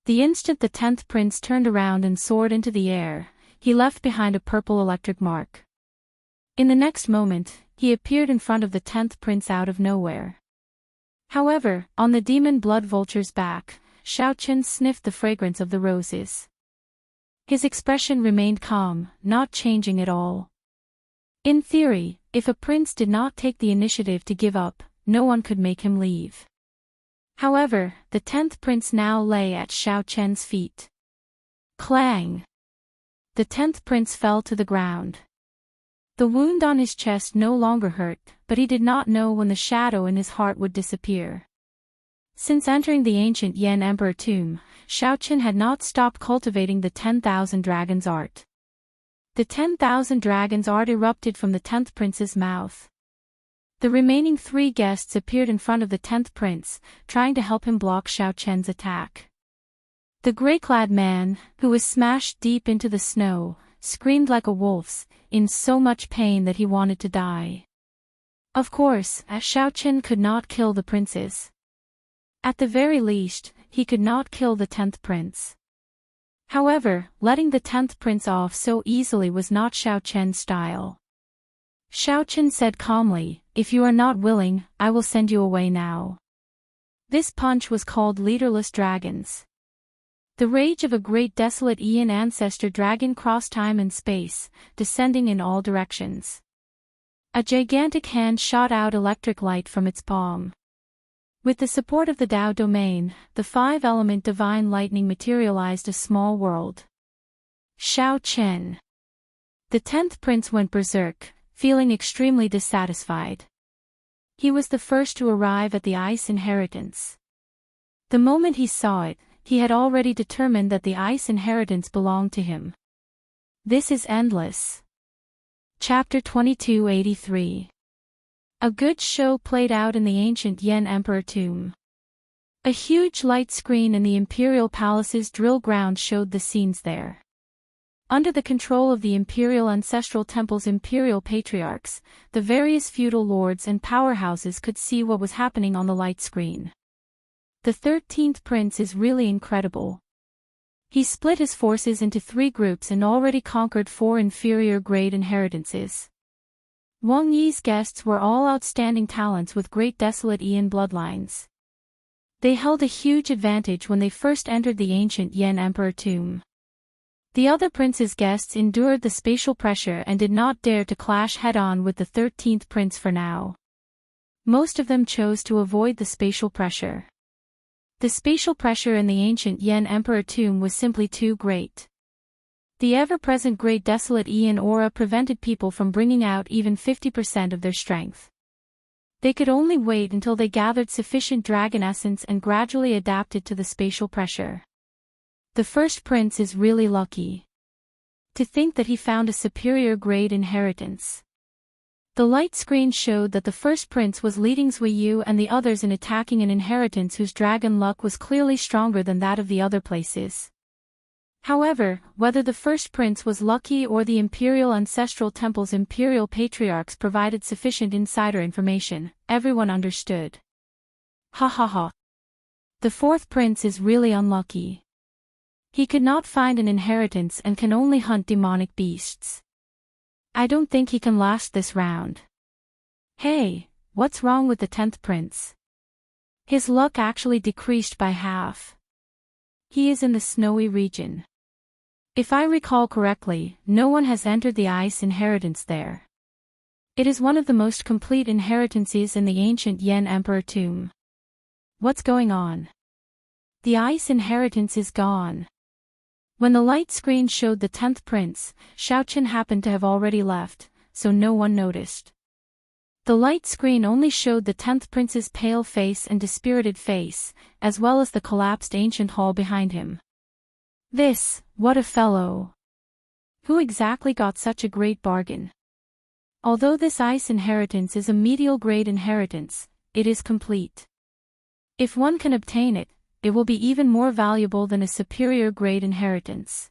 The instant the 10th prince turned around and soared into the air, he left behind a purple electric mark. In the next moment, he appeared in front of the 10th prince out of nowhere. However, on the demon blood vulture's back, Xiaochen sniffed the fragrance of the roses. His expression remained calm, not changing at all. In theory, if a prince did not take the initiative to give up, no one could make him leave. However, the 10th prince now lay at Xiaochen's feet. Clang! The 10th prince fell to the ground. The wound on his chest no longer hurt, but he did not know when the shadow in his heart would disappear. Since entering the ancient Yan Emperor tomb, Xiaochen had not stopped cultivating the 10,000 dragons art. The 10,000 dragons art erupted from the 10th prince's mouth. The remaining 3 guests appeared in front of the 10th prince, trying to help him block Xiaochen's attack. The gray-clad man, who was smashed deep into the snow, screamed like a wolf's, in so much pain that he wanted to die. Of course, Xiaochen could not kill the princes. At the very least, he could not kill the 10th prince. However, letting the 10th prince off so easily was not Xiaochen's style. Xiaochen said calmly, "If you are not willing, I will send you away now." This punch was called leaderless dragons. The rage of a great desolate Ian ancestor dragon crossed time and space, descending in all directions. A gigantic hand shot out electric light from its palm. With the support of the Dao domain, the 5-element divine lightning materialized a small world. Xiaochen. The 10th prince went berserk, feeling extremely dissatisfied. He was the first to arrive at the ice inheritance. The moment he saw it, he had already determined that the ice inheritance belonged to him. This is endless. Chapter 2283. A good show played out in the ancient Yan Emperor tomb. A huge light screen in the imperial palace's drill ground showed the scenes there. Under the control of the imperial ancestral temple's imperial patriarchs, the various feudal lords and powerhouses could see what was happening on the light screen. The 13th prince is really incredible. He split his forces into 3 groups and already conquered 4 inferior grade inheritances. Wang Yi's guests were all outstanding talents with great desolate Ian bloodlines. They held a huge advantage when they first entered the ancient Yan Emperor tomb. The other prince's guests endured the spatial pressure and did not dare to clash head-on with the 13th prince for now. Most of them chose to avoid the spatial pressure. The spatial pressure in the ancient Yan Emperor tomb was simply too great. The ever-present great desolate Ian aura prevented people from bringing out even 50% of their strength. They could only wait until they gathered sufficient dragon essence and gradually adapted to the spatial pressure. The first prince is really lucky. To think that he found a superior grade inheritance. The light screen showed that the first prince was leading Zuiyu and the others in attacking an inheritance whose dragon luck was clearly stronger than that of the other places. However, whether the first prince was lucky or the Imperial Ancestral Temple's Imperial Patriarchs provided sufficient insider information, everyone understood. Ha ha ha. The 4th prince is really unlucky. He could not find an inheritance and can only hunt demonic beasts. I don't think he can last this round. Hey, what's wrong with the 10th prince? His luck actually decreased by half. He is in the snowy region. If I recall correctly, no one has entered the ice inheritance there. It is one of the most complete inheritances in the ancient Yan Emperor tomb. What's going on? The ice inheritance is gone. When the light screen showed the 10th prince, Xiaochen happened to have already left, so no one noticed. The light screen only showed the 10th prince's pale face and dispirited face, as well as the collapsed ancient hall behind him. What a fellow! Who exactly got such a great bargain? Although this ice inheritance is a medial grade inheritance, it is complete. If one can obtain it, it will be even more valuable than a superior grade inheritance.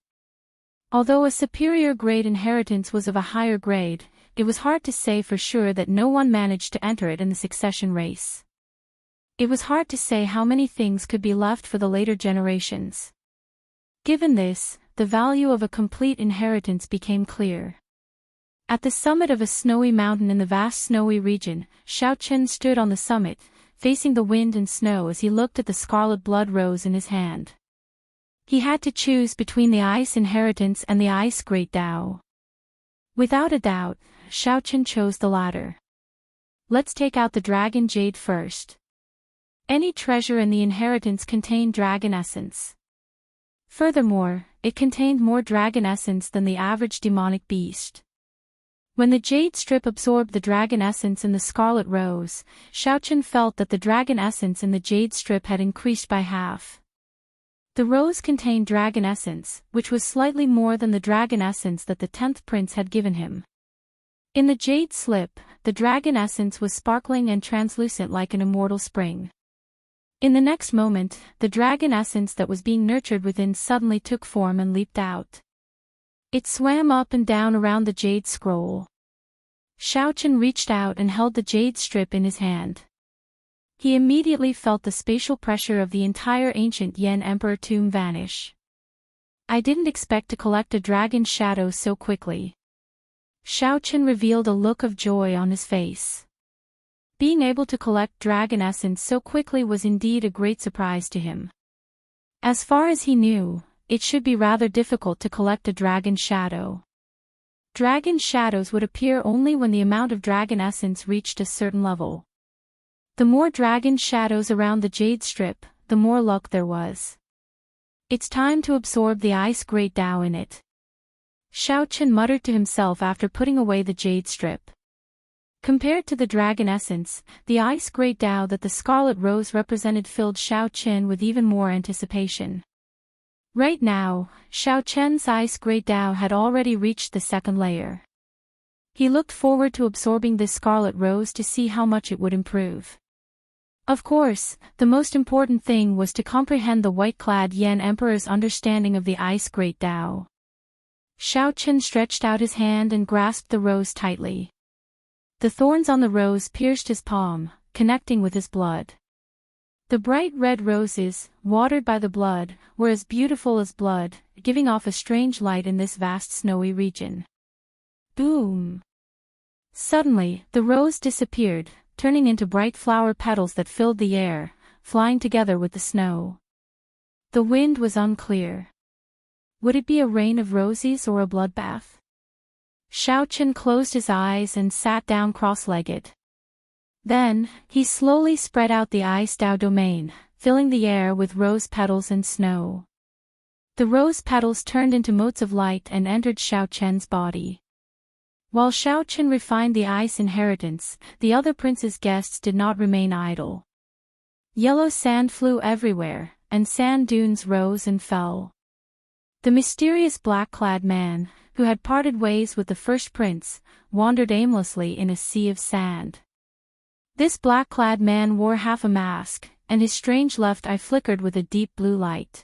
Although a superior grade inheritance was of a higher grade, it was hard to say for sure that no one managed to enter it in the succession race. It was hard to say how many things could be left for the later generations. Given this, the value of a complete inheritance became clear. At the summit of a snowy mountain in the vast snowy region, Xiaochen stood on the summit, facing the wind and snow as he looked at the scarlet blood rose in his hand. He had to choose between the ice inheritance and the ice great Dao. Without a doubt, Xiaochen chose the latter. Let's take out the dragon jade first. Any treasure in the inheritance contained dragon essence. Furthermore, it contained more dragon essence than the average demonic beast. When the jade strip absorbed the dragon essence in the scarlet rose, Xiaochen felt that the dragon essence in the jade strip had increased by half. The rose contained dragon essence, which was slightly more than the dragon essence that the 10th prince had given him. In the jade slip, the dragon essence was sparkling and translucent like an immortal spring. In the next moment, the dragon essence that was being nurtured within suddenly took form and leaped out. It swam up and down around the jade scroll. Xiaochen reached out and held the jade strip in his hand. He immediately felt the spatial pressure of the entire ancient Yan Emperor tomb vanish. I didn't expect to collect a dragon's shadow so quickly. Xiaochen revealed a look of joy on his face. Being able to collect dragon essence so quickly was indeed a great surprise to him. As far as he knew, it should be rather difficult to collect a dragon shadow. Dragon shadows would appear only when the amount of dragon essence reached a certain level. The more dragon shadows around the jade strip, the more luck there was. It's time to absorb the ice great Dao in it. Xiaochen muttered to himself after putting away the jade strip. Compared to the dragon essence, the ice great Dao that the scarlet rose represented filled Xiaochen with even more anticipation. Right now, Xiaochen's ice great Dao had already reached the 2nd layer. He looked forward to absorbing this scarlet rose to see how much it would improve. Of course, the most important thing was to comprehend the white-clad Yan Emperor's understanding of the ice great Dao. Xiaochen stretched out his hand and grasped the rose tightly. The thorns on the rose pierced his palm, connecting with his blood. The bright red roses, watered by the blood, were as beautiful as blood, giving off a strange light in this vast snowy region. Boom! Suddenly, the rose disappeared, turning into bright flower petals that filled the air, flying together with the snow. The wind was unclear. Would it be a rain of roses or a bloodbath? Xiaochen closed his eyes and sat down cross-legged. Then, he slowly spread out the ice Dao domain, filling the air with rose petals and snow. The rose petals turned into motes of light and entered Xiaochen's body. While Xiaochen refined the ice inheritance, the other prince's guests did not remain idle. Yellow sand flew everywhere, and sand dunes rose and fell. The mysterious black-clad man, who had parted ways with the first prince, wandered aimlessly in a sea of sand. This black-clad man wore half a mask, and his strange left eye flickered with a deep blue light.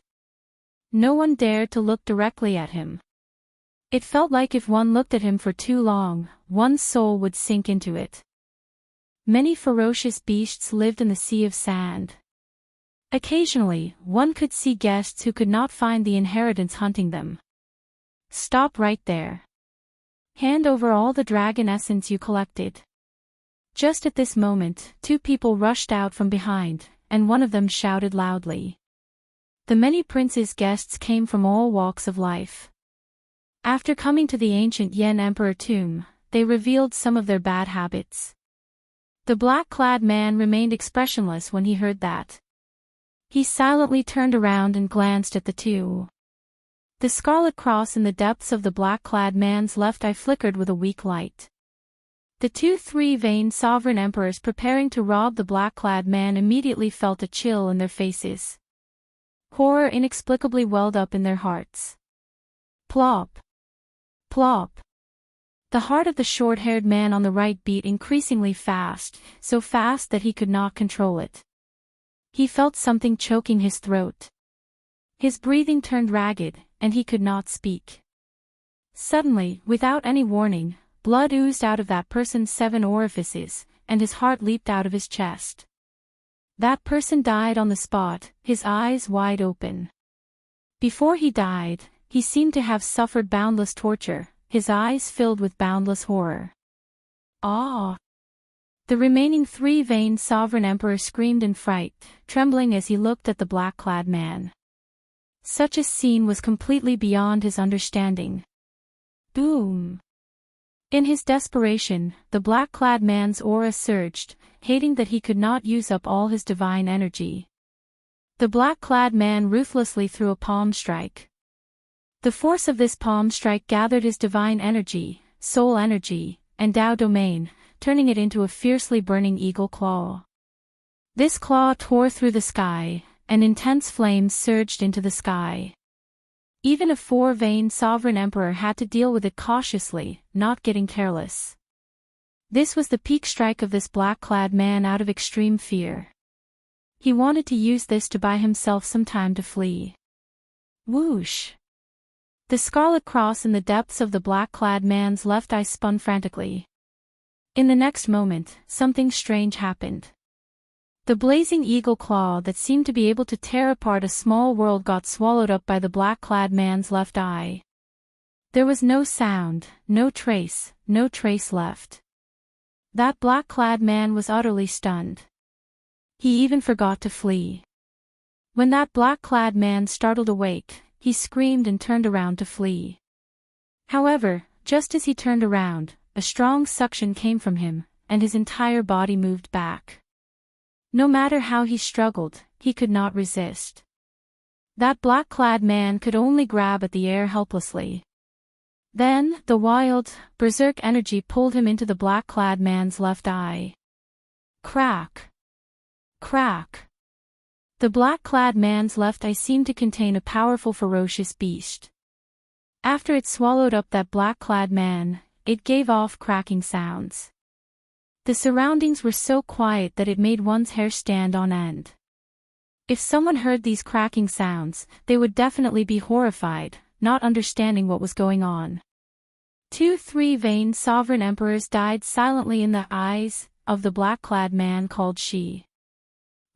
No one dared to look directly at him. It felt like if one looked at him for too long, one's soul would sink into it. Many ferocious beasts lived in the sea of sand. Occasionally, one could see guests who could not find the inheritance hunting them. Stop right there. Hand over all the dragon essence you collected. Just at this moment, two people rushed out from behind, and one of them shouted loudly. The many princes' guests came from all walks of life. After coming to the ancient Yan Emperor tomb, they revealed some of their bad habits. The black-clad man remained expressionless when he heard that. He silently turned around and glanced at the two. The scarlet cross in the depths of the black-clad man's left eye flickered with a weak light. The two three-veined sovereign emperors preparing to rob the black-clad man immediately felt a chill in their faces. Horror inexplicably welled up in their hearts. Plop! Plop! The heart of the short-haired man on the right beat increasingly fast, so fast that he could not control it. He felt something choking his throat. His breathing turned ragged, and he could not speak. Suddenly, without any warning, blood oozed out of that person's 7 orifices, and his heart leaped out of his chest. That person died on the spot, his eyes wide open. Before he died, he seemed to have suffered boundless torture, his eyes filled with boundless horror. Ah! The remaining three-veined sovereign emperor screamed in fright, trembling as he looked at the black-clad man. Such a scene was completely beyond his understanding. Boom! In his desperation, the black-clad man's aura surged, hating that he could not use up all his divine energy. The black-clad man ruthlessly threw a palm strike. The force of this palm strike gathered his divine energy, soul energy, and Dao domain, turning it into a fiercely burning eagle claw. This claw tore through the sky, and intense flames surged into the sky. Even a 4-veined sovereign emperor had to deal with it cautiously, not getting careless. This was the peak strike of this black-clad man out of extreme fear. He wanted to use this to buy himself some time to flee. Whoosh! The scarlet cross in the depths of the black-clad man's left eye spun frantically. In the next moment, something strange happened. The blazing eagle claw that seemed to be able to tear apart a small world got swallowed up by the black-clad man's left eye. There was no sound, no trace left. That black-clad man was utterly stunned. He even forgot to flee. When that black-clad man startled awake, he screamed and turned around to flee. However, just as he turned around, a strong suction came from him, and his entire body moved back. No matter how he struggled, he could not resist. That black-clad man could only grab at the air helplessly. Then, the wild, berserk energy pulled him into the black-clad man's left eye. Crack! Crack! The black-clad man's left eye seemed to contain a powerful ferocious beast. After it swallowed up that black-clad man, it gave off cracking sounds. The surroundings were so quiet that it made one's hair stand on end. If someone heard these cracking sounds, they would definitely be horrified, not understanding what was going on. 2 three-veined sovereign emperors died silently in the eyes of the black-clad man called Shi.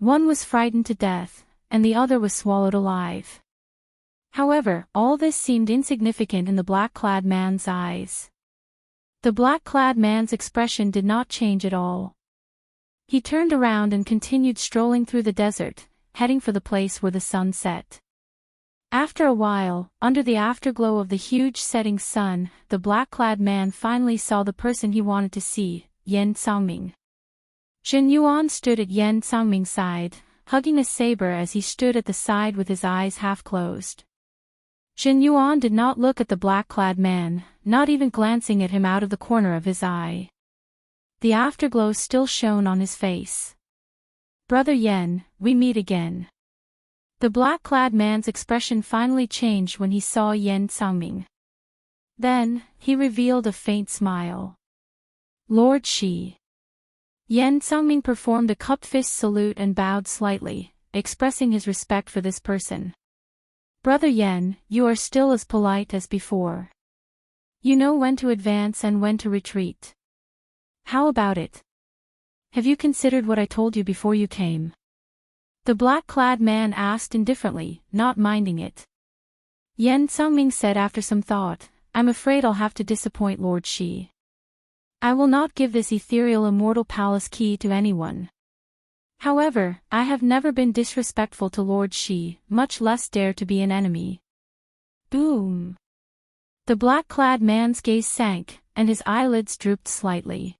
One was frightened to death, and the other was swallowed alive. However, all this seemed insignificant in the black-clad man's eyes. The black-clad man's expression did not change at all. He turned around and continued strolling through the desert, heading for the place where the sun set. After a while, under the afterglow of the huge setting sun, the black-clad man finally saw the person he wanted to see, Yan Cangming. Zhen Yuan stood at Yan Cangming's side, hugging a saber as he stood at the side with his eyes half closed. Zhen Yuan did not look at the black-clad man, not even glancing at him out of the corner of his eye. The afterglow still shone on his face. "Brother Yan, we meet again." The black-clad man's expression finally changed when he saw Yan Cangming. Then, he revealed a faint smile. "Lord Shi." Yan Cangming performed a cupped fist salute and bowed slightly, expressing his respect for this person. "Brother Yan, you are still as polite as before. You know when to advance and when to retreat. How about it? Have you considered what I told you before you came?" The black-clad man asked indifferently, not minding it. Yan Cangming said after some thought, "I'm afraid I'll have to disappoint Lord Shi. I will not give this ethereal immortal palace key to anyone. However, I have never been disrespectful to Lord Shi, much less dare to be an enemy." Boom! The black-clad man's gaze sank, and his eyelids drooped slightly.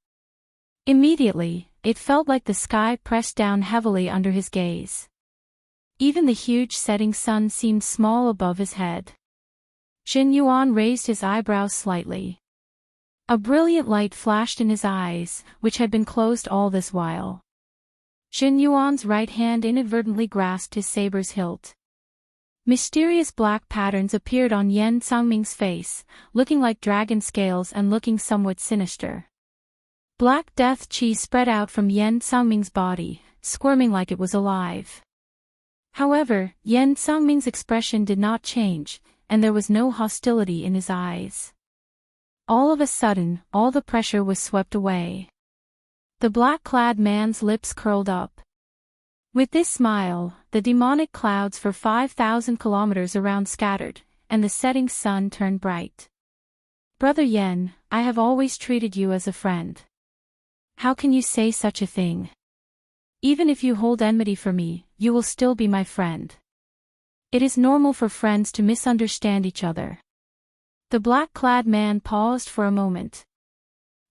Immediately, it felt like the sky pressed down heavily under his gaze. Even the huge setting sun seemed small above his head. Zhen Yuan raised his eyebrows slightly. A brilliant light flashed in his eyes, which had been closed all this while. Zhen Yuan's right hand inadvertently grasped his saber's hilt. Mysterious black patterns appeared on Yan Cangming's face, looking like dragon scales and looking somewhat sinister. Black death chi spread out from Yan Cangming's body, squirming like it was alive. However, Yan Cangming's expression did not change, and there was no hostility in his eyes. All of a sudden, all the pressure was swept away. The black-clad man's lips curled up. With this smile, the demonic clouds for 5,000 kilometers around scattered, and the setting sun turned bright. "Brother Yan, I have always treated you as a friend. How can you say such a thing? Even if you hold enmity for me, you will still be my friend. It is normal for friends to misunderstand each other." The black-clad man paused for a moment.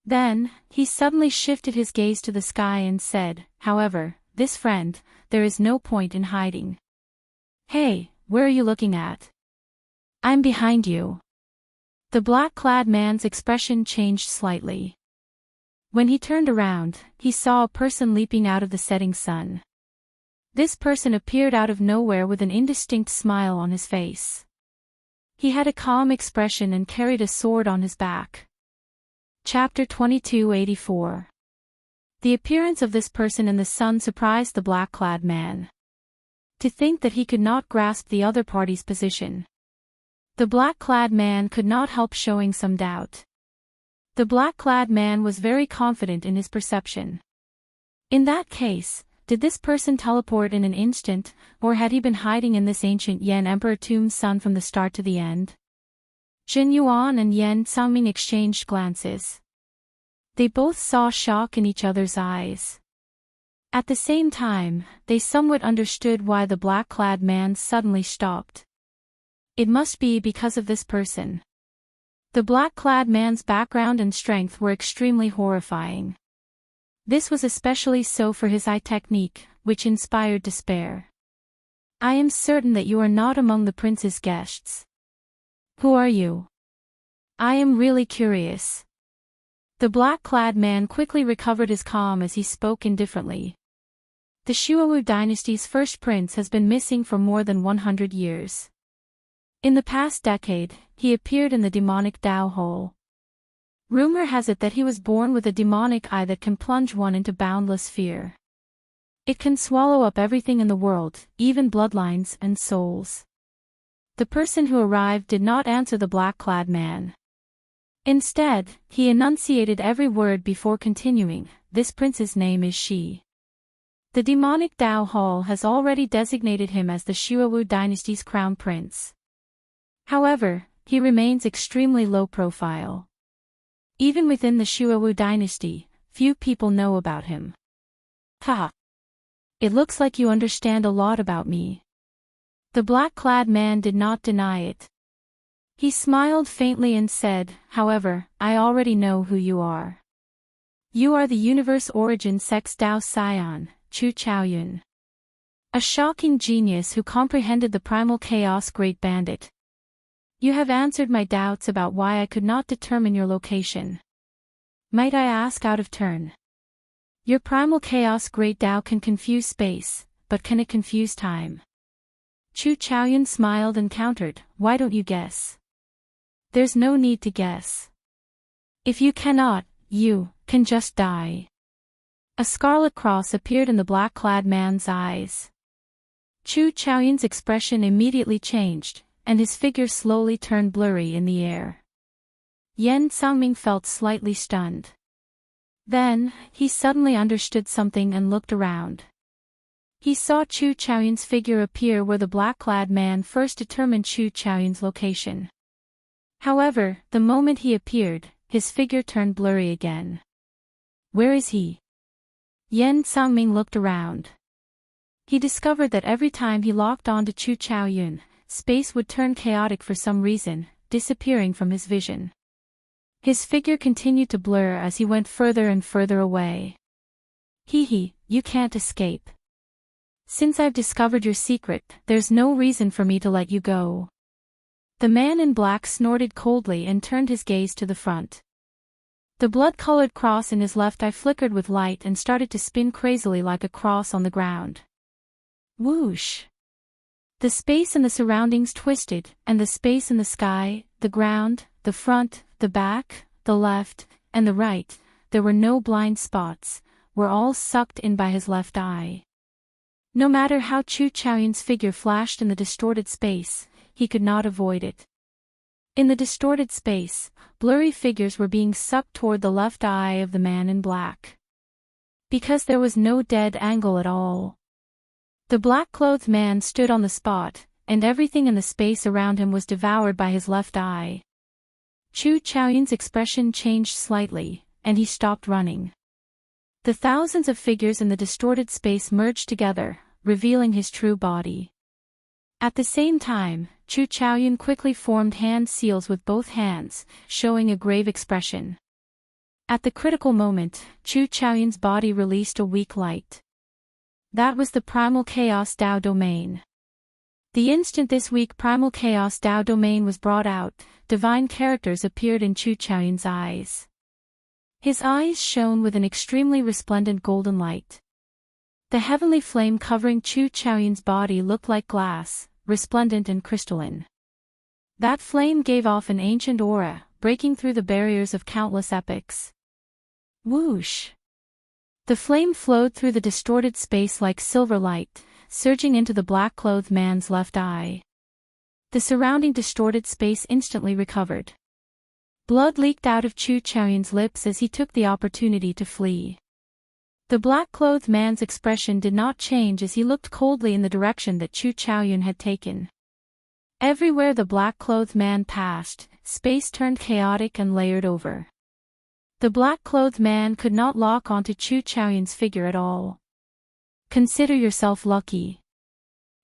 Then, he suddenly shifted his gaze to the sky and said, "However, this friend, there is no point in hiding. Hey, where are you looking at?" "I'm behind you." The black-clad man's expression changed slightly. When he turned around, he saw a person leaping out of the setting sun. This person appeared out of nowhere with an indistinct smile on his face. He had a calm expression and carried a sword on his back. Chapter 2284. The appearance of this person in the sun surprised the black-clad man. To think that he could not grasp the other party's position. The black-clad man could not help showing some doubt. The black-clad man was very confident in his perception. In that case, did this person teleport in an instant, or had he been hiding in this ancient Yan Emperor tomb's sun from the start to the end? Zhen Yuan and Yan Cangming exchanged glances. They both saw shock in each other's eyes. At the same time, they somewhat understood why the black-clad man suddenly stopped. It must be because of this person. The black-clad man's background and strength were extremely horrifying. This was especially so for his eye technique, which inspired despair. "I am certain that you are not among the prince's guests. Who are you? I am really curious." The black-clad man quickly recovered his calm as he spoke indifferently. "The Shuowu dynasty's first prince has been missing for more than 100 years. In the past decade, he appeared in the demonic Dao hole. Rumor has it that he was born with a demonic eye that can plunge one into boundless fear. It can swallow up everything in the world, even bloodlines and souls." The person who arrived did not answer the black-clad man. Instead, he enunciated every word before continuing, "This prince's name is Shi. The demonic Dao Hall has already designated him as the Xuewu dynasty's crown prince. However, he remains extremely low profile. Even within the Xuewu dynasty, few people know about him. Haha. It looks like you understand a lot about me. The black-clad man did not deny it. He smiled faintly and said, however, I already know who you are. You are the universe origin sex Dao Scion, Chu Chaoyun. A shocking genius who comprehended the primal chaos great bandit. You have answered my doubts about why I could not determine your location. Might I ask out of turn? Your primal chaos great Dao can confuse space, but can it confuse time? Chu Chaoyun smiled and countered, why don't you guess? There's no need to guess. If you cannot, you can just die. A scarlet cross appeared in the black-clad man's eyes. Chu Chaoyun's expression immediately changed, and his figure slowly turned blurry in the air. Yan Sangming felt slightly stunned. Then, he suddenly understood something and looked around. He saw Chu Chaoyun's figure appear where the black-clad man first determined Chu Chaoyun's location. However, the moment he appeared, his figure turned blurry again. Where is he? Yan Sangming looked around. He discovered that every time he locked onto Chu Chaoyun, space would turn chaotic for some reason, disappearing from his vision. His figure continued to blur as he went further and further away. Hee, you can't escape. Since I've discovered your secret, there's no reason for me to let you go. The man in black snorted coldly and turned his gaze to the front. The blood-colored cross in his left eye flickered with light and started to spin crazily like a cross on the ground. Whoosh! The space and the surroundings twisted, and the space in the sky, the ground, the front, the back, the left, and the right, there were no blind spots, were all sucked in by his left eye. No matter how Chu Chaoyun's figure flashed in the distorted space, he could not avoid it. In the distorted space, blurry figures were being sucked toward the left eye of the man in black. Because there was no dead angle at all. The black-clothed man stood on the spot, and everything in the space around him was devoured by his left eye. Chu Chaoyun's expression changed slightly, and he stopped running. The thousands of figures in the distorted space merged together, revealing his true body. At the same time, Chu Chaoyun quickly formed hand seals with both hands, showing a grave expression. At the critical moment, Chu Chaoyun's body released a weak light. That was the primal chaos Dao domain. The instant this weak primal chaos Dao domain was brought out, divine characters appeared in Chu Chaoyun's eyes. His eyes shone with an extremely resplendent golden light. The heavenly flame covering Chu Chaoyun's body looked like glass, resplendent and crystalline. That flame gave off an ancient aura, breaking through the barriers of countless epochs. Whoosh! The flame flowed through the distorted space like silver light, surging into the black-clothed man's left eye. The surrounding distorted space instantly recovered. Blood leaked out of Chu Chaoyun's lips as he took the opportunity to flee. The black-clothed man's expression did not change as he looked coldly in the direction that Chu Chaoyun had taken. Everywhere the black-clothed man passed, space turned chaotic and layered over. The black-clothed man could not lock onto Chu Chaoyun's figure at all. Consider yourself lucky.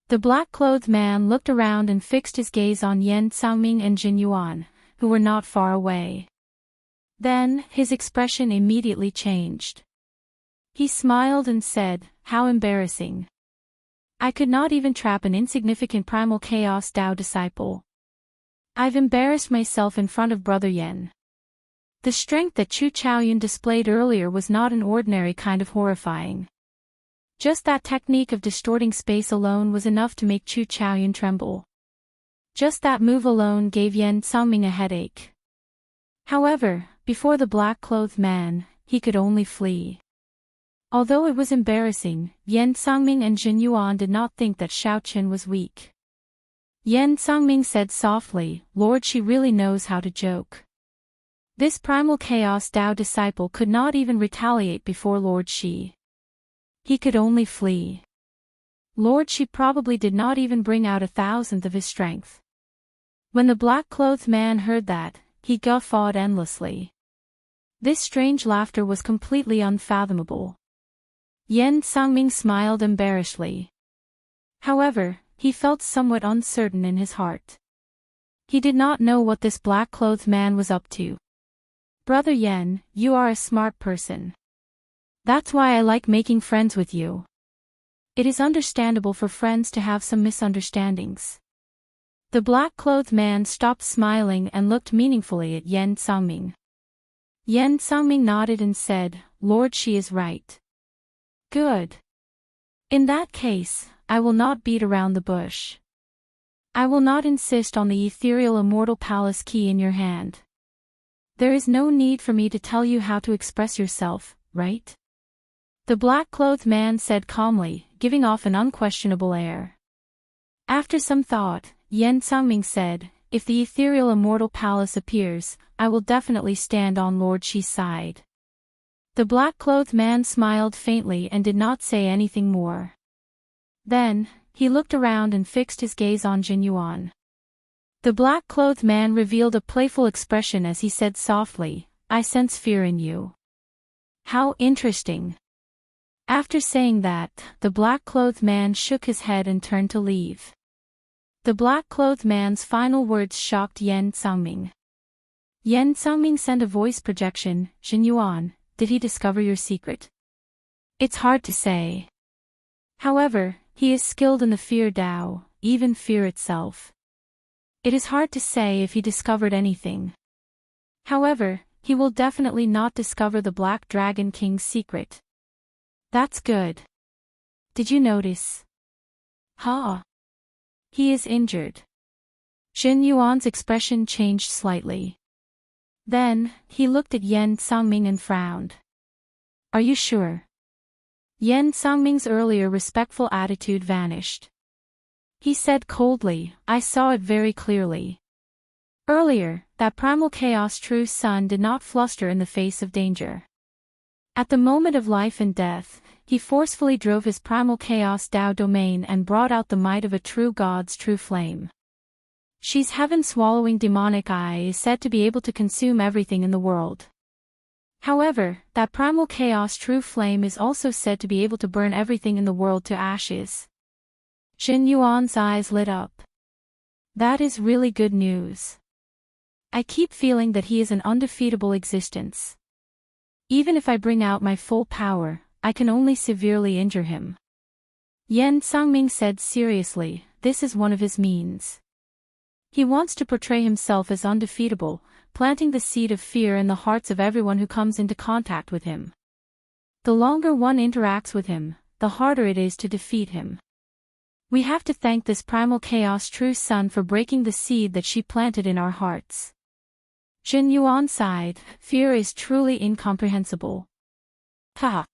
The black-clothed man looked around and fixed his gaze on Yan Sangming and Jin Yuan, who were not far away. Then, his expression immediately changed. He smiled and said, "How embarrassing. I could not even trap an insignificant primal chaos Dao disciple. I've embarrassed myself in front of Brother Yan." The strength that Chu Chaoyun displayed earlier was not an ordinary kind of horrifying. Just that technique of distorting space alone was enough to make Chu Chaoyun tremble. Just that move alone gave Yan Sangming a headache. However, before the black-clothed man, he could only flee. Although it was embarrassing, Yan Sangming and Jin Yuan did not think that Xiaoqian was weak. Yan Sangming said softly, "Lord, she really knows how to joke." This primal chaos Dao disciple could not even retaliate before Lord Shi. He could only flee. Lord, she probably did not even bring out 1,000th of his strength. When the black-clothed man heard that, he guffawed endlessly. This strange laughter was completely unfathomable. Yan Sangming smiled embarrassedly. However, he felt somewhat uncertain in his heart. He did not know what this black-clothed man was up to. Brother Yan, you are a smart person. That's why I like making friends with you. It is understandable for friends to have some misunderstandings. The black-clothed man stopped smiling and looked meaningfully at Yan Sangming. Yan Sangming nodded and said, Lord, she is right. Good. In that case, I will not beat around the bush. I will not insist on the ethereal immortal palace key in your hand. There is no need for me to tell you how to express yourself, right? The black-clothed man said calmly, giving off an unquestionable air. After some thought, Yan Sangming said, if the ethereal immortal palace appears, I will definitely stand on Lord Shi's side. The black-clothed man smiled faintly and did not say anything more. Then, he looked around and fixed his gaze on Jin Yuan. The black-clothed man revealed a playful expression as he said softly, I sense fear in you. How interesting. After saying that, the black-clothed man shook his head and turned to leave. The black-clothed man's final words shocked Yan Sangming. Yan Sangming sent a voice projection, Jin Yuan, did he discover your secret? It's hard to say. However, he is skilled in the fear Dao, even fear itself. It is hard to say if he discovered anything. However, he will definitely not discover the Black Dragon King's secret. That's good. Did you notice? Ha! He is injured. Jin Yuan's expression changed slightly. Then, he looked at Yan Sangming and frowned. Are you sure? Yan Sangming's earlier respectful attitude vanished. He said coldly, I saw it very clearly. Earlier, that primal chaos true sun did not fluster in the face of danger. At the moment of life and death, he forcefully drove his primal chaos Dao domain and brought out the might of a true god's true flame. Shi's heaven-swallowing demonic eye is said to be able to consume everything in the world. However, that primal chaos true flame is also said to be able to burn everything in the world to ashes. Jin Yuan's eyes lit up. That is really good news. I keep feeling that he is an undefeatable existence. Even if I bring out my full power, I can only severely injure him. Yan Sangming said seriously, this is one of his means. He wants to portray himself as undefeatable, planting the seed of fear in the hearts of everyone who comes into contact with him. The longer one interacts with him, the harder it is to defeat him. We have to thank this primal chaos true sun for breaking the seed that she planted in our hearts. Jin Yuan sighed, fear is truly incomprehensible. Ha!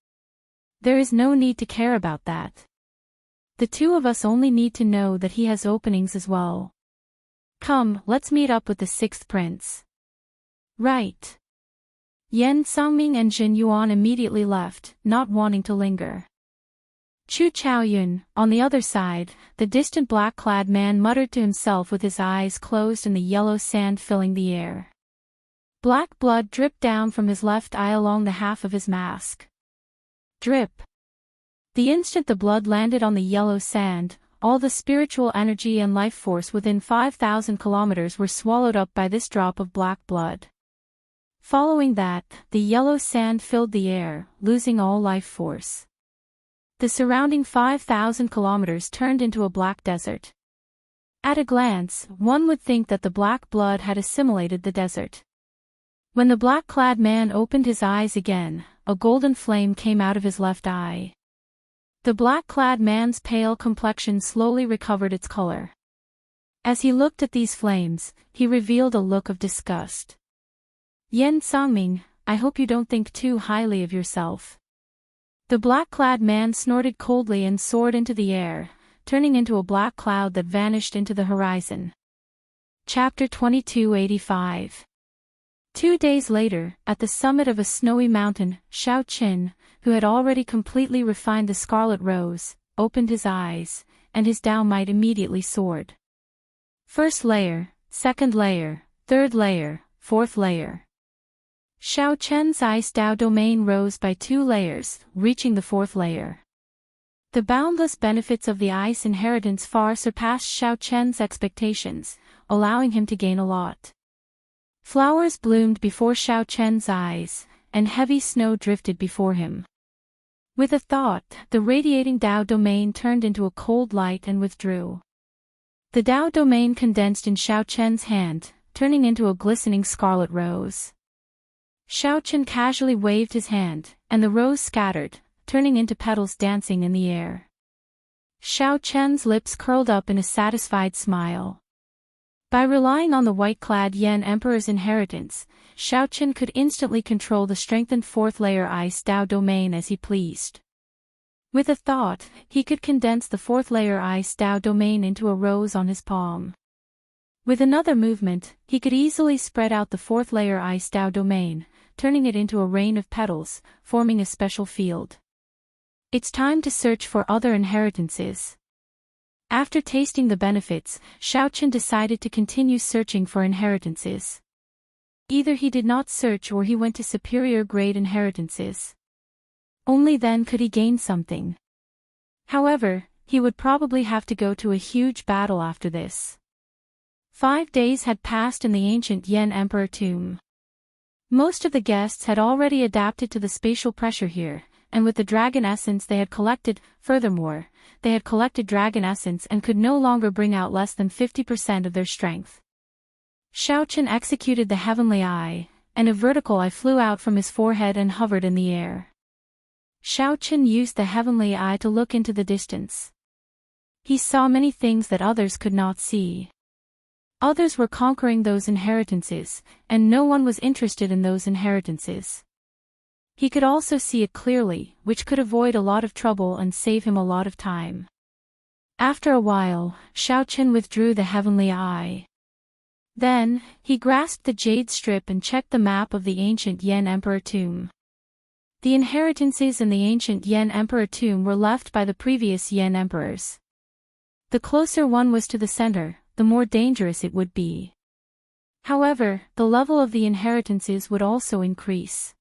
There is no need to care about that. The two of us only need to know that he has openings as well. Come, let's meet up with the sixth prince. Right. Yan Sangming and Jin Yuan immediately left, not wanting to linger. Chu Chaoyun, on the other side, the distant black-clad man muttered to himself with his eyes closed and the yellow sand filling the air. Black blood dripped down from his left eye along the half of his mask. Drip. The instant the blood landed on the yellow sand, all the spiritual energy and life force within 5,000 kilometers were swallowed up by this drop of black blood. Following that, the yellow sand filled the air, losing all life force. The surrounding 5,000 kilometers turned into a black desert. At a glance, one would think that the black blood had assimilated the desert. When the black-clad man opened his eyes again, a golden flame came out of his left eye. The black-clad man's pale complexion slowly recovered its color. As he looked at these flames, he revealed a look of disgust. Yan Sangming, I hope you don't think too highly of yourself. The black-clad man snorted coldly and soared into the air, turning into a black cloud that vanished into the horizon. Chapter 2285. 2 days later, at the summit of a snowy mountain, Xiao Qin, who had already completely refined the scarlet rose, opened his eyes, and his Dao might immediately soared. First layer, second layer, third layer, fourth layer. Xiao Chen's ice Dao domain rose by 2 layers, reaching the 4th layer. The boundless benefits of the ice inheritance far surpassed Xiao Chen's expectations, allowing him to gain a lot. Flowers bloomed before Xiao Chen's eyes, and heavy snow drifted before him. With a thought, the radiating Dao domain turned into a cold light and withdrew. The Dao domain condensed in Xiao Chen's hand, turning into a glistening scarlet rose. Xiao Chen casually waved his hand, and the rose scattered, turning into petals dancing in the air. Xiao Chen's lips curled up in a satisfied smile. By relying on the white-clad Yan Emperor's inheritance, Xiao Chen could instantly control the strengthened 4th layer ice Dao domain as he pleased. With a thought, he could condense the 4th layer ice Dao domain into a rose on his palm. With another movement, he could easily spread out the 4th layer ice Dao domain, turning it into a rain of petals, forming a special field. It's time to search for other inheritances. After tasting the benefits, Xiao Chen decided to continue searching for inheritances. Either he did not search or he went to superior grade inheritances. Only then could he gain something. However, he would probably have to go to a huge battle after this. 5 days had passed in the ancient Yan Emperor tomb. Most of the guests had already adapted to the spatial pressure here, and with the dragon essence they had collected, furthermore, they had collected dragon essence and could no longer bring out less than 50% of their strength. Xiao Chen executed the heavenly eye, and a vertical eye flew out from his forehead and hovered in the air. Xiao Chen used the heavenly eye to look into the distance. He saw many things that others could not see. Others were conquering those inheritances, and no one was interested in those inheritances. He could also see it clearly, which could avoid a lot of trouble and save him a lot of time. After a while, Xiao Chen withdrew the heavenly eye. Then, he grasped the jade strip and checked the map of the ancient Yan Emperor tomb. The inheritances in the ancient Yan Emperor tomb were left by the previous Yan Emperors. The closer one was to the center, the more dangerous it would be. However, the level of the inheritances would also increase.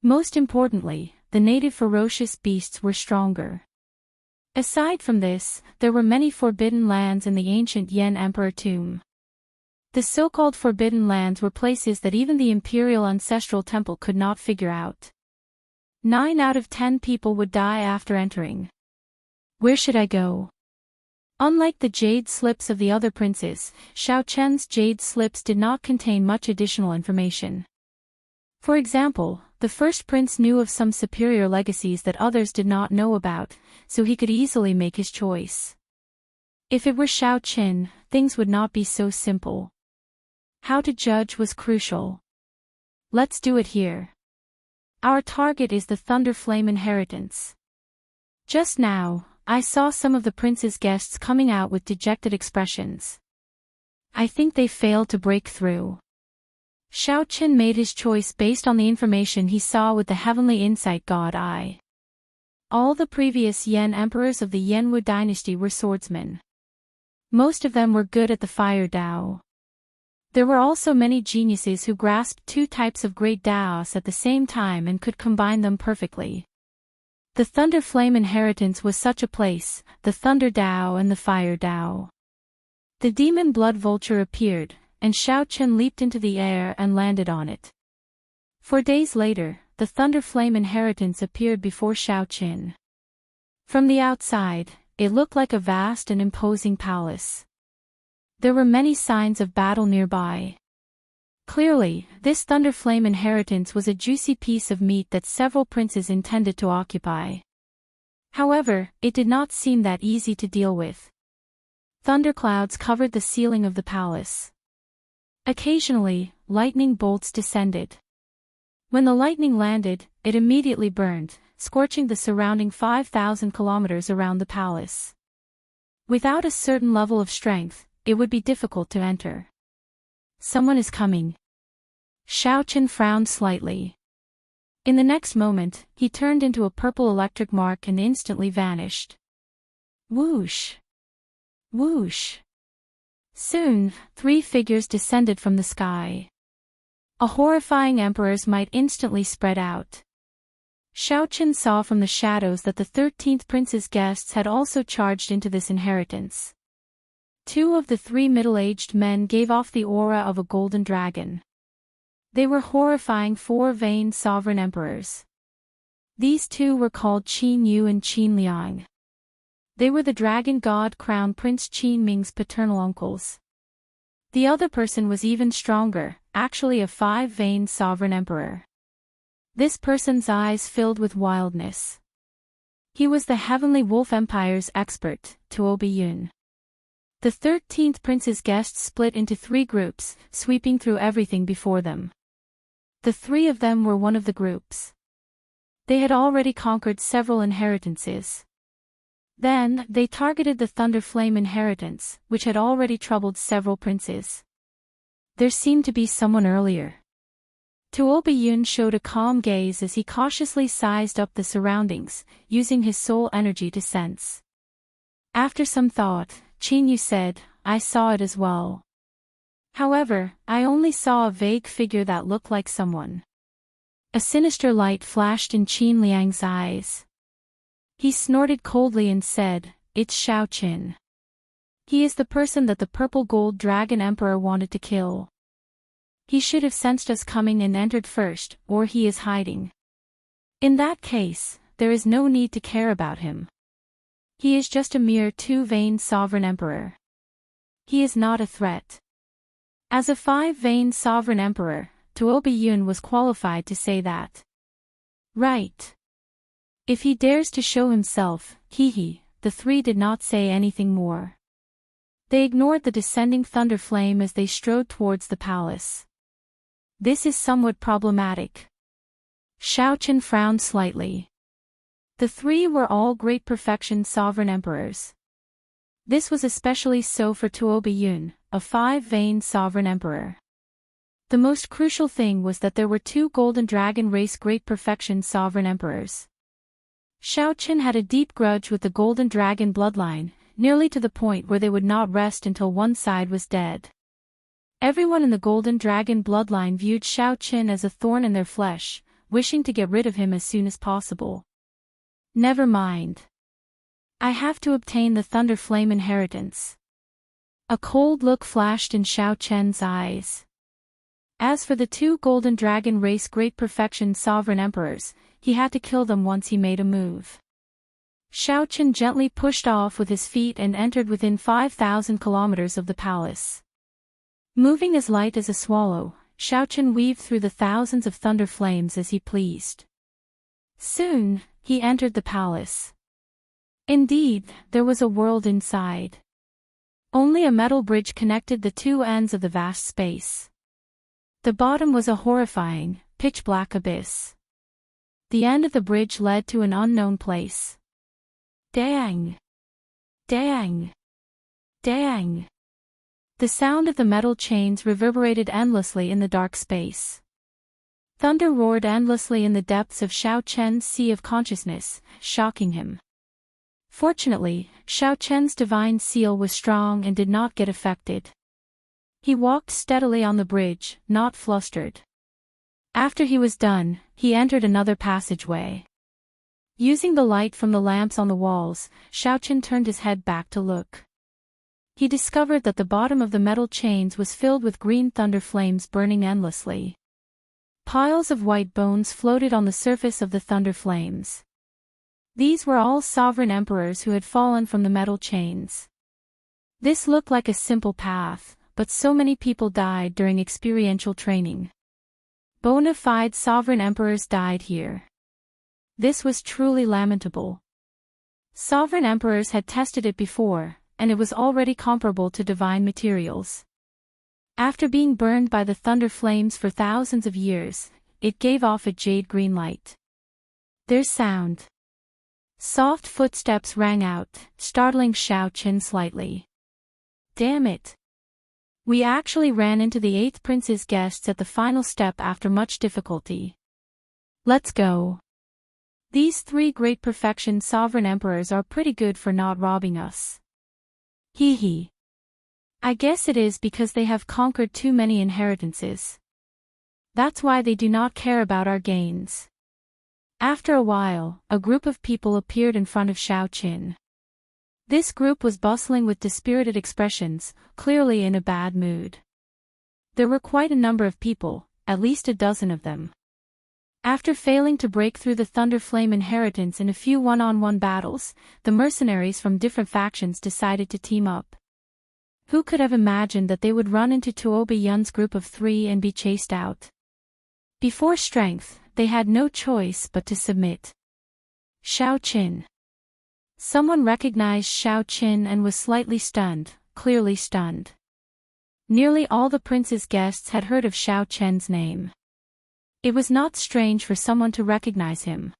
Most importantly, the native ferocious beasts were stronger. Aside from this, there were many forbidden lands in the ancient Yan Emperor tomb. The so-called forbidden lands were places that even the imperial ancestral temple could not figure out. 9 out of 10 people would die after entering. Where should I go? Unlike the jade slips of the other princes, Xiao Chen's jade slips did not contain much additional information. For example, the first prince knew of some superior legacies that others did not know about, so he could easily make his choice. If it were Xiao Chen, things would not be so simple. How to judge was crucial. Let's do it here. Our target is the Thunder Flame inheritance. Just now, I saw some of the prince's guests coming out with dejected expressions. I think they failed to break through. Xiao Chen made his choice based on the information he saw with the heavenly insight God eye. All the previous Yan emperors of the Yanwu dynasty were swordsmen. Most of them were good at the fire Dao. There were also many geniuses who grasped 2 types of great Daos at the same time and could combine them perfectly. The Thunder Flame inheritance was such a place, the Thunder Dao and the Fire Dao. The demon blood vulture appeared, and Xiao Chen leaped into the air and landed on it. 4 days later, the Thunder Flame inheritance appeared before Xiao Chen. From the outside, it looked like a vast and imposing palace. There were many signs of battle nearby. Clearly, this Thunder Flame inheritance was a juicy piece of meat that several princes intended to occupy. However, it did not seem that easy to deal with. Thunderclouds covered the ceiling of the palace. Occasionally, lightning bolts descended. When the lightning landed, it immediately burned, scorching the surrounding 5,000 kilometers around the palace. Without a certain level of strength, it would be difficult to enter. Someone is coming. Xiao Chen frowned slightly. In the next moment, he turned into a purple electric mark and instantly vanished. Whoosh! Whoosh! Soon, 3 figures descended from the sky. A horrifying emperor's might instantly spread out. Xiaochen saw from the shadows that the 13th prince's guests had also charged into this inheritance. 2 of the 3 middle-aged men gave off the aura of a golden dragon. They were horrifying 4 vain sovereign emperors. These 2 were called Qin Yu and Qin Liang. They were the dragon god crown Prince Qin Ming's paternal uncles. The other person was even stronger, actually a 5 vain sovereign emperor. This person's eyes filled with wildness. He was the Heavenly Wolf Empire's expert, Tuo Biyun. The 13th prince's guests split into 3 groups, sweeping through everything before them. The 3 of them were one of the groups. They had already conquered several inheritances. Then, they targeted the Thunder Flame inheritance, which had already troubled several princes. There seemed to be someone earlier. Tuo Biyun showed a calm gaze as he cautiously sized up the surroundings, using his soul energy to sense. After some thought, Qin Yu said, "I saw it as well. However, I only saw a vague figure that looked like someone." A sinister light flashed in Qin Liang's eyes. He snorted coldly and said, "It's Xiaochen. He is the person that the purple gold dragon emperor wanted to kill. He should have sensed us coming and entered first, or he is hiding. In that case, there is no need to care about him. He is just a mere 2 vain sovereign emperor. He is not a threat." As a 5 vain sovereign emperor, Tuo Biyun was qualified to say that. Right. If he dares to show himself, the 3 did not say anything more. They ignored the descending thunder flame as they strode towards the palace. This is somewhat problematic. Xiaochen frowned slightly. The 3 were all great perfection sovereign emperors. This was especially so for Tuo Biyun, a 5 vain sovereign emperor. The most crucial thing was that there were 2 golden dragon race great perfection sovereign emperors. Xiaochen had a deep grudge with the golden dragon bloodline, nearly to the point where they would not rest until one side was dead. Everyone in the golden dragon bloodline viewed Xiaochen as a thorn in their flesh, wishing to get rid of him as soon as possible. Never mind. I have to obtain the Thunder Flame inheritance. A cold look flashed in Xiaochen's eyes. As for the 2 golden dragon race great perfection sovereign emperors, he had to kill them once he made a move. Xiaochen gently pushed off with his feet and entered within 5,000 kilometers of the palace. Moving as light as a swallow, Xiaochen weaved through the thousands of thunder flames as he pleased. Soon, he entered the palace. Indeed, there was a world inside. Only a metal bridge connected the 2 ends of the vast space. The bottom was a horrifying, pitch-black abyss. The end of the bridge led to an unknown place. Dang! Dang! Dang! The sound of the metal chains reverberated endlessly in the dark space. Thunder roared endlessly in the depths of Xiaochen's sea of consciousness, shocking him. Fortunately, Xiaochen's divine seal was strong and did not get affected. He walked steadily on the bridge, not flustered. After he was done, he entered another passageway. Using the light from the lamps on the walls, Xiaochen turned his head back to look. He discovered that the bottom of the metal chains was filled with green thunder flames burning endlessly. Piles of white bones floated on the surface of the thunder flames. These were all sovereign emperors who had fallen from the metal chains. This looked like a simple path, but so many people died during experiential training. Bona fide sovereign emperors died here. This was truly lamentable. Sovereign emperors had tested it before, and it was already comparable to divine materials. After being burned by the thunder flames for thousands of years, it gave off a jade green light. There's sound. Soft footsteps rang out, startling Xiaochen slightly. Damn it! We actually ran into the 8th prince's guests at the final step after much difficulty. Let's go. These three great perfection sovereign emperors are pretty good for not robbing us. Hee hee. I guess it is because they have conquered too many inheritances. That's why they do not care about our gains. After a while, a group of people appeared in front of Xiaoqin. This group was bustling with dispirited expressions, clearly in a bad mood. There were quite a number of people, at least a dozen of them. After failing to break through the Thunderflame inheritance in a few one-on-one battles, the mercenaries from different factions decided to team up. Who could have imagined that they would run into Tuoba Yun's group of three and be chased out? Before strength, they had no choice but to submit. Xiaoqin. Someone recognized Xiaoqin and was slightly stunned, clearly stunned. Nearly all the prince's guests had heard of Xiaoqin's name. It was not strange for someone to recognize him.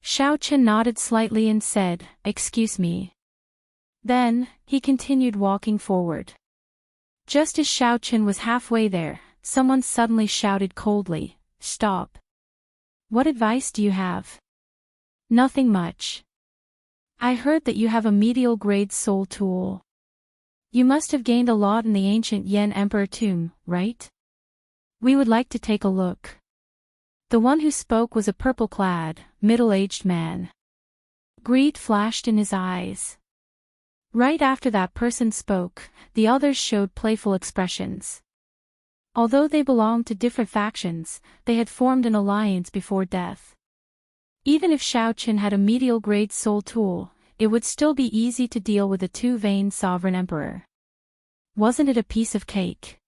Xiaoqin nodded slightly and said, "Excuse me." Then, he continued walking forward. Just as Xiaoqin was halfway there, someone suddenly shouted coldly, "Stop. What advice do you have?" "Nothing much. I heard that you have a medial grade soul tool. You must have gained a lot in the ancient Yan Emperor tomb, right? We would like to take a look." The one who spoke was a purple-clad, middle-aged man. Greed flashed in his eyes. Right after that person spoke, the others showed playful expressions. Although they belonged to different factions, they had formed an alliance before death. Even if Xiaoqin had a medial-grade soul tool, it would still be easy to deal with a two-veined sovereign emperor. Wasn't it a piece of cake?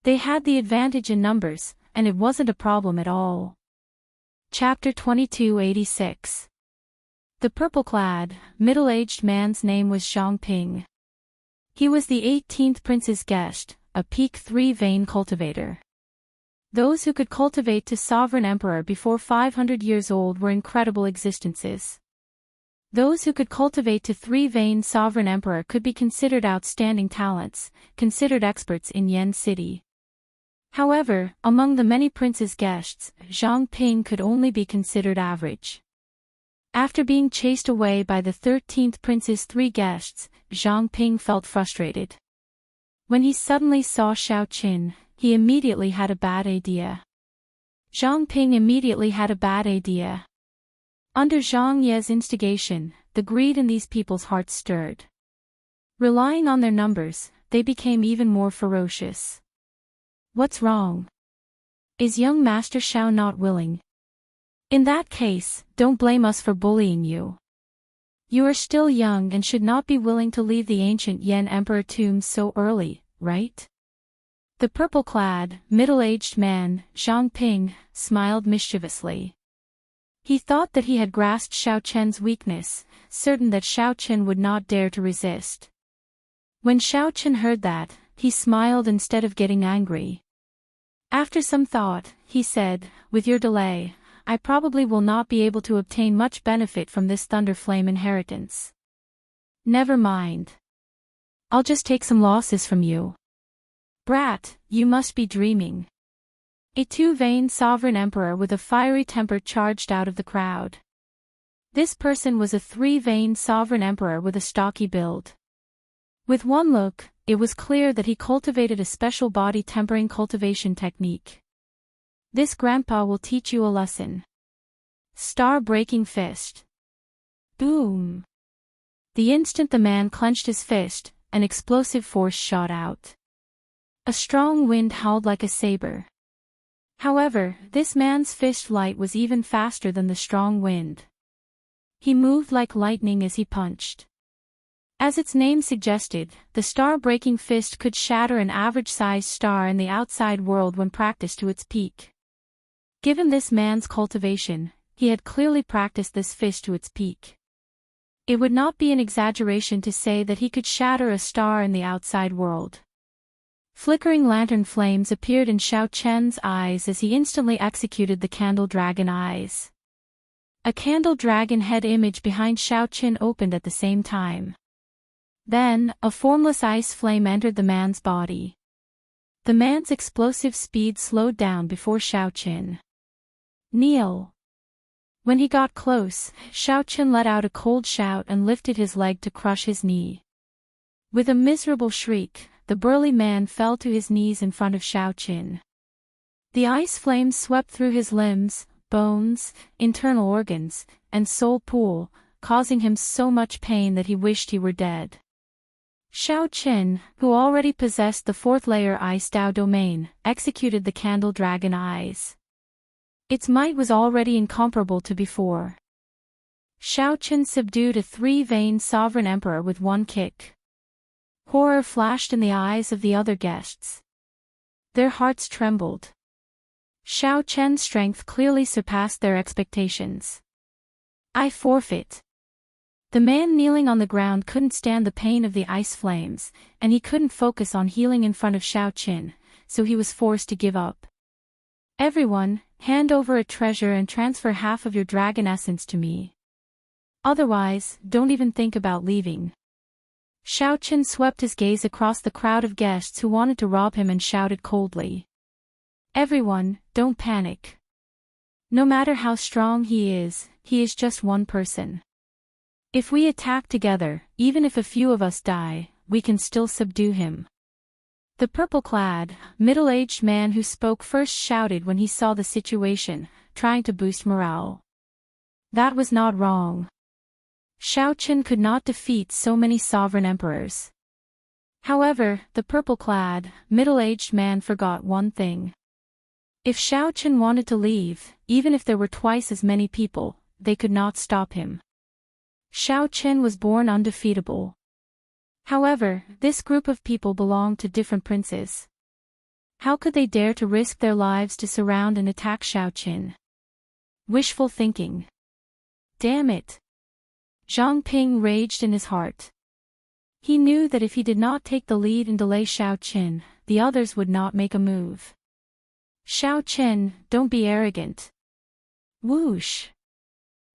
They had the advantage in numbers, and it wasn't a problem at all. Chapter 2286. The purple-clad, middle-aged man's name was Zhang Ping. He was the 18th prince's guest, a peak three-vein cultivator. Those who could cultivate to sovereign emperor before 500 years old were incredible existences. Those who could cultivate to three-vein sovereign emperor could be considered outstanding talents, considered experts in Yan City. However, among the many prince's guests, Zhang Ping could only be considered average. After being chased away by the 13th prince's three guests, Zhang Ping felt frustrated. When he suddenly saw Xiaoqin, he immediately had a bad idea. Zhang Ping immediately had a bad idea. Under Zhang Ye's instigation, the greed in these people's hearts stirred. Relying on their numbers, they became even more ferocious. What's wrong? Is young Master Xiao not willing? In that case, don't blame us for bullying you. You are still young and should not be willing to leave the ancient Yan Emperor tomb so early, right? The purple-clad, middle-aged man, Zhang Ping, smiled mischievously. He thought that he had grasped Xiaoqin's weakness, certain that Xiaoqin would not dare to resist. When Xiaoqin heard that, he smiled instead of getting angry. After some thought, he said, "With your delay, I probably will not be able to obtain much benefit from this Thunderflame inheritance. Never mind. I'll just take some losses from you." "Brat, you must be dreaming." A two-veined sovereign emperor with a fiery temper charged out of the crowd. This person was a three-veined sovereign emperor with a stocky build. With one look, it was clear that he cultivated a special body tempering cultivation technique. "This grandpa will teach you a lesson." Star-breaking fist. Boom. The instant the man clenched his fist, an explosive force shot out. A strong wind howled like a saber. However, this man's fist flight was even faster than the strong wind. He moved like lightning as he punched. As its name suggested, the star-breaking fist could shatter an average-sized star in the outside world when practiced to its peak. Given this man's cultivation, he had clearly practiced this fist to its peak. It would not be an exaggeration to say that he could shatter a star in the outside world. Flickering lantern flames appeared in Xiaoqin's eyes as he instantly executed the candle dragon eyes. A candle dragon head image behind Xiaoqin opened at the same time. Then, a formless ice flame entered the man's body. The man's explosive speed slowed down before Xiaoqin. Kneel. When he got close, Xiaoqin let out a cold shout and lifted his leg to crush his knee. With a miserable shriek, the burly man fell to his knees in front of Xiaoqin. The ice flames swept through his limbs, bones, internal organs, and soul pool, causing him so much pain that he wished he were dead. Xiaoqin, who already possessed the fourth layer Ice Dao domain, executed the Candle Dragon Eyes. Its might was already incomparable to before. Xiaoqin subdued a three-veined sovereign emperor with one kick. Horror flashed in the eyes of the other guests. Their hearts trembled. Xiaoqian's strength clearly surpassed their expectations. I forfeit. The man kneeling on the ground couldn't stand the pain of the ice flames, and he couldn't focus on healing in front of Xiaoqin, so he was forced to give up. Everyone, hand over a treasure and transfer half of your dragon essence to me. Otherwise, don't even think about leaving. Xiaoqin swept his gaze across the crowd of guests who wanted to rob him and shouted coldly. Everyone, don't panic. No matter how strong he is just one person. If we attack together, even if a few of us die, we can still subdue him. The purple-clad, middle-aged man who spoke first shouted when he saw the situation, trying to boost morale. That was not wrong. Xiaoqin could not defeat so many sovereign emperors. However, the purple-clad, middle-aged man forgot one thing. If Xiaoqin wanted to leave, even if there were twice as many people, they could not stop him. Xiaoqin was born undefeatable. However, this group of people belonged to different princes. How could they dare to risk their lives to surround and attack Xiaoqin? Wishful thinking. Damn it! Zhang Ping raged in his heart. He knew that if he did not take the lead and delay Xiaoqin, the others would not make a move. Xiaoqin, don't be arrogant. Whoosh!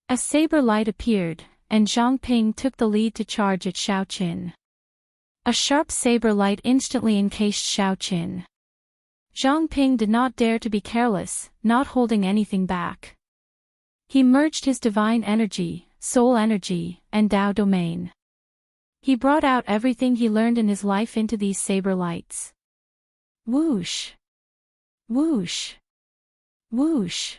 A saber light appeared, and Zhang Ping took the lead to charge at Xiaoqin. A sharp saber light instantly encased Xiaoqin. Zhang Ping did not dare to be careless, not holding anything back. He merged his divine energy, soul energy, and Dao domain. He brought out everything he learned in his life into these saber lights. Whoosh! Whoosh! Whoosh!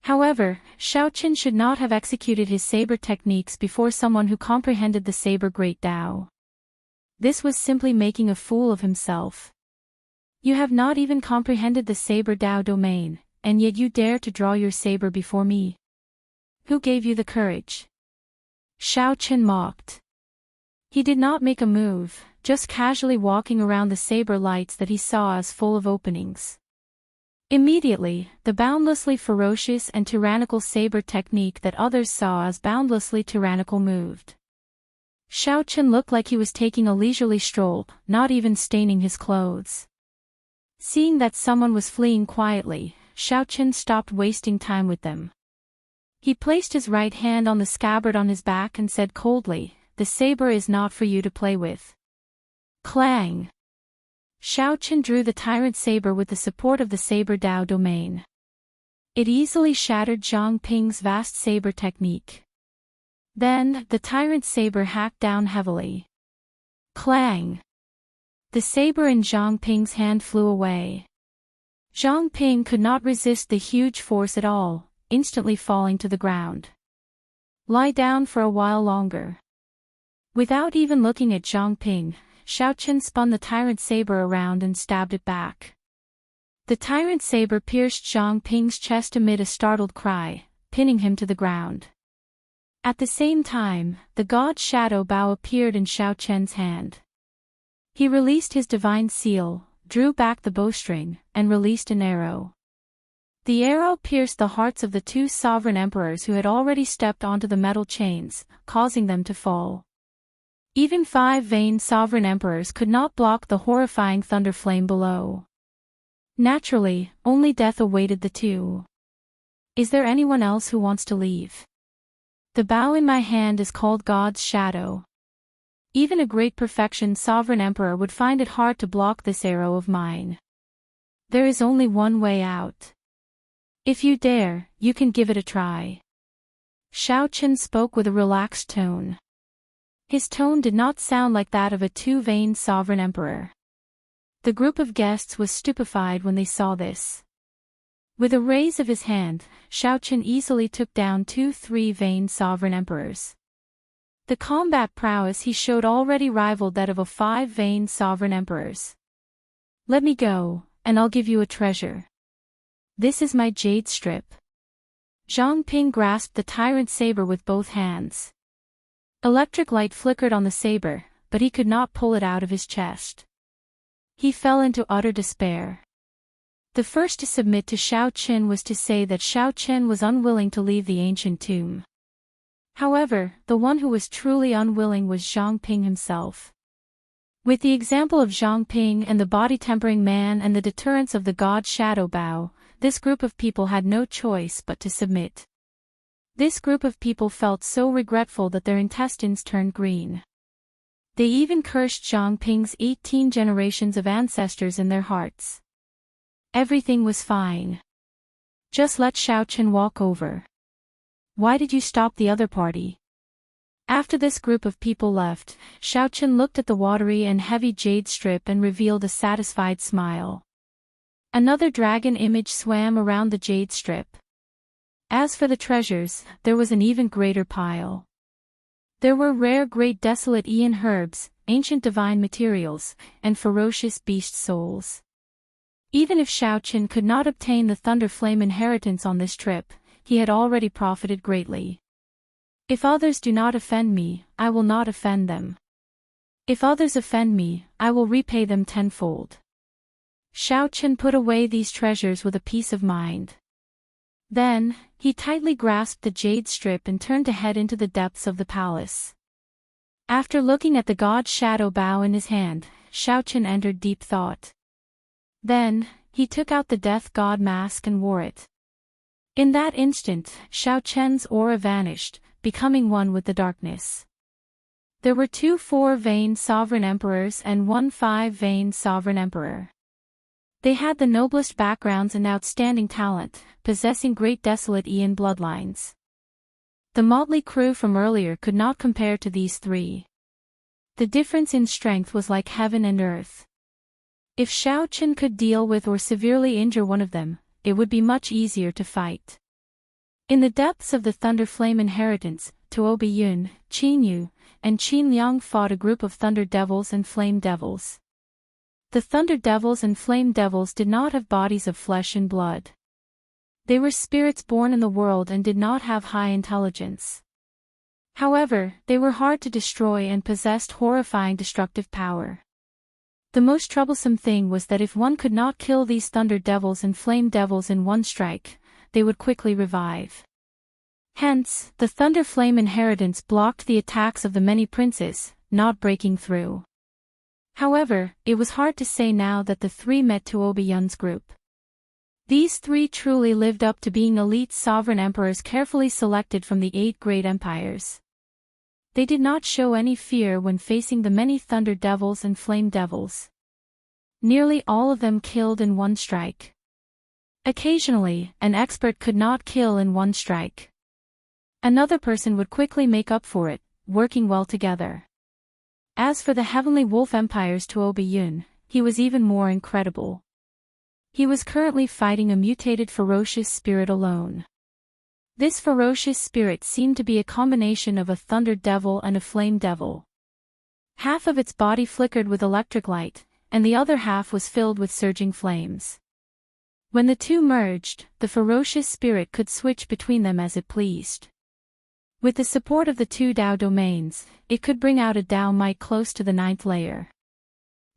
However, Xiaoqin should not have executed his saber techniques before someone who comprehended the saber great Dao. This was simply making a fool of himself. You have not even comprehended the saber Dao domain, and yet you dare to draw your saber before me. Who gave you the courage? Xiaoqin mocked. He did not make a move, just casually walking around the saber lights that he saw as full of openings. Immediately, the boundlessly ferocious and tyrannical saber technique that others saw as boundlessly tyrannical moved. Xiaoqin looked like he was taking a leisurely stroll, not even staining his clothes. Seeing that someone was fleeing quietly, Xiaoqin stopped wasting time with them. He placed his right hand on the scabbard on his back and said coldly, "The saber is not for you to play with." Clang! Xiaoqin drew the tyrant saber with the support of the saber Dao domain. It easily shattered Zhang Ping's vast saber technique. Then, the tyrant saber hacked down heavily. Clang! The saber in Zhang Ping's hand flew away. Zhang Ping could not resist the huge force at all, instantly falling to the ground. Lie down for a while longer. Without even looking at Zhang Ping, Xiaoqin spun the tyrant saber around and stabbed it back. The tyrant saber pierced Zhang Ping's chest amid a startled cry, pinning him to the ground. At the same time, the god shadow bow appeared in Xiaoqian's hand. He released his divine seal, drew back the bowstring, and released an arrow. The arrow pierced the hearts of the two sovereign emperors who had already stepped onto the metal chains, causing them to fall. Even 5-veined sovereign emperors could not block the horrifying thunder flame below. Naturally, only death awaited the two. Is there anyone else who wants to leave? The bow in my hand is called God's shadow. Even a great perfection sovereign emperor would find it hard to block this arrow of mine. There is only one way out. If you dare, you can give it a try. Xiaochen spoke with a relaxed tone. His tone did not sound like that of a two-veined sovereign emperor. The group of guests was stupefied when they saw this. With a raise of his hand, Xiaochen easily took down two three-veined sovereign emperors. The combat prowess he showed already rivaled that of a five-veined sovereign emperors. Let me go, and I'll give you a treasure. This is my jade strip. Zhang Ping grasped the tyrant saber with both hands. Electric light flickered on the saber, but he could not pull it out of his chest. He fell into utter despair. The first to submit to Xiaochen was to say that Xiaochen was unwilling to leave the ancient tomb. However, the one who was truly unwilling was Zhang Ping himself. With the example of Zhang Ping and the body-tempering man and the deterrence of the god Shadow Bao, this group of people had no choice but to submit. This group of people felt so regretful that their intestines turned green. They even cursed Zhang Ping's 18 generations of ancestors in their hearts. Everything was fine. Just let Xiaochen walk over. Why did you stop the other party? After this group of people left, Xiaochen looked at the watery and heavy jade strip and revealed a satisfied smile. Another dragon image swam around the jade strip. As for the treasures, there was an even greater pile. There were rare great desolate Aeon herbs, ancient divine materials, and ferocious beast souls. Even if Xiaochen could not obtain the Thunder Flame inheritance on this trip, he had already profited greatly. If others do not offend me, I will not offend them. If others offend me, I will repay them tenfold. Xiaochen put away these treasures with a peace of mind. Then, he tightly grasped the jade strip and turned to head into the depths of the palace. After looking at the god Shadow Bao in his hand, Xiaochen entered deep thought. Then, he took out the death god mask and wore it. In that instant, Xiaochen's aura vanished, becoming one with the darkness. There were two four-veined sovereign emperors and one five-veined sovereign emperor. They had the noblest backgrounds and outstanding talent, possessing great desolate Aeon bloodlines. The motley crew from earlier could not compare to these three. The difference in strength was like heaven and earth. If Xiaochen could deal with or severely injure one of them, it would be much easier to fight. In the depths of the Thunder Flame inheritance, Tuo Biyun, Qin Yu, and Qin Liang fought a group of Thunder Devils and Flame Devils. The Thunder Devils and Flame Devils did not have bodies of flesh and blood. They were spirits born in the world and did not have high intelligence. However, they were hard to destroy and possessed horrifying destructive power. The most troublesome thing was that if one could not kill these Thunder Devils and Flame Devils in one strike, they would quickly revive. Hence, the Thunder Flame inheritance blocked the attacks of the many princes, not breaking through. However, it was hard to say now that the three met Tuo Biyun's group. These three truly lived up to being elite sovereign emperors carefully selected from the 8 great empires. They did not show any fear when facing the many Thunder Devils and Flame Devils. Nearly all of them killed in one strike. Occasionally, an expert could not kill in one strike. Another person would quickly make up for it, working well together. As for the Heavenly Wolf Empire's Tuo Biyun, he was even more incredible. He was currently fighting a mutated ferocious spirit alone. This ferocious spirit seemed to be a combination of a Thunder Devil and a Flame Devil. Half of its body flickered with electric light, and the other half was filled with surging flames. When the two merged, the ferocious spirit could switch between them as it pleased. With the support of the two Dao domains, it could bring out a Dao might close to the 9th layer.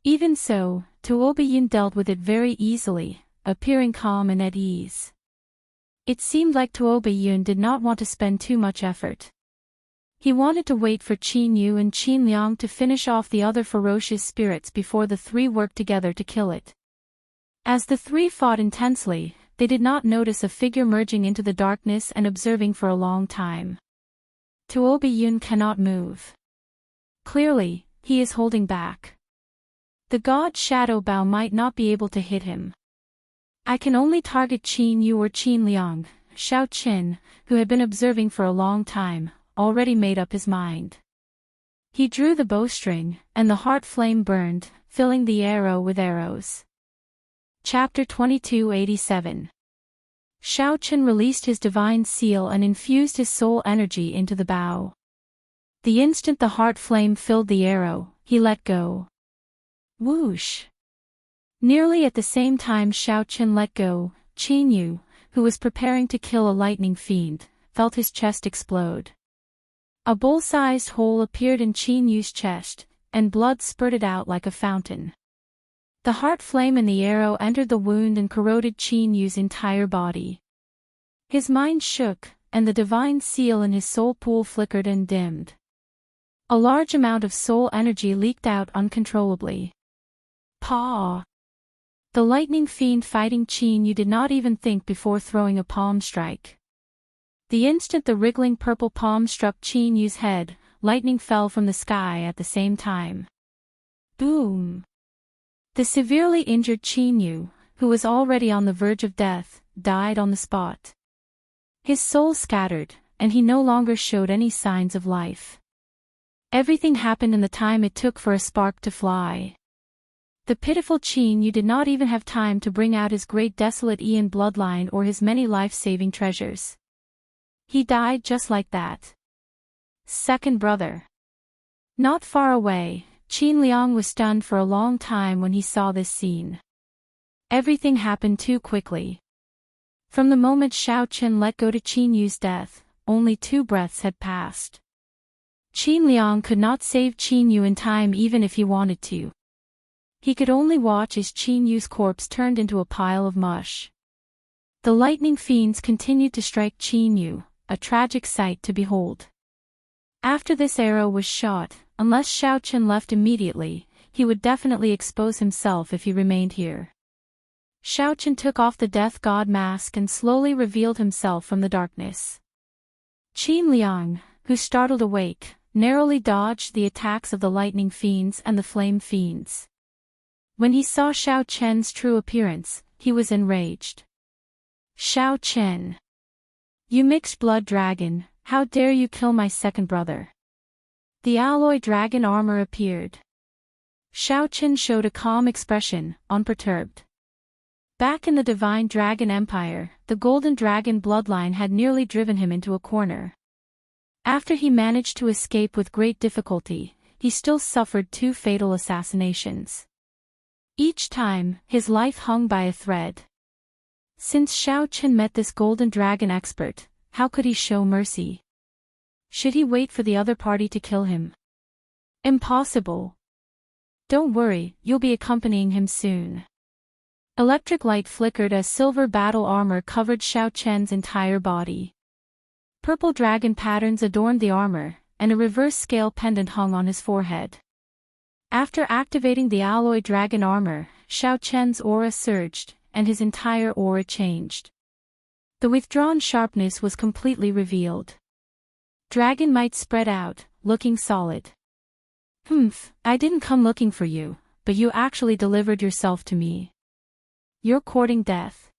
Even so, Tuo Biyun dealt with it very easily, appearing calm and at ease. It seemed like Tuo Biyun did not want to spend too much effort. He wanted to wait for Qin Yu and Qin Liang to finish off the other ferocious spirits before the three worked together to kill it. As the three fought intensely, they did not notice a figure merging into the darkness and observing for a long time. Tuo Biyun cannot move. Clearly, he is holding back. The god Shadow Bao might not be able to hit him. I can only target Qin Yu or Qin Liang. Xiao Qin, who had been observing for a long time, already made up his mind. He drew the bowstring, and the heart flame burned, filling the arrow with arrows. Chapter 2287. Xiao Qin released his divine seal and infused his soul energy into the bow. The instant the heart flame filled the arrow, he let go. Whoosh! Nearly at the same time Xiao Qin let go, Qin Yu, who was preparing to kill a lightning fiend, felt his chest explode. A bowl-sized hole appeared in Qin Yu's chest, and blood spurted out like a fountain. The heart flame and the arrow entered the wound and corroded Qin Yu's entire body. His mind shook, and the divine seal in his soul pool flickered and dimmed. A large amount of soul energy leaked out uncontrollably. Paw! The lightning fiend fighting Qin Yu did not even think before throwing a palm strike. The instant the wriggling purple palm struck Qin Yu's head, lightning fell from the sky at the same time. Boom! The severely injured Qin Yu, who was already on the verge of death, died on the spot. His soul scattered, and he no longer showed any signs of life. Everything happened in the time it took for a spark to fly. The pitiful Qin Yu did not even have time to bring out his great desolate Ian bloodline or his many life-saving treasures. He died just like that. Second brother. Not far away, Qin Liang was stunned for a long time when he saw this scene. Everything happened too quickly. From the moment Xiao Qin let go to Qin Yu's death, only 2 breaths had passed. Qin Liang could not save Qin Yu in time even if he wanted to. He could only watch as Qin Yu's corpse turned into a pile of mush. The lightning fiends continued to strike Qin Yu, a tragic sight to behold. After this arrow was shot, unless Xiao Qin left immediately, he would definitely expose himself if he remained here. Xiao Qin took off the death god mask and slowly revealed himself from the darkness. Qin Liang, who startled awake, narrowly dodged the attacks of the lightning fiends and the flame fiends. When he saw Xiao Qin's true appearance, he was enraged. Xiao Qin! You mixed-blood dragon, how dare you kill my second brother? The alloy dragon armor appeared. Xiao Qin showed a calm expression, unperturbed. Back in the Divine Dragon Empire, the Golden Dragon bloodline had nearly driven him into a corner. After he managed to escape with great difficulty, he still suffered 2 fatal assassinations. Each time, his life hung by a thread. Since Xiao Qin met this Golden Dragon expert, how could he show mercy? Should he wait for the other party to kill him? Impossible. Don't worry, you'll be accompanying him soon. Electric light flickered as silver battle armor covered Xiao Qin's entire body. Purple dragon patterns adorned the armor, and a reverse scale pendant hung on his forehead. After activating the alloy dragon armor, Xiao Qin's aura surged, and his entire aura changed. The withdrawn sharpness was completely revealed. Dragon might spread out, looking solid. I didn't come looking for you, but you actually delivered yourself to me. You're courting death.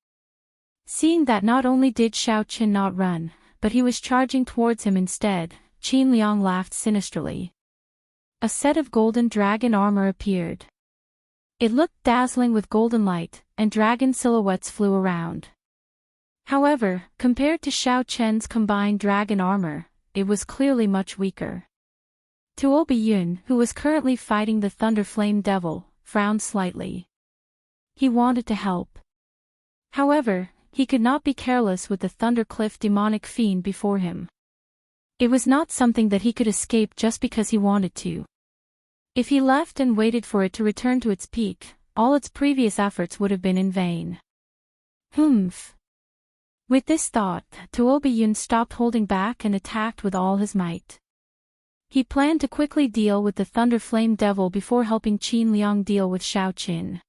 Seeing that not only did Xiao Qin not run, but he was charging towards him instead, Qin Liang laughed sinisterly. A set of golden dragon armor appeared. It looked dazzling with golden light, and dragon silhouettes flew around. However, compared to Xiao Qin's combined dragon armor, it was clearly much weaker. Tuo Biyun, who was currently fighting the Thunder Flame Devil, frowned slightly. He wanted to help. However, he could not be careless with the Thundercliff demonic fiend before him. It was not something that he could escape just because he wanted to. If he left and waited for it to return to its peak, all its previous efforts would have been in vain. With this thought, Tuo Biyun stopped holding back and attacked with all his might. He planned to quickly deal with the Thunder Flame Devil before helping Qin Liang deal with Xiao Qin.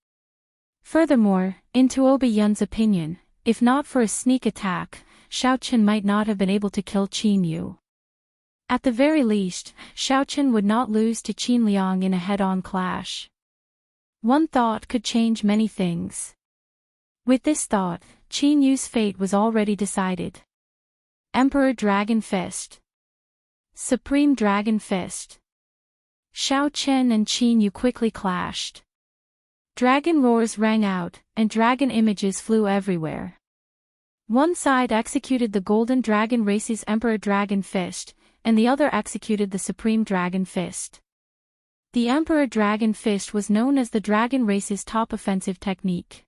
Furthermore, in Tuo Biyun's opinion, if not for a sneak attack, Xiao Qin might not have been able to kill Qin Yu. At the very least, Xiao Qin would not lose to Qin Liang in a head-on clash. One thought could change many things. With this thought, Qin Yu's fate was already decided. Emperor Dragon Fist. Supreme Dragon Fist. Shao Chen and Qin Yu quickly clashed. Dragon roars rang out, and dragon images flew everywhere. One side executed the Golden Dragon Race's Emperor Dragon Fist, and the other executed the Supreme Dragon Fist. The Emperor Dragon Fist was known as the Dragon Race's top offensive technique.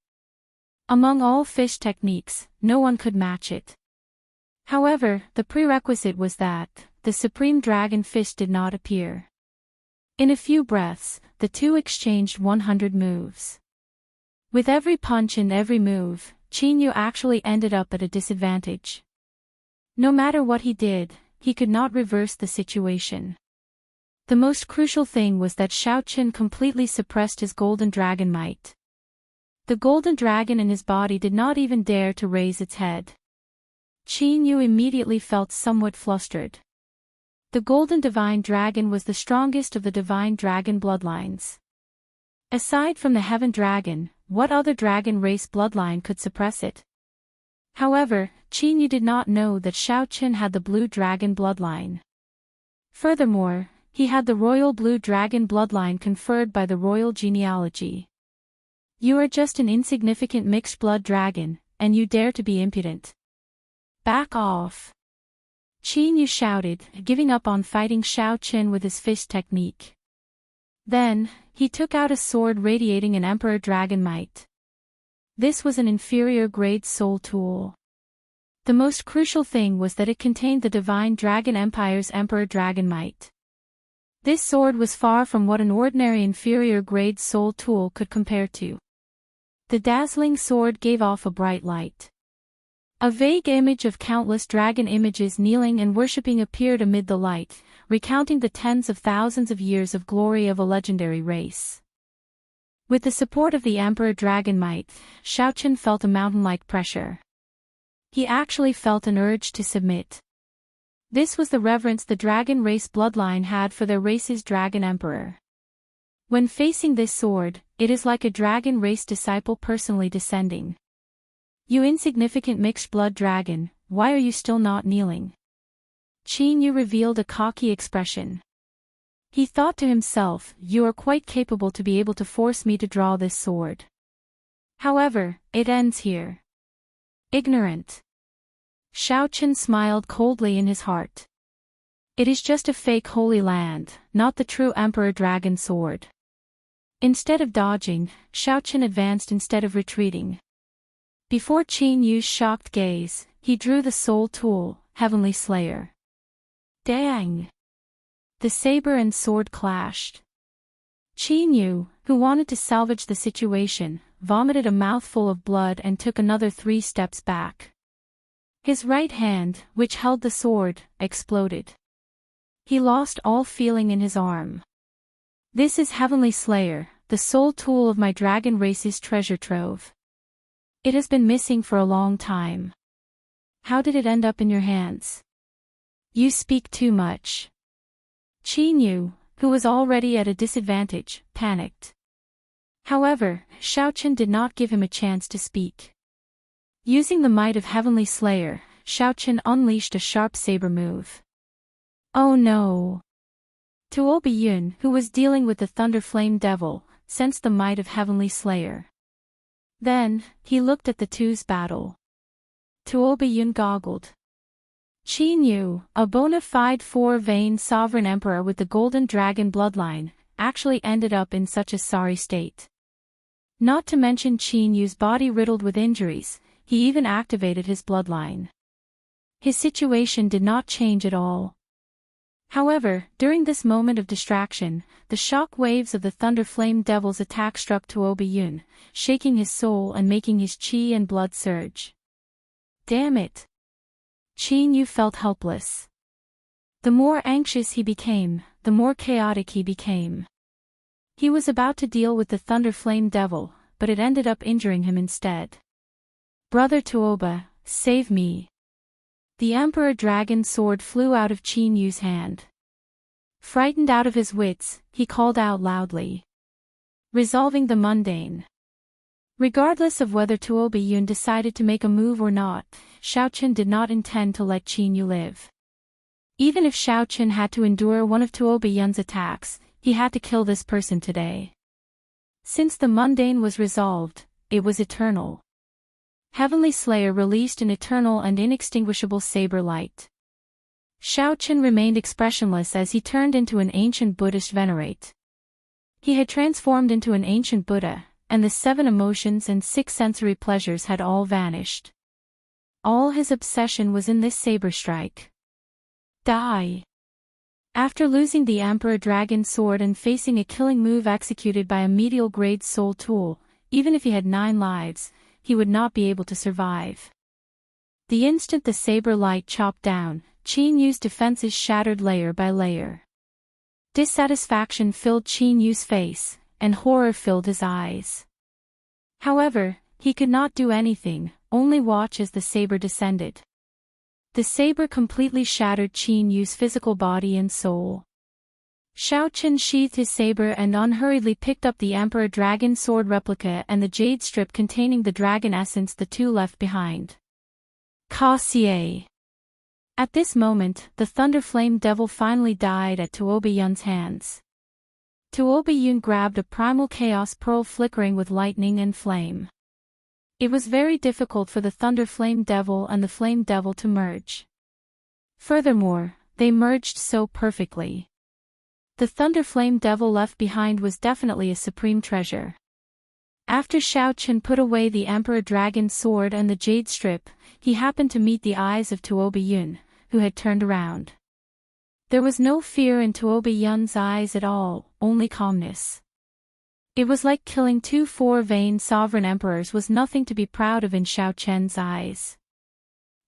Among all fist techniques, no one could match it. However, the prerequisite was that the Supreme Dragon Fist did not appear. In a few breaths, the two exchanged 100 moves. With every punch and every move, Qin Yu actually ended up at a disadvantage. No matter what he did, he could not reverse the situation. The most crucial thing was that Shao Chen completely suppressed his Golden Dragon might. The Golden Dragon in his body did not even dare to raise its head. Qin Yu immediately felt somewhat flustered. The Golden Divine Dragon was the strongest of the Divine Dragon bloodlines. Aside from the Heaven Dragon, what other dragon race bloodline could suppress it? However, Qin Yu did not know that Shao Chen had the Blue Dragon bloodline. Furthermore, he had the Royal Blue Dragon bloodline conferred by the royal genealogy. You are just an insignificant mixed blood dragon, and you dare to be impudent. Back off. Qin Yu shouted, giving up on fighting Shao Chen with his fist technique. Then, he took out a sword radiating an Emperor Dragon might. This was an inferior grade soul tool. The most crucial thing was that it contained the Divine Dragon Empire's Emperor Dragon might. This sword was far from what an ordinary inferior grade soul tool could compare to. The dazzling sword gave off a bright light. A vague image of countless dragon images kneeling and worshipping appeared amid the light, recounting the tens of thousands of years of glory of a legendary race. With the support of the Emperor Dragon might, Shao Chen felt a mountain-like pressure. He actually felt an urge to submit. This was the reverence the dragon race bloodline had for their race's dragon emperor. When facing this sword, it is like a dragon race disciple personally descending. You insignificant mixed blood dragon, why are you still not kneeling? Qin Yu revealed a cocky expression. He thought to himself, you are quite capable to be able to force me to draw this sword. However, it ends here. Ignorant. Shao Chen smiled coldly in his heart. It is just a fake Holy Land, not the true Emperor Dragon sword. Instead of dodging, Shao Chen advanced instead of retreating. Before Qin Yu's shocked gaze, he drew the soul tool, Heavenly Slayer. Dang! The saber and sword clashed. Qin Yu, who wanted to salvage the situation, vomited a mouthful of blood and took another 3 steps back. His right hand, which held the sword, exploded. He lost all feeling in his arm. This is Heavenly Slayer, the soul tool of my dragon race's treasure trove. It has been missing for a long time. How did it end up in your hands? You speak too much. Qin Yu, who was already at a disadvantage, panicked. However, Shao Chen did not give him a chance to speak. Using the might of Heavenly Slayer, Shao Chen unleashed a sharp saber move. Oh no! Tuo Biyun, who was dealing with the Thunder Flame Devil, sensed the might of Heavenly Slayer. Then, he looked at the two's battle. Tuo Biyun goggled. Qin Yu, a bona fide 4-vein sovereign emperor with the Golden Dragon bloodline, actually ended up in such a sorry state. Not to mention Qin Yu's body riddled with injuries, he even activated his bloodline. His situation did not change at all. However, during this moment of distraction, the shock waves of the Thunder Flame Devil's attack struck Tuo Biyun, shaking his soul and making his qi and blood surge. Damn it! Qin Yu felt helpless. The more anxious he became, the more chaotic he became. He was about to deal with the Thunder Flame Devil, but it ended up injuring him instead. Brother Tuoba, save me. The Emperor Dragon sword flew out of Qin Yu's hand. Frightened out of his wits, he called out loudly. Resolving the mundane. Regardless of whether Tuobi Yun decided to make a move or not, Xiaochen did not intend to let Qin Yu live. Even if Xiaochen had to endure one of Tuobi Yun's attacks, he had to kill this person today. Since the mundane was resolved, it was eternal. Heavenly Slayer released an eternal and inextinguishable saber light. Xiaochen remained expressionless as he turned into an ancient Buddhist venerate. He had transformed into an ancient Buddha, and the 7 emotions and 6 sensory pleasures had all vanished. All his obsession was in this saber strike. Die. After losing the Emperor Dragon Sword and facing a killing move executed by a medial grade soul tool, even if he had 9 lives, he would not be able to survive. The instant the saber light chopped down, Qin Yu's defenses shattered layer by layer. Dissatisfaction filled Qin Yu's face, and horror filled his eyes. However, he could not do anything, only watch as the saber descended. The saber completely shattered Qin Yu's physical body and soul. Xiaochen sheathed his saber and unhurriedly picked up the Emperor Dragon Sword replica and the jade strip containing the dragon essence the two left behind. Ka Xie. At this moment, the Thunder Flame Devil finally died at Tuobi Yun's hands. Tuobi Yun grabbed a primal chaos pearl flickering with lightning and flame. It was very difficult for the Thunder Flame Devil and the Flame Devil to merge. Furthermore, they merged so perfectly. The Thunder Flame Devil left behind was definitely a supreme treasure. After Xiaochen put away the Emperor Dragon Sword and the Jade Strip, he happened to meet the eyes of Tuobi Yun, who had turned around. There was no fear in Tuobi Yun's eyes at all, only calmness. It was like killing 2 4-vein sovereign emperors was nothing to be proud of in Xiaochen's eyes.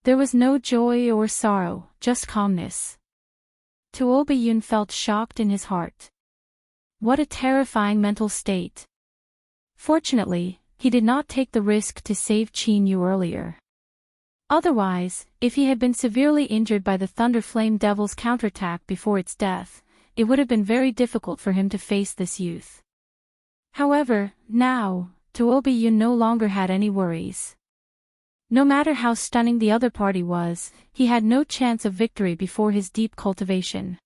There was no joy or sorrow, just calmness. Tuobi Yun felt shocked in his heart. What a terrifying mental state. Fortunately, he did not take the risk to save Qin Yu earlier. Otherwise, if he had been severely injured by the Thunder Flame Devil's counterattack before its death, it would have been very difficult for him to face this youth. However, now, Tuobi Yun no longer had any worries. No matter how stunning the other party was, he had no chance of victory before his deep cultivation.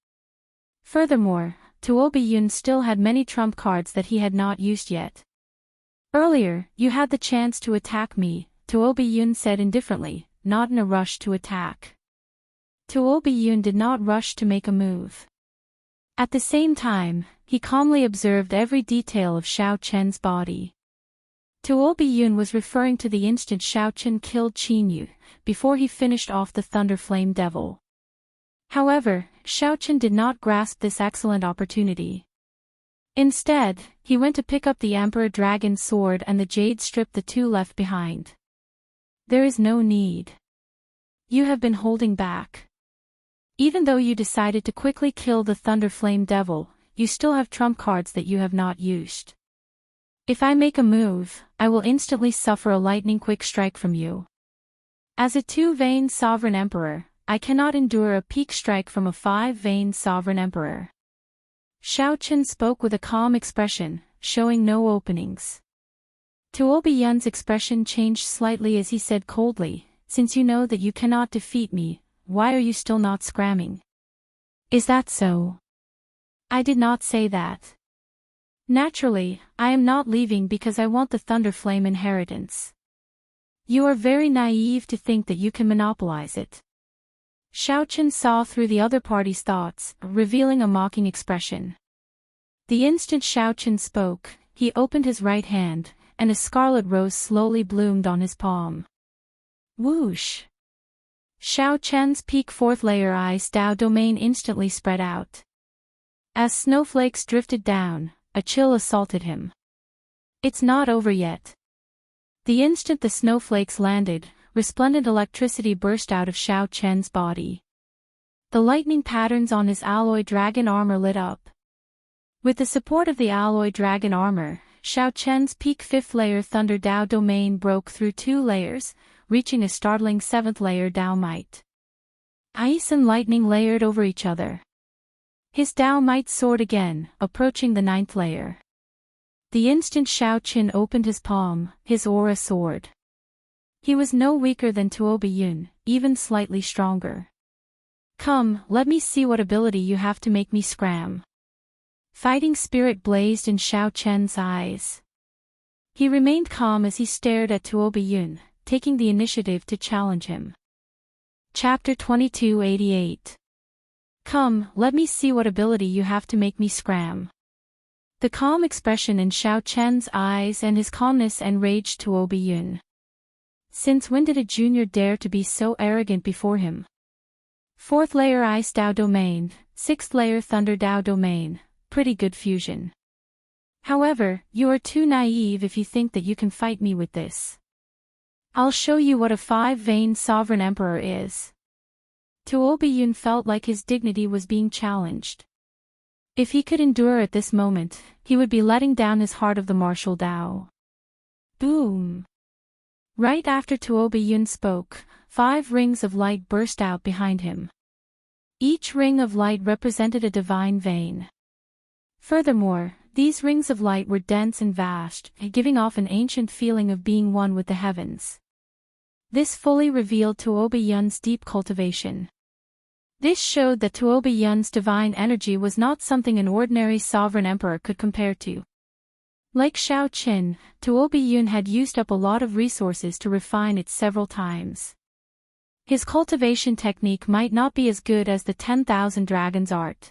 Furthermore, Tuobi Yun still had many trump cards that he had not used yet. Earlier, you had the chance to attack me, Tuobi Yun said indifferently, not in a rush to attack. Tuobi Yun did not rush to make a move. At the same time, he calmly observed every detail of Xiaochen's body. Tuobi Yun was referring to the instant Xiaochen killed Qin Yu, before he finished off the Thunder Flame Devil. However, Xiaochen did not grasp this excellent opportunity. Instead, he went to pick up the Emperor Dragon Sword and the Jade Strip the two left behind. There is no need. You have been holding back. Even though you decided to quickly kill the Thunder Flame Devil, you still have trump cards that you have not used. If I make a move, I will instantly suffer a lightning quick strike from you. As a 2-vein sovereign emperor, I cannot endure a peak strike from a 5-vein sovereign emperor. Xiaochen spoke with a calm expression, showing no openings. Tuobi Yun's expression changed slightly as he said coldly, "Since you know that you cannot defeat me, why are you still not scramming?" "Is that so?" "I did not say that. Naturally, I am not leaving because I want the Thunder Flame inheritance. You are very naive to think that you can monopolize it." Xiaochen saw through the other party's thoughts, revealing a mocking expression. The instant Xiaochen spoke, he opened his right hand, and a scarlet rose slowly bloomed on his palm. Whoosh! Xiaochen's peak 4th layer ice Dao domain instantly spread out. As snowflakes drifted down, a chill assaulted him. It's not over yet. The instant the snowflakes landed, resplendent electricity burst out of Xiaochen's body. The lightning patterns on his alloy dragon armor lit up. With the support of the alloy dragon armor, Xiaochen's peak 5th layer Thunder Dao domain broke through 2 layers, reaching a startling 7th layer Dao might. Ice and lightning layered over each other. His Dao might soared again, approaching the 9th layer. The instant Xiaoqin opened his palm, his aura soared. He was no weaker than Tuo Biyun, even slightly stronger. Come, let me see what ability you have to make me scram. Fighting spirit blazed in Xiaoqian's eyes. He remained calm as he stared at Tuo Biyun, taking the initiative to challenge him. Chapter 2288. Come, let me see what ability you have to make me scram. The calm expression in Xiaoqian's eyes and his calmness enraged Tuo Biyun. Since when did a junior dare to be so arrogant before him? 4th layer Ice Dao Domain, 6th layer Thunder Dao Domain, pretty good fusion. However, you are too naive if you think that you can fight me with this. I'll show you what a 5-vein sovereign emperor is. Tuo Biyun felt like his dignity was being challenged. If he could endure at this moment, he would be letting down his heart of the martial Dao. Boom! Right after Tuo Biyun spoke, 5 rings of light burst out behind him. Each ring of light represented a divine vein. Furthermore, these rings of light were dense and vast, giving off an ancient feeling of being one with the heavens. This fully revealed Tuo Biyun's deep cultivation. This showed that Tuo Biyun's divine energy was not something an ordinary sovereign emperor could compare to. Like Xiaoqin, Tuo Biyun had used up a lot of resources to refine it several times. His cultivation technique might not be as good as the 10,000 Dragons art.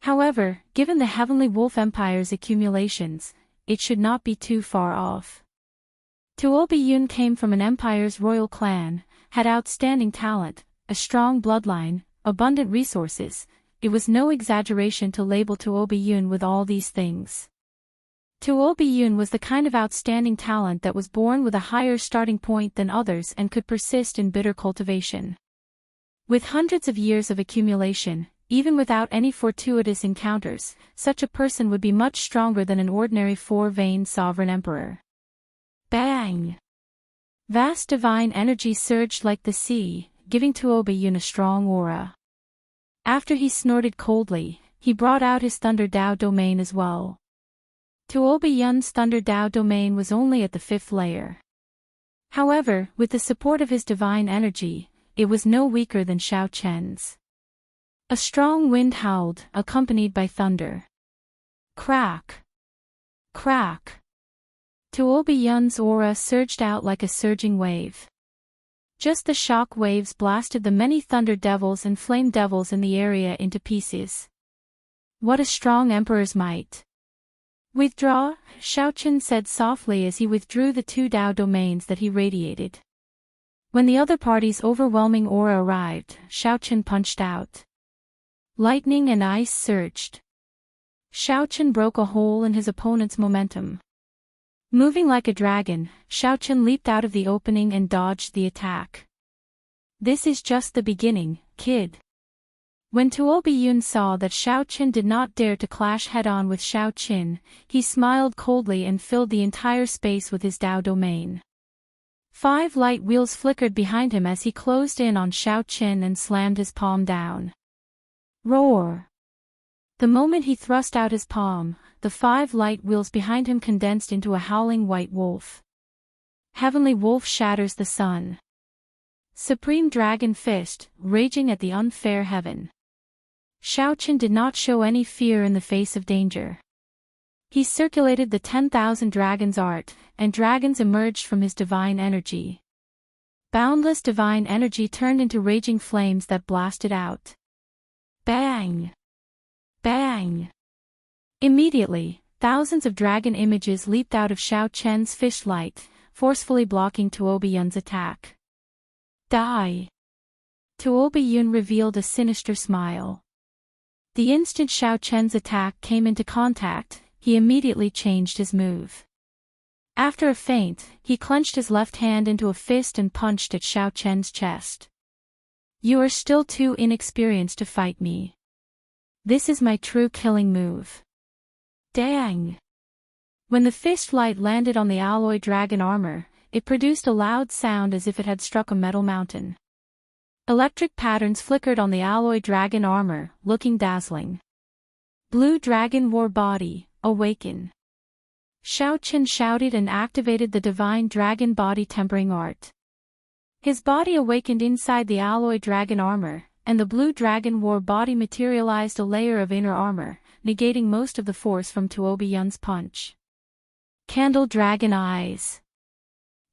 However, given the Heavenly Wolf Empire's accumulations, it should not be too far off. Tuo Biyun came from an empire's royal clan, had outstanding talent, a strong bloodline, abundant resources. It was no exaggeration to label Tuo Biyun with all these things. Tuo Biyun was the kind of outstanding talent that was born with a higher starting point than others and could persist in bitter cultivation. With hundreds of years of accumulation, even without any fortuitous encounters, such a person would be much stronger than an ordinary 4-vein sovereign emperor. Bang! Vast divine energy surged like the sea, giving Tuo Biyun a strong aura. After he snorted coldly, he brought out his Thunder Dao domain as well. Tuo Biyun's Thunder Dao domain was only at the 5th layer. However, with the support of his divine energy, it was no weaker than Xiaoqian's. A strong wind howled, accompanied by thunder. Crack! Crack! Tuo Biyun's aura surged out like a surging wave. Just the shock waves blasted the many thunder devils and flame devils in the area into pieces. What a strong emperor's might! Withdraw, Xiaoqin said softly as he withdrew the 2 Dao domains that he radiated. When the other party's overwhelming aura arrived, Xiaoqin punched out. Lightning and ice surged. Xiaoqin broke a hole in his opponent's momentum. Moving like a dragon, Xiaoqin leaped out of the opening and dodged the attack. This is just the beginning, kid. When Tuo Biyun saw that Xiaoqin did not dare to clash head-on with Xiaoqin, he smiled coldly and filled the entire space with his Dao domain. 5 light wheels flickered behind him as he closed in on Xiaoqin and slammed his palm down. Roar! The moment he thrust out his palm, the 5 light wheels behind him condensed into a howling white wolf. Heavenly Wolf shatters the sun. Supreme Dragon Fist, raging at the unfair heaven. Xiaoqin did not show any fear in the face of danger. He circulated the 10,000 Dragons art, and dragons emerged from his divine energy. Boundless divine energy turned into raging flames that blasted out. Bang! Bang! Immediately, thousands of dragon images leaped out of Xiaoqian's fish light, forcefully blocking Tuo Biyun's attack. Die! Tuo Biyun revealed a sinister smile. The instant Xiaoqian's attack came into contact, he immediately changed his move. After a feint, he clenched his left hand into a fist and punched at Xiaoqian's chest. You are still too inexperienced to fight me. This is my true killing move. Dang! When the fist light landed on the alloy dragon armor, it produced a loud sound as if it had struck a metal mountain. Electric patterns flickered on the alloy dragon armor, looking dazzling. Blue Dragon War Body, awaken. Xiaoqin shouted and activated the divine dragon body tempering art. His body awakened inside the alloy dragon armor, and the blue dragon war body materialized a layer of inner armor, negating most of the force from Tuobi Yun's punch. Candle dragon eyes.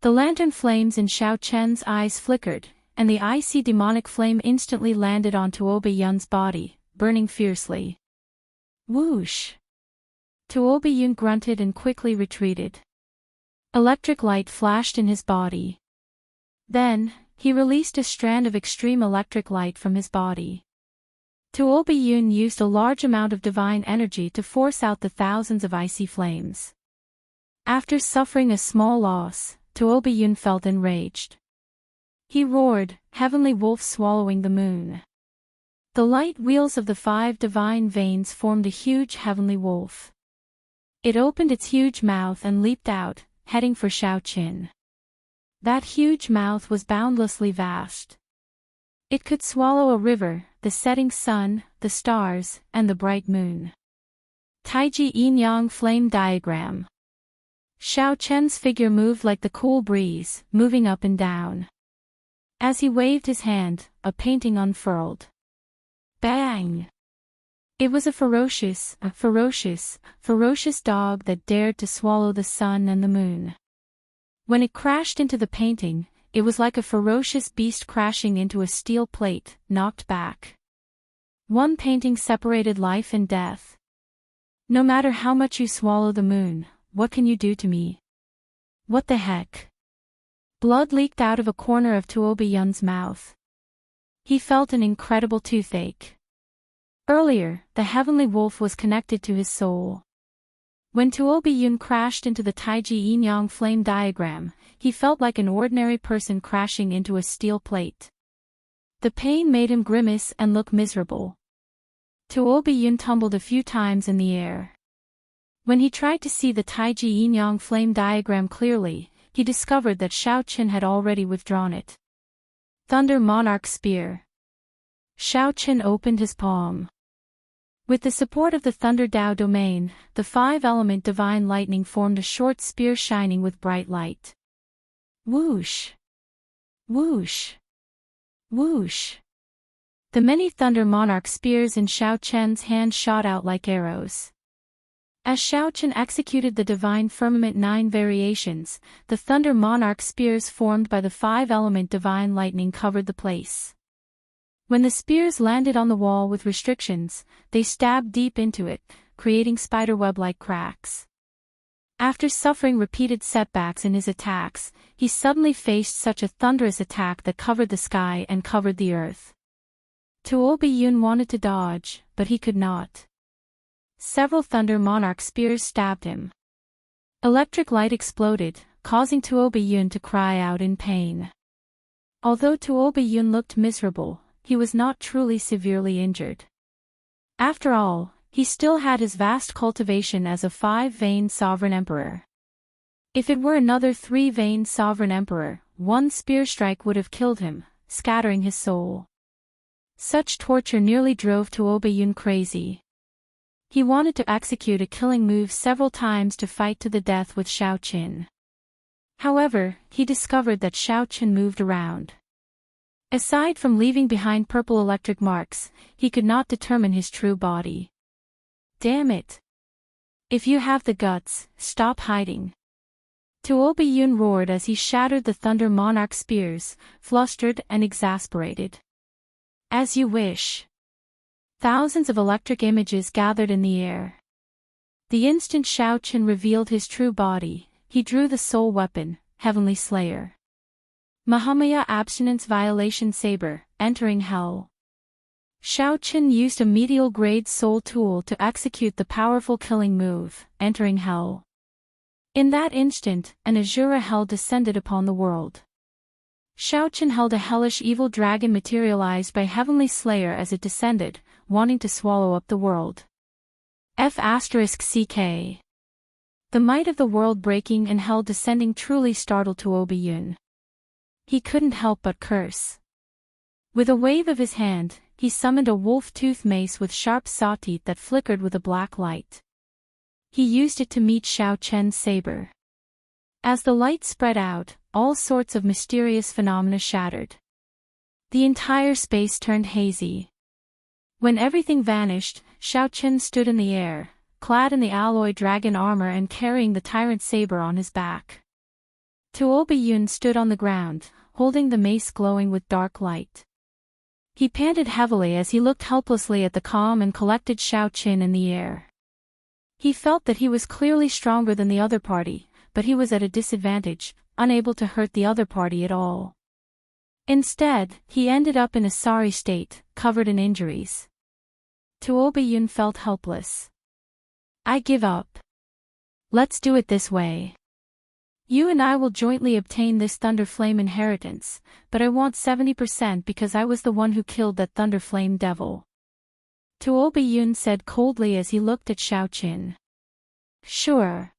The lantern flames in Xiaoqian's eyes flickered, and the icy demonic flame instantly landed on Tuobi Yun's body, burning fiercely. Whoosh! Tuobi Yun grunted and quickly retreated. Electric light flashed in his body. Then, he released a strand of extreme electric light from his body. Tuobi Yun used a large amount of divine energy to force out the thousands of icy flames. After suffering a small loss, Tuobi Yun felt enraged. He roared, heavenly wolf swallowing the moon. The light wheels of the 5 divine veins formed a huge heavenly wolf. It opened its huge mouth and leaped out, heading for Xiaoqin. That huge mouth was boundlessly vast. It could swallow a river, the setting sun, the stars, and the bright moon. Taiji Yin-Yang Flame Diagram. Xiaoqian's figure moved like the cool breeze, moving up and down. As he waved his hand, a painting unfurled. Bang! It was a ferocious dog that dared to swallow the sun and the moon. When it crashed into the painting, it was like a ferocious beast crashing into a steel plate, knocked back. One painting separated life and death. No matter how much you swallow the moon, what can you do to me? What the heck? Blood leaked out of a corner of Tuobi Yun's mouth. He felt an incredible toothache. Earlier, the heavenly wolf was connected to his soul. When Tuobi Yun crashed into the Taiji Yin-Yang flame diagram, he felt like an ordinary person crashing into a steel plate. The pain made him grimace and look miserable. Tuobi Yun tumbled a few times in the air. When he tried to see the Taiji Yin-Yang flame diagram clearly, he discovered that Xiaoqin had already withdrawn it. Thunder Monarch Spear. Xiaoqin opened his palm. With the support of the Thunder Dao domain, the 5-element divine lightning formed a short spear shining with bright light. Whoosh! Whoosh! Whoosh! The many Thunder Monarch spears in Xiaoqian's hand shot out like arrows. As Xiaoqin executed the divine firmament 9 variations, the Thunder Monarch spears formed by the 5-element divine lightning covered the place. When the spears landed on the wall with restrictions, they stabbed deep into it, creating spiderweb-like cracks. After suffering repeated setbacks in his attacks, he suddenly faced such a thunderous attack that covered the sky and covered the earth. Tuobi Yun wanted to dodge, but he could not. Several Thunder Monarch spears stabbed him. Electric light exploded, causing Tuobi Yun to cry out in pain. Although Tuobi Yun looked miserable, he was not truly severely injured. After all, he still had his vast cultivation as a 5-vein sovereign emperor. If it were another 3-vein sovereign emperor, one spear strike would have killed him, scattering his soul. Such torture nearly drove Tuobi Yun crazy. He wanted to execute a killing move several times to fight to the death with Xiaoqin. However, he discovered that Xiaoqin moved around. Aside from leaving behind purple electric marks, he could not determine his true body. Damn it! If you have the guts, stop hiding. Tuobi Yun roared as he shattered the Thunder Monarch spears, flustered and exasperated. As you wish. Thousands of electric images gathered in the air. The instant Xiaoqin revealed his true body, he drew the soul weapon, Heavenly Slayer. Mahamaya Abstinence Violation Saber, entering hell. Xiaoqin used a medial-grade soul tool to execute the powerful killing move, entering hell. In that instant, an Azura hell descended upon the world. Xiaoqin held a hellish evil dragon materialized by Heavenly Slayer as it descended, wanting to swallow up the world. F***CK. The might of the world breaking and hell descending truly startled Tuobi Yun. He couldn't help but curse. With a wave of his hand, he summoned a wolf-tooth mace with sharp saw teeth that flickered with a black light. He used it to meet Xiao Chen's saber. As the light spread out, all sorts of mysterious phenomena shattered. The entire space turned hazy. When everything vanished, Xiao Chen stood in the air, clad in the alloy dragon armor and carrying the tyrant saber on his back. Tuo Biyun stood on the ground, holding the mace glowing with dark light. He panted heavily as he looked helplessly at the calm and collected Xiao Chen in the air. He felt that he was clearly stronger than the other party, but he was at a disadvantage, unable to hurt the other party at all. Instead, he ended up in a sorry state, covered in injuries. Tuo Biyun felt helpless. I give up. Let's do it this way. You and I will jointly obtain this Thunder Flame inheritance, but I want 70% because I was the one who killed that Thunder Flame devil. Tuo Biyun said coldly as he looked at Xiao Chen. Sure.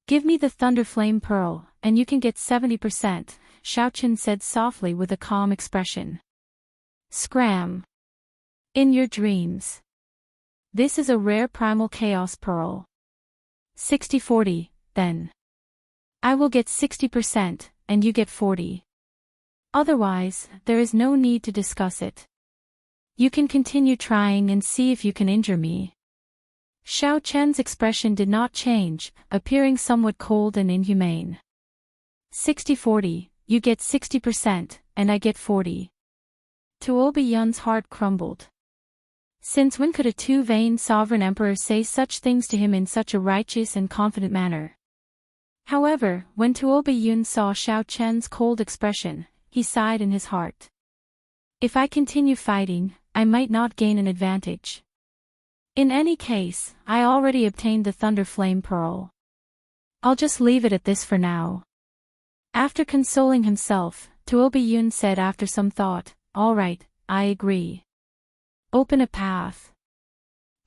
Give me the Thunder Flame Pearl, and you can get 70%, Xiao Chen said softly with a calm expression. Scram. In your dreams. This is a rare primal chaos pearl. 60-40, then. I will get 60%, and you get 40. Otherwise, there is no need to discuss it. You can continue trying and see if you can injure me. Xiao Chen's expression did not change, appearing somewhat cold and inhumane. 60-40, you get 60%, and I get 40. Tuo Biyun's heart crumbled. Since when could a two-vein sovereign emperor say such things to him in such a righteous and confident manner? However, when Tuo Biyun saw Xiao Chen's cold expression, he sighed in his heart. If I continue fighting, I might not gain an advantage. In any case, I already obtained the Thunder Flame Pearl. I'll just leave it at this for now. After consoling himself, Tuo Biyun said after some thought, all right, I agree. Open a path.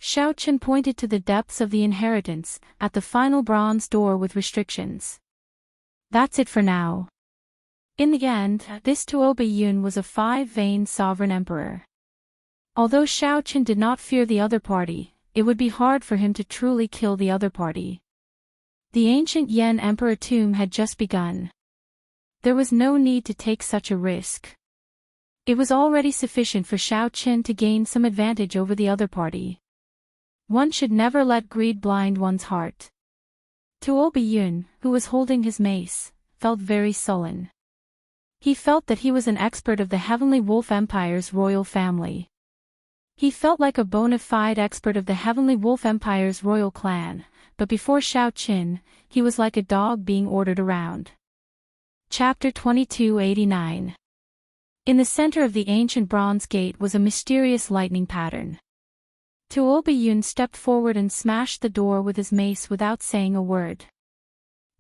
Xiao Chen pointed to the depths of the inheritance, at the final bronze door with restrictions. That's it for now. In the end, this Tuo Biyun was a five-vein sovereign emperor. Although Xiao Chen did not fear the other party, it would be hard for him to truly kill the other party. The ancient Yan Emperor tomb had just begun. There was no need to take such a risk. It was already sufficient for Xiao Chen to gain some advantage over the other party. One should never let greed blind one's heart. Tuo Biyun, who was holding his mace, felt very sullen. He felt that he was an expert of the Heavenly Wolf Empire's royal family. He felt like a bona fide expert of the Heavenly Wolf Empire's royal clan, but before Xiao Chen, he was like a dog being ordered around. Chapter 2289. In the center of the ancient bronze gate was a mysterious lightning pattern. Tuo Biyun stepped forward and smashed the door with his mace without saying a word.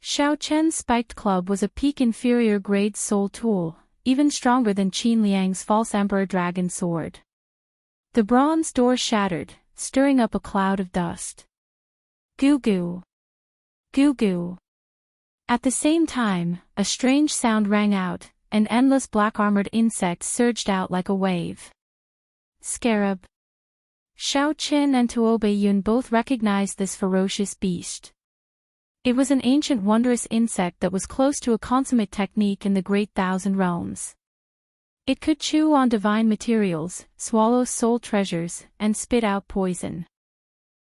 Xiao Chen's spiked club was a peak inferior grade soul tool, even stronger than Qin Liang's false emperor dragon sword. The bronze door shattered, stirring up a cloud of dust. Goo goo. Goo goo. At the same time, a strange sound rang out, and endless black-armored insects surged out like a wave. Scarab. Xiao Chen and Tuo Biyun both recognized this ferocious beast. It was an ancient wondrous insect that was close to a consummate technique in the Great Thousand Realms. It could chew on divine materials, swallow soul treasures, and spit out poison.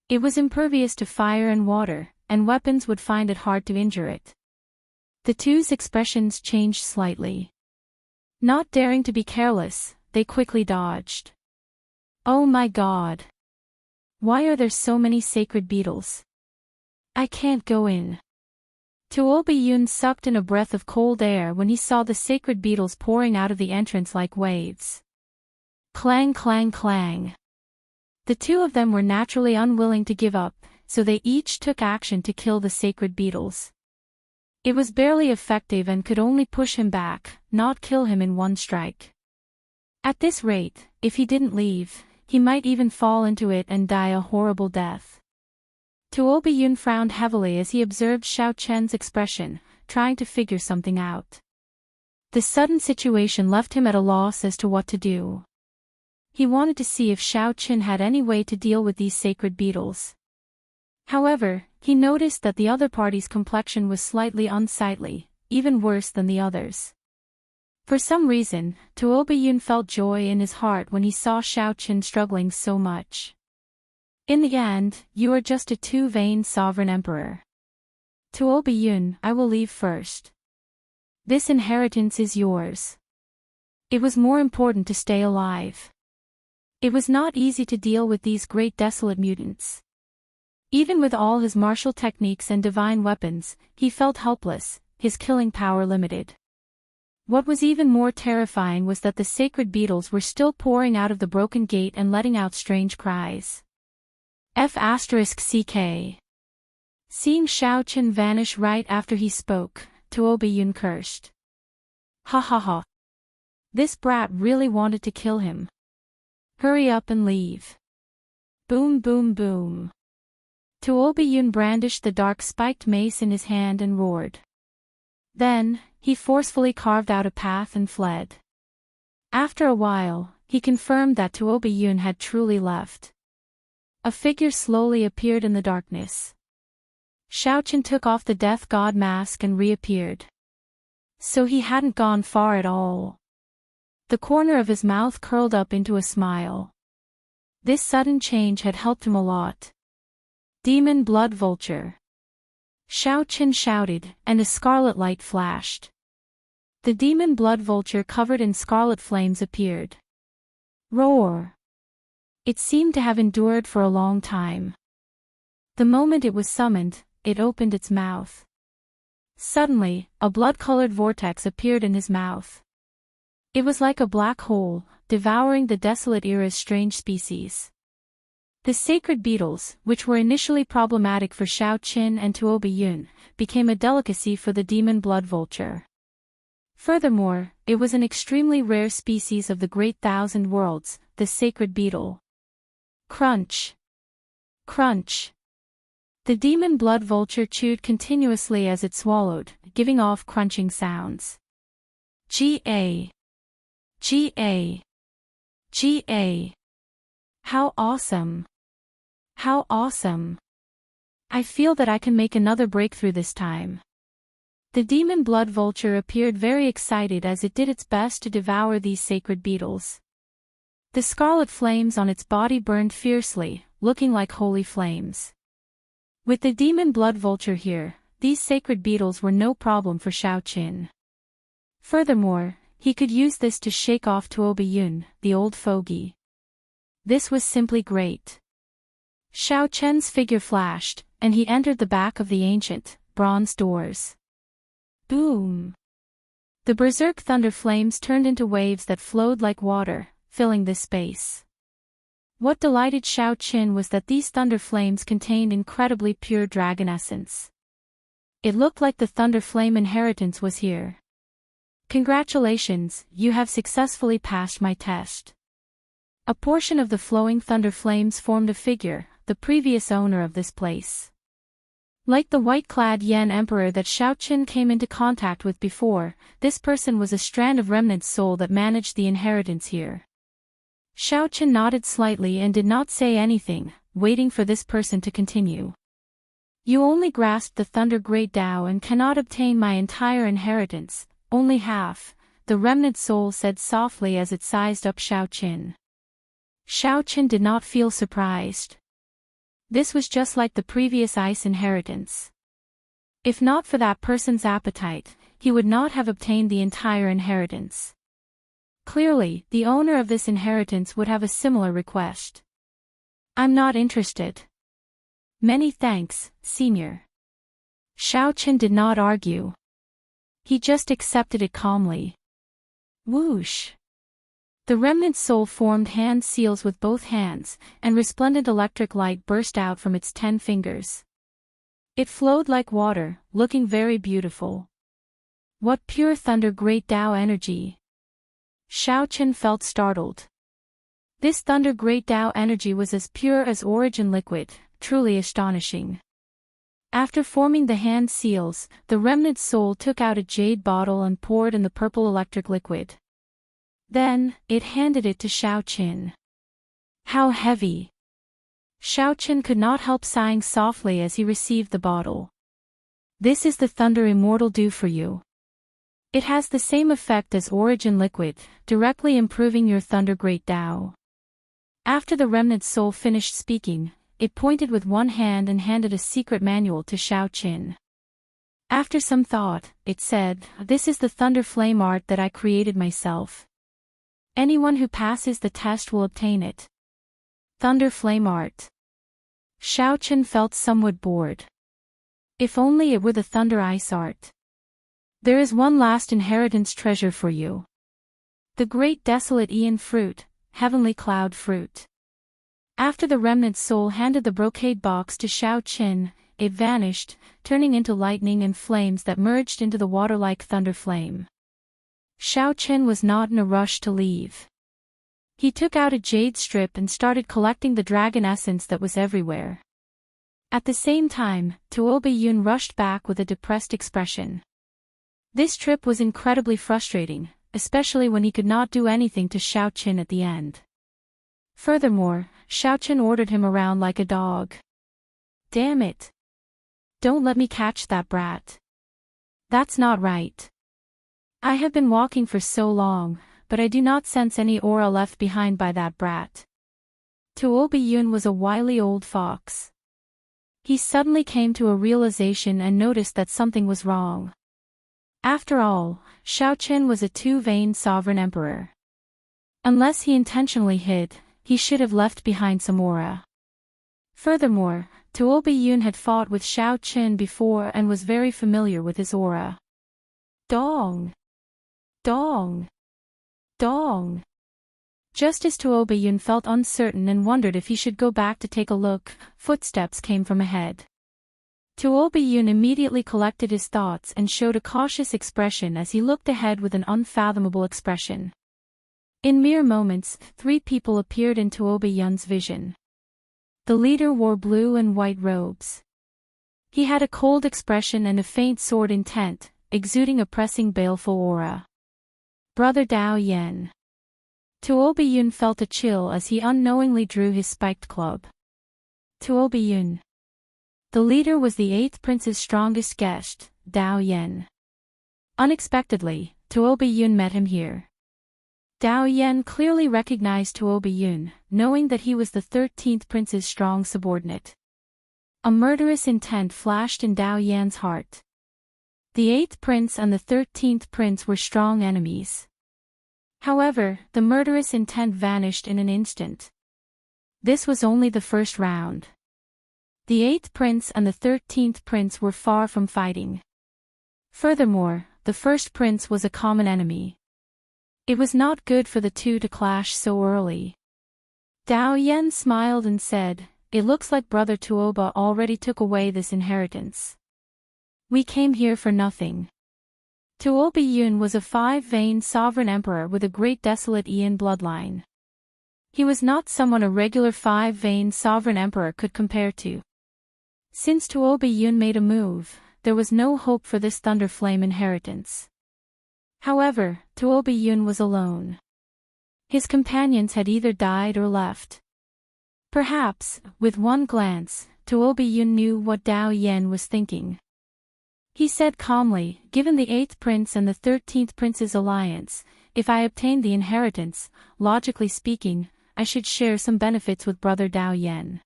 It was impervious to fire and water, and weapons would find it hard to injure it. The two's expressions changed slightly. Not daring to be careless, they quickly dodged. Oh my God! Why are there so many sacred beetles? I can't go in. Tuo Biyun sucked in a breath of cold air when he saw the sacred beetles pouring out of the entrance like waves. Clang clang clang. The two of them were naturally unwilling to give up, so they each took action to kill the sacred beetles. It was barely effective and could only push him back, not kill him in one strike. At this rate, if he didn't leave, he might even fall into it and die a horrible death. Tuo Biyun frowned heavily as he observed Xiao Chen's expression, trying to figure something out. The sudden situation left him at a loss as to what to do. He wanted to see if Xiao Chen had any way to deal with these sacred beetles. However, he noticed that the other party's complexion was slightly unsightly, even worse than the others. For some reason, Tuobeyun felt joy in his heart when he saw Xiaoqin struggling so much. In the end, you are just a too vain sovereign emperor. Tuobeyun, I will leave first. This inheritance is yours. It was more important to stay alive. It was not easy to deal with these great desolate mutants. Even with all his martial techniques and divine weapons, he felt helpless, his killing power limited. What was even more terrifying was that the sacred beetles were still pouring out of the broken gate and letting out strange cries. F***ck. Seeing Xiaoqin vanish right after he spoke, Tuobeyun cursed. Ha ha ha. This brat really wanted to kill him. Hurry up and leave. Boom boom boom. Tuobeyun brandished the dark spiked mace in his hand and roared. Then, he forcefully carved out a path and fled. After a while, he confirmed that Tuobeyun had truly left. A figure slowly appeared in the darkness. Xiaoqin took off the death god mask and reappeared. So he hadn't gone far at all. The corner of his mouth curled up into a smile. This sudden change had helped him a lot. Demon blood vulture. Xiaoqin shouted, and a scarlet light flashed. The demon blood vulture covered in scarlet flames appeared. Roar! It seemed to have endured for a long time. The moment it was summoned, it opened its mouth. Suddenly, a blood-colored vortex appeared in his mouth. It was like a black hole, devouring the desolate era's strange species. The sacred beetles, which were initially problematic for Xiaoqin and Tuobeyun, became a delicacy for the demon blood vulture. Furthermore, it was an extremely rare species of the Great Thousand Worlds, the sacred beetle. Crunch! Crunch! The demon blood vulture chewed continuously as it swallowed, giving off crunching sounds. Ga! Ga! Ga! How awesome! How awesome! I feel that I can make another breakthrough this time. The demon blood vulture appeared very excited as it did its best to devour these sacred beetles. The scarlet flames on its body burned fiercely, looking like holy flames. With the demon blood vulture here, these sacred beetles were no problem for Xiaoqin. Furthermore, he could use this to shake off Tuobeyun, the old fogey. This was simply great. Xiaoqian's figure flashed, and he entered the back of the ancient, bronze doors. Boom! The berserk thunder flames turned into waves that flowed like water, filling this space. What delighted Xiaoqin was that these thunder flames contained incredibly pure dragon essence. It looked like the thunder flame inheritance was here. Congratulations, you have successfully passed my test. A portion of the flowing thunder flames formed a figure, the previous owner of this place. Like the white-clad Yan Emperor that Xiaoqin came into contact with before, this person was a strand of remnant soul that managed the inheritance here. Xiaoqin nodded slightly and did not say anything, waiting for this person to continue. You only grasped the Thunder Great Tao and cannot obtain my entire inheritance, only half, the remnant soul said softly as it sized up Xiaoqin. Xiaoqin did not feel surprised. This was just like the previous ice inheritance. If not for that person's appetite, he would not have obtained the entire inheritance. Clearly, the owner of this inheritance would have a similar request. I'm not interested. Many thanks, Senior. Xiaoqin did not argue. He just accepted it calmly. Whoosh! The remnant soul formed hand seals with both hands, and resplendent electric light burst out from its 10 fingers. It flowed like water, looking very beautiful. What pure Thunder Great Tao energy! Xiaoqin felt startled. This Thunder Great Tao energy was as pure as origin liquid, truly astonishing. After forming the hand seals, the remnant soul took out a jade bottle and poured in the purple electric liquid. Then, it handed it to Xiaoqin. How heavy! Xiaochen could not help sighing softly as he received the bottle. This is the thunder immortal do for you. It has the same effect as origin liquid, directly improving your thunder great Dao. After the remnant soul finished speaking, it pointed with one hand and handed a secret manual to Xiaochen. After some thought, it said, "This is the thunder flame art that I created myself. Anyone who passes the test will obtain it." Thunder flame art. Xiaochen felt somewhat bored. If only it were the thunder ice art. There is one last inheritance treasure for you. The great desolate Aeon fruit, heavenly cloud fruit. After the remnant soul handed the brocade box to Xiaochen, it vanished, turning into lightning and flames that merged into the water-like thunder flame. Xiaochen was not in a rush to leave. He took out a jade strip and started collecting the dragon essence that was everywhere. At the same time, Tuoba Yun rushed back with a depressed expression. This trip was incredibly frustrating, especially when he could not do anything to Xiaochen at the end. Furthermore, Xiaochen ordered him around like a dog. Damn it! Don't let me catch that brat. That's not right. I have been walking for so long, but I do not sense any aura left behind by that brat. Tuoba Yun was a wily old fox. He suddenly came to a realization and noticed that something was wrong. After all, Xiaochen was a too-vain sovereign emperor. Unless he intentionally hid, he should have left behind some aura. Furthermore, Tuoba Yun had fought with Xiaochen before and was very familiar with his aura. Dong! Dong! Dong! Just as Tuoba Yun felt uncertain and wondered if he should go back to take a look, footsteps came from ahead. Tuoba Yun immediately collected his thoughts and showed a cautious expression as he looked ahead with an unfathomable expression. In mere moments, 3 people appeared in Tuoba Yun's vision. The leader wore blue and white robes. He had a cold expression and a faint sword intent, exuding a pressing baleful aura. Brother Dao Yen. Tuoba Yun felt a chill as he unknowingly drew his spiked club. Tuoba Yun. The leader was the 8th prince's strongest guest, Dao Yen. Unexpectedly, Tuoba Yun met him here. Dao Yen clearly recognized Tuoba Yun, knowing that he was the 13th prince's strong subordinate. A murderous intent flashed in Dao Yan's heart. The 8th prince and the 13th prince were strong enemies. However, the murderous intent vanished in an instant. This was only the first round. The 8th prince and the 13th prince were far from fighting. Furthermore, the first prince was a common enemy. It was not good for the two to clash so early. Dao Yen smiled and said, "It looks like Brother Tuoba already took away this inheritance. We came here for nothing." Tuoba Yun was a 5-vein sovereign emperor with a great desolate Aeon bloodline. He was not someone a regular 5-vein sovereign emperor could compare to. Since Tuoba Yun made a move, there was no hope for this thunder flame inheritance. However, Tuoba Yun was alone. His companions had either died or left. Perhaps, with one glance, Tuoba Yun knew what Dao Yen was thinking. He said calmly, "Given the 8th prince and the 13th prince's alliance, if I obtain the inheritance, logically speaking, I should share some benefits with Brother Dao Yen.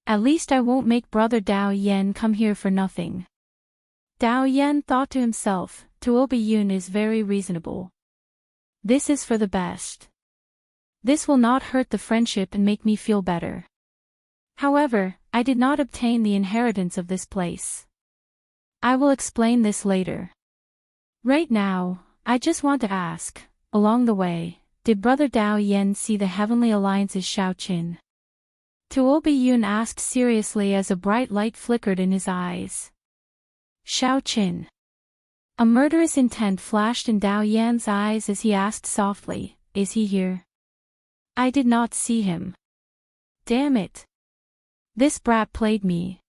At least I won't make Brother Dao Yen come here for nothing." Dao Yen thought to himself, Tuoba Yun is very reasonable. This is for the best. This will not hurt the friendship and make me feel better. However, I did not obtain the inheritance of this place. I will explain this later. Right now, I just want to ask, along the way, did Brother Dao Yen see the Heavenly Alliance's Xiaochen? Tuoba Yun asked seriously as a bright light flickered in his eyes. Xiaochen. A murderous intent flashed in Dao Yan's eyes as he asked softly, "Is he here?" "I did not see him." "Damn it. This brat played me."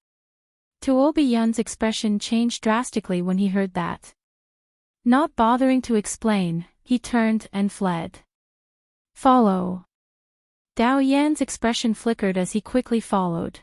Tuoba Yun's expression changed drastically when he heard that. Not bothering to explain, he turned and fled. "Follow." Dao Yan's expression flickered as he quickly followed.